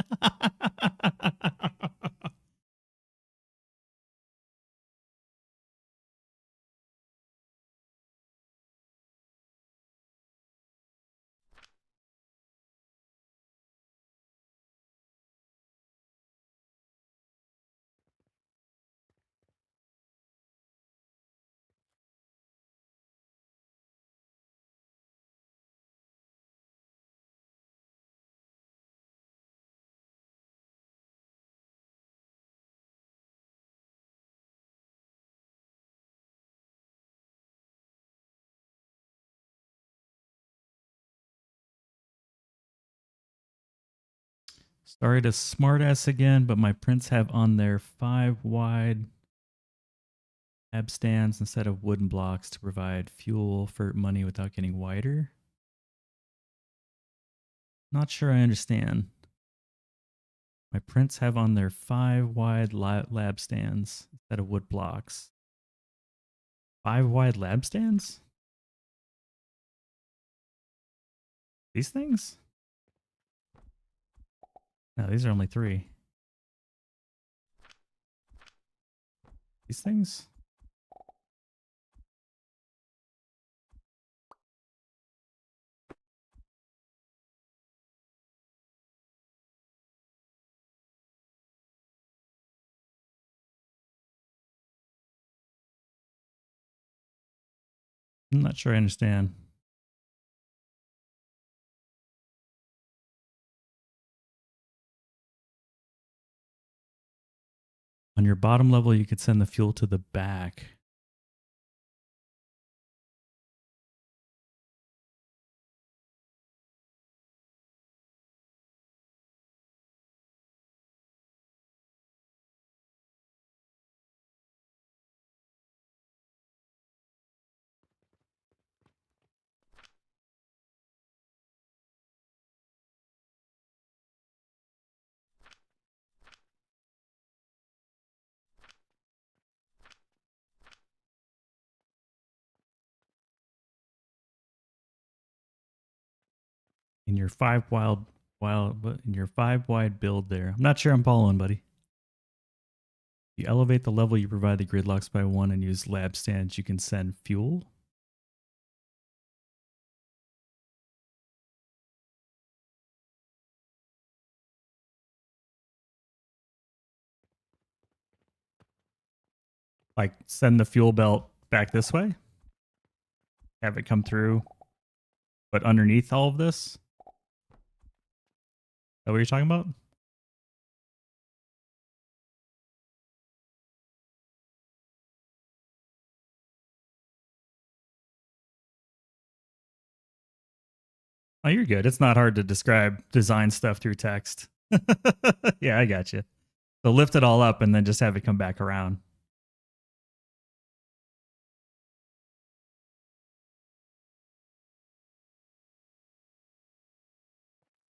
Sorry to smartass again, but my prints have on there 5 wide ab stands instead of wooden blocks to provide fuel for money without getting wider. Not sure I understand. My prints have on there 5 wide lab stands instead of wood blocks. 5 wide lab stands? These things? No, these are only 3. These things? I'm not sure I understand. On your bottom level, you could send the fuel to the back. In your 5 wide build there. I'm not sure I'm following, buddy. You elevate the level, you provide the gridlocks by 1 and use lab stands. You can send fuel. Like send the fuel belt back this way. Have it come through. But underneath all of this? Is that what you're talking about? Oh, you're good. It's not hard to describe design stuff through text. Yeah, I got you. So lift it all up and then just have it come back around.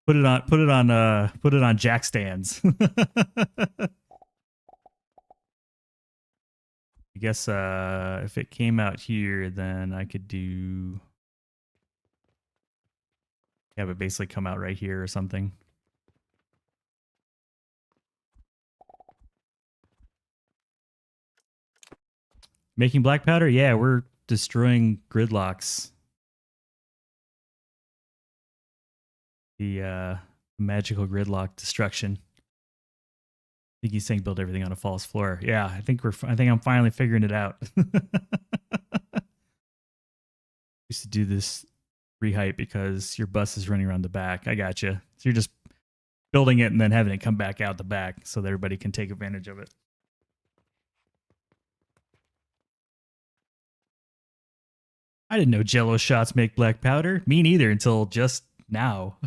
Put it on jack stands. I guess if it came out here, then I could do have it basically come out right here or something. Making black powder? Yeah, we're destroying gridlocks. The magical gridlock destruction. I think he's saying build everything on a false floor. Yeah, I think I'm finally figuring it out. Used to do this reheight because your bus is running around the back. I got you. So you're just building it and then having it come back out the back so that everybody can take advantage of it. I didn't know Jello shots make black powder. Me neither until just now.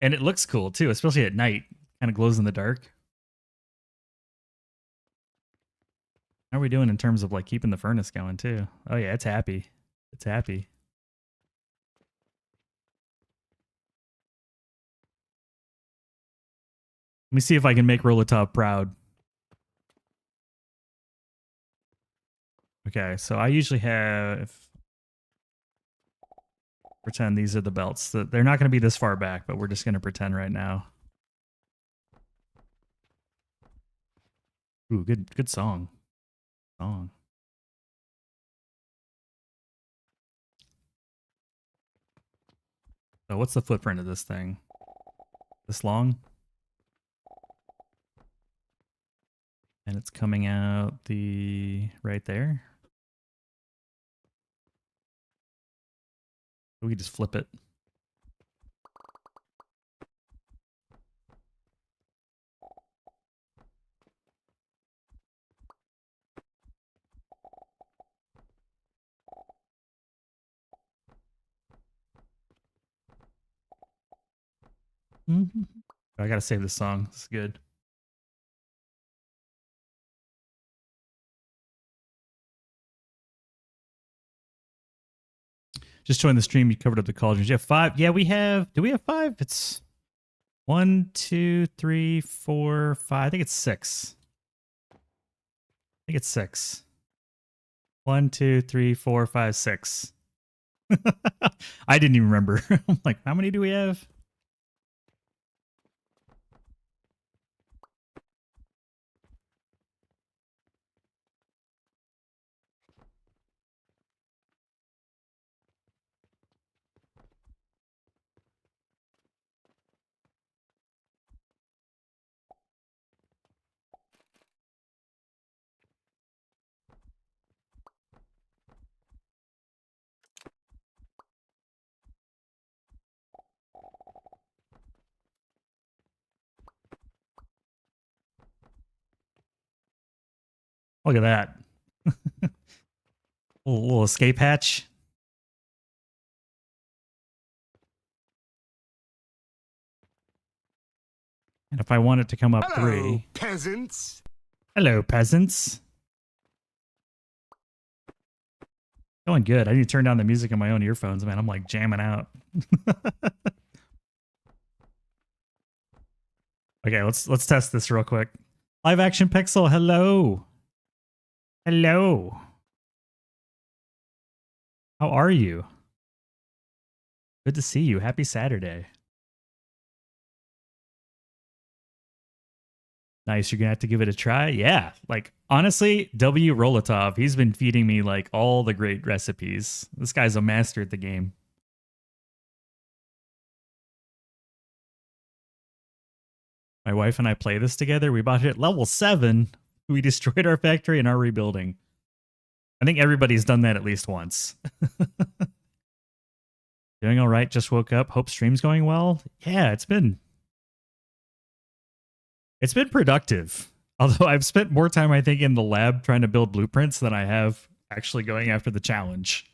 And it looks cool too, especially at night. Kind of glows in the dark. How are we doing in terms of like keeping the furnace going too? Oh yeah, it's happy. It's happy. Let me see if I can make Rolotov proud. Okay, so I usually have... Pretend these are the belts. They're not going to be this far back, but we're just going to pretend right now. Ooh, good song. So what's the footprint of this thing? This long? And it's coming out right there. We can just flip it. I gotta save this song. This is good. Just joined the stream. You covered up the cauldrons. You have 5. Yeah, we have. Do we have 5? It's 1, 2, 3, 4, 5. I think it's 6. I think it's 6. 1, 2, 3, 4, 5, 6. I didn't even remember. I'm like, how many do we have? Look at that. little escape hatch. And if I want it to come up
Hello,
3.
peasants.
Hello, peasants. Going good. I need to turn down the music on my own earphones, man. I'm like jamming out. Okay, let's test this real quick. Live action pixel, hello. Hello. How are you? Good to see you. Happy Saturday. Nice. You're going to have to give it a try. Yeah. Like, honestly, W. Rolatov, he's been feeding me like all the great recipes. This guy's a master at the game. My wife and I play this together. We bought it at level 7. We destroyed our factory and are rebuilding. I think everybody's done that at least once. Doing all right. Just woke up. Hope stream's going well. Yeah, it's been productive. Although I've spent more time, I think, in the lab trying to build blueprints than I have actually going after the challenge.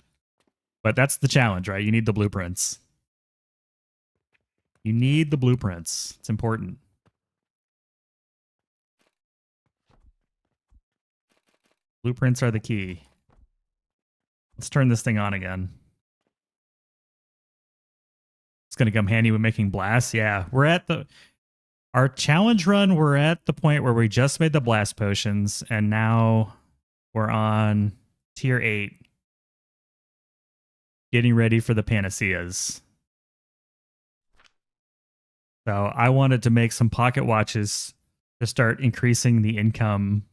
But that's the challenge, right? You need the blueprints. You need the blueprints. It's important. Blueprints are the key. Let's turn this thing on again. It's going to come handy with making blasts. Yeah, we're at our challenge run. We're at the point where we just made the blast potions, and now we're on tier 8, getting ready for the panaceas. So I wanted to make some pocket watches to start increasing the income,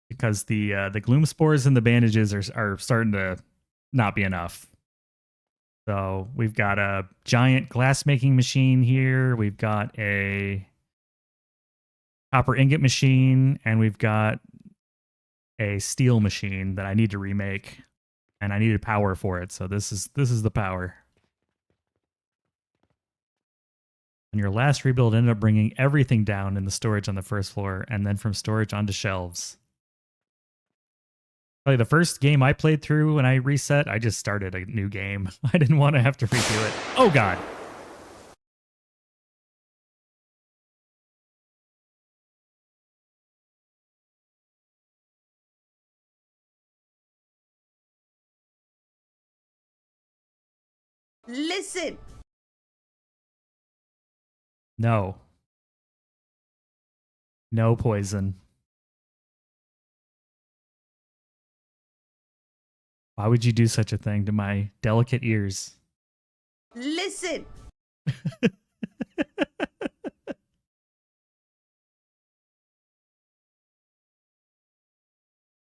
because the gloom spores and the bandages are starting to not be enough. So we've got a giant glass making machine here. We've got a copper ingot machine, and we've got a steel machine that I need to remake, and I needed power for it. So this is the power. And your last rebuild ended up bringing everything down in the storage on the first floor, and then from storage onto shelves. Probably the first game I played through when I reset, I just started a new game. I didn't want to have to redo it. Oh, God.
Listen.
No. No poison. Why would you do such a thing to my delicate ears?
Listen.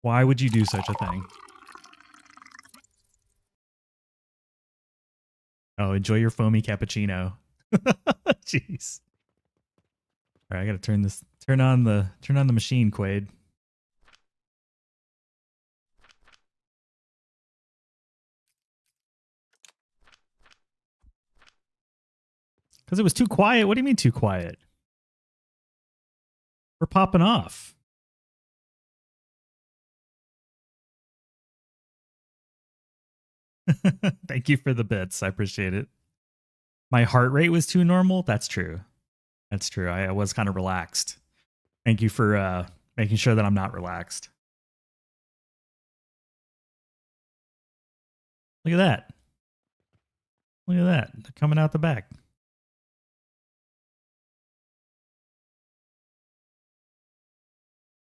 Why would you do such a thing? Oh, enjoy your foamy cappuccino. Jeez. All right, I gotta turn on the machine, Quaid. Because it was too quiet. What do you mean too quiet? We're popping off. Thank you for the bits. I appreciate it. My heart rate was too normal. That's true. That's true. I was kind of relaxed. Thank you for making sure that I'm not relaxed. Look at that. Look at that. They're coming out the back.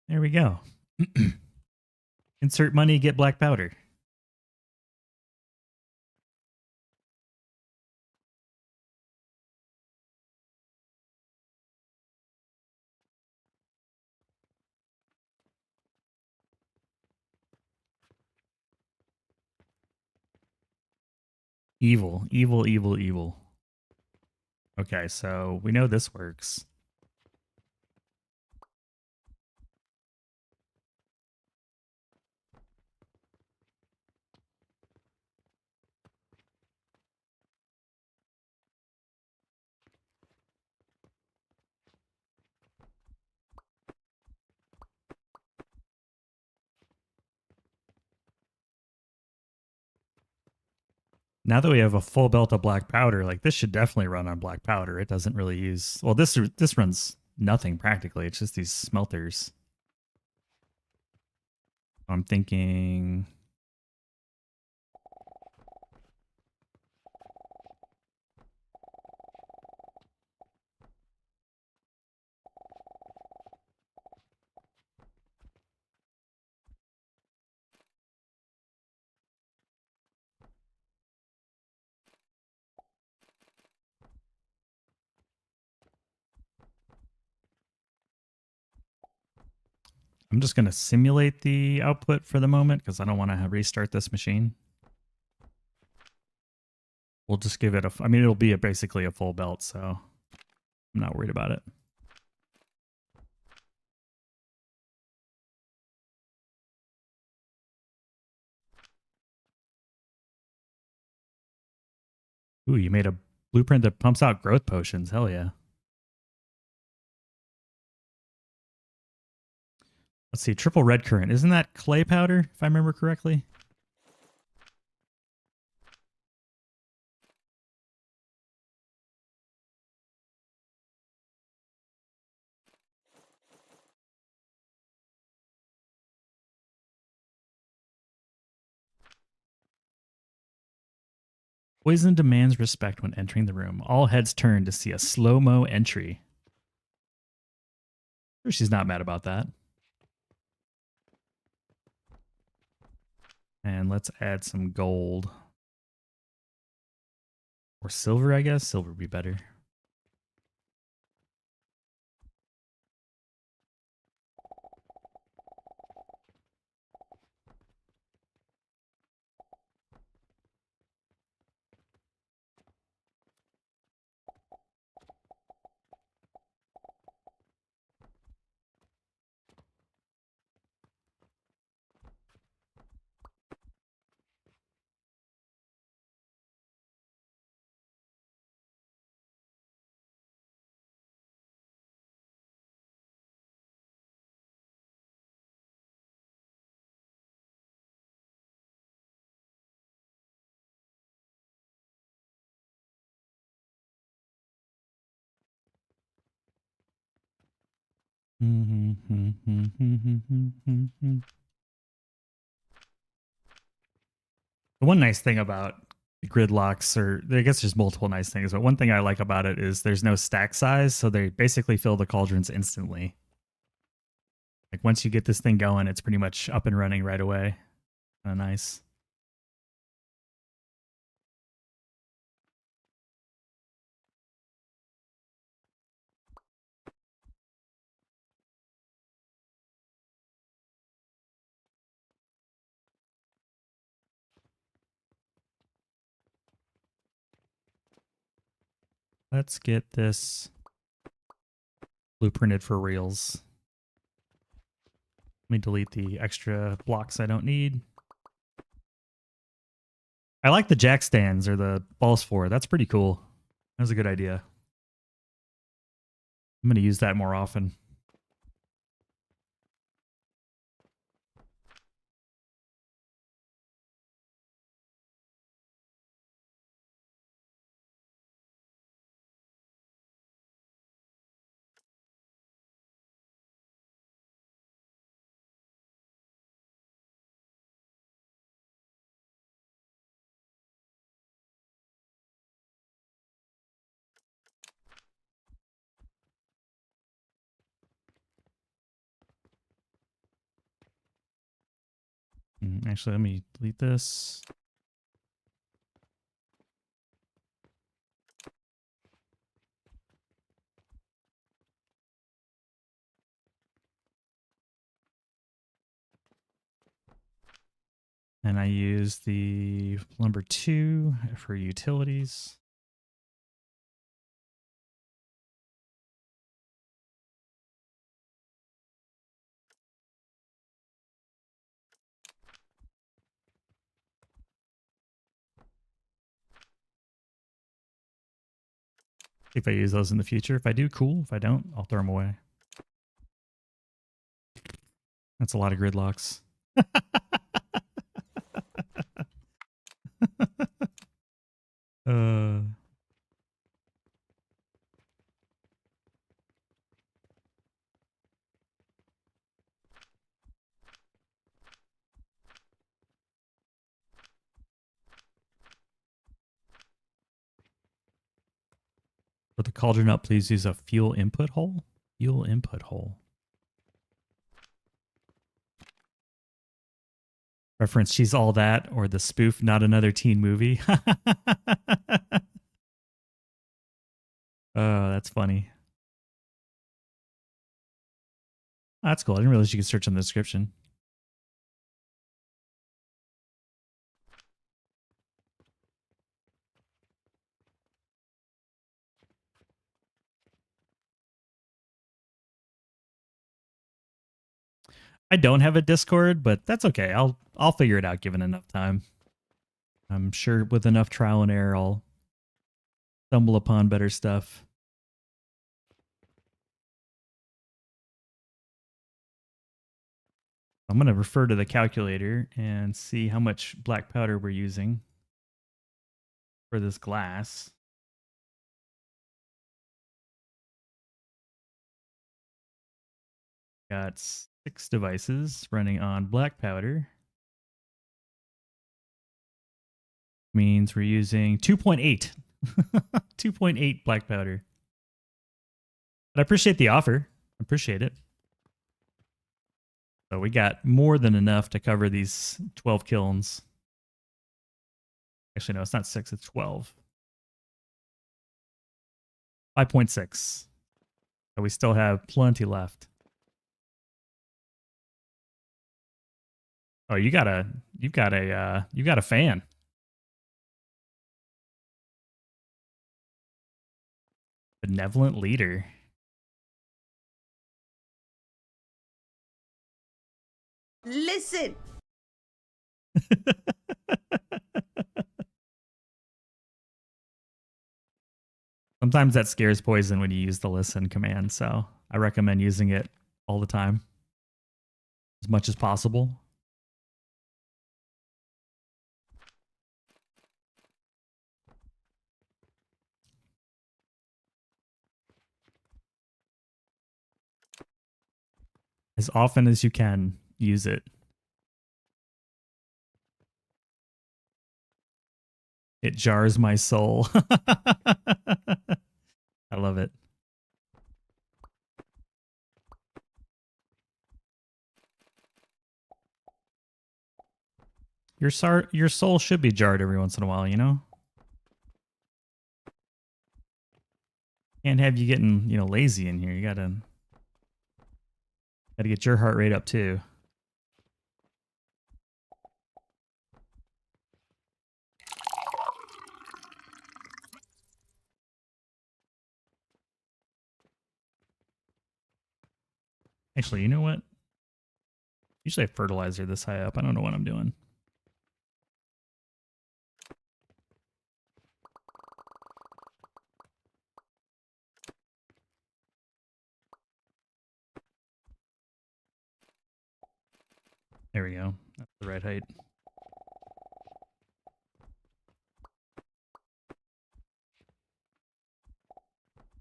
There we go. Insert money, get black powder. Evil, evil, evil, evil. Okay, so we know this works. Now that we have a full belt of black powder, like this should definitely run on black powder. It doesn't really use, well, this runs nothing practically. It's just these smelters. I'm thinking I'm just going to simulate the output for the moment because I don't want to restart this machine. We'll just give it a, I mean, it'll be basically a full belt, so I'm not worried about it. Ooh, you made a blueprint that pumps out growth potions. Hell yeah. Let's see, triple red current. Isn't that clay powder, if I remember correctly? Poison demands respect when entering the room. All heads turn to see a slow-mo entry. Sure, she's not mad about that. And let's add some gold. Or silver, I guess. Silver would be better. The one nice thing about grid locks, or I guess there's multiple nice things, but one thing I like about it is there's no stack size, so they basically fill the cauldrons instantly. Like once you get this thing going, it's pretty much up and running right away. Kind of nice. Let's get this blueprinted for reals. Let me delete the extra blocks I don't need. I like the jack stands or the balls for. That's pretty cool. That's a good idea. I'm going to use that more often. Actually, let me delete this. And I use the number 2 for utilities. If I use those in the future. If I do, cool. If I don't, I'll throw them away. That's a lot of gridlocks. uh, For the cauldron up, please use a fuel input hole. Fuel input hole. Reference She's All That or the spoof Not Another Teen Movie. Oh, that's funny. Oh, that's cool. I didn't realize you could search on the description. I don't have a Discord, but that's okay. I'll figure it out given enough time. I'm sure with enough trial and error I'll stumble upon better stuff. I'm going to refer to the calculator and see how much black powder we're using for this glass. Got 6 devices running on black powder. Means we're using 2.8. 2.8 black powder. But I appreciate the offer. I appreciate it. So we got more than enough to cover these 12 kilns. Actually, no, it's not 6, it's 12. 5.6. So we still have plenty left. Oh, you've got a fan. Benevolent leader.
Listen.
Sometimes that scares poison when you use the listen command, so I recommend using it all the time. As much as possible. As often as you can, use it. It jars my soul. I love it. Your soul should be jarred every once in a while, you know? Can't have you getting, lazy in here. You gotta get your heart rate up too. Actually, you know what? Usually I fertilizer this high up. I don't know what I'm doing. There we go. That's the right height.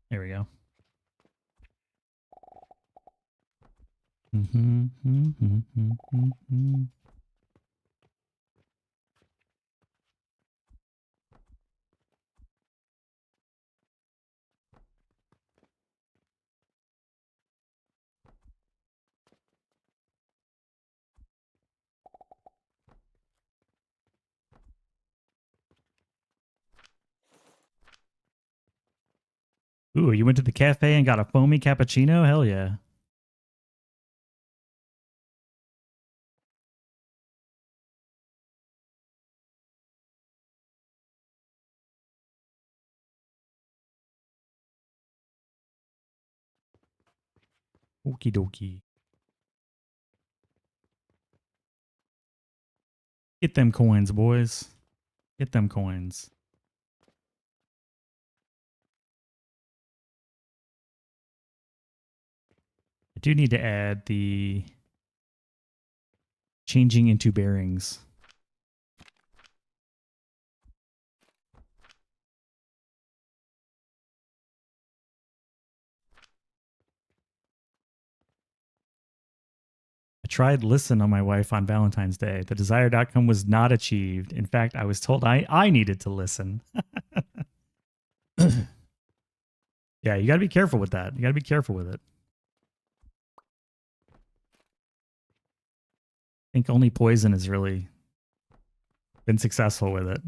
There we go. Ooh, you went to the cafe and got a foamy cappuccino? Hell yeah. Okie dokie. Get them coins, boys. Get them coins. I do need to add the changing into bearings. I tried listen on my wife on Valentine's Day. The desired outcome was not achieved. In fact, I was told I needed to listen. Yeah, you got to be careful with that. You got to be careful with it. I think only Poison has really been successful with it.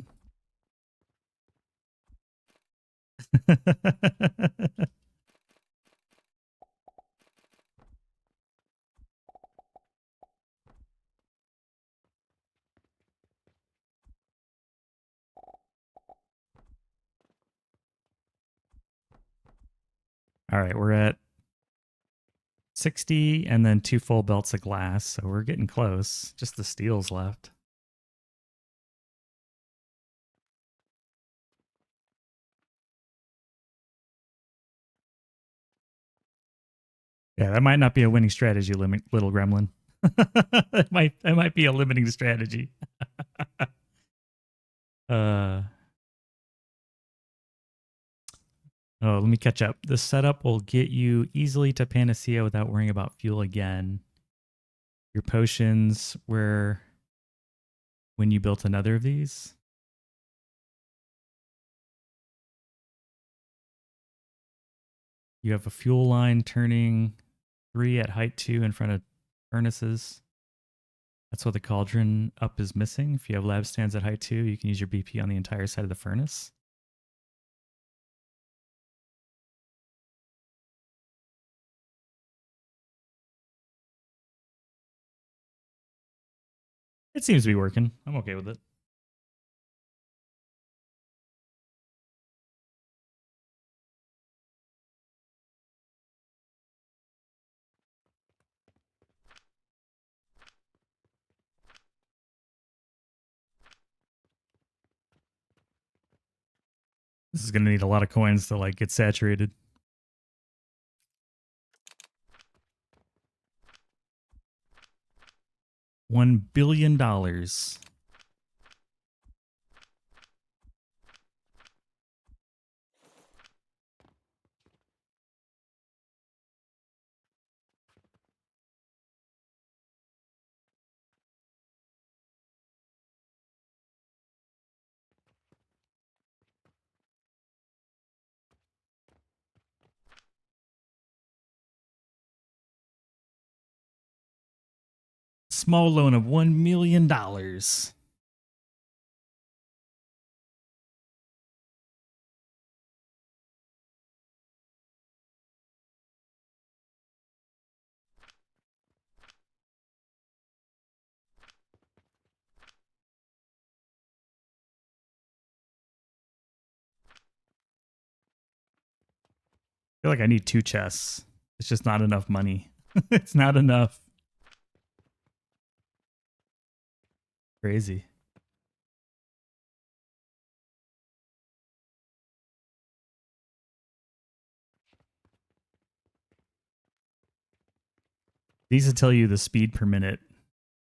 All right, we're at 60 and then 2 full belts of glass. So we're getting close. Just the steels left. Yeah, that might not be a winning strategy, little gremlin. It might be a limiting strategy. Oh, let me catch up. This setup will get you easily to Panacea without worrying about fuel again. Your potions were when you built another of these. You have a fuel line turning 3 at height 2 in front of furnaces. That's what the cauldron up is missing. If you have lab stands at height 2, you can use your BP on the entire side of the furnace. It seems to be working. I'm okay with it. This is going to need a lot of coins to like get saturated. $1 billion. Small loan of $1 million. I feel like I need 2 chests. It's just not enough money. It's not enough. Crazy. These will tell you the speed per minute.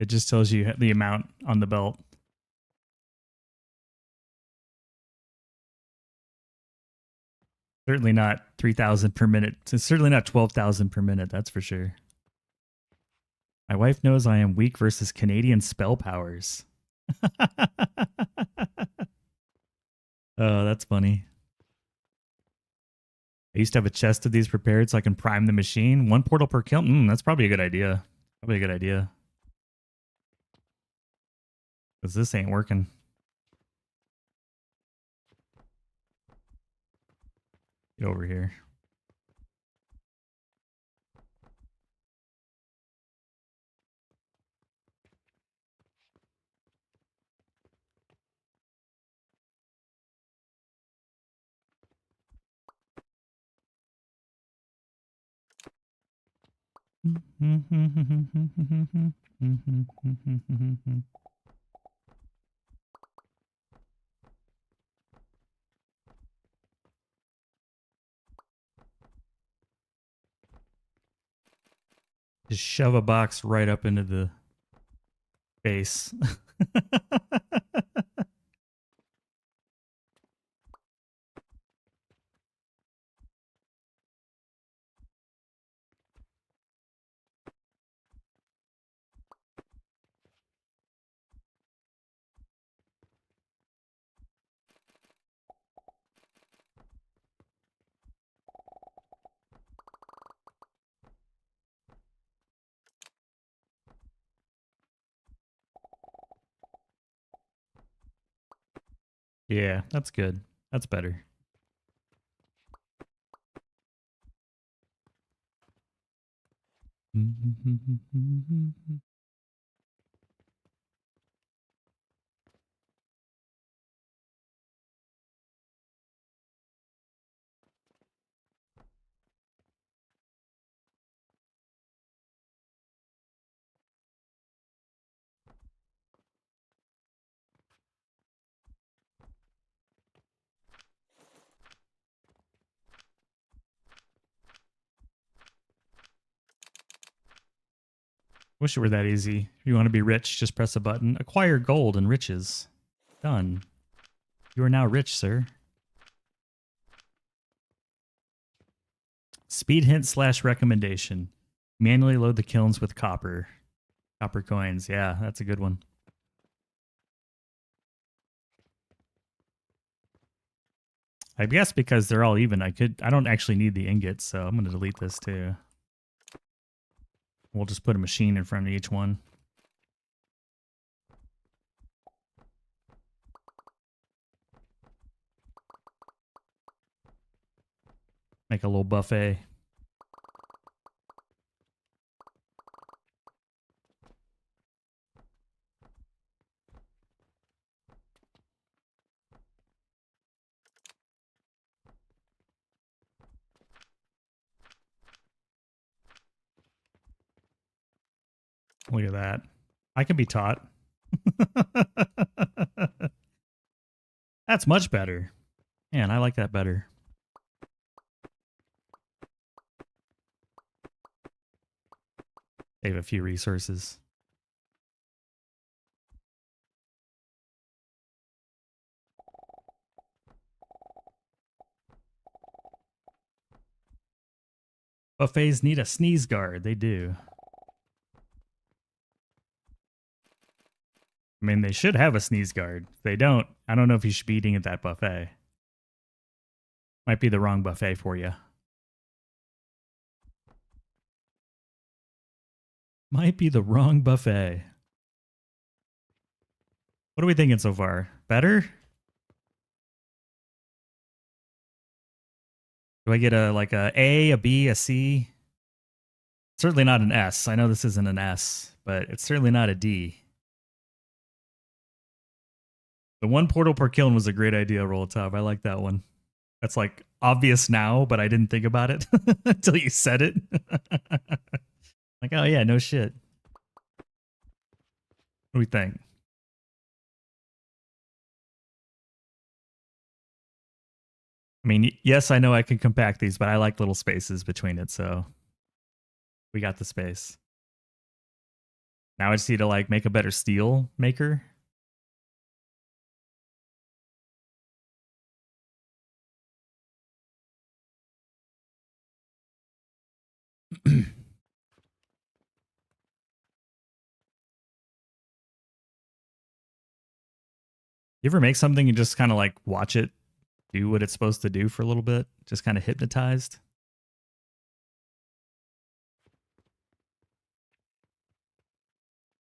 It just tells you the amount on the belt. Certainly not 3,000 per minute. It's certainly not 12,000 per minute, that's for sure. My wife knows I am weak versus Canadian spell powers. Oh, that's funny. I used to have a chest of these prepared so I can prime the machine. 1 portal per kill. That's probably a good idea. Probably a good idea. Because this ain't working. Go over here. Just shove a box right up into the base. Yeah, that's good. That's better. Wish it were that easy. If you want to be rich, just press a button. Acquire gold and riches. Done. You are now rich, sir. Speed hint / recommendation. Manually load the kilns with copper. Copper coins. Yeah, that's a good one. I guess because they're all even, I don't actually need the ingots, so I'm going to delete this too. We'll just put a machine in front of each one. Make a little buffet. Look at that. I can be taught. That's much better. Man, I like that better. Save a few resources. Buffets need a sneeze guard. They do. I mean, they should have a sneeze guard. If they don't, I don't know if you should be eating at that buffet. Might be the wrong buffet for you. Might be the wrong buffet. What are we thinking so far? Better? Do I get a A, a B, a C? Certainly not an S. I know this isn't an S, but it's certainly not a D. The one portal per kiln was a great idea, Rolltop. I like that one. That's like obvious now, but I didn't think about it until you said it. Like, oh yeah, no shit. What do we think? I mean, yes, I know I can compact these, but I like little spaces between it, so we got the space. Now I just need to like make a better steel maker. You ever make something and just kind of like watch it do what it's supposed to do for a little bit? Just kind of hypnotized?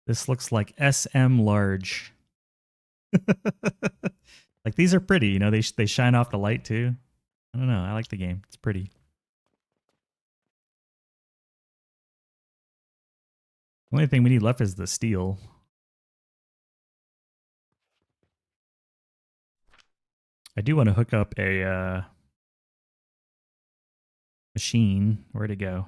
This looks like SM large. Like these are pretty, you know, they shine off the light too. I I don't know. I like the game. It's pretty. Only thing we need left is the steel. I do want to hook up a machine. Where'd it go?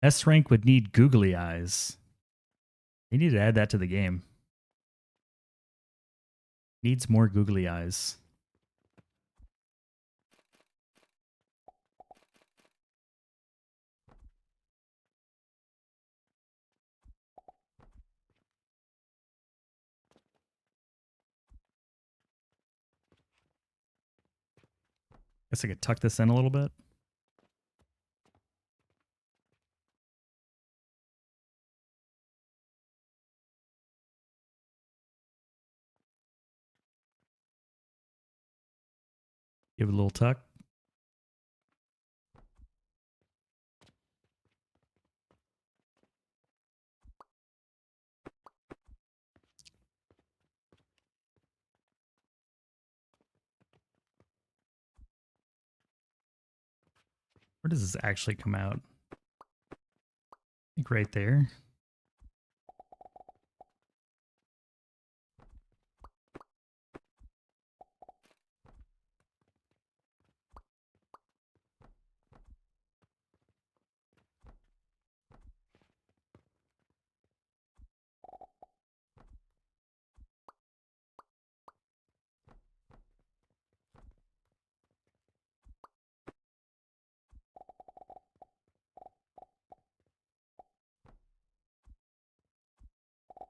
S rank would need googly eyes. They need to add that to the game. Needs more googly eyes. Guess I could tuck this in a little bit. Give it a little tuck. Where does this actually come out? I think right there.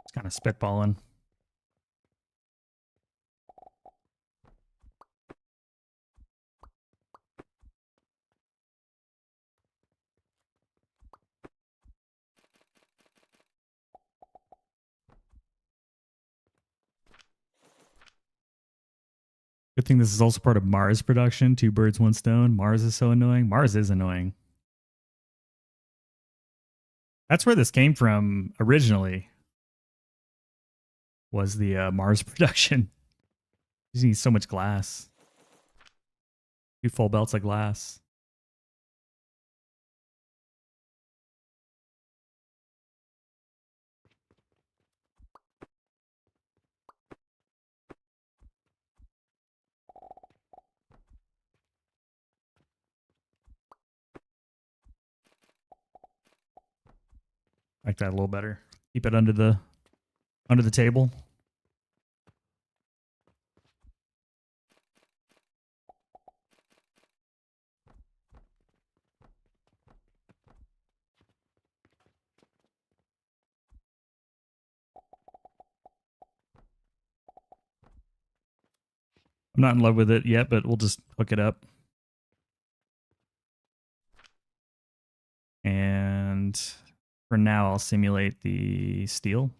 It's kind of spitballing. Good thing this is also part of Mars production. 2 birds, 1 stone. Mars is so annoying. Mars is annoying. That's where this came from originally. Was the Mars production. You need so much glass. 2 full belts of glass. Like that a little better. Keep it under the table. I'm not in love with it yet, but we'll just hook it up. And for now, I'll simulate the steel.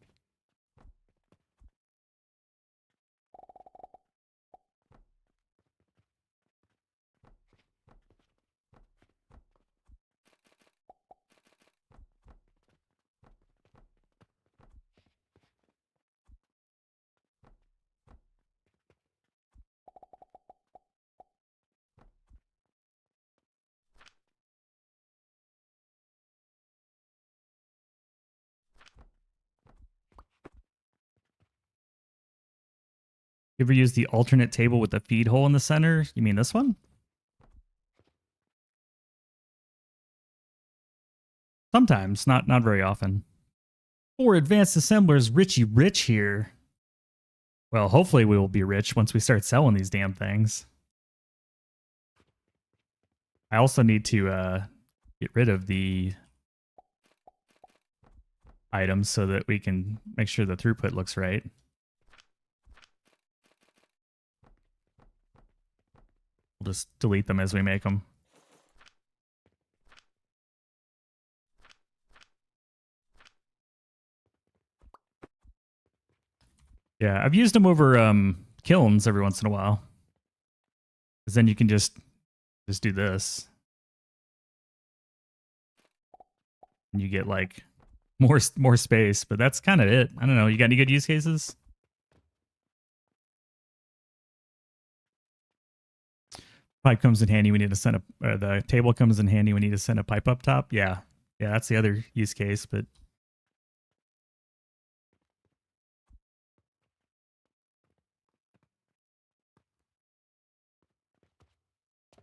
You ever use the alternate table with the feed hole in the center? You mean this one? Sometimes, not very often. For advanced assemblers, Richie Rich here. Well, hopefully we will be rich once we start selling these damn things. I also need to get rid of the items so that we can make sure the throughput looks right. We'll just delete them as we make them. Yeah, I've used them over kilns every once in a while. Because then you can just do this. And you get like more space, but that's kind of it. I don't know. You got any good use cases? Pipe comes in handy. We need to send the table comes in handy. We need to send a pipe up top. Yeah, that's the other use case. But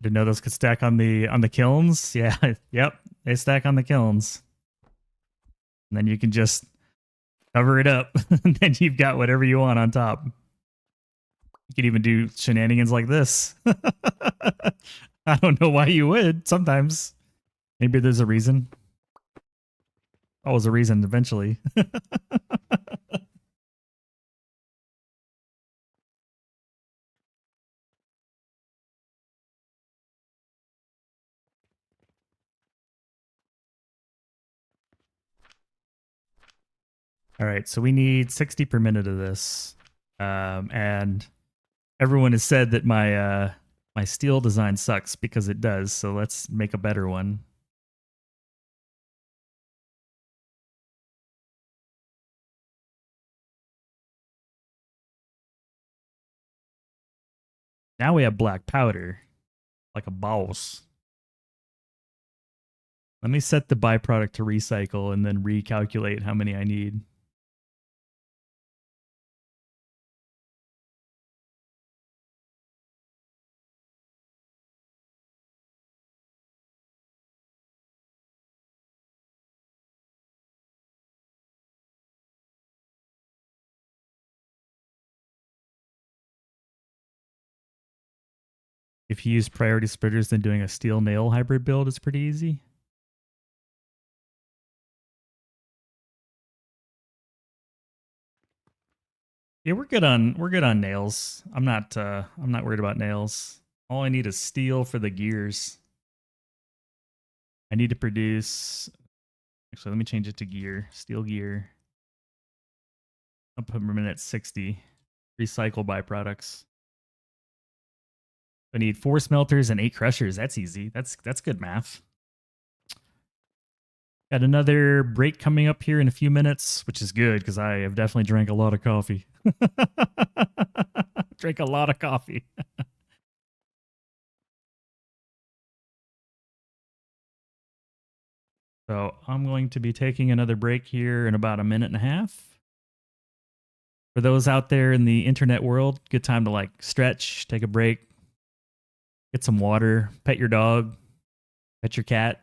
didn't know those could stack on the kilns. Yeah, yep, they stack on the kilns. And then you can just cover it up, and then you've got whatever you want on top. You can even do shenanigans like this. I don't know why you would. Sometimes, maybe there's a reason. Always a reason eventually. All right, so we need 60 per minute of this, and everyone has said that my my steel design sucks because it does. So let's make a better one. Now we have black powder, like a boss. Let me set the byproduct to recycle and then recalculate how many I need. If you use priority splitters, then doing a steel nail hybrid build is pretty easy. Yeah, we're good on nails. I'm not worried about nails. All I need is steel for the gears. I need to produce. Actually, let me change it to gear. Steel gear. I'll put them in at 60. Recycle byproducts. I need 4 smelters and 8 crushers. That's easy. That's good math. Got another break coming up here in a few minutes, which is good because I have definitely drank a lot of coffee. Drank a lot of coffee. So I'm going to be taking another break here in about a minute and a half. For those out there in the internet world, good time to like stretch, take a break, get some water, pet your dog, pet your cat,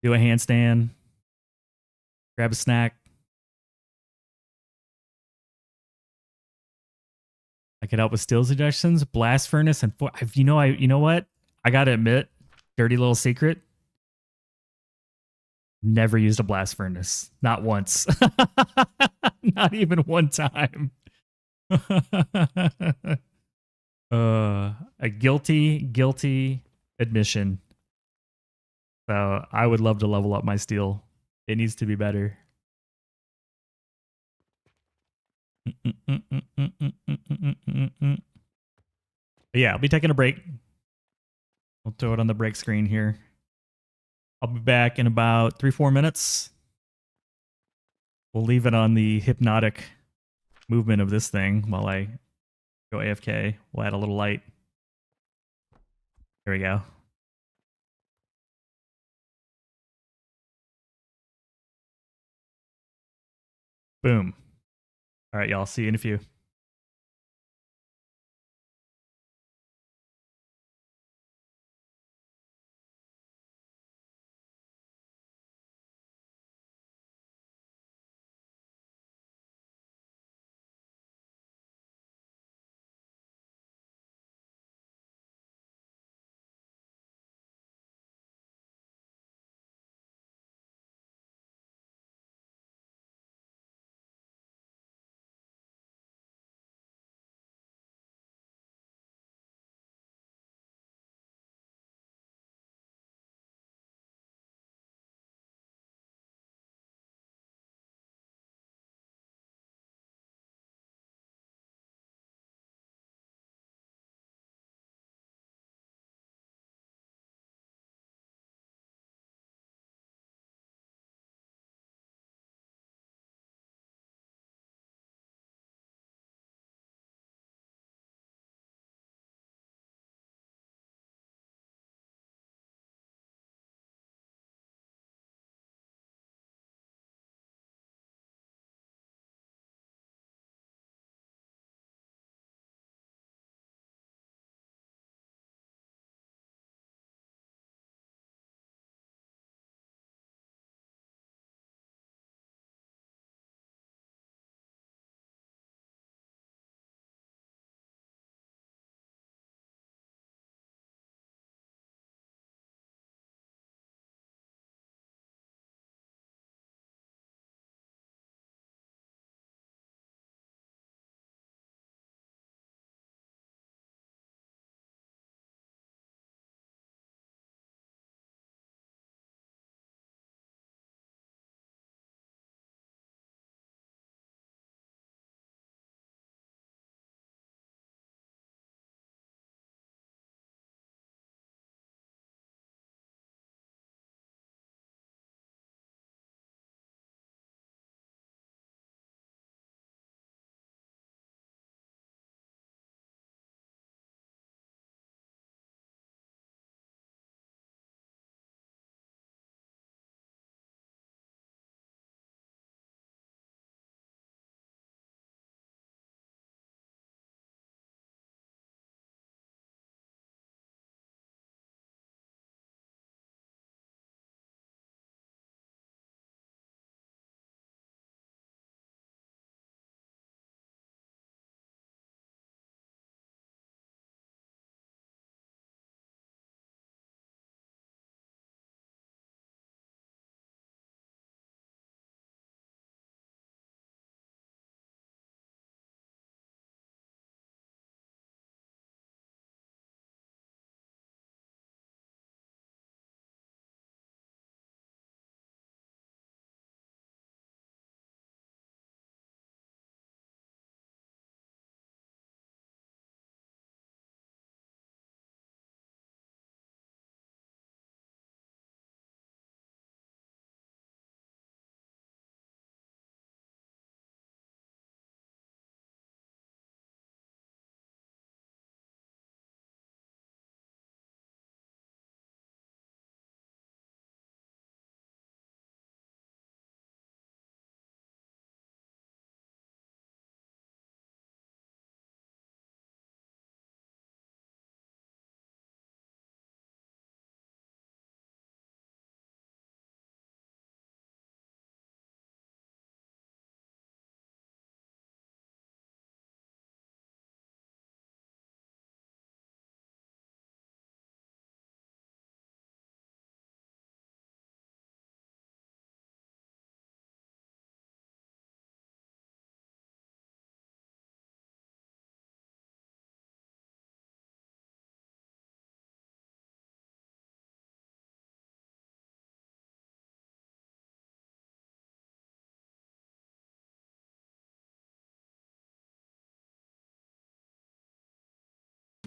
do a handstand, grab a snack. I could help with steel suggestions, blast furnace, and you know what? I gotta admit, dirty little secret. Never used a blast furnace, not once, not even one time. A guilty admission. So I would love to level up my steel. It needs to be better. But yeah, I'll be taking a break. I'll throw it on the break screen here. I'll be back in about 3-4 minutes. We'll leave it on the hypnotic movement of this thing while I go AFK. We'll add a little light. There we go. Boom. All right, y'all. See you in a few.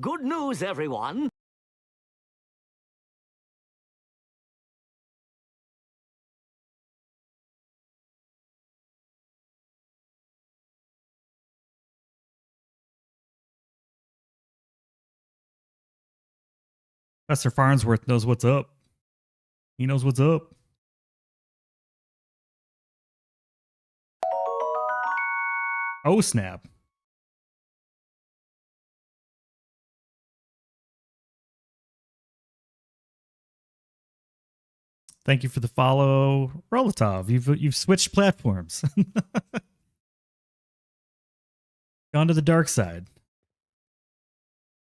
Good news, everyone.
Professor Farnsworth knows what's up. He knows what's up. Oh, snap. Thank you for the follow, Rolotov. You've switched platforms. Gone to the dark side.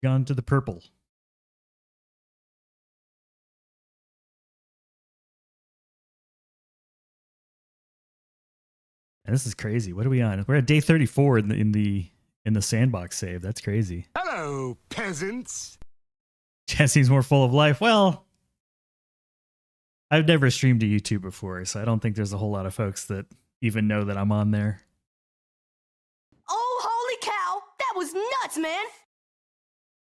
Gone to the purple. And this is crazy. What are we on? We're at day 34 in the sandbox save. That's crazy.
Hello, peasants.
Chat seems more full of life. Well, I've never streamed to YouTube before, so I don't think there's a whole lot of folks that even know that I'm on there.
Oh, holy cow! That was nuts, man!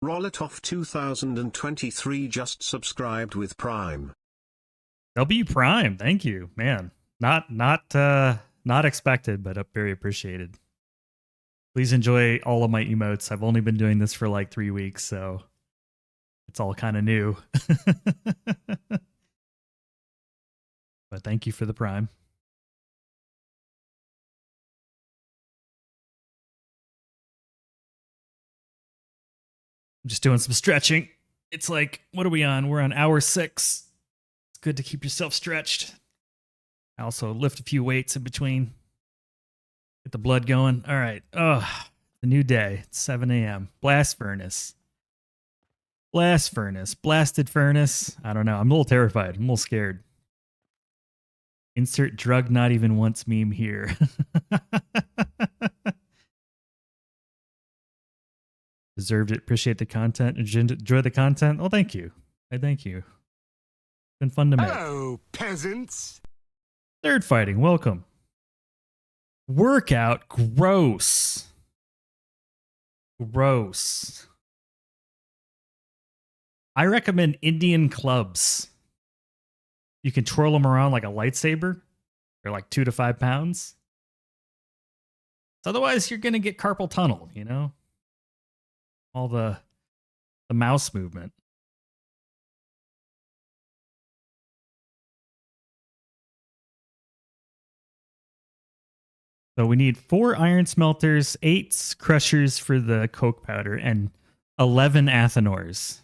Rolitoff 2023 just subscribed with Prime.
W Prime, thank you, man. Not expected, but very appreciated. Please enjoy all of my emotes. I've only been doing this for like 3 weeks, so it's all kind of new. But thank you for the Prime. I'm just doing some stretching. It's like, what are we on? We're on hour 6. It's good to keep yourself stretched. I also lift a few weights in between. Get the blood going. All right. Oh, the new day. It's 7 a.m. Blast furnace. Blast furnace. Blasted furnace. I don't know. I'm a little terrified. I'm a little scared. Insert drug not even once meme here. Deserved it. Appreciate the content. Enjoy the content. Oh, thank you. I thank you. Been fun to make.
Hello, peasants.
Third fighting. Welcome. Workout. Gross. Gross. I recommend Indian clubs. You can twirl them around like a lightsaber. They're like 2 to 5 pounds. Otherwise, you're going to get carpal tunnel, you know? All the mouse movement. So we need 4 iron smelters, 8 crushers for the coke powder, and 11 athanors.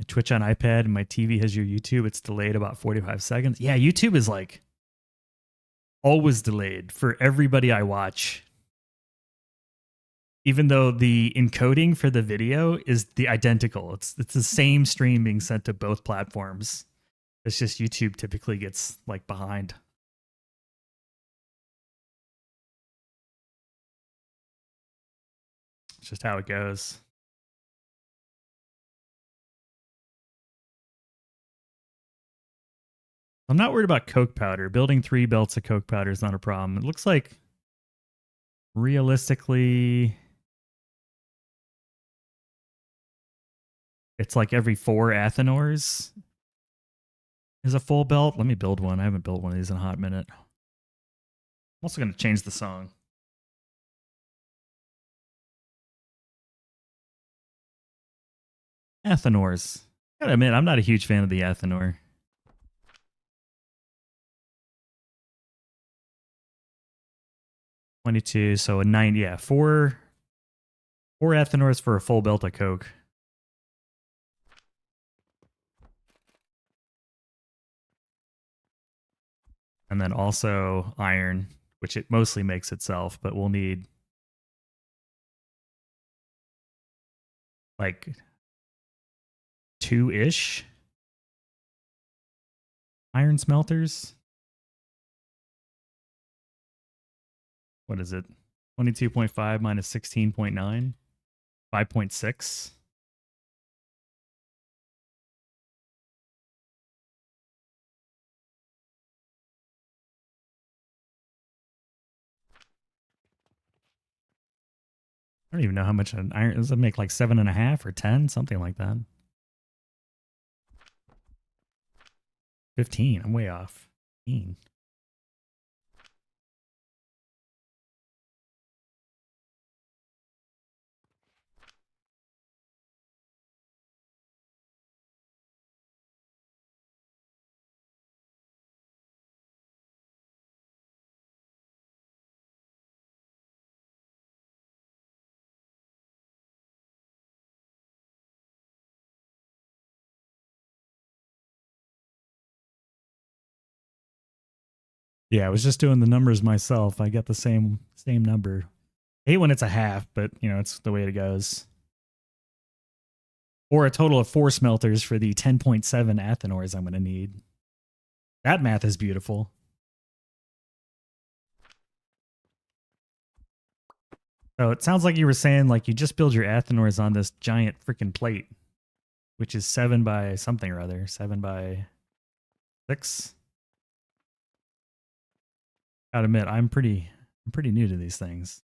I Twitch on iPad and my TV has your YouTube. It's delayed about 45 seconds. Yeah, YouTube is like always delayed for everybody I watch. Even though the encoding for the video is the identical. It's the same stream being sent to both platforms. It's just YouTube typically gets like behind. It's just how it goes. I'm not worried about coke powder. Building 3 belts of coke powder is not a problem. It looks like realistically it's like every 4 athanors is a full belt. Let me build one. I haven't built one of these in a hot minute. I'm also going to change the song. Athanors. Gotta admit, I'm not a huge fan of the athanor. 22, so a 9, yeah, 4 athanors for a full belt of coke. And then also iron, which it mostly makes itself, but we'll need like 2-ish iron smelters. What is it? 22.5 minus 16.9? 5.6? I don't even know how much an iron does it make, like 7.5 or 10, something like that. 15. I'm way off. 15. Yeah, I was just doing the numbers myself. I got the same number. I hate when it's a half, but you know, it's the way it goes. Or a total of 4 smelters for the 10.7 athanors I'm going to need. That math is beautiful. So it sounds like you were saying like you just build your athanors on this giant freaking plate, which is 7 by something or other. 7 by 6. Gotta admit, I'm pretty new to these things.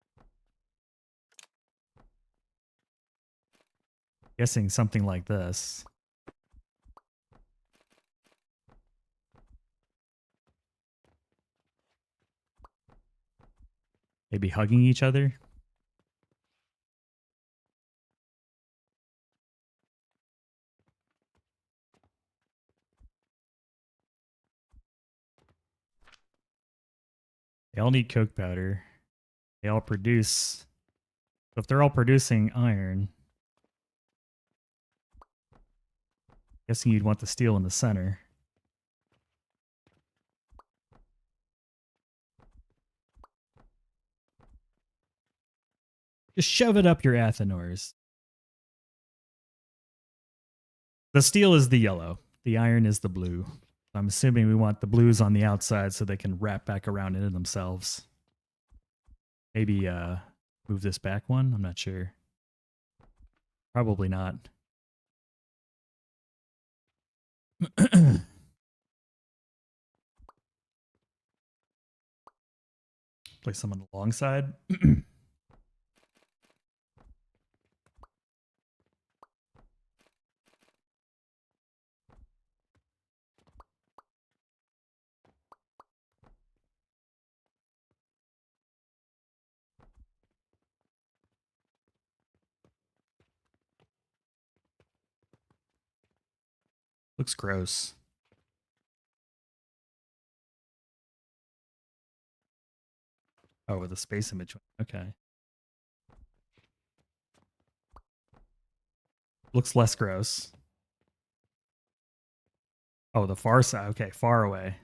Guessing something like this. Maybe hugging each other. They all need coke powder. They all produce. So if they're all producing iron, guessing you'd want the steel in the center. Just shove it up your athanors. The steel is the yellow. The iron is the blue. I'm assuming we want the blues on the outside so they can wrap back around into themselves. Maybe move this back one? I'm not sure. Probably not. Place them on the long side. Looks gross. Oh, with a space in between. Okay. Looks less gross. Oh, the far side. Okay, far away.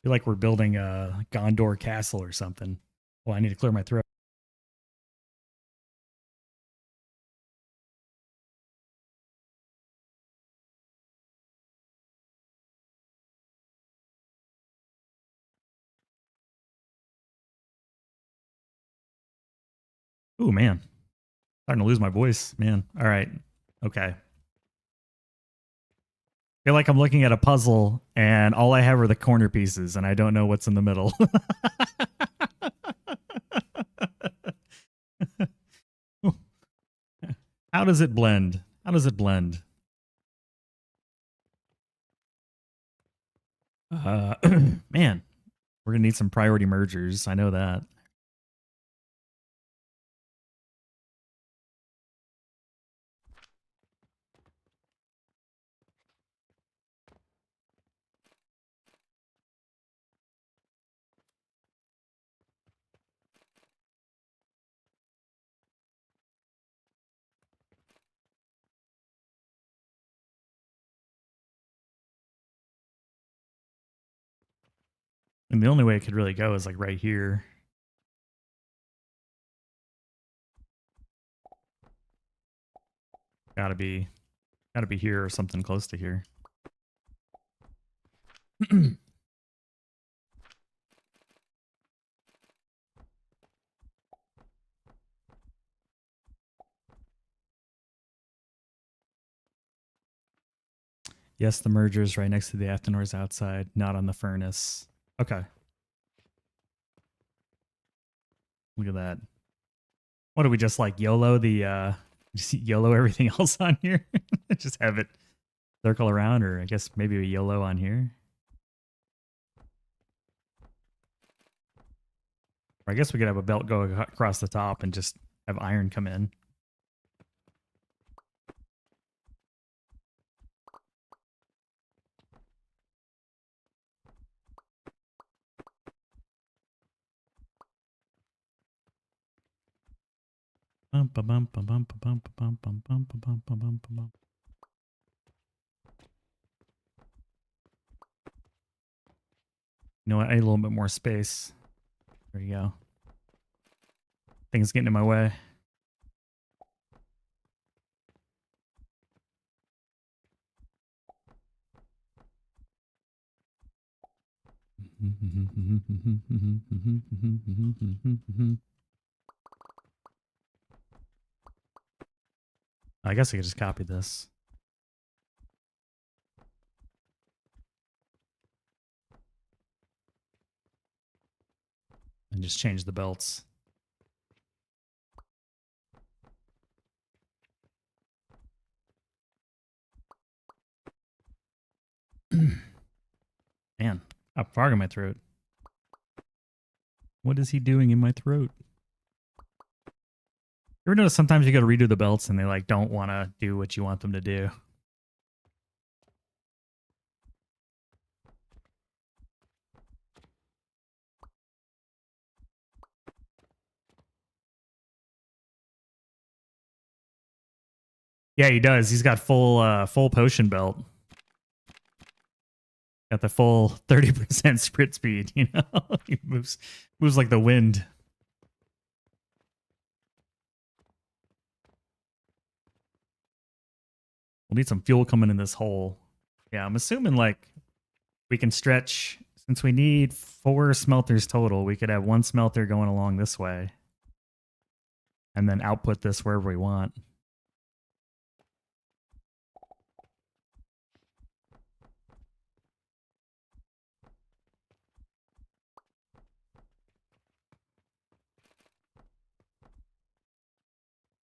Feel like we're building a Gondor castle or something. Well, I need to clear my throat. Ooh, man. Starting to lose my voice, man. All right. Okay. Feel like I'm looking at a puzzle and all I have are the corner pieces and I don't know what's in the middle. How does it blend? How does it blend? Man, we're gonna need some priority mergers. I know that. And the only way it could really go is like right here. Gotta be here or something close to here. Yes, the merger is right next to the Athenors outside, not on the furnace. Okay. Look at that. What do we just like YOLO the just YOLO everything else on here? Just have it circle around, or I guess maybe a YOLO on here. Or I guess we could have a belt go across the top and just have iron come in. You know what? I need a little bit more space. There you go. Things getting in my way. I guess I could just copy this. And just change the belts. Man, a frog in my throat. What is he doing in my throat? You ever notice sometimes you got to redo the belts and they like don't want to do what you want them to do? Yeah, he does. He's got full potion belt. Got the full 30% sprint speed, you know? He moves like the wind. We'll need some fuel coming in this hole. Yeah, I'm assuming like we can stretch, since we need 4 smelters total, we could have 1 smelter going along this way. And then output this wherever we want.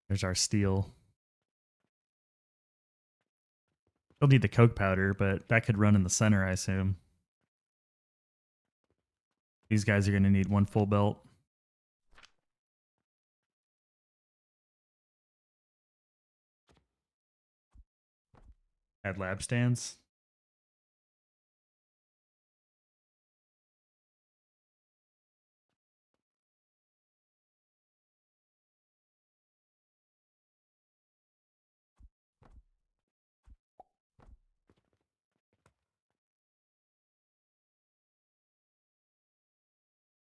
There's our steel. Still need the coke powder, but that could run in the center, I assume. These guys are going to need 1 full belt. Add lab stands.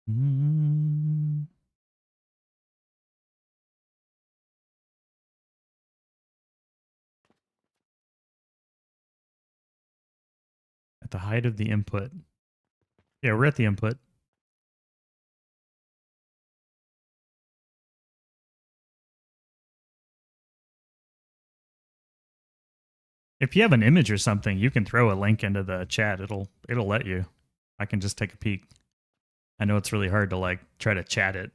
Mm. At the height of the input. Yeah, we're at the input. If you have an image or something, you can throw a link into the chat. It'll let you. I can just take a peek. I know it's really hard to like try to chat it.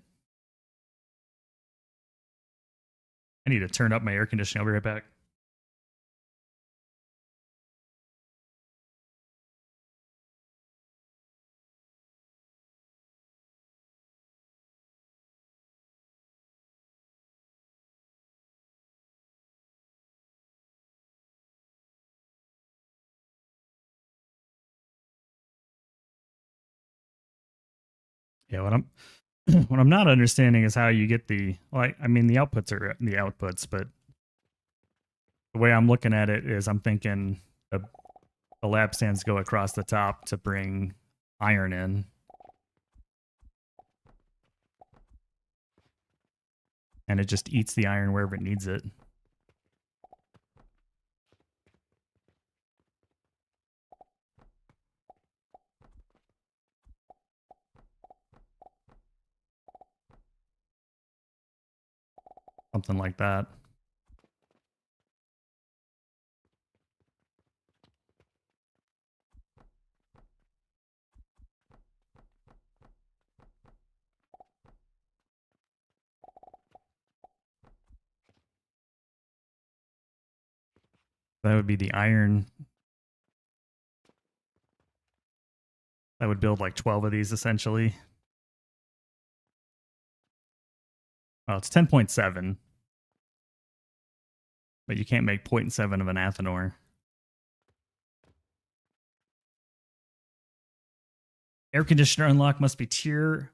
I need to turn up my air conditioning. I'll be right back. Yeah, what I'm not understanding is how you get the like. I mean, the outputs are the outputs, but the way I'm looking at it is I'm thinking the lab stands go across the top to bring iron in. And it just eats the iron wherever it needs it. Something like that. That would be the iron. That would build like 12 of these essentially. Oh, it's 10.7. But you can't make 0.7 of an Athanor. Air conditioner unlock must be tier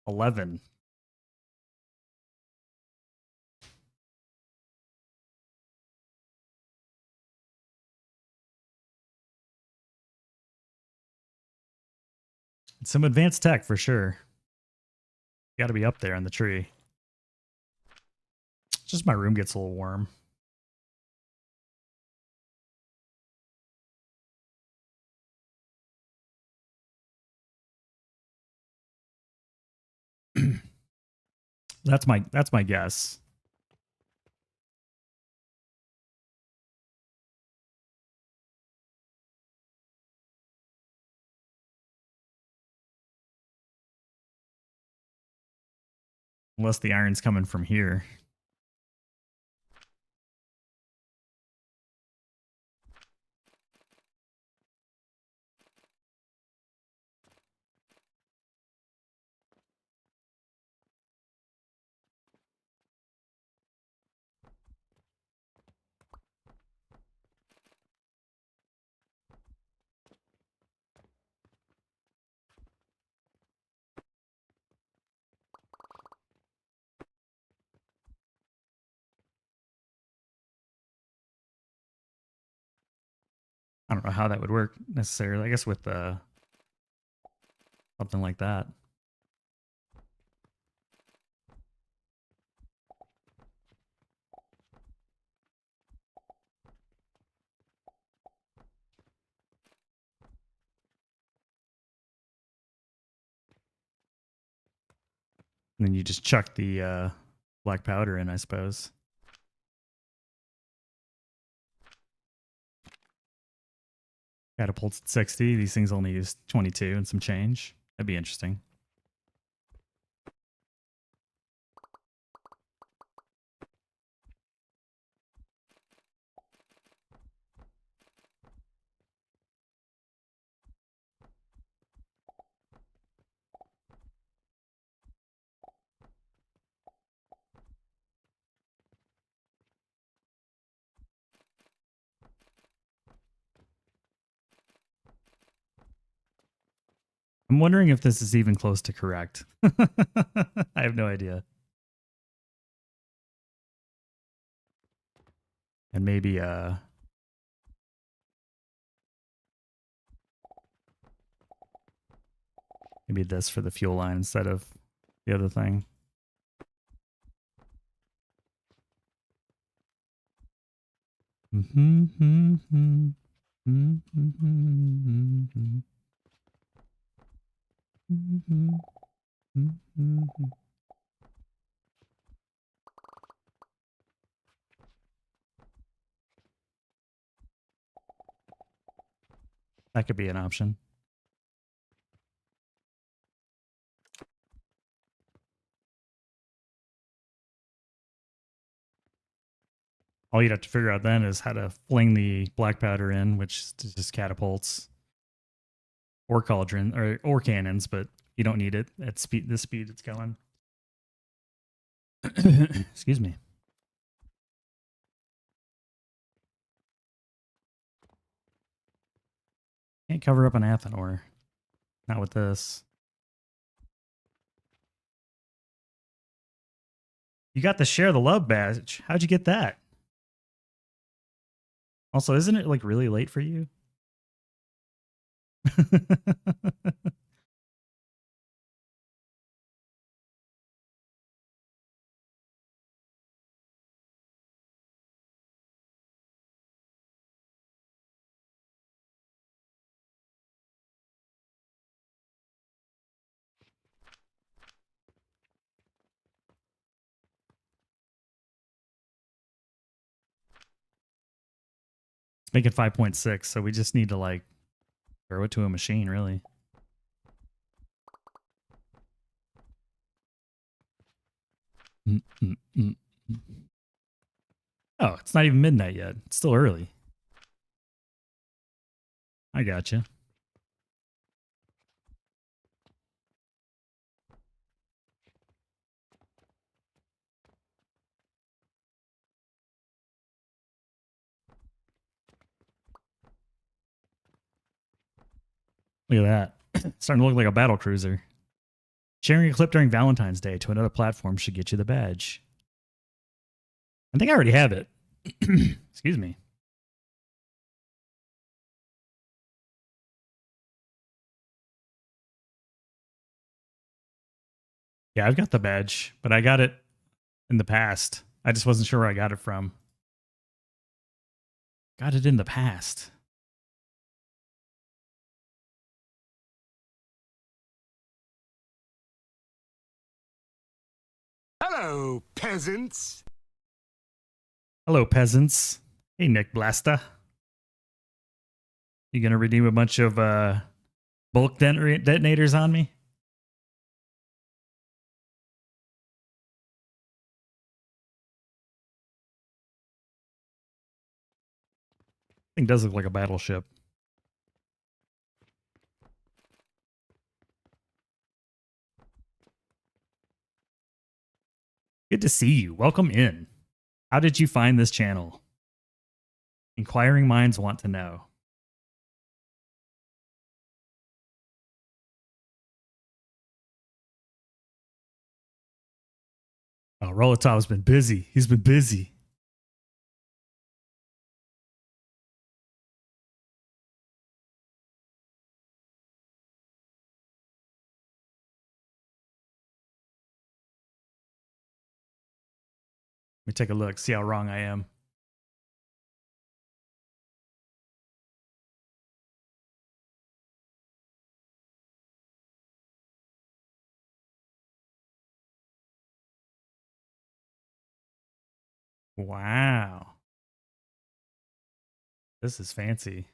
11. It's some advanced tech for sure. Got to be up there on the tree. It's just my room gets a little warm. That's my guess. Unless the iron's coming from here. I don't know how that would work necessarily. I guess with something like that. And then you just chuck the black powder in, I suppose. Catapults at 60. These things only use 22 and some change. That'd be interesting. I'm wondering if this is even close to correct. I have no idea. And maybe maybe this for the fuel line instead of the other thing. That could be an option. All you'd have to figure out then is how to fling the black powder in, which just catapults or cauldron or cannons, but you don't need it at the speed it's going. Excuse me. Can't cover up an Athanor. Not with this. You got the share the love badge. How'd you get that? Also, isn't it like really late for you? It's making 5.6, so we just need to like throw it to a machine, really. Oh, it's not even midnight yet. It's still early. I gotcha. Look at that. It's starting to look like a battle cruiser. Sharing a clip during Valentine's Day to another platform should get you the badge. I think I already have it. Excuse me. Yeah, I've got the badge, but I got it in the past. I just wasn't sure where I got it from. Got it in the past.
Hello, peasants.
Hello, peasants. Hey, Nick Blasta. You gonna redeem a bunch of bulk detonators on me? Thing does look like a battleship. Good to see you. Welcome in. How did you find this channel? Inquiring minds want to know. Oh, Rolatov's been busy. He's been busy. Let me take a look, see how wrong I am. Wow. This is fancy.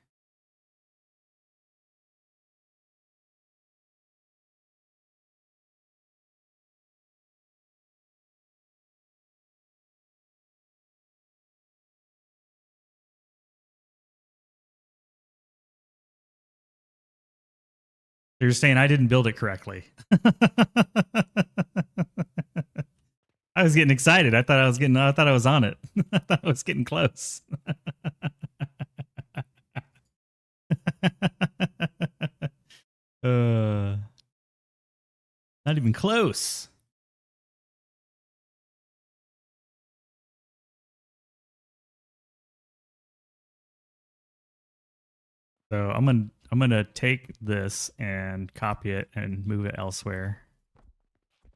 You're saying I didn't build it correctly. I was getting excited. I thought I was on it. I thought I was getting close. Not even close. So I'm gonna take this and copy it and move it elsewhere.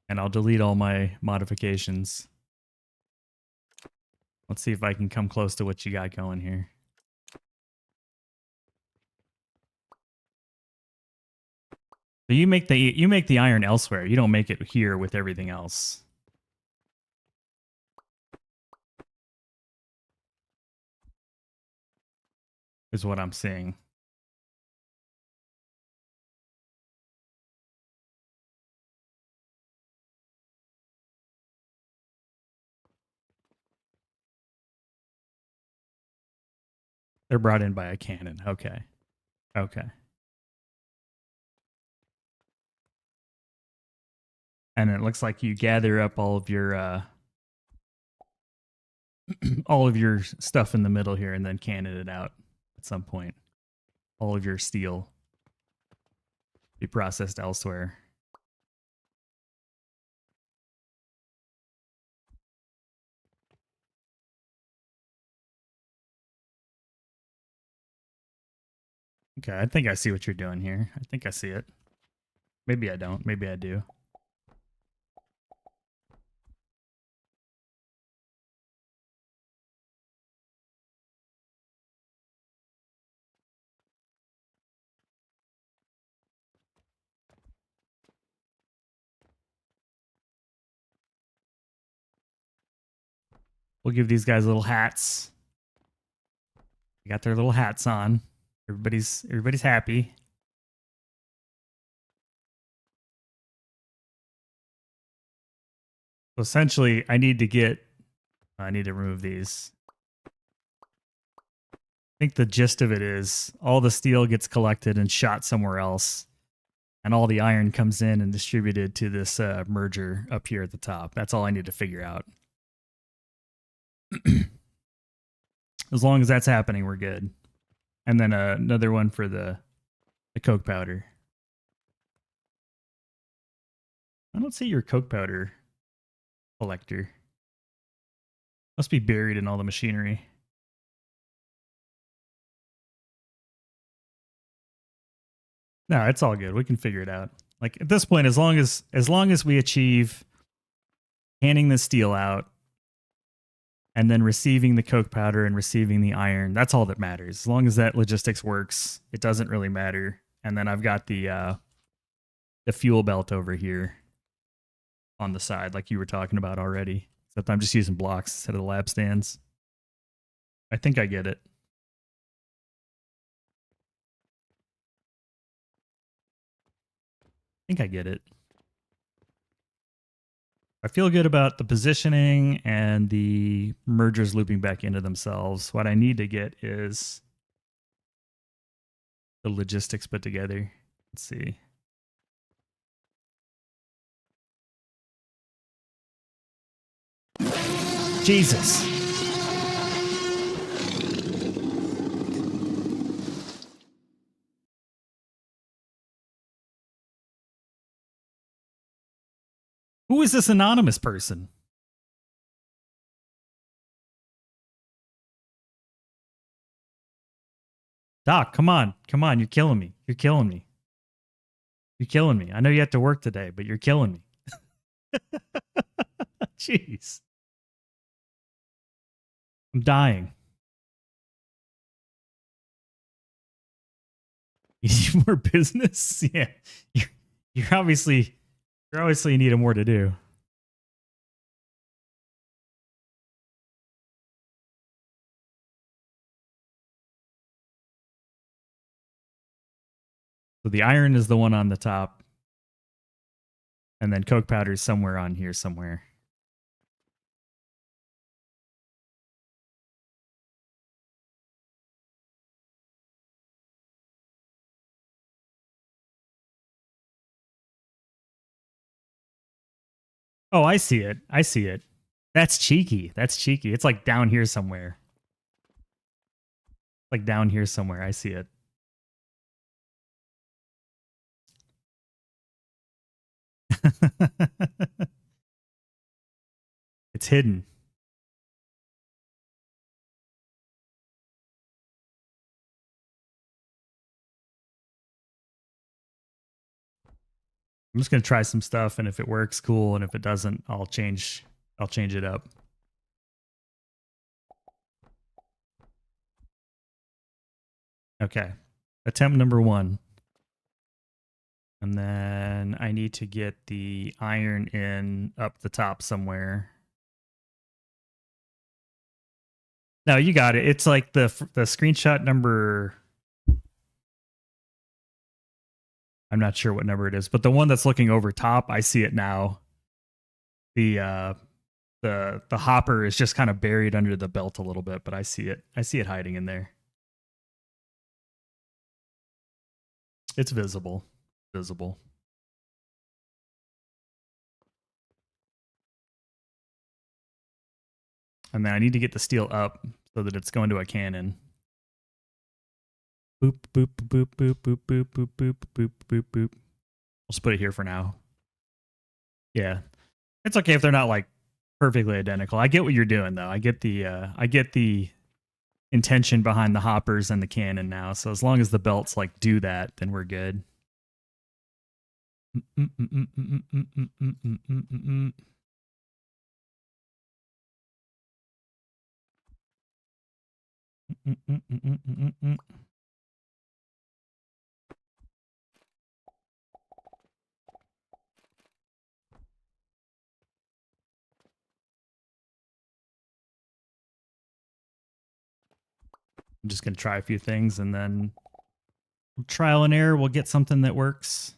And I'll delete all my modifications. Let's see if I can come close to what you got going here. So you make the iron elsewhere. You don't make it here with everything else. Is what I'm seeing. They're brought in by a cannon. Okay. Okay. And it looks like you gather up all of your all of your stuff in the middle here and then cannon it out at some point. All of your steel be processed elsewhere. Okay, I think I see what you're doing here. I think I see it. Maybe I don't. Maybe I do. We'll give these guys little hats. They got their little hats on. Everybody's happy. So essentially, I need to remove these. think the gist of it is all the steel gets collected and shot somewhere else, and all the iron comes in and distributed to this merger up here at the top. That's all I need to figure out. As long as that's happening, we're good. And then another one for the coke powder. I don't see your coke powder collector. Must be buried in all the machinery. No, it's all good. We can figure it out. Like at this point, as long as we achieve handing the steel out and then receiving the coke powder and receiving the iron, that's all that matters. As long as that logistics works, it doesn't really matter. And then I've got the fuel belt over here on the side, like you were talking about already. Except I'm just using blocks instead of the lab stands. I think I get it. I get it. I feel good about the positioning and the mergers looping back into themselves. What I need to get is the logistics put together. Let's see. Jesus. Who is this anonymous person? Doc, come on. Come on. You're killing me. You're killing me. You're killing me. I know you have to work today, but you're killing me. Jeez. I'm dying. You need more business? Yeah. You're obviously need more to do. So the iron is the one on the top. And then coke powder is somewhere on here somewhere. Oh, I see it. I see it. That's cheeky. That's cheeky. It's like down here somewhere. Like down here somewhere. I see it. It's hidden. I'm just gonna try some stuff, and if it works, cool. And if it doesn't, I'll change it up. Okay. Attempt number 1. And then I need to get the iron in up the top somewhere. No, you got it. It's like the screenshot number. I'm not sure what number it is, but the one that's looking over top, I see it now. The hopper is just kind of buried under the belt a little bit, but I see it. I see it hiding in there. It's visible. Visible. And then I need to get the steel up so that it's going to a cannon. Boop, boop, boop, boop, boop, boop, boop, boop, boop, boop, boop. I'll just put it here for now. Yeah. It's okay if they're not like perfectly identical. I get what you're doing though. I get the intention behind the hoppers and the cannon now. So as long as the belts like do that, then we're good. I'm just going to try a few things and then trial and error, we'll get something that works.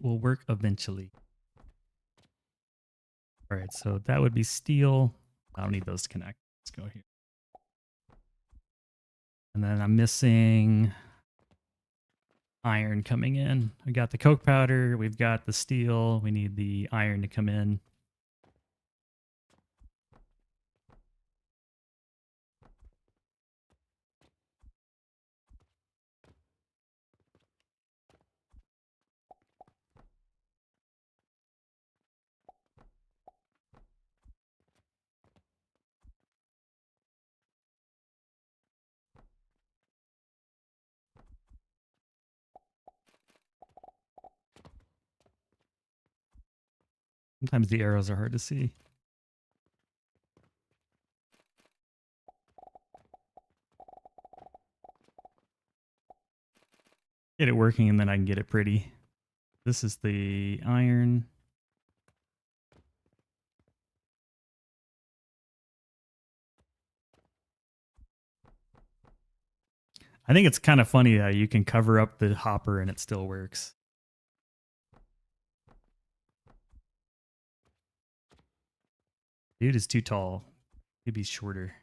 will work eventually. All right, so that would be steel. I don't need those to connect. Let's go here. And then I'm missing iron coming in. We got the coke powder. We've got the steel. We need the iron to come in. Sometimes the arrows are hard to see. Get it working and then I can get it pretty. This is the iron. I think it's kind of funny that you can cover up the hopper and it still works. Dude is too tall. He'd be shorter.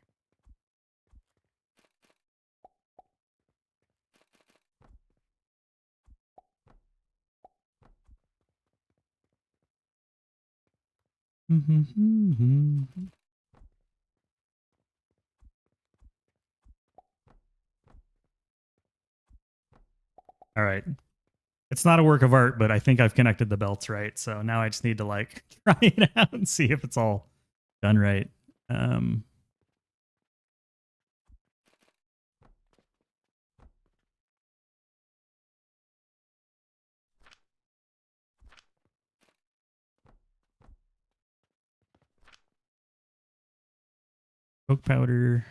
All right. It's not a work of art, but I think I've connected the belts right. So now I just need to like try it out and see if it's all done right. Coke powder.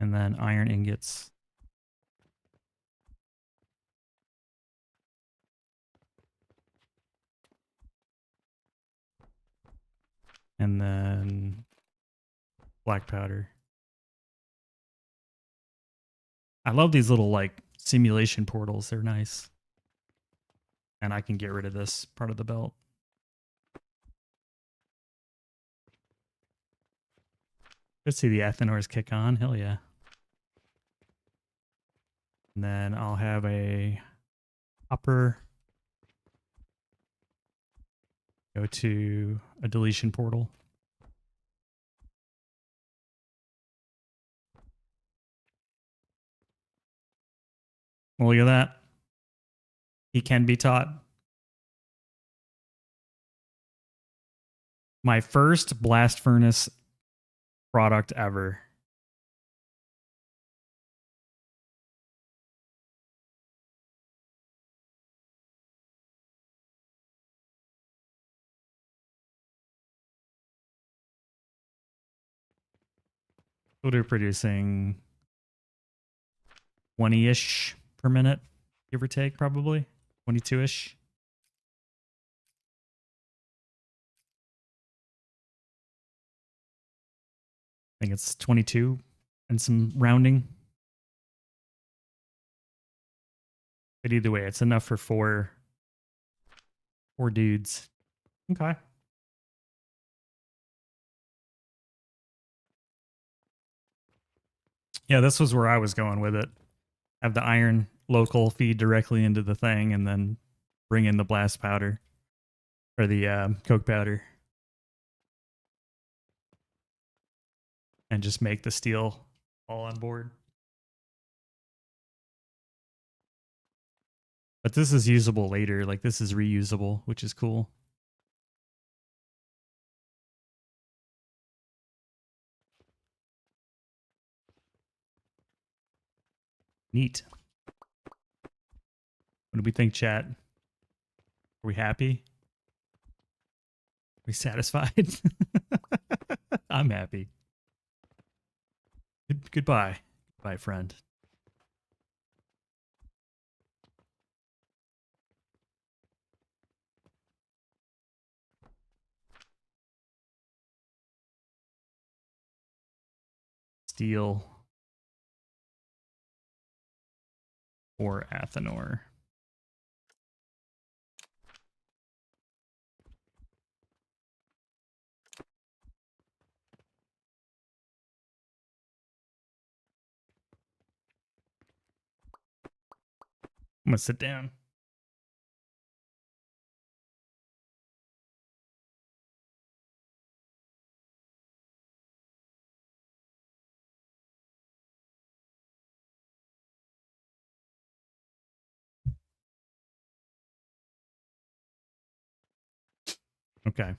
And then iron ingots. And then black powder. I love these little like simulation portals. They're nice. And I can get rid of this part of the belt. Let's see the Athenors kick on. Hell yeah. And then I'll have a hopper go to a deletion portal. Well, look at that. He can be taught. My first blast furnace product ever. So they're producing 20-ish per minute, give or take, probably 22-ish. I think it's 22 and some rounding. But either way, it's enough for four dudes. Okay. Yeah, this was where I was going with it. Have the iron local feed directly into the thing and then bring in the blast powder or the coke powder. And just make the steel all on board. But this is usable later. Like this is reusable, which is cool. Neat. What do we think, chat? Are we happy? Are we satisfied? I'm happy. Goodbye. Bye, friend. steel or Athenor. I'm gonna sit down. Okay.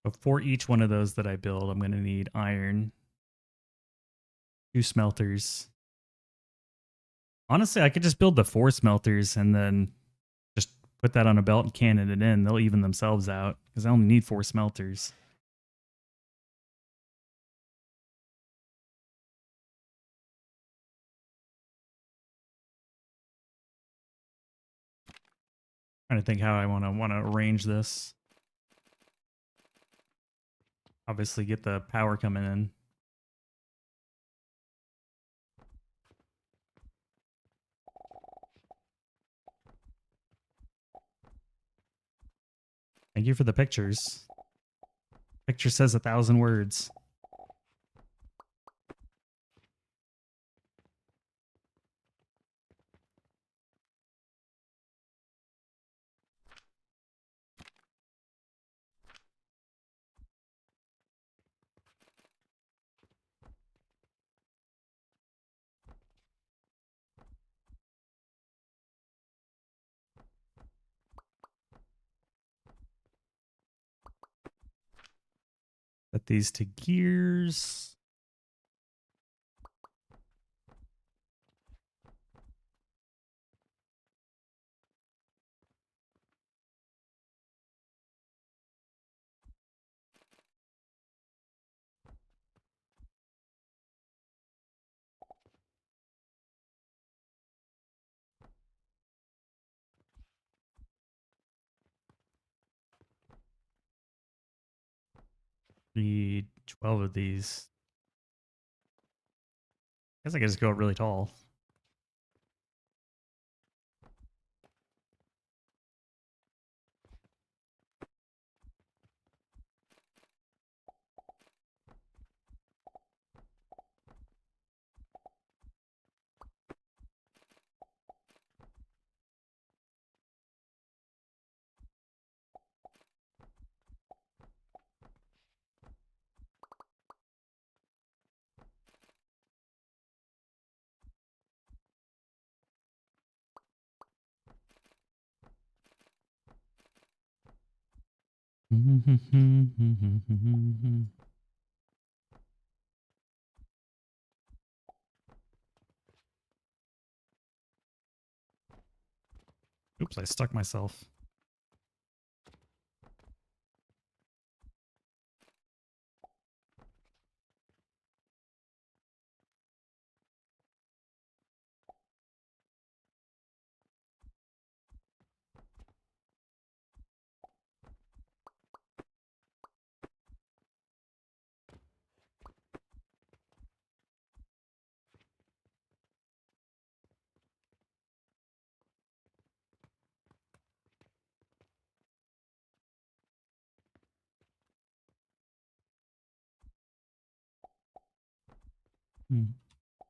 So for each one of those that I build, I'm going to need iron, 2 smelters. Honestly, I could just build the 4 smelters and then just put that on a belt and cannon it in. They'll even themselves out because I only need 4 smelters. Trying to think how I want to arrange this. Obviously, get the power coming in. Thank you for the pictures. Picture says 1,000 words. Set these to gears. Need 12 of these. I guess I could just go really tall. Oops, I stuck myself.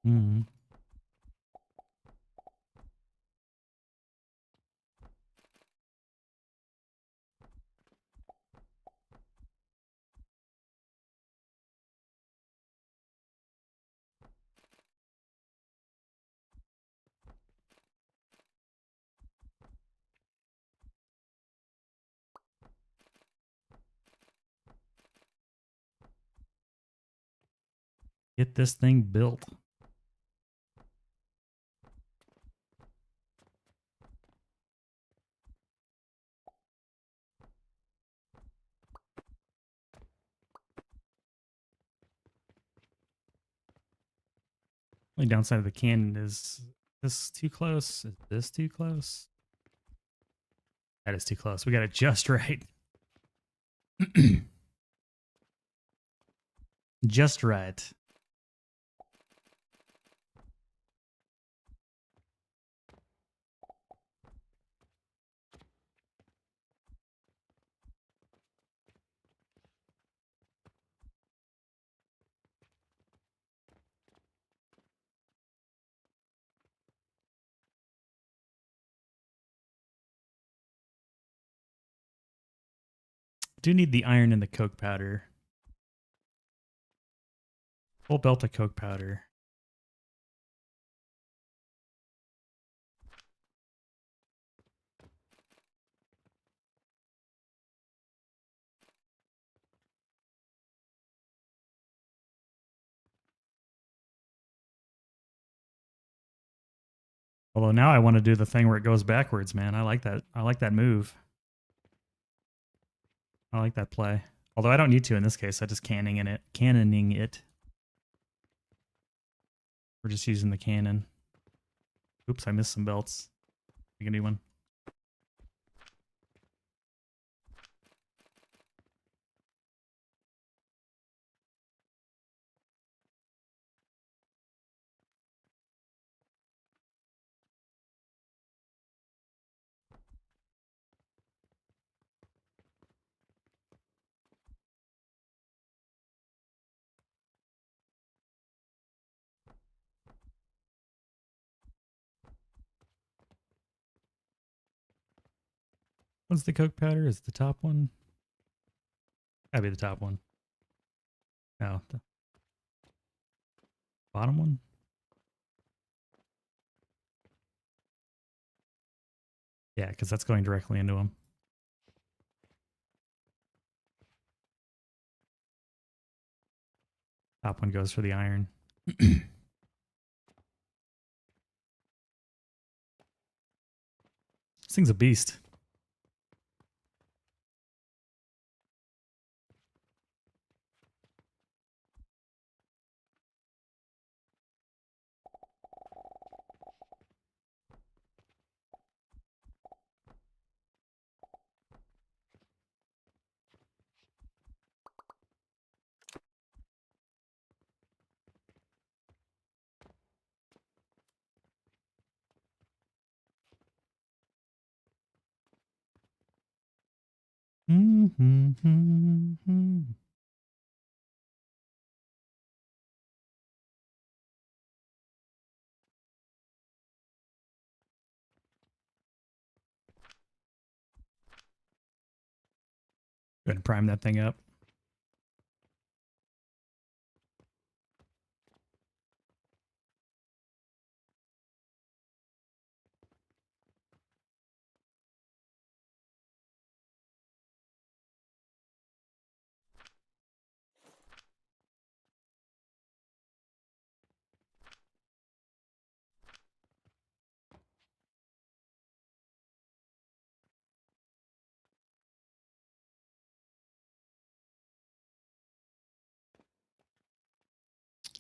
Mm-hmm. Get this thing built. Only downside of the cannon is This too close? Is this too close? That is too close. We got it just right. Just right. Do need the iron and the coke powder. Full belt of coke powder. Although now I want to do the thing where it goes backwards, man. I like that. I like that move. I like that play. Although I don't need to in this case. I just cannoning it. We're just using the cannon. Oops, I missed some belts. You can do one. What's the coke powder? Is it the top one? Gotta be the top one. No, the bottom one? Yeah, because that's going directly into him. Top one goes for the iron. This thing's a beast. Go ahead and prime that thing up.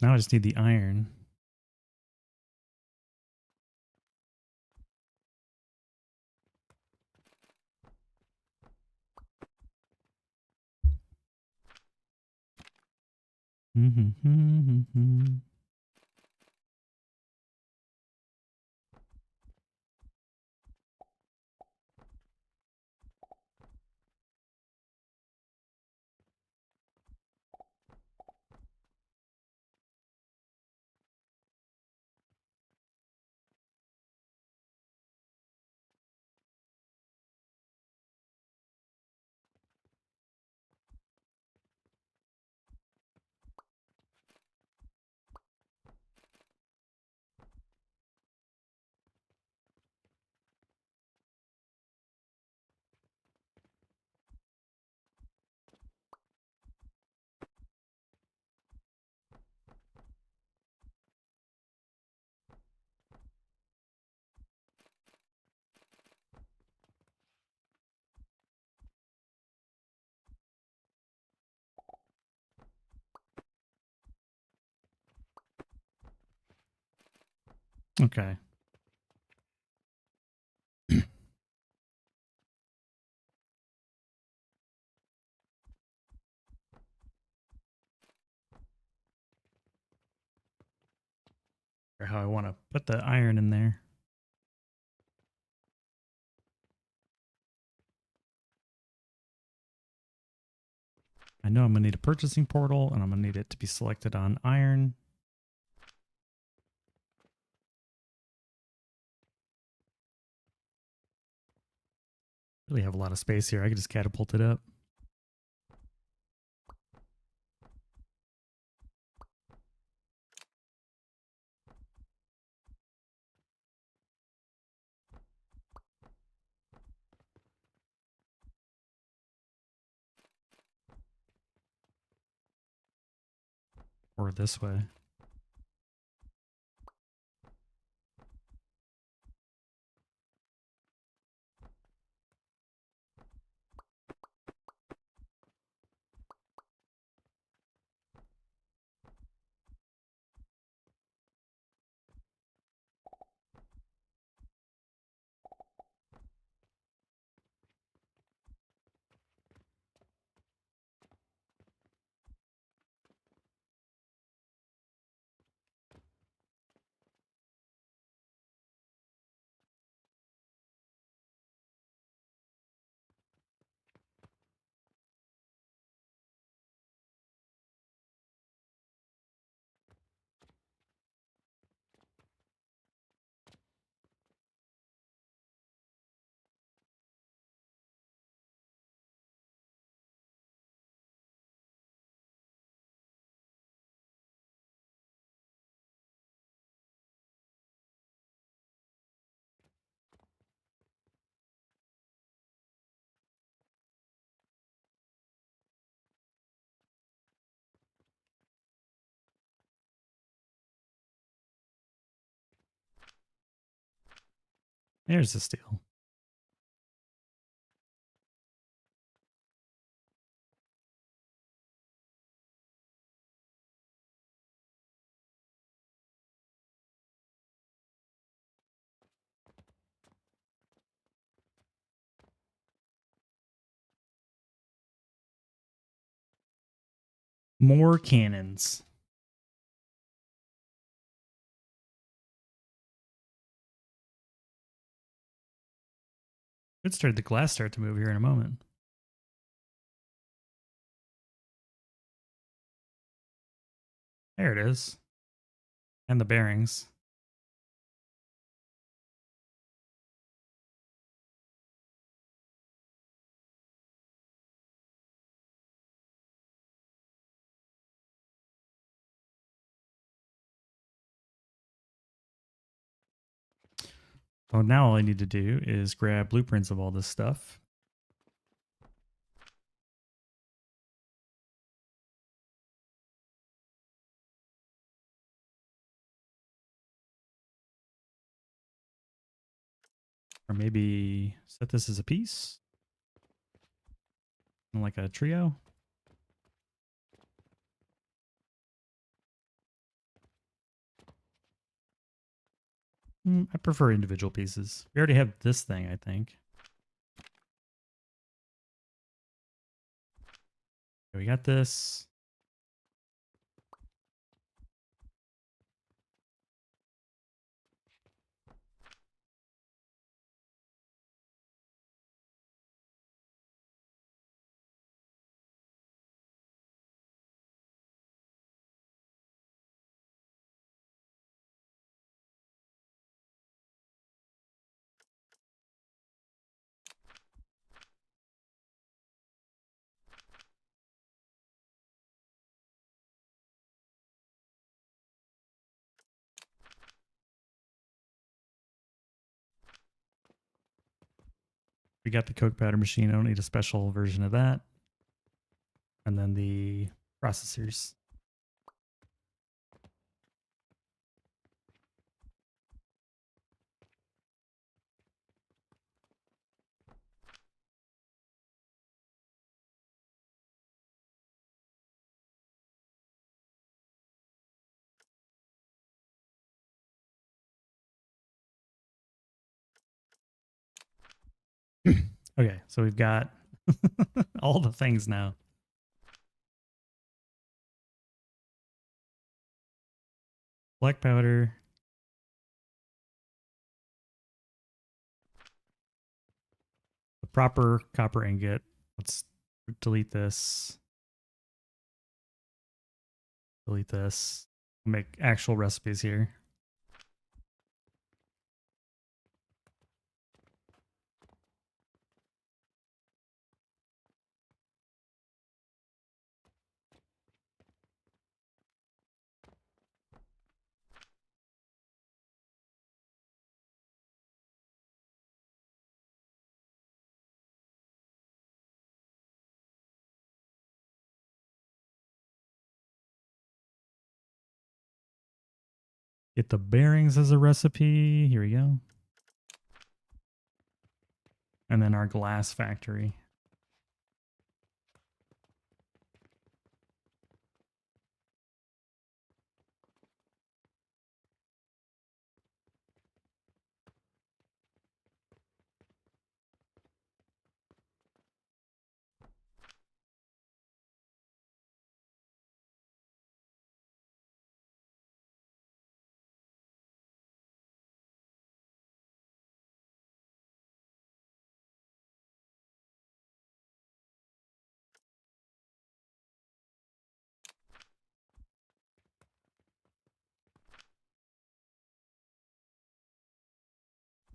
Now I just need the iron. Okay. how I want to put the iron in there. I know I'm going to need a purchasing portal, and I'm going to need it to be selected on iron. Really have a lot of space here. I could just catapult it up. Or this way. There's the steel. More cannons. Could start the glass start to move here in a moment. There it is. And the bearings. So now all I need to do is grab blueprints of all this stuff. Or maybe set this as a piece. Like a trio. I prefer individual pieces. We already have this thing, I think. We got this. We got the Coke powder machine. I don't need a special version of that. And then the processors. Okay, so we've got all the things now. Black powder, proper copper ingot. Let's delete this. Delete this. Make actual recipes here. Get the bearings as a recipe. Here we go. And then our glass factory.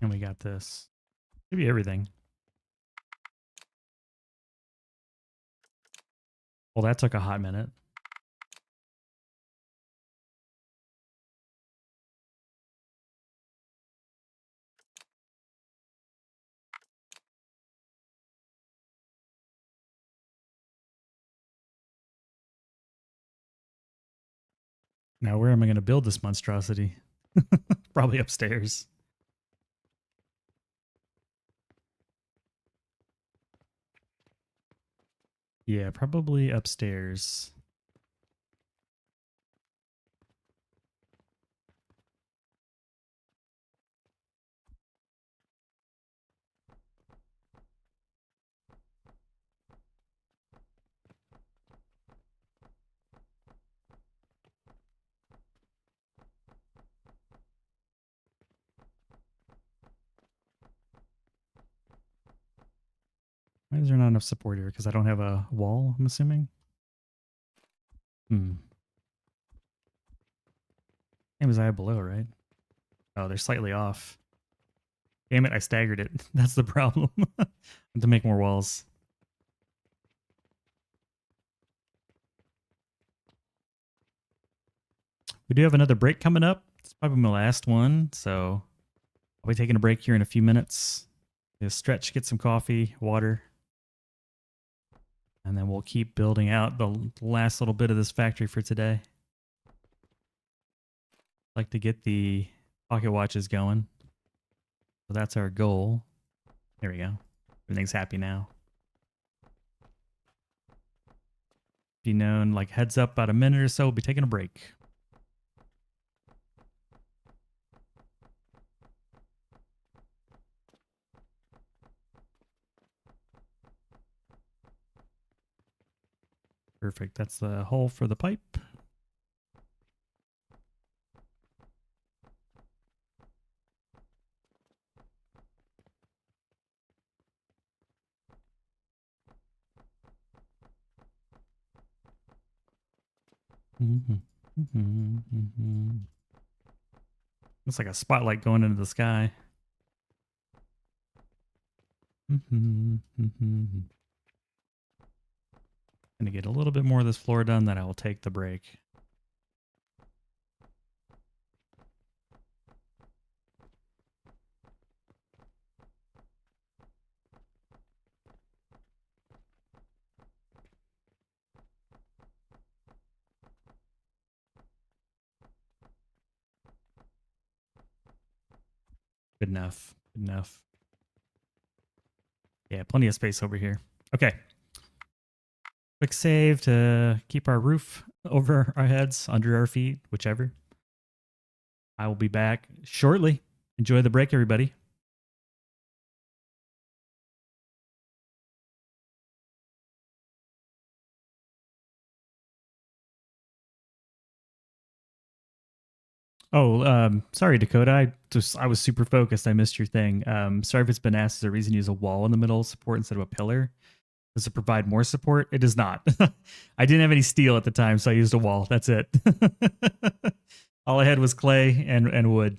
And we got this. Maybe everything. Well, that took a hot minute. Now, where am I going to build this monstrosity? Probably upstairs. Yeah, probably upstairs. Why is there not enough support here? Because I don't have a wall, I'm assuming? Same as I have below, right? Oh, they're slightly off. Damn it, I staggered it. That's the problem. To make more walls. We do have another break coming up. It's probably my last one, so I'll be taking a break here in a few minutes. Just stretch, get some coffee, water. And then we'll keep building out the last little bit of this factory for today. Like to get the pocket watches going. So that's our goal. There we go. Everything's happy now. Be known, like heads up about a minute or so, we'll be taking a break. Perfect. That's the hole for the pipe. Looks like a spotlight going into the sky. Gonna get a little bit more of this floor done, then I will take the break. Good enough. Good enough. Yeah, plenty of space over here. Okay. Quick save to keep our roof over our heads, under our feet, whichever. I will be back shortly. Enjoy the break, everybody. Oh, sorry, Dakota. I was super focused. I missed your thing. Sorry if it's been asked. Is there a reason to use a wall in the middle of support instead of a pillar? Does it provide more support? It does not. I didn't have any steel at the time, so I used a wall. That's it. All I had was clay and wood.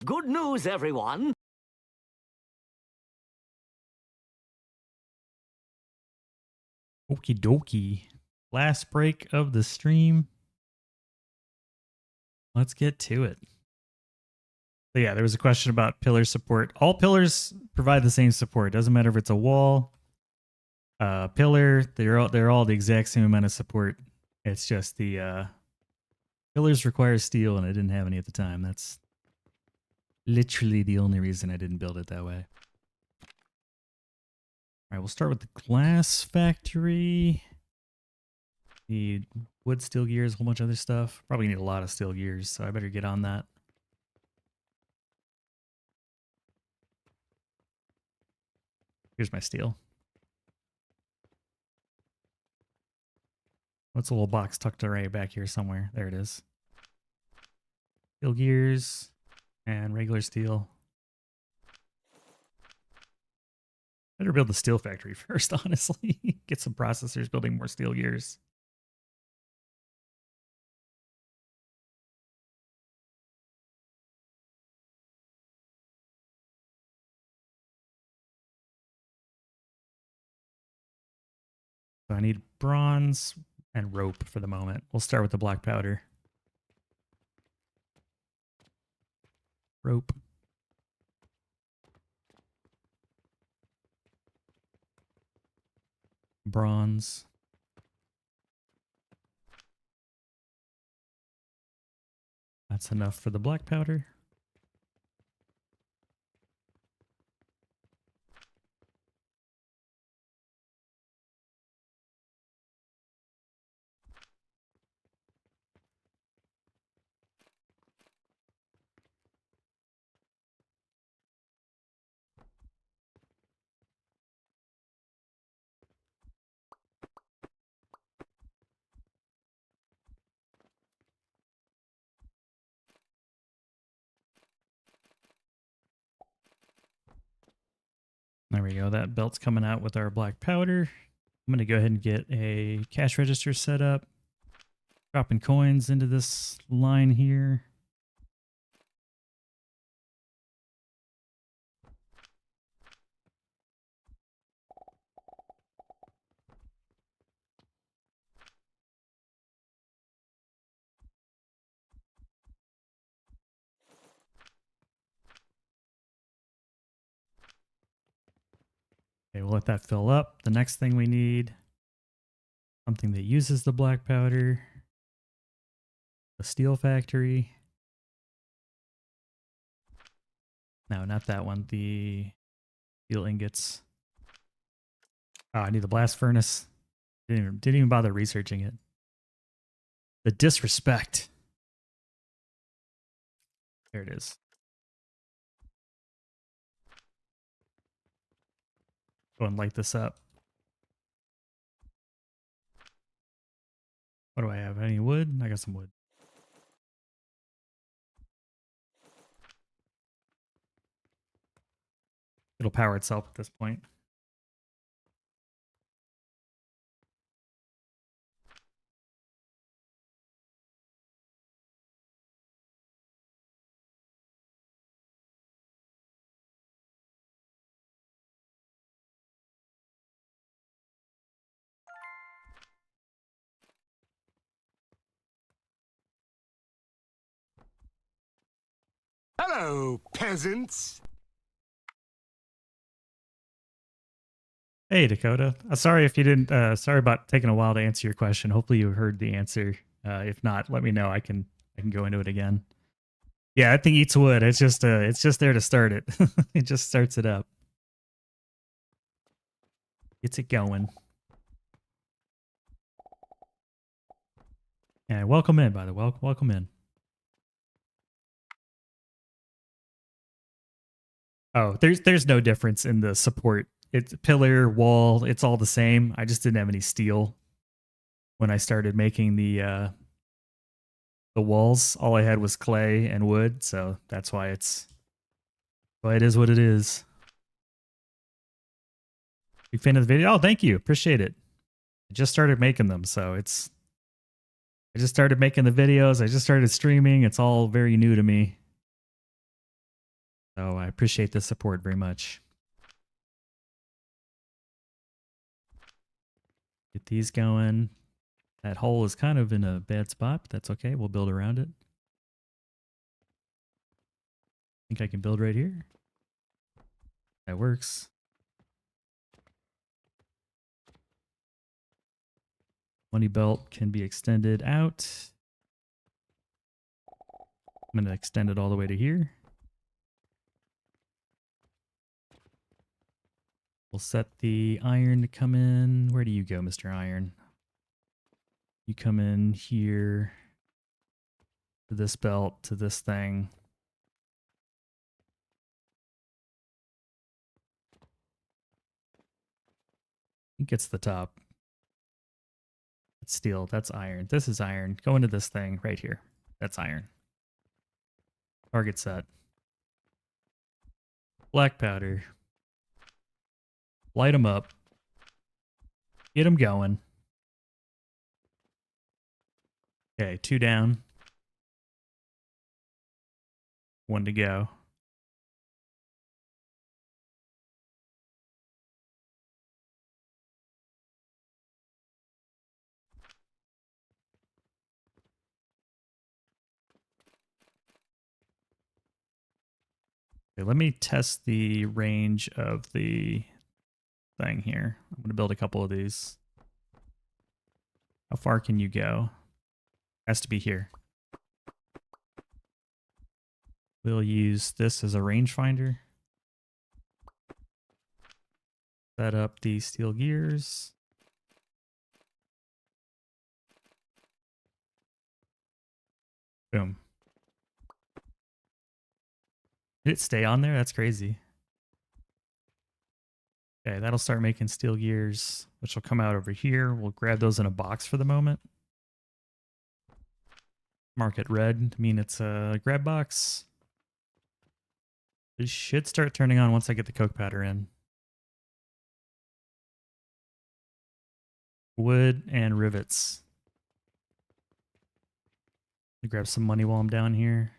Good news, everyone.
Okie dokie. Last break of the stream. Let's get to it. So yeah, there was a question about pillar support. All pillars provide the same support. Doesn't matter if it's a wall, pillar. They're all the exact same amount of support. It's just the pillars require steel, and I didn't have any at the time. That's literally the only reason I didn't build it that way. All right, we'll start with the glass factory. Need wood, steel gears, a whole bunch of other stuff. Probably need a lot of steel gears, so I better get on that. Here's my steel. What's a little box tucked right back here somewhere? There it is. Steel gears and regular steel. Better build the steel factory first, honestly. Get some processors building more steel gears. So I need bronze and rope for the moment. We'll start with the black powder. Rope. Bronze. That's enough for the black powder. we go. That belt's coming out with our black powder. I'm going to go ahead and get a cash register set up. Dropping coins into this line here. Okay, we'll let that fill up. The next thing we need, something that uses the black powder. A steel factory. No, not that one. The steel ingots. Oh, I need the blast furnace. Didn't even bother researching it. The disrespect. There it is. Go and light this up. What do I have? Any wood? I got some wood. It'll power itself at this point.
Hello, peasants.
Hey, Dakota. Sorry if you didn't. Sorry about taking a while to answer your question. Hopefully you heard the answer. If not, let me know. I can go into it again. Yeah, that thing eats wood. It's just there to start it. It just starts it up. Gets it going. Yeah, welcome in, by the way. Welcome in. Oh, there's no difference in the support. It's pillar, wall, it's all the same. I just didn't have any steel when I started making the walls. All I had was clay and wood, so that's why it is what it is. Big fan of the video. Oh, thank you. Appreciate it. I just started making them, so I just started making the videos. I just started streaming. It's all very new to me. So I appreciate the support very much. Get these going. That hole is kind of in a bad spot, but that's okay. We'll build around it. I think I can build right here. That works. Money belt can be extended out. I'm going to extend it all the way to here. We'll set the iron to come in. Where do you go, Mr. Iron? You come in here to this belt, to this thing. I think it's the top. That's steel. That's iron. This is iron. Go into this thing right here. That's iron. Target set. Black powder. Light them up. Get them going. Okay, 2 down. 1 to go. Okay, let me test the range of the thing here. I'm going to build a couple of these. How far can you go? Has to be here. We'll use this as a rangefinder. Set up the steel gears. Boom. Did it stay on there? That's crazy. Okay, that'll start making steel gears, which will come out over here. We'll grab those in a box for the moment. Mark it red to mean it's a grab box. It should start turning on once I get the coke powder in. wood and rivets. Let me grab some money while I'm down here.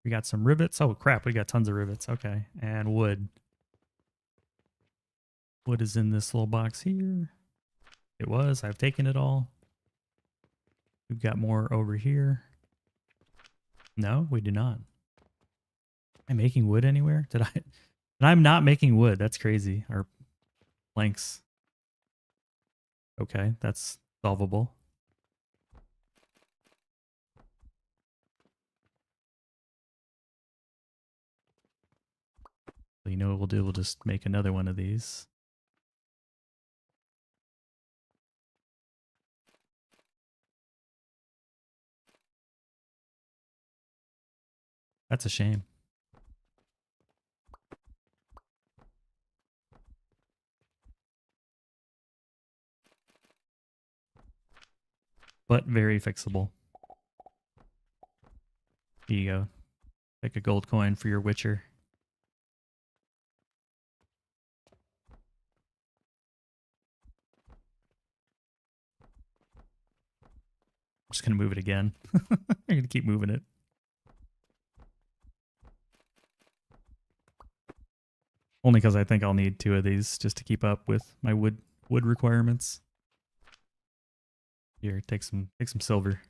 We got some rivets. Oh crap, we got tons of rivets. Okay, and wood. Wood is in this little box here. It was. I've taken it all. We've got more over here. No, we do not. Am I making wood anywhere? Did I? And I'm not making wood. That's crazy. Or planks. Okay, that's solvable. So you know what we'll do? We'll just make another one of these. That's a shame. But very fixable. Here you go. Take a gold coin for your Witcher. I'm just going to move it again. I'm going to keep moving it. Only because I think I'll need 2 of these just to keep up with my wood requirements. Here, take some silver.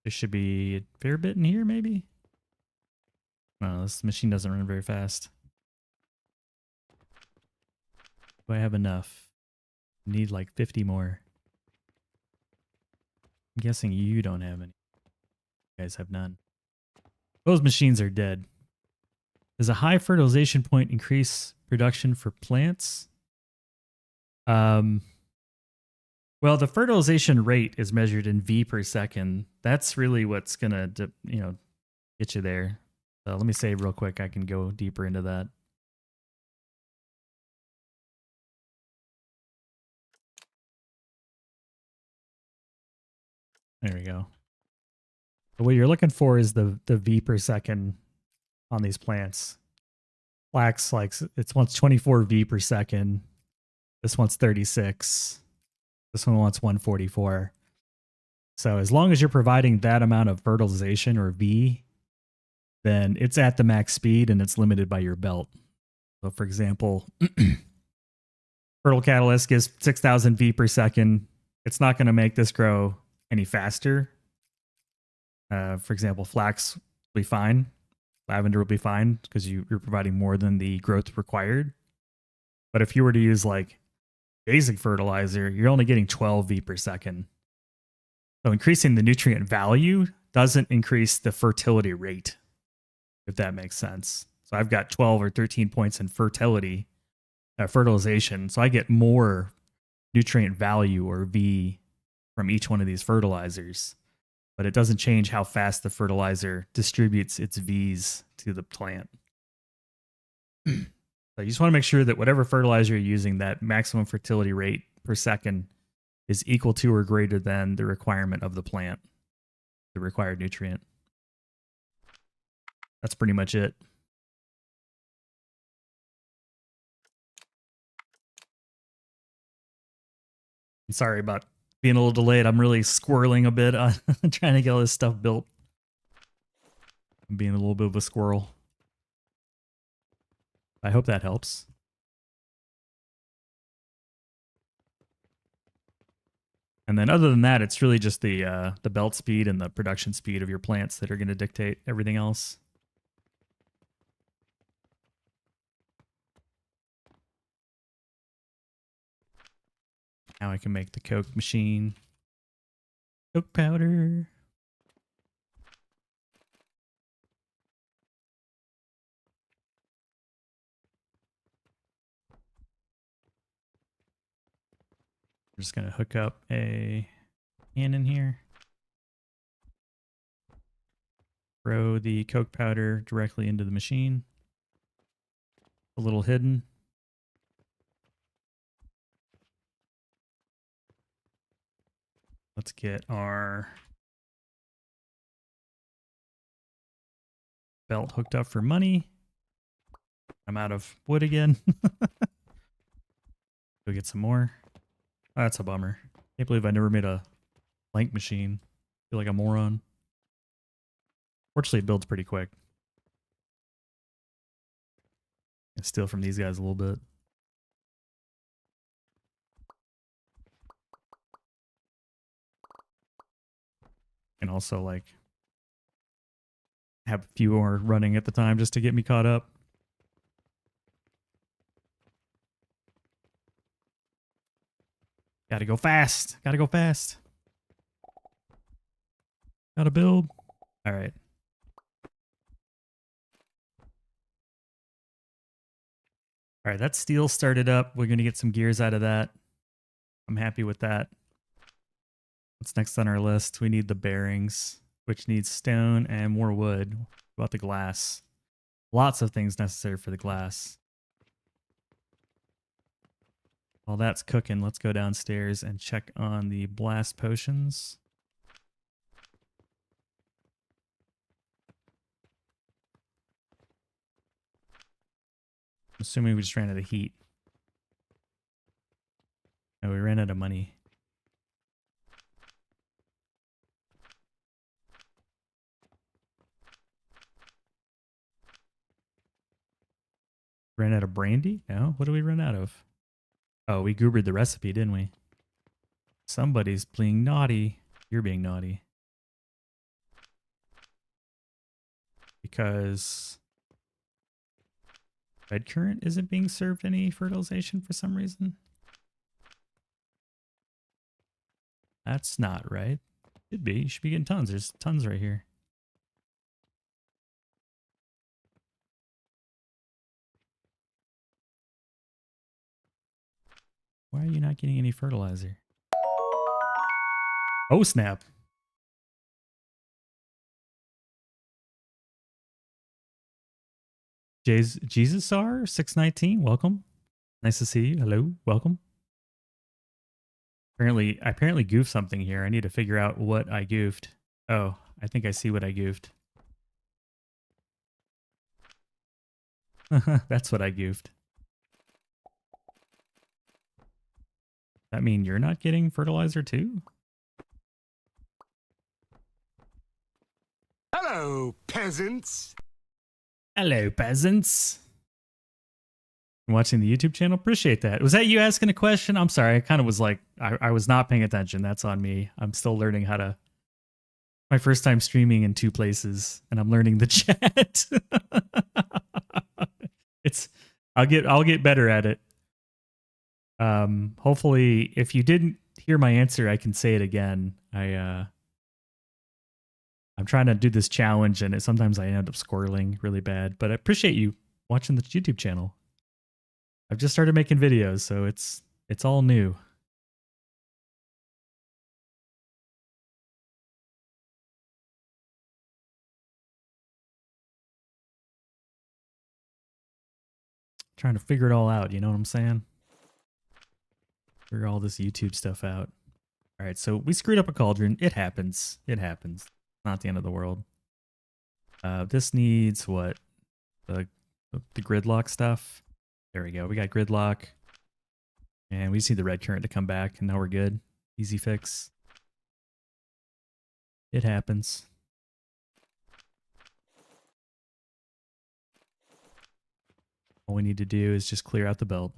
There should be a fair bit in here, maybe? No, this machine doesn't run very fast. Do I have enough? Need like 50 more. I'm guessing you don't have any. You guys have none. Those machines are dead. Does a high fertilization point increase production for plants? Well, the fertilization rate is measured in V per second. That's really what's gonna, get you there. So let me save real quick. I can go deeper into that. There we go. But what you're looking for is the V per second on these plants. Flax, like, it wants 24 V per second. This one's 36. This one wants 144. So as long as you're providing that amount of fertilization or V, then it's at the max speed and it's limited by your belt. So for example, Fertile Catalyst gives 6,000 V per second. It's not going to make this grow any faster. For example, flax will be fine. Lavender will be fine because you're providing more than the growth required. But if you were to use like basic fertilizer, you're only getting 12 V per second. So increasing the nutrient value doesn't increase the fertility rate, if that makes sense. So I've got 12 or 13 points in fertilization. So I get more nutrient value or V from each one of these fertilizers. But it doesn't change how fast the fertilizer distributes its Vs to the plant. So you just want to make sure that whatever fertilizer you're using, that maximum fertility rate per second is equal to or greater than the requirement of the plant, the required nutrient. That's pretty much it. I'm sorry about being a little delayed. I'm really squirreling a bit on trying to get all this stuff built. I'm being a little bit of a squirrel. I hope that helps. And then other than that, it's really just the belt speed and the production speed of your plants that are going to dictate everything else. Now I can make the Coke machine. Coke powder. I'm just going to hook up a can in here. Throw the Coke powder directly into the machine. A little hidden. Let's get our belt hooked up for money. I'm out of wood again. Go get some more. Oh, that's a bummer. Can't believe I never made a blank machine. Feel like a moron. Fortunately, it builds pretty quick. I steal from these guys a little bit. And also, like, have a few more running at the time just to get me caught up. Gotta go fast. Gotta go fast. Gotta build. All right. All right, that steel started up. We're going to get some gears out of that. I'm happy with that. What's next on our list? We need the bearings, which needs stone and more wood. What about the glass? Lots of things necessary for the glass. While that's cooking, let's go downstairs and check on the blast potions. I'm assuming we just ran out of heat. No, we ran out of money. Ran out of brandy? No? What did we run out of? Oh, we goobered the recipe, didn't we? Somebody's being naughty. You're being naughty. Because red currant isn't being served any fertilization for some reason. That's not right. Should be. You should be getting tons. There's tons right here. Why are you not getting any fertilizer? Oh, snap. Jesus R 619, welcome. Nice to see you. Hello, welcome. I apparently goofed something here. I need to figure out what I goofed. Oh, I think I see what I goofed. That's what I goofed. That mean you're not getting fertilizer too?
Hello, peasants.
Hello, peasants. Watching the YouTube channel, appreciate that. Was that you asking a question? I'm sorry, I kind of was like, I was not paying attention. That's on me. I'm still learning how to. My first time streaming in 2 places, and I'm learning the chat. I'll get better at it. Hopefully, if you didn't hear my answer, I can say it again. I'm trying to do this challenge, and sometimes I end up squirreling really bad. But I appreciate you watching the YouTube channel. I've just started making videos, so it's all new. Trying to figure it all out, you know what I'm saying? Figure all this YouTube stuff out. All right, so we screwed up a cauldron. It happens. It happens. Not the end of the world. This needs what? The gridlock stuff. There we go. We got gridlock. And we just need the red current to come back, and now we're good. Easy fix. It happens. All we need to do is just clear out the belt.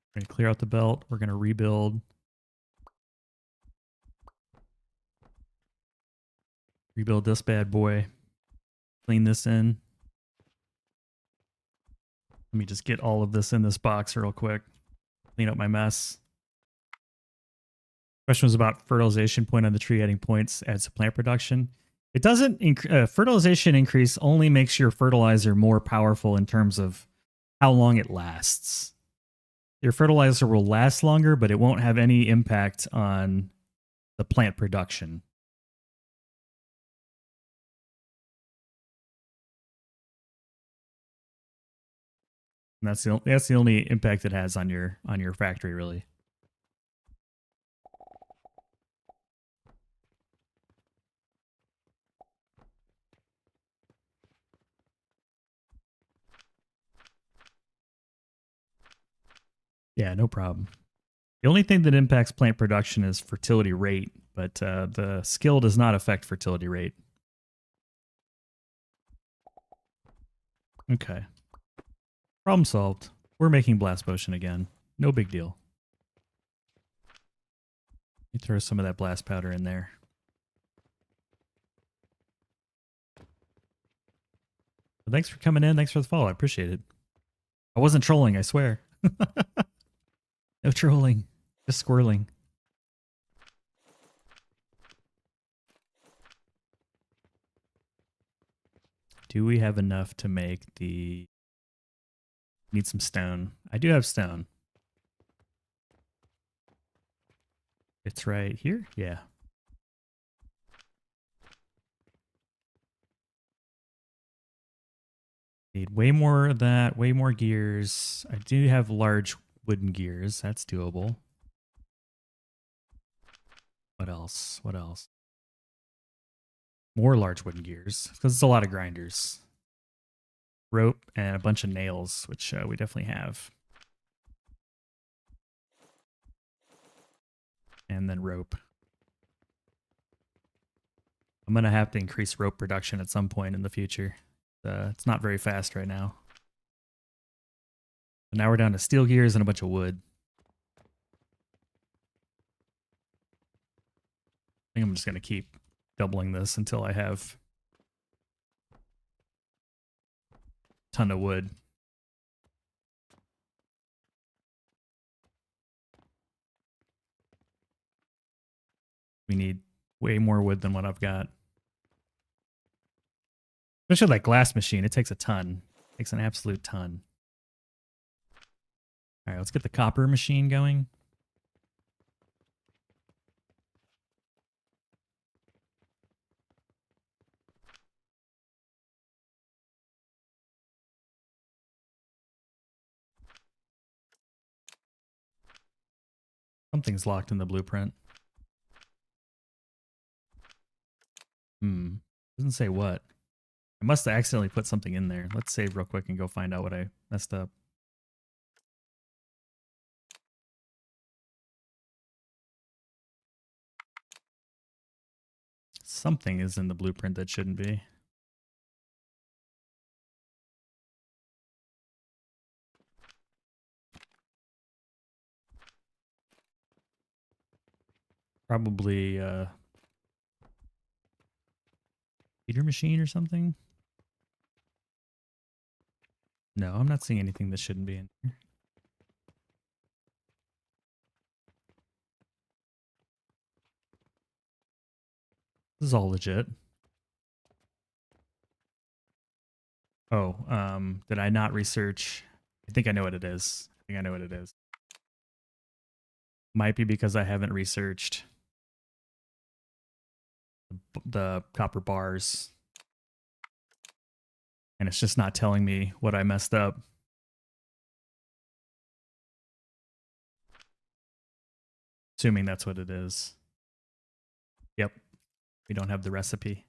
We're going to clear out the belt. We're going to rebuild. Rebuild this bad boy. Clean this in. Let me just get all of this in this box real quick. Clean up my mess. Question was about fertilization point on the tree adding points adds to plant production. It doesn't, fertilization increase only makes your fertilizer more powerful in terms of how long it lasts. Your fertilizer will last longer, but it won't have any impact on the plant production. And that's the only impact it has on your factory, really. Yeah, no problem. The only thing that impacts plant production is fertility rate, but the skill does not affect fertility rate. Okay. Problem solved. We're making blast potion again. No big deal. Let me throw some of that blast powder in there. Well, thanks for coming in. Thanks for the follow. I appreciate it. I wasn't trolling, I swear. No trolling. Just squirreling. Do we have enough to make the... Need some stone. I do have stone. It's right here? Yeah. Need way more of that, way more gears. I do have large wooden gears. That's doable. What else? What else? More large wooden gears, because it's a lot of grinders. Rope and a bunch of nails, which we definitely have. And then rope. I'm going to have to increase rope production at some point in the future. It's not very fast right now. But now we're down to steel gears and a bunch of wood. I think I'm just going to keep doubling this until I have a ton of wood. We need way more wood than what I've got. Especially that glass machine, it takes a ton. It takes an absolute ton. All right, let's get the copper machine going. Something's locked in the blueprint. Doesn't say what. I must have accidentally put something in there. Let's save real quick and go find out what I messed up. Something is in the blueprint that shouldn't be. Probably heater machine or something. No, I'm not seeing anything that shouldn't be in here. This is all legit. Oh, did I not research? I think I know what it is. I think I know what it is. Might be because I haven't researched the copper bars. And it's just not telling me what I messed up. Assuming that's what it is. Yep. We don't have the recipe.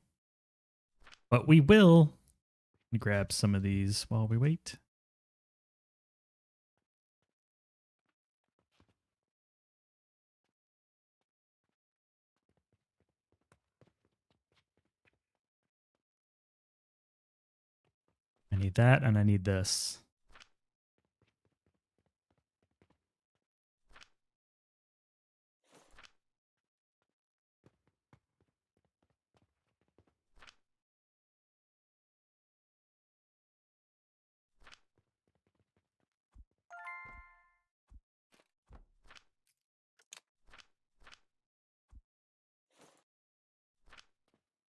But we will grab some of these while we wait. I need that and I need this.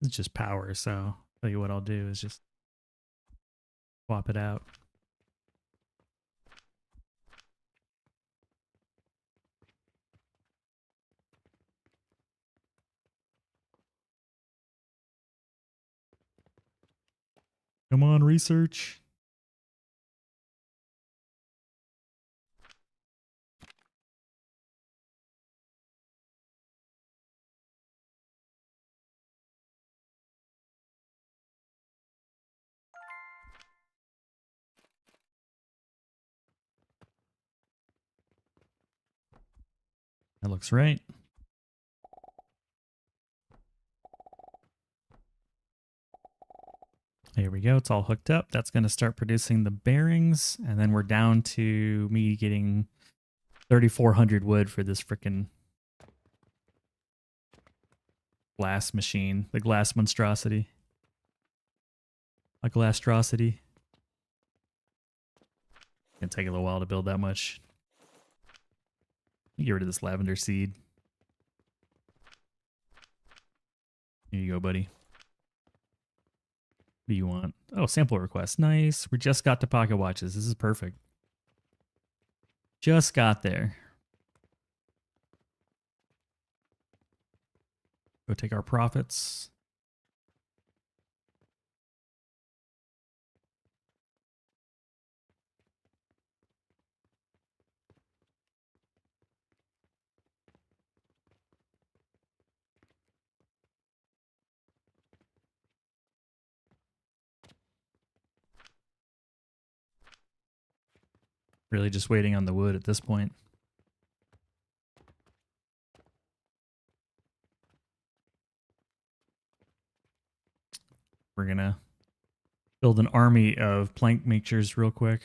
It's just power, so I'll tell you what I'll do is just swap it out. Come on, research. That looks right. Here we go. It's all hooked up. That's going to start producing the bearings. And then we're down to me getting 3,400 wood for this frickin' glass machine. The glass monstrosity. A glasstrosity. Gonna take a little while to build that much. Get rid of this lavender seed. Here you go, buddy. What do you want? Oh, sample request. Nice. We just got to pocket watches. This is perfect. Just got there. Go take our profits. Really just waiting on the wood at this point. We're gonna build an army of plank makers real quick.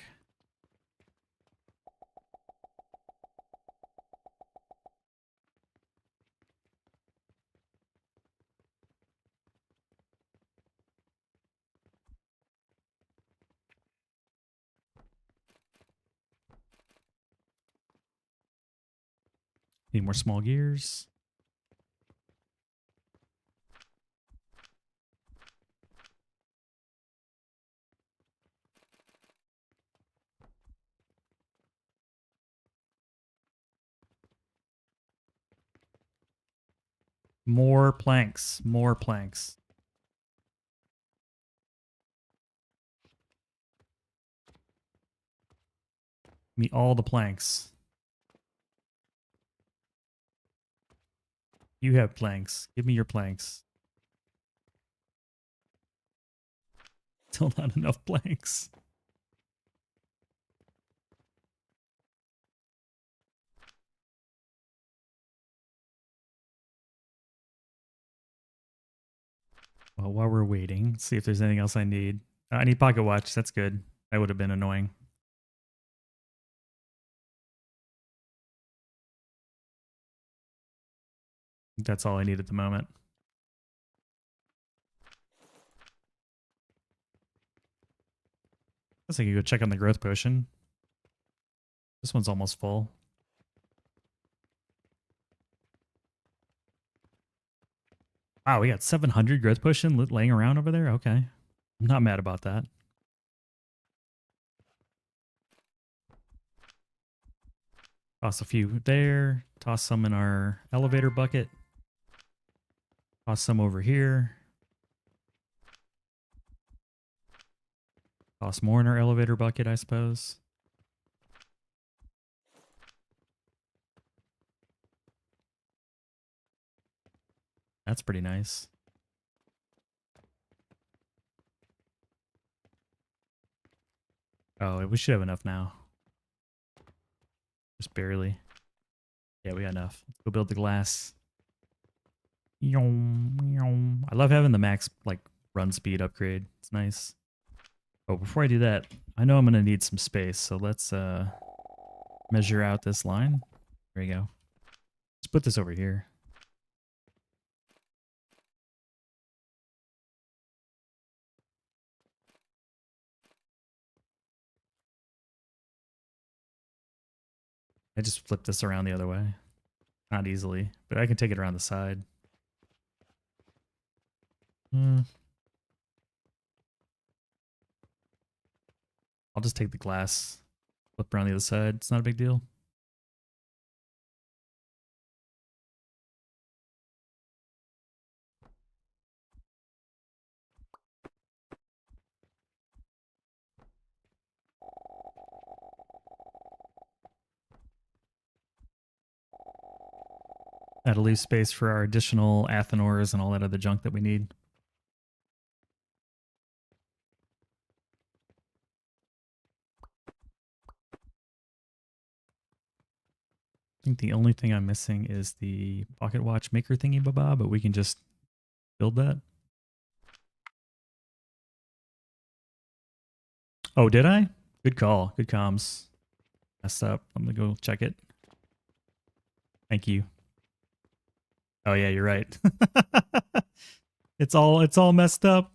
Need more small gears. More planks. More planks. Give me all the planks. You have planks. Give me your planks. Still not enough planks. Well, while we're waiting, let's see if there's anything else I need. I need pocket watch. That's good. That would have been annoying. That's all I need at the moment. Guess I could go check on the growth potion. This one's almost full. Wow, we got 700 growth potion laying around over there? Okay. I'm not mad about that. Toss a few there. Toss some in our elevator bucket. Toss some over here. Toss more in our elevator bucket, I suppose. That's pretty nice. Oh, we should have enough now. Just barely. Yeah, we got enough. Let's go build the glass. I love having the max like run speed upgrade. It's nice. Oh, before I do that, I know I'm gonna need some space, so let's measure out this line. There you go. Let's put this over here. I just flipped this around the other way. Not easily, but I can take it around the side. I'll just take the glass, flip around the other side. It's not a big deal. That'll leave space for our additional Athenors and all that other junk that we need. I think the only thing I'm missing is the pocket watch maker thingy baba, but we can just build that. Oh, did I? Good call. Good comms. Messed up. I'm gonna go check it. Thank you. Oh yeah, you're right. It's all messed up.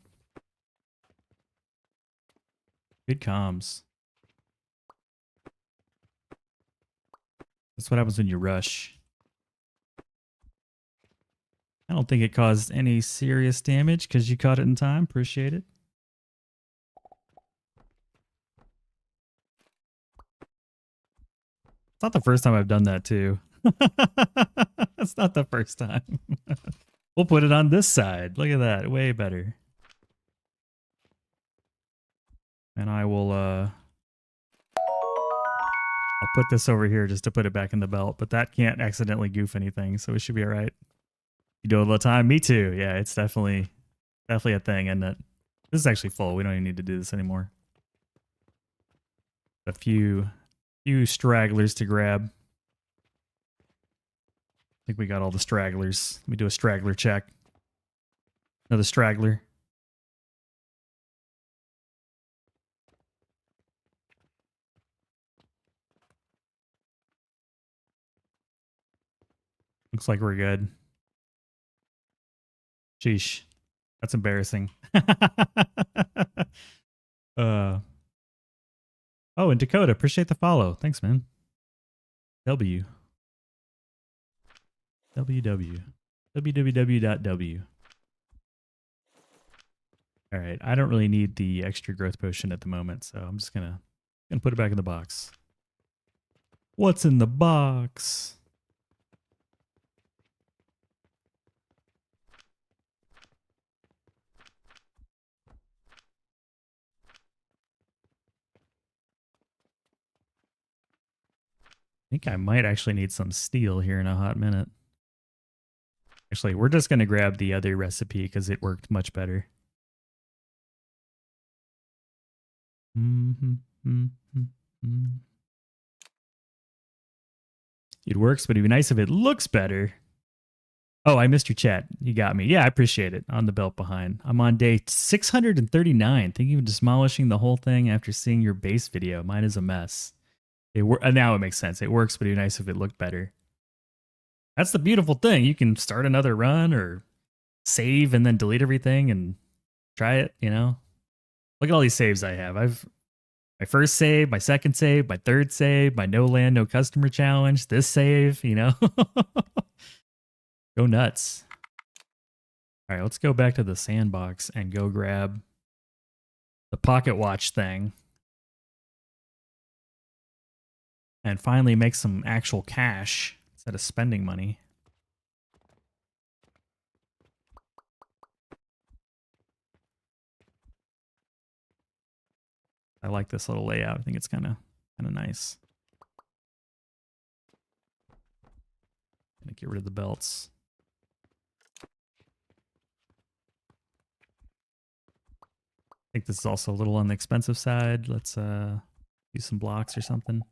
Good comms. That's what happens when you rush. I don't think it caused any serious damage because you caught it in time. Appreciate it. It's not the first time I've done that too. It's not the first time. We'll put it on this side. Look at that. Way better. And I will I'll put this over here just to put it back in the belt, but that can't accidentally goof anything, so it should be all right. You do it all the time? Me too. Yeah, it's definitely a thing, isn't it? This is actually full. We don't even need to do this anymore. A few stragglers to grab. I think we got all the stragglers. Let me do a straggler check. Another straggler. Looks like we're good. Sheesh. That's embarrassing. Oh, and Dakota, appreciate the follow. Thanks, man. W. www.w. All right, I don't really need the extra growth potion at the moment, so I'm just gonna put it back in the box. What's in the box? I think I might actually need some steel here in a hot minute. Actually, we're just going to grab the other recipe because it worked much better. It works, but it'd be nice if it looks better. Oh, I missed your chat. You got me. Yeah, I appreciate it. On the belt behind. I'm on day 639, thinking of demolishing the whole thing after seeing your base video. Mine is a mess. Now it makes sense. It works, but it'd be nice if it looked better. That's the beautiful thing. You can start another run or save and then delete everything and try it, you know? Look at all these saves I have. I've my first save, my second save, my third save, my no land, no customer challenge, this save, you know? Go nuts. All right, let's go back to the sandbox and go grab the pocket watch thing. And finally make some actual cash instead of spending money. I like this little layout. I think it's kind of nice. Gonna get rid of the belts. I think this is also a little on the expensive side. Let's use some blocks or something.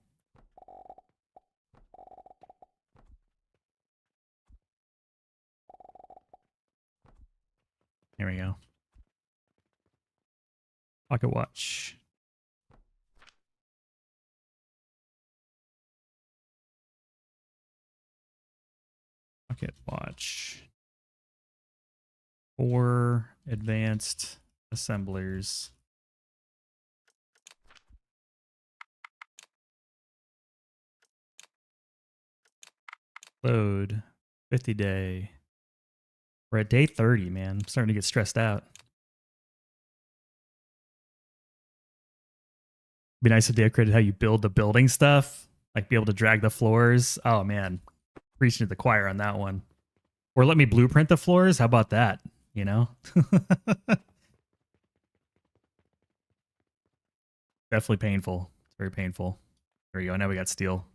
There we go. Pocket watch. Pocket watch. 4 advanced assemblers. Load. 50 day. We're at day 30, man. I'm starting to get stressed out. Be nice if they upgraded how you build the building stuff. Like be able to drag the floors. Oh man. Preaching to the choir on that one. Or let me blueprint the floors. How about that? You know? Definitely painful. It's very painful. There we go. Now we got steel.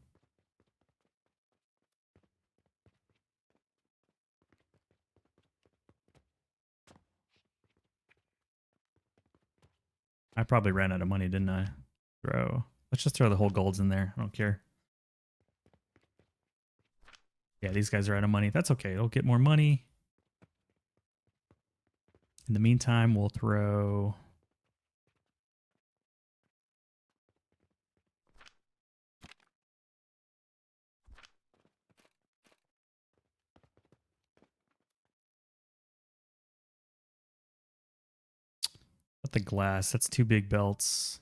I probably ran out of money, didn't I? Throw. Let's just throw the whole golds in there. I don't care. Yeah, these guys are out of money. That's okay. It'll get more money. In the meantime, we'll throw... the glass. That's 2 big belts.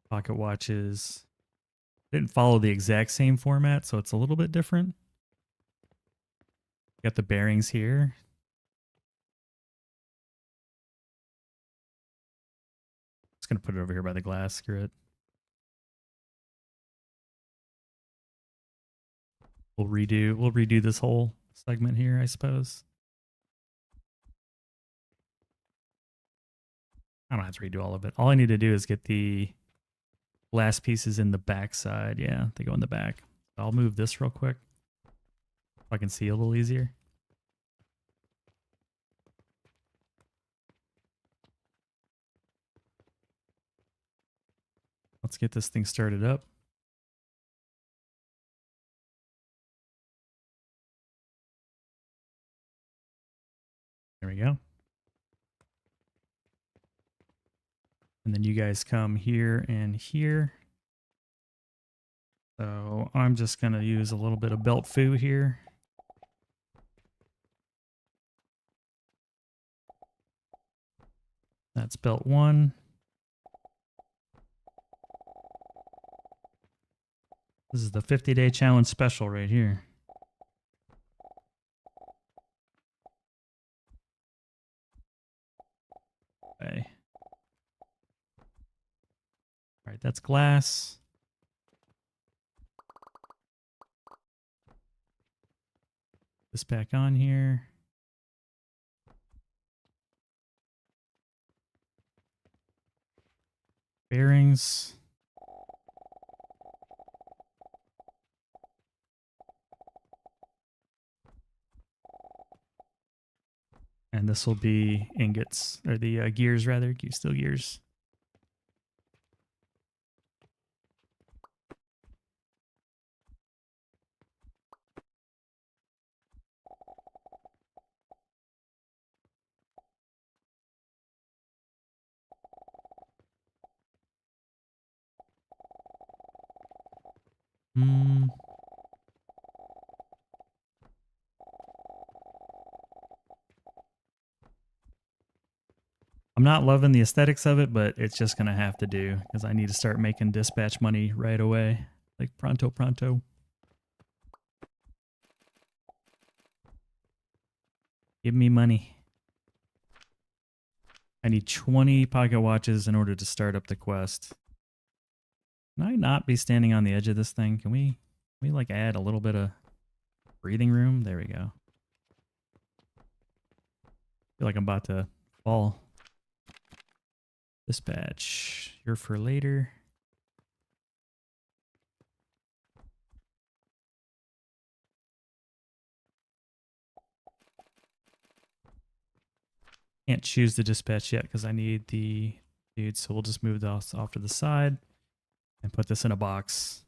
Pocket watches. Didn't follow the exact same format, so it's a little bit different. Got the bearings here. Just gonna put it over here by the glass. Screw it. We'll redo this whole segment here, I suppose. I don't have to redo all of it. All I need to do is get the glass pieces in the back side. Yeah, they go in the back. I'll move this real quick so I can see a little easier. Let's get this thing started up. There we go. And then you guys come here and here. So I'm just going to use a little bit of belt foo here. That's belt 1. This is the 50-day challenge special right here. Okay. All right, that's glass. This back on here. Bearings. And this will be ingots, or the gears rather, steel gears. I'm not loving the aesthetics of it, but it's just going to have to do because I need to start making dispatch money right away. Like pronto, pronto. Give me money. I need 20 pocket watches in order to start up the quest. Can I not be standing on the edge of this thing? Can we like add a little bit of breathing room? There we go. Feel like I'm about to fall. Dispatch. You're for later. Can't choose the dispatch yet because I need the dude, so we'll just move this off to the side and put this in a box.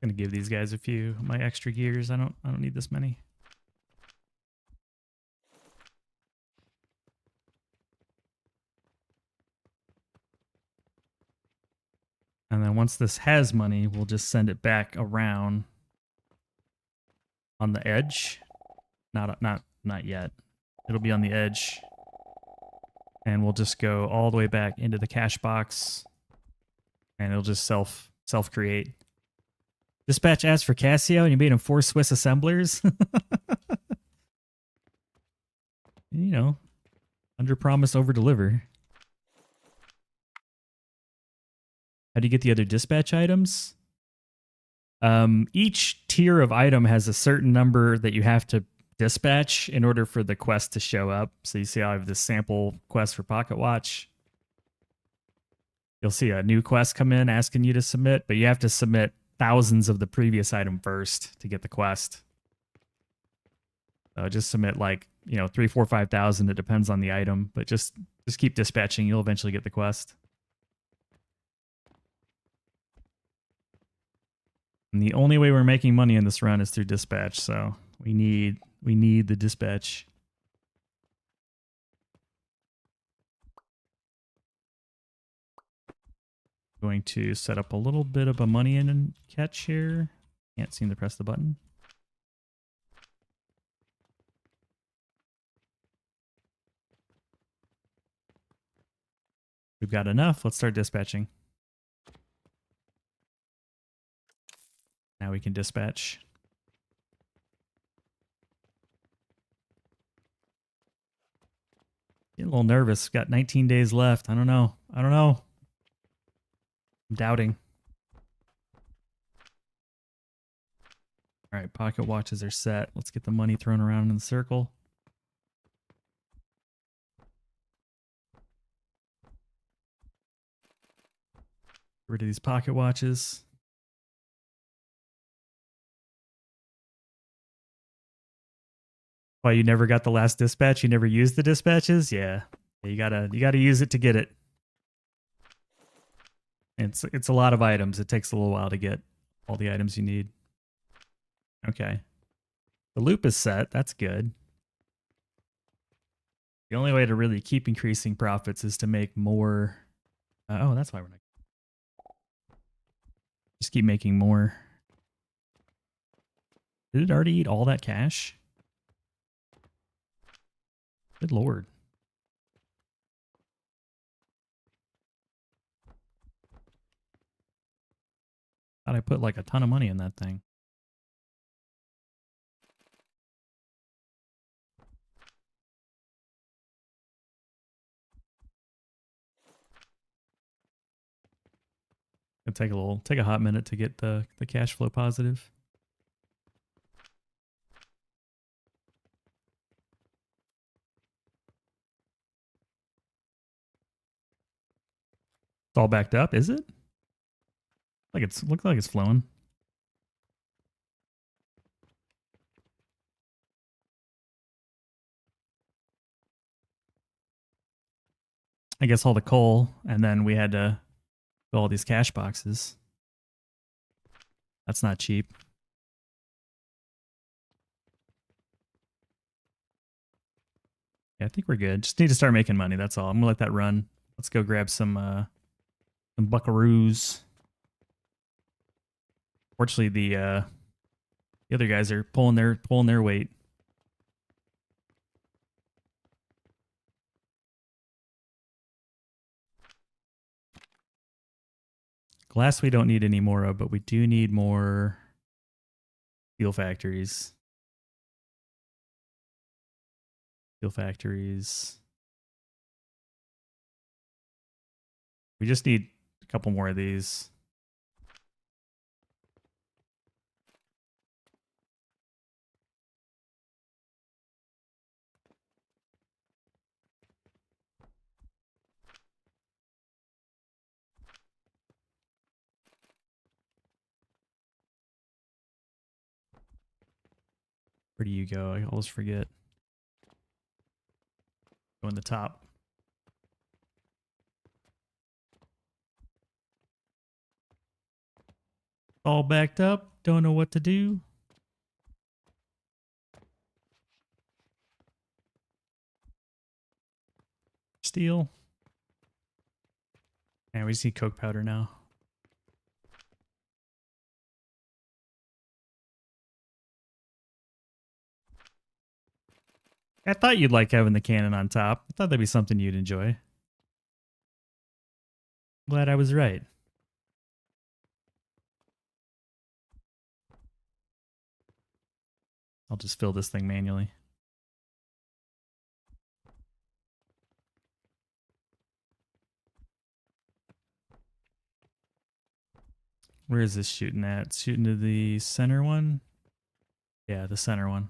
Gonna give these guys a few of my extra gears. I don't need this many. And then once this has money, we'll just send it back around on the edge. Not yet. It'll be on the edge. And we'll just go all the way back into the cash box. And it'll just self-create. Dispatch asked for Casio and you made him 4 Swiss assemblers. You know, under promise, over deliver. How do you get the other dispatch items? Each tier of item has a certain number that you have to dispatch in order for the quest to show up. So you see I have this sample quest for Pocket Watch. You'll see a new quest come in asking you to submit, but you have to submit thousands of the previous item first to get the quest. So just submit like, 3, 4, 5,000. It depends on the item, but just keep dispatching. You'll eventually get the quest. And the only way we're making money in this run is through dispatch, so we need the dispatch. Going to set up a little bit of a money in and catch here. Can't seem to press the button. We've got enough. Let's start dispatching. Now we can dispatch. Getting a little nervous. Got 19 days left. I don't know. I'm doubting. All right, pocket watches are set. Let's get the money thrown around in the circle. Get rid of these pocket watches. Why you never got the last dispatch? You never used the dispatches? Yeah. You gotta use it to get it. It's a lot of items. It takes a little while to get all the items you need. Okay. The loop is set. That's good. The only way to really keep increasing profits is to make more. Oh, that's why we're not. Just keep making more. Did it already eat all that cash? Good lord. Thought I put like a ton of money in that thing. It'll take a hot minute to get the cash flow positive. It's all backed up, is it? Looks like it's flowing. I guess all the coal, and then we had to fill all these cash boxes. That's not cheap. Yeah, I think we're good. Just need to start making money. That's all. I'm gonna let that run. Let's go grab some buckaroos. Fortunately, the other guys are pulling their weight. Glass we don't need any more of, but we do need more steel factories. Steel factories. We just need a couple more of these. Where do you go? I always forget. Go in the top. All backed up. Don't know what to do. Steel. And we just need coke powder now. I thought you'd like having the cannon on top. I thought that'd be something you'd enjoy. Glad I was right. I'll just fill this thing manually. Where is this shooting at? It's shooting to the center one? Yeah, the center one.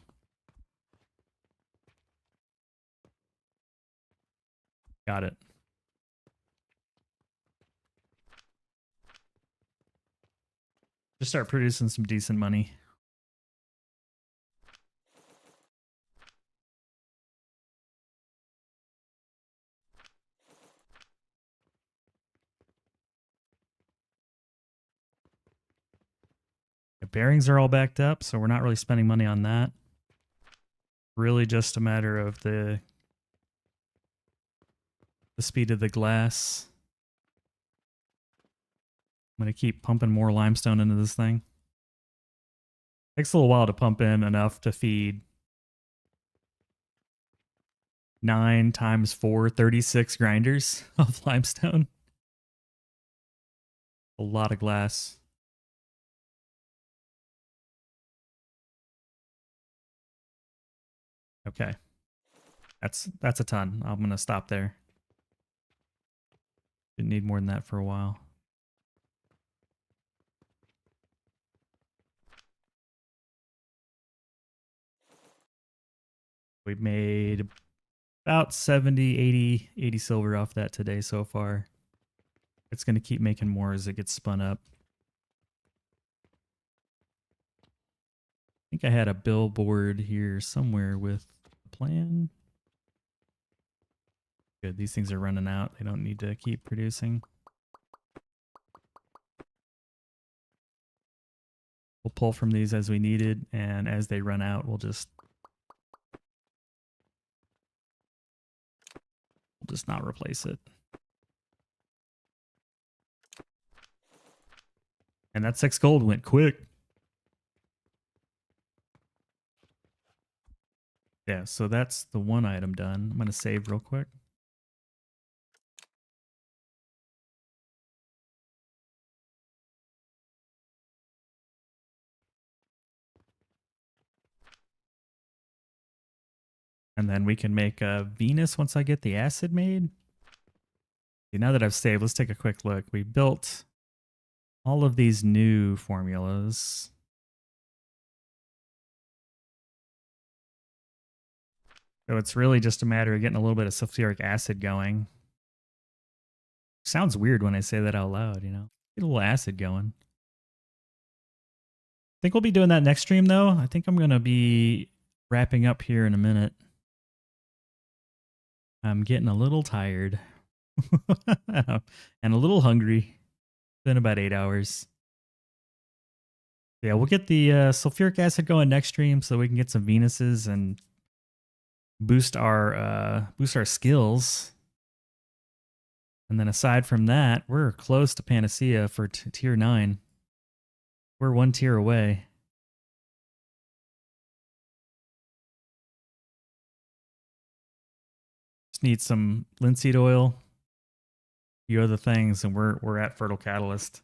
Got it. Just start producing some decent money. The bearings are all backed up, so we're not really spending money on that. Really just a matter of the speed of the glass. I'm going to keep pumping more limestone into this thing. Takes a little while to pump in enough to feed 9 times 4, 36 grinders of limestone. A lot of glass. Okay. That's a ton. I'm going to stop there. Didn't need more than that for a while. We've made about 70, 80 silver off that today so far. It's going to keep making more as it gets spun up. I think I had a billboard here somewhere with a plan. Good, these things are running out. They don't need to keep producing. We'll pull from these as we needed, and as they run out, we'll just not replace it. And that 6 gold went quick. Yeah, so that's the one item done. I'm going to save real quick. And then we can make a Venus once I get the acid made. See, now that I've saved, let's take a quick look. We built all of these new formulas. So it's really just a matter of getting a little bit of sulfuric acid going. Sounds weird when I say that out loud, you know? Get a little acid going. I think we'll be doing that next stream, though. I think I'm going to be wrapping up here in a minute. I'm getting a little tired. And a little hungry. It's been about 8 hours. Yeah, we'll get the sulfuric acid going next stream so we can get some Venuses and boost our skills. And then aside from that, we're close to Panacea for tier 9. We're 1 tier away. Just need some linseed oil, a few other things, and we're at Fertile Catalyst.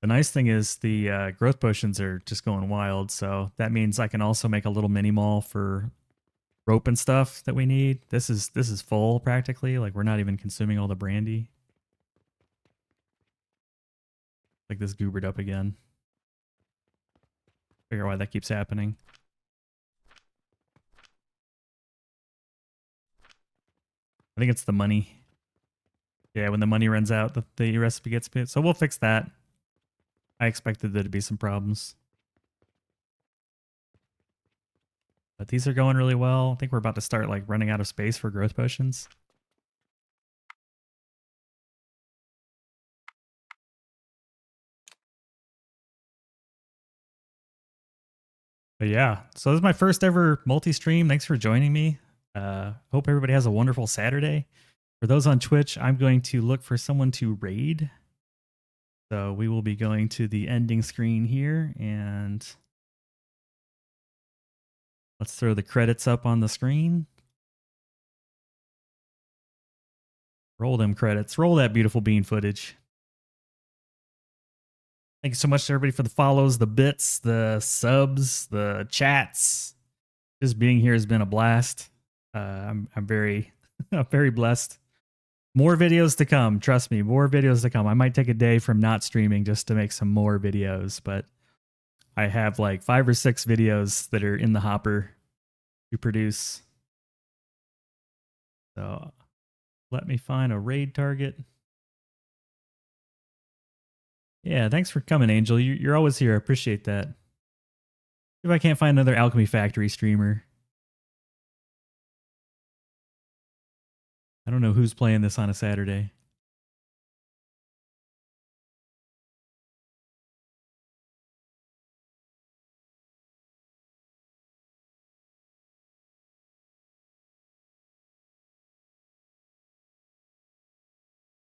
The nice thing is the growth potions are just going wild, so that means I can also make a little mini mall for rope and stuff that we need. This is full practically. Like, we're not even consuming all the brandy. Like, this goobered up again. Figure out why that keeps happening. I think it's the money. Yeah, when the money runs out, the recipe gets bit. So we'll fix that. I expected there to be some problems. But these are going really well. I think we're about to start like running out of space for growth potions. But yeah, so this is my first ever multi-stream. Thanks for joining me. Hope everybody has a wonderful Saturday. For those on Twitch, I'm going to look for someone to raid. So we will be going to the ending screen here, and let's throw the credits up on the screen. Roll them credits. Roll that beautiful bean footage. Thank you so much to everybody for the follows, the bits, the subs, the chats. Just being here has been a blast. I'm very I'm very blessed. More videos to come. Trust me, more videos to come. I might take a day from not streaming just to make some more videos, but I have like 5 or 6 videos that are in the hopper to produce. So let me find a raid target. Yeah, thanks for coming, Angel. You're always here. I appreciate that. If I can't find another Alchemy Factory streamer. I don't know who's playing this on a Saturday.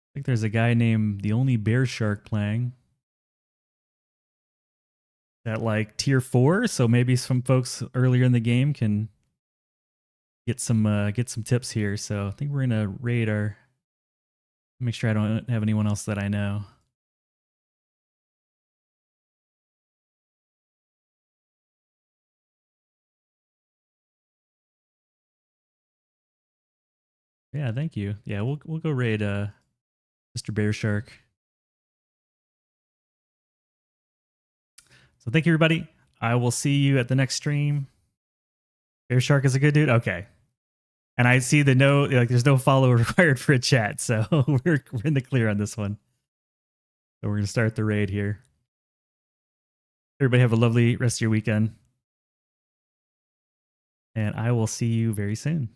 I think there's a guy named the Only Bear Shark playing. At like tier 4, so maybe some folks earlier in the game can get some tips here. So I think we're gonna raid our. Make sure I don't have anyone else that I know. Yeah, thank you. Yeah, we'll go raid Mr. Bear Shark. So thank you, everybody. I will see you at the next stream. Bear Shark is a good dude. Okay. And I see the no, like there's no follow required for a chat, so we're in the clear on this one. So we're gonna start the raid here. Everybody have a lovely rest of your weekend. And I will see you very soon.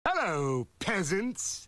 Hello, peasants.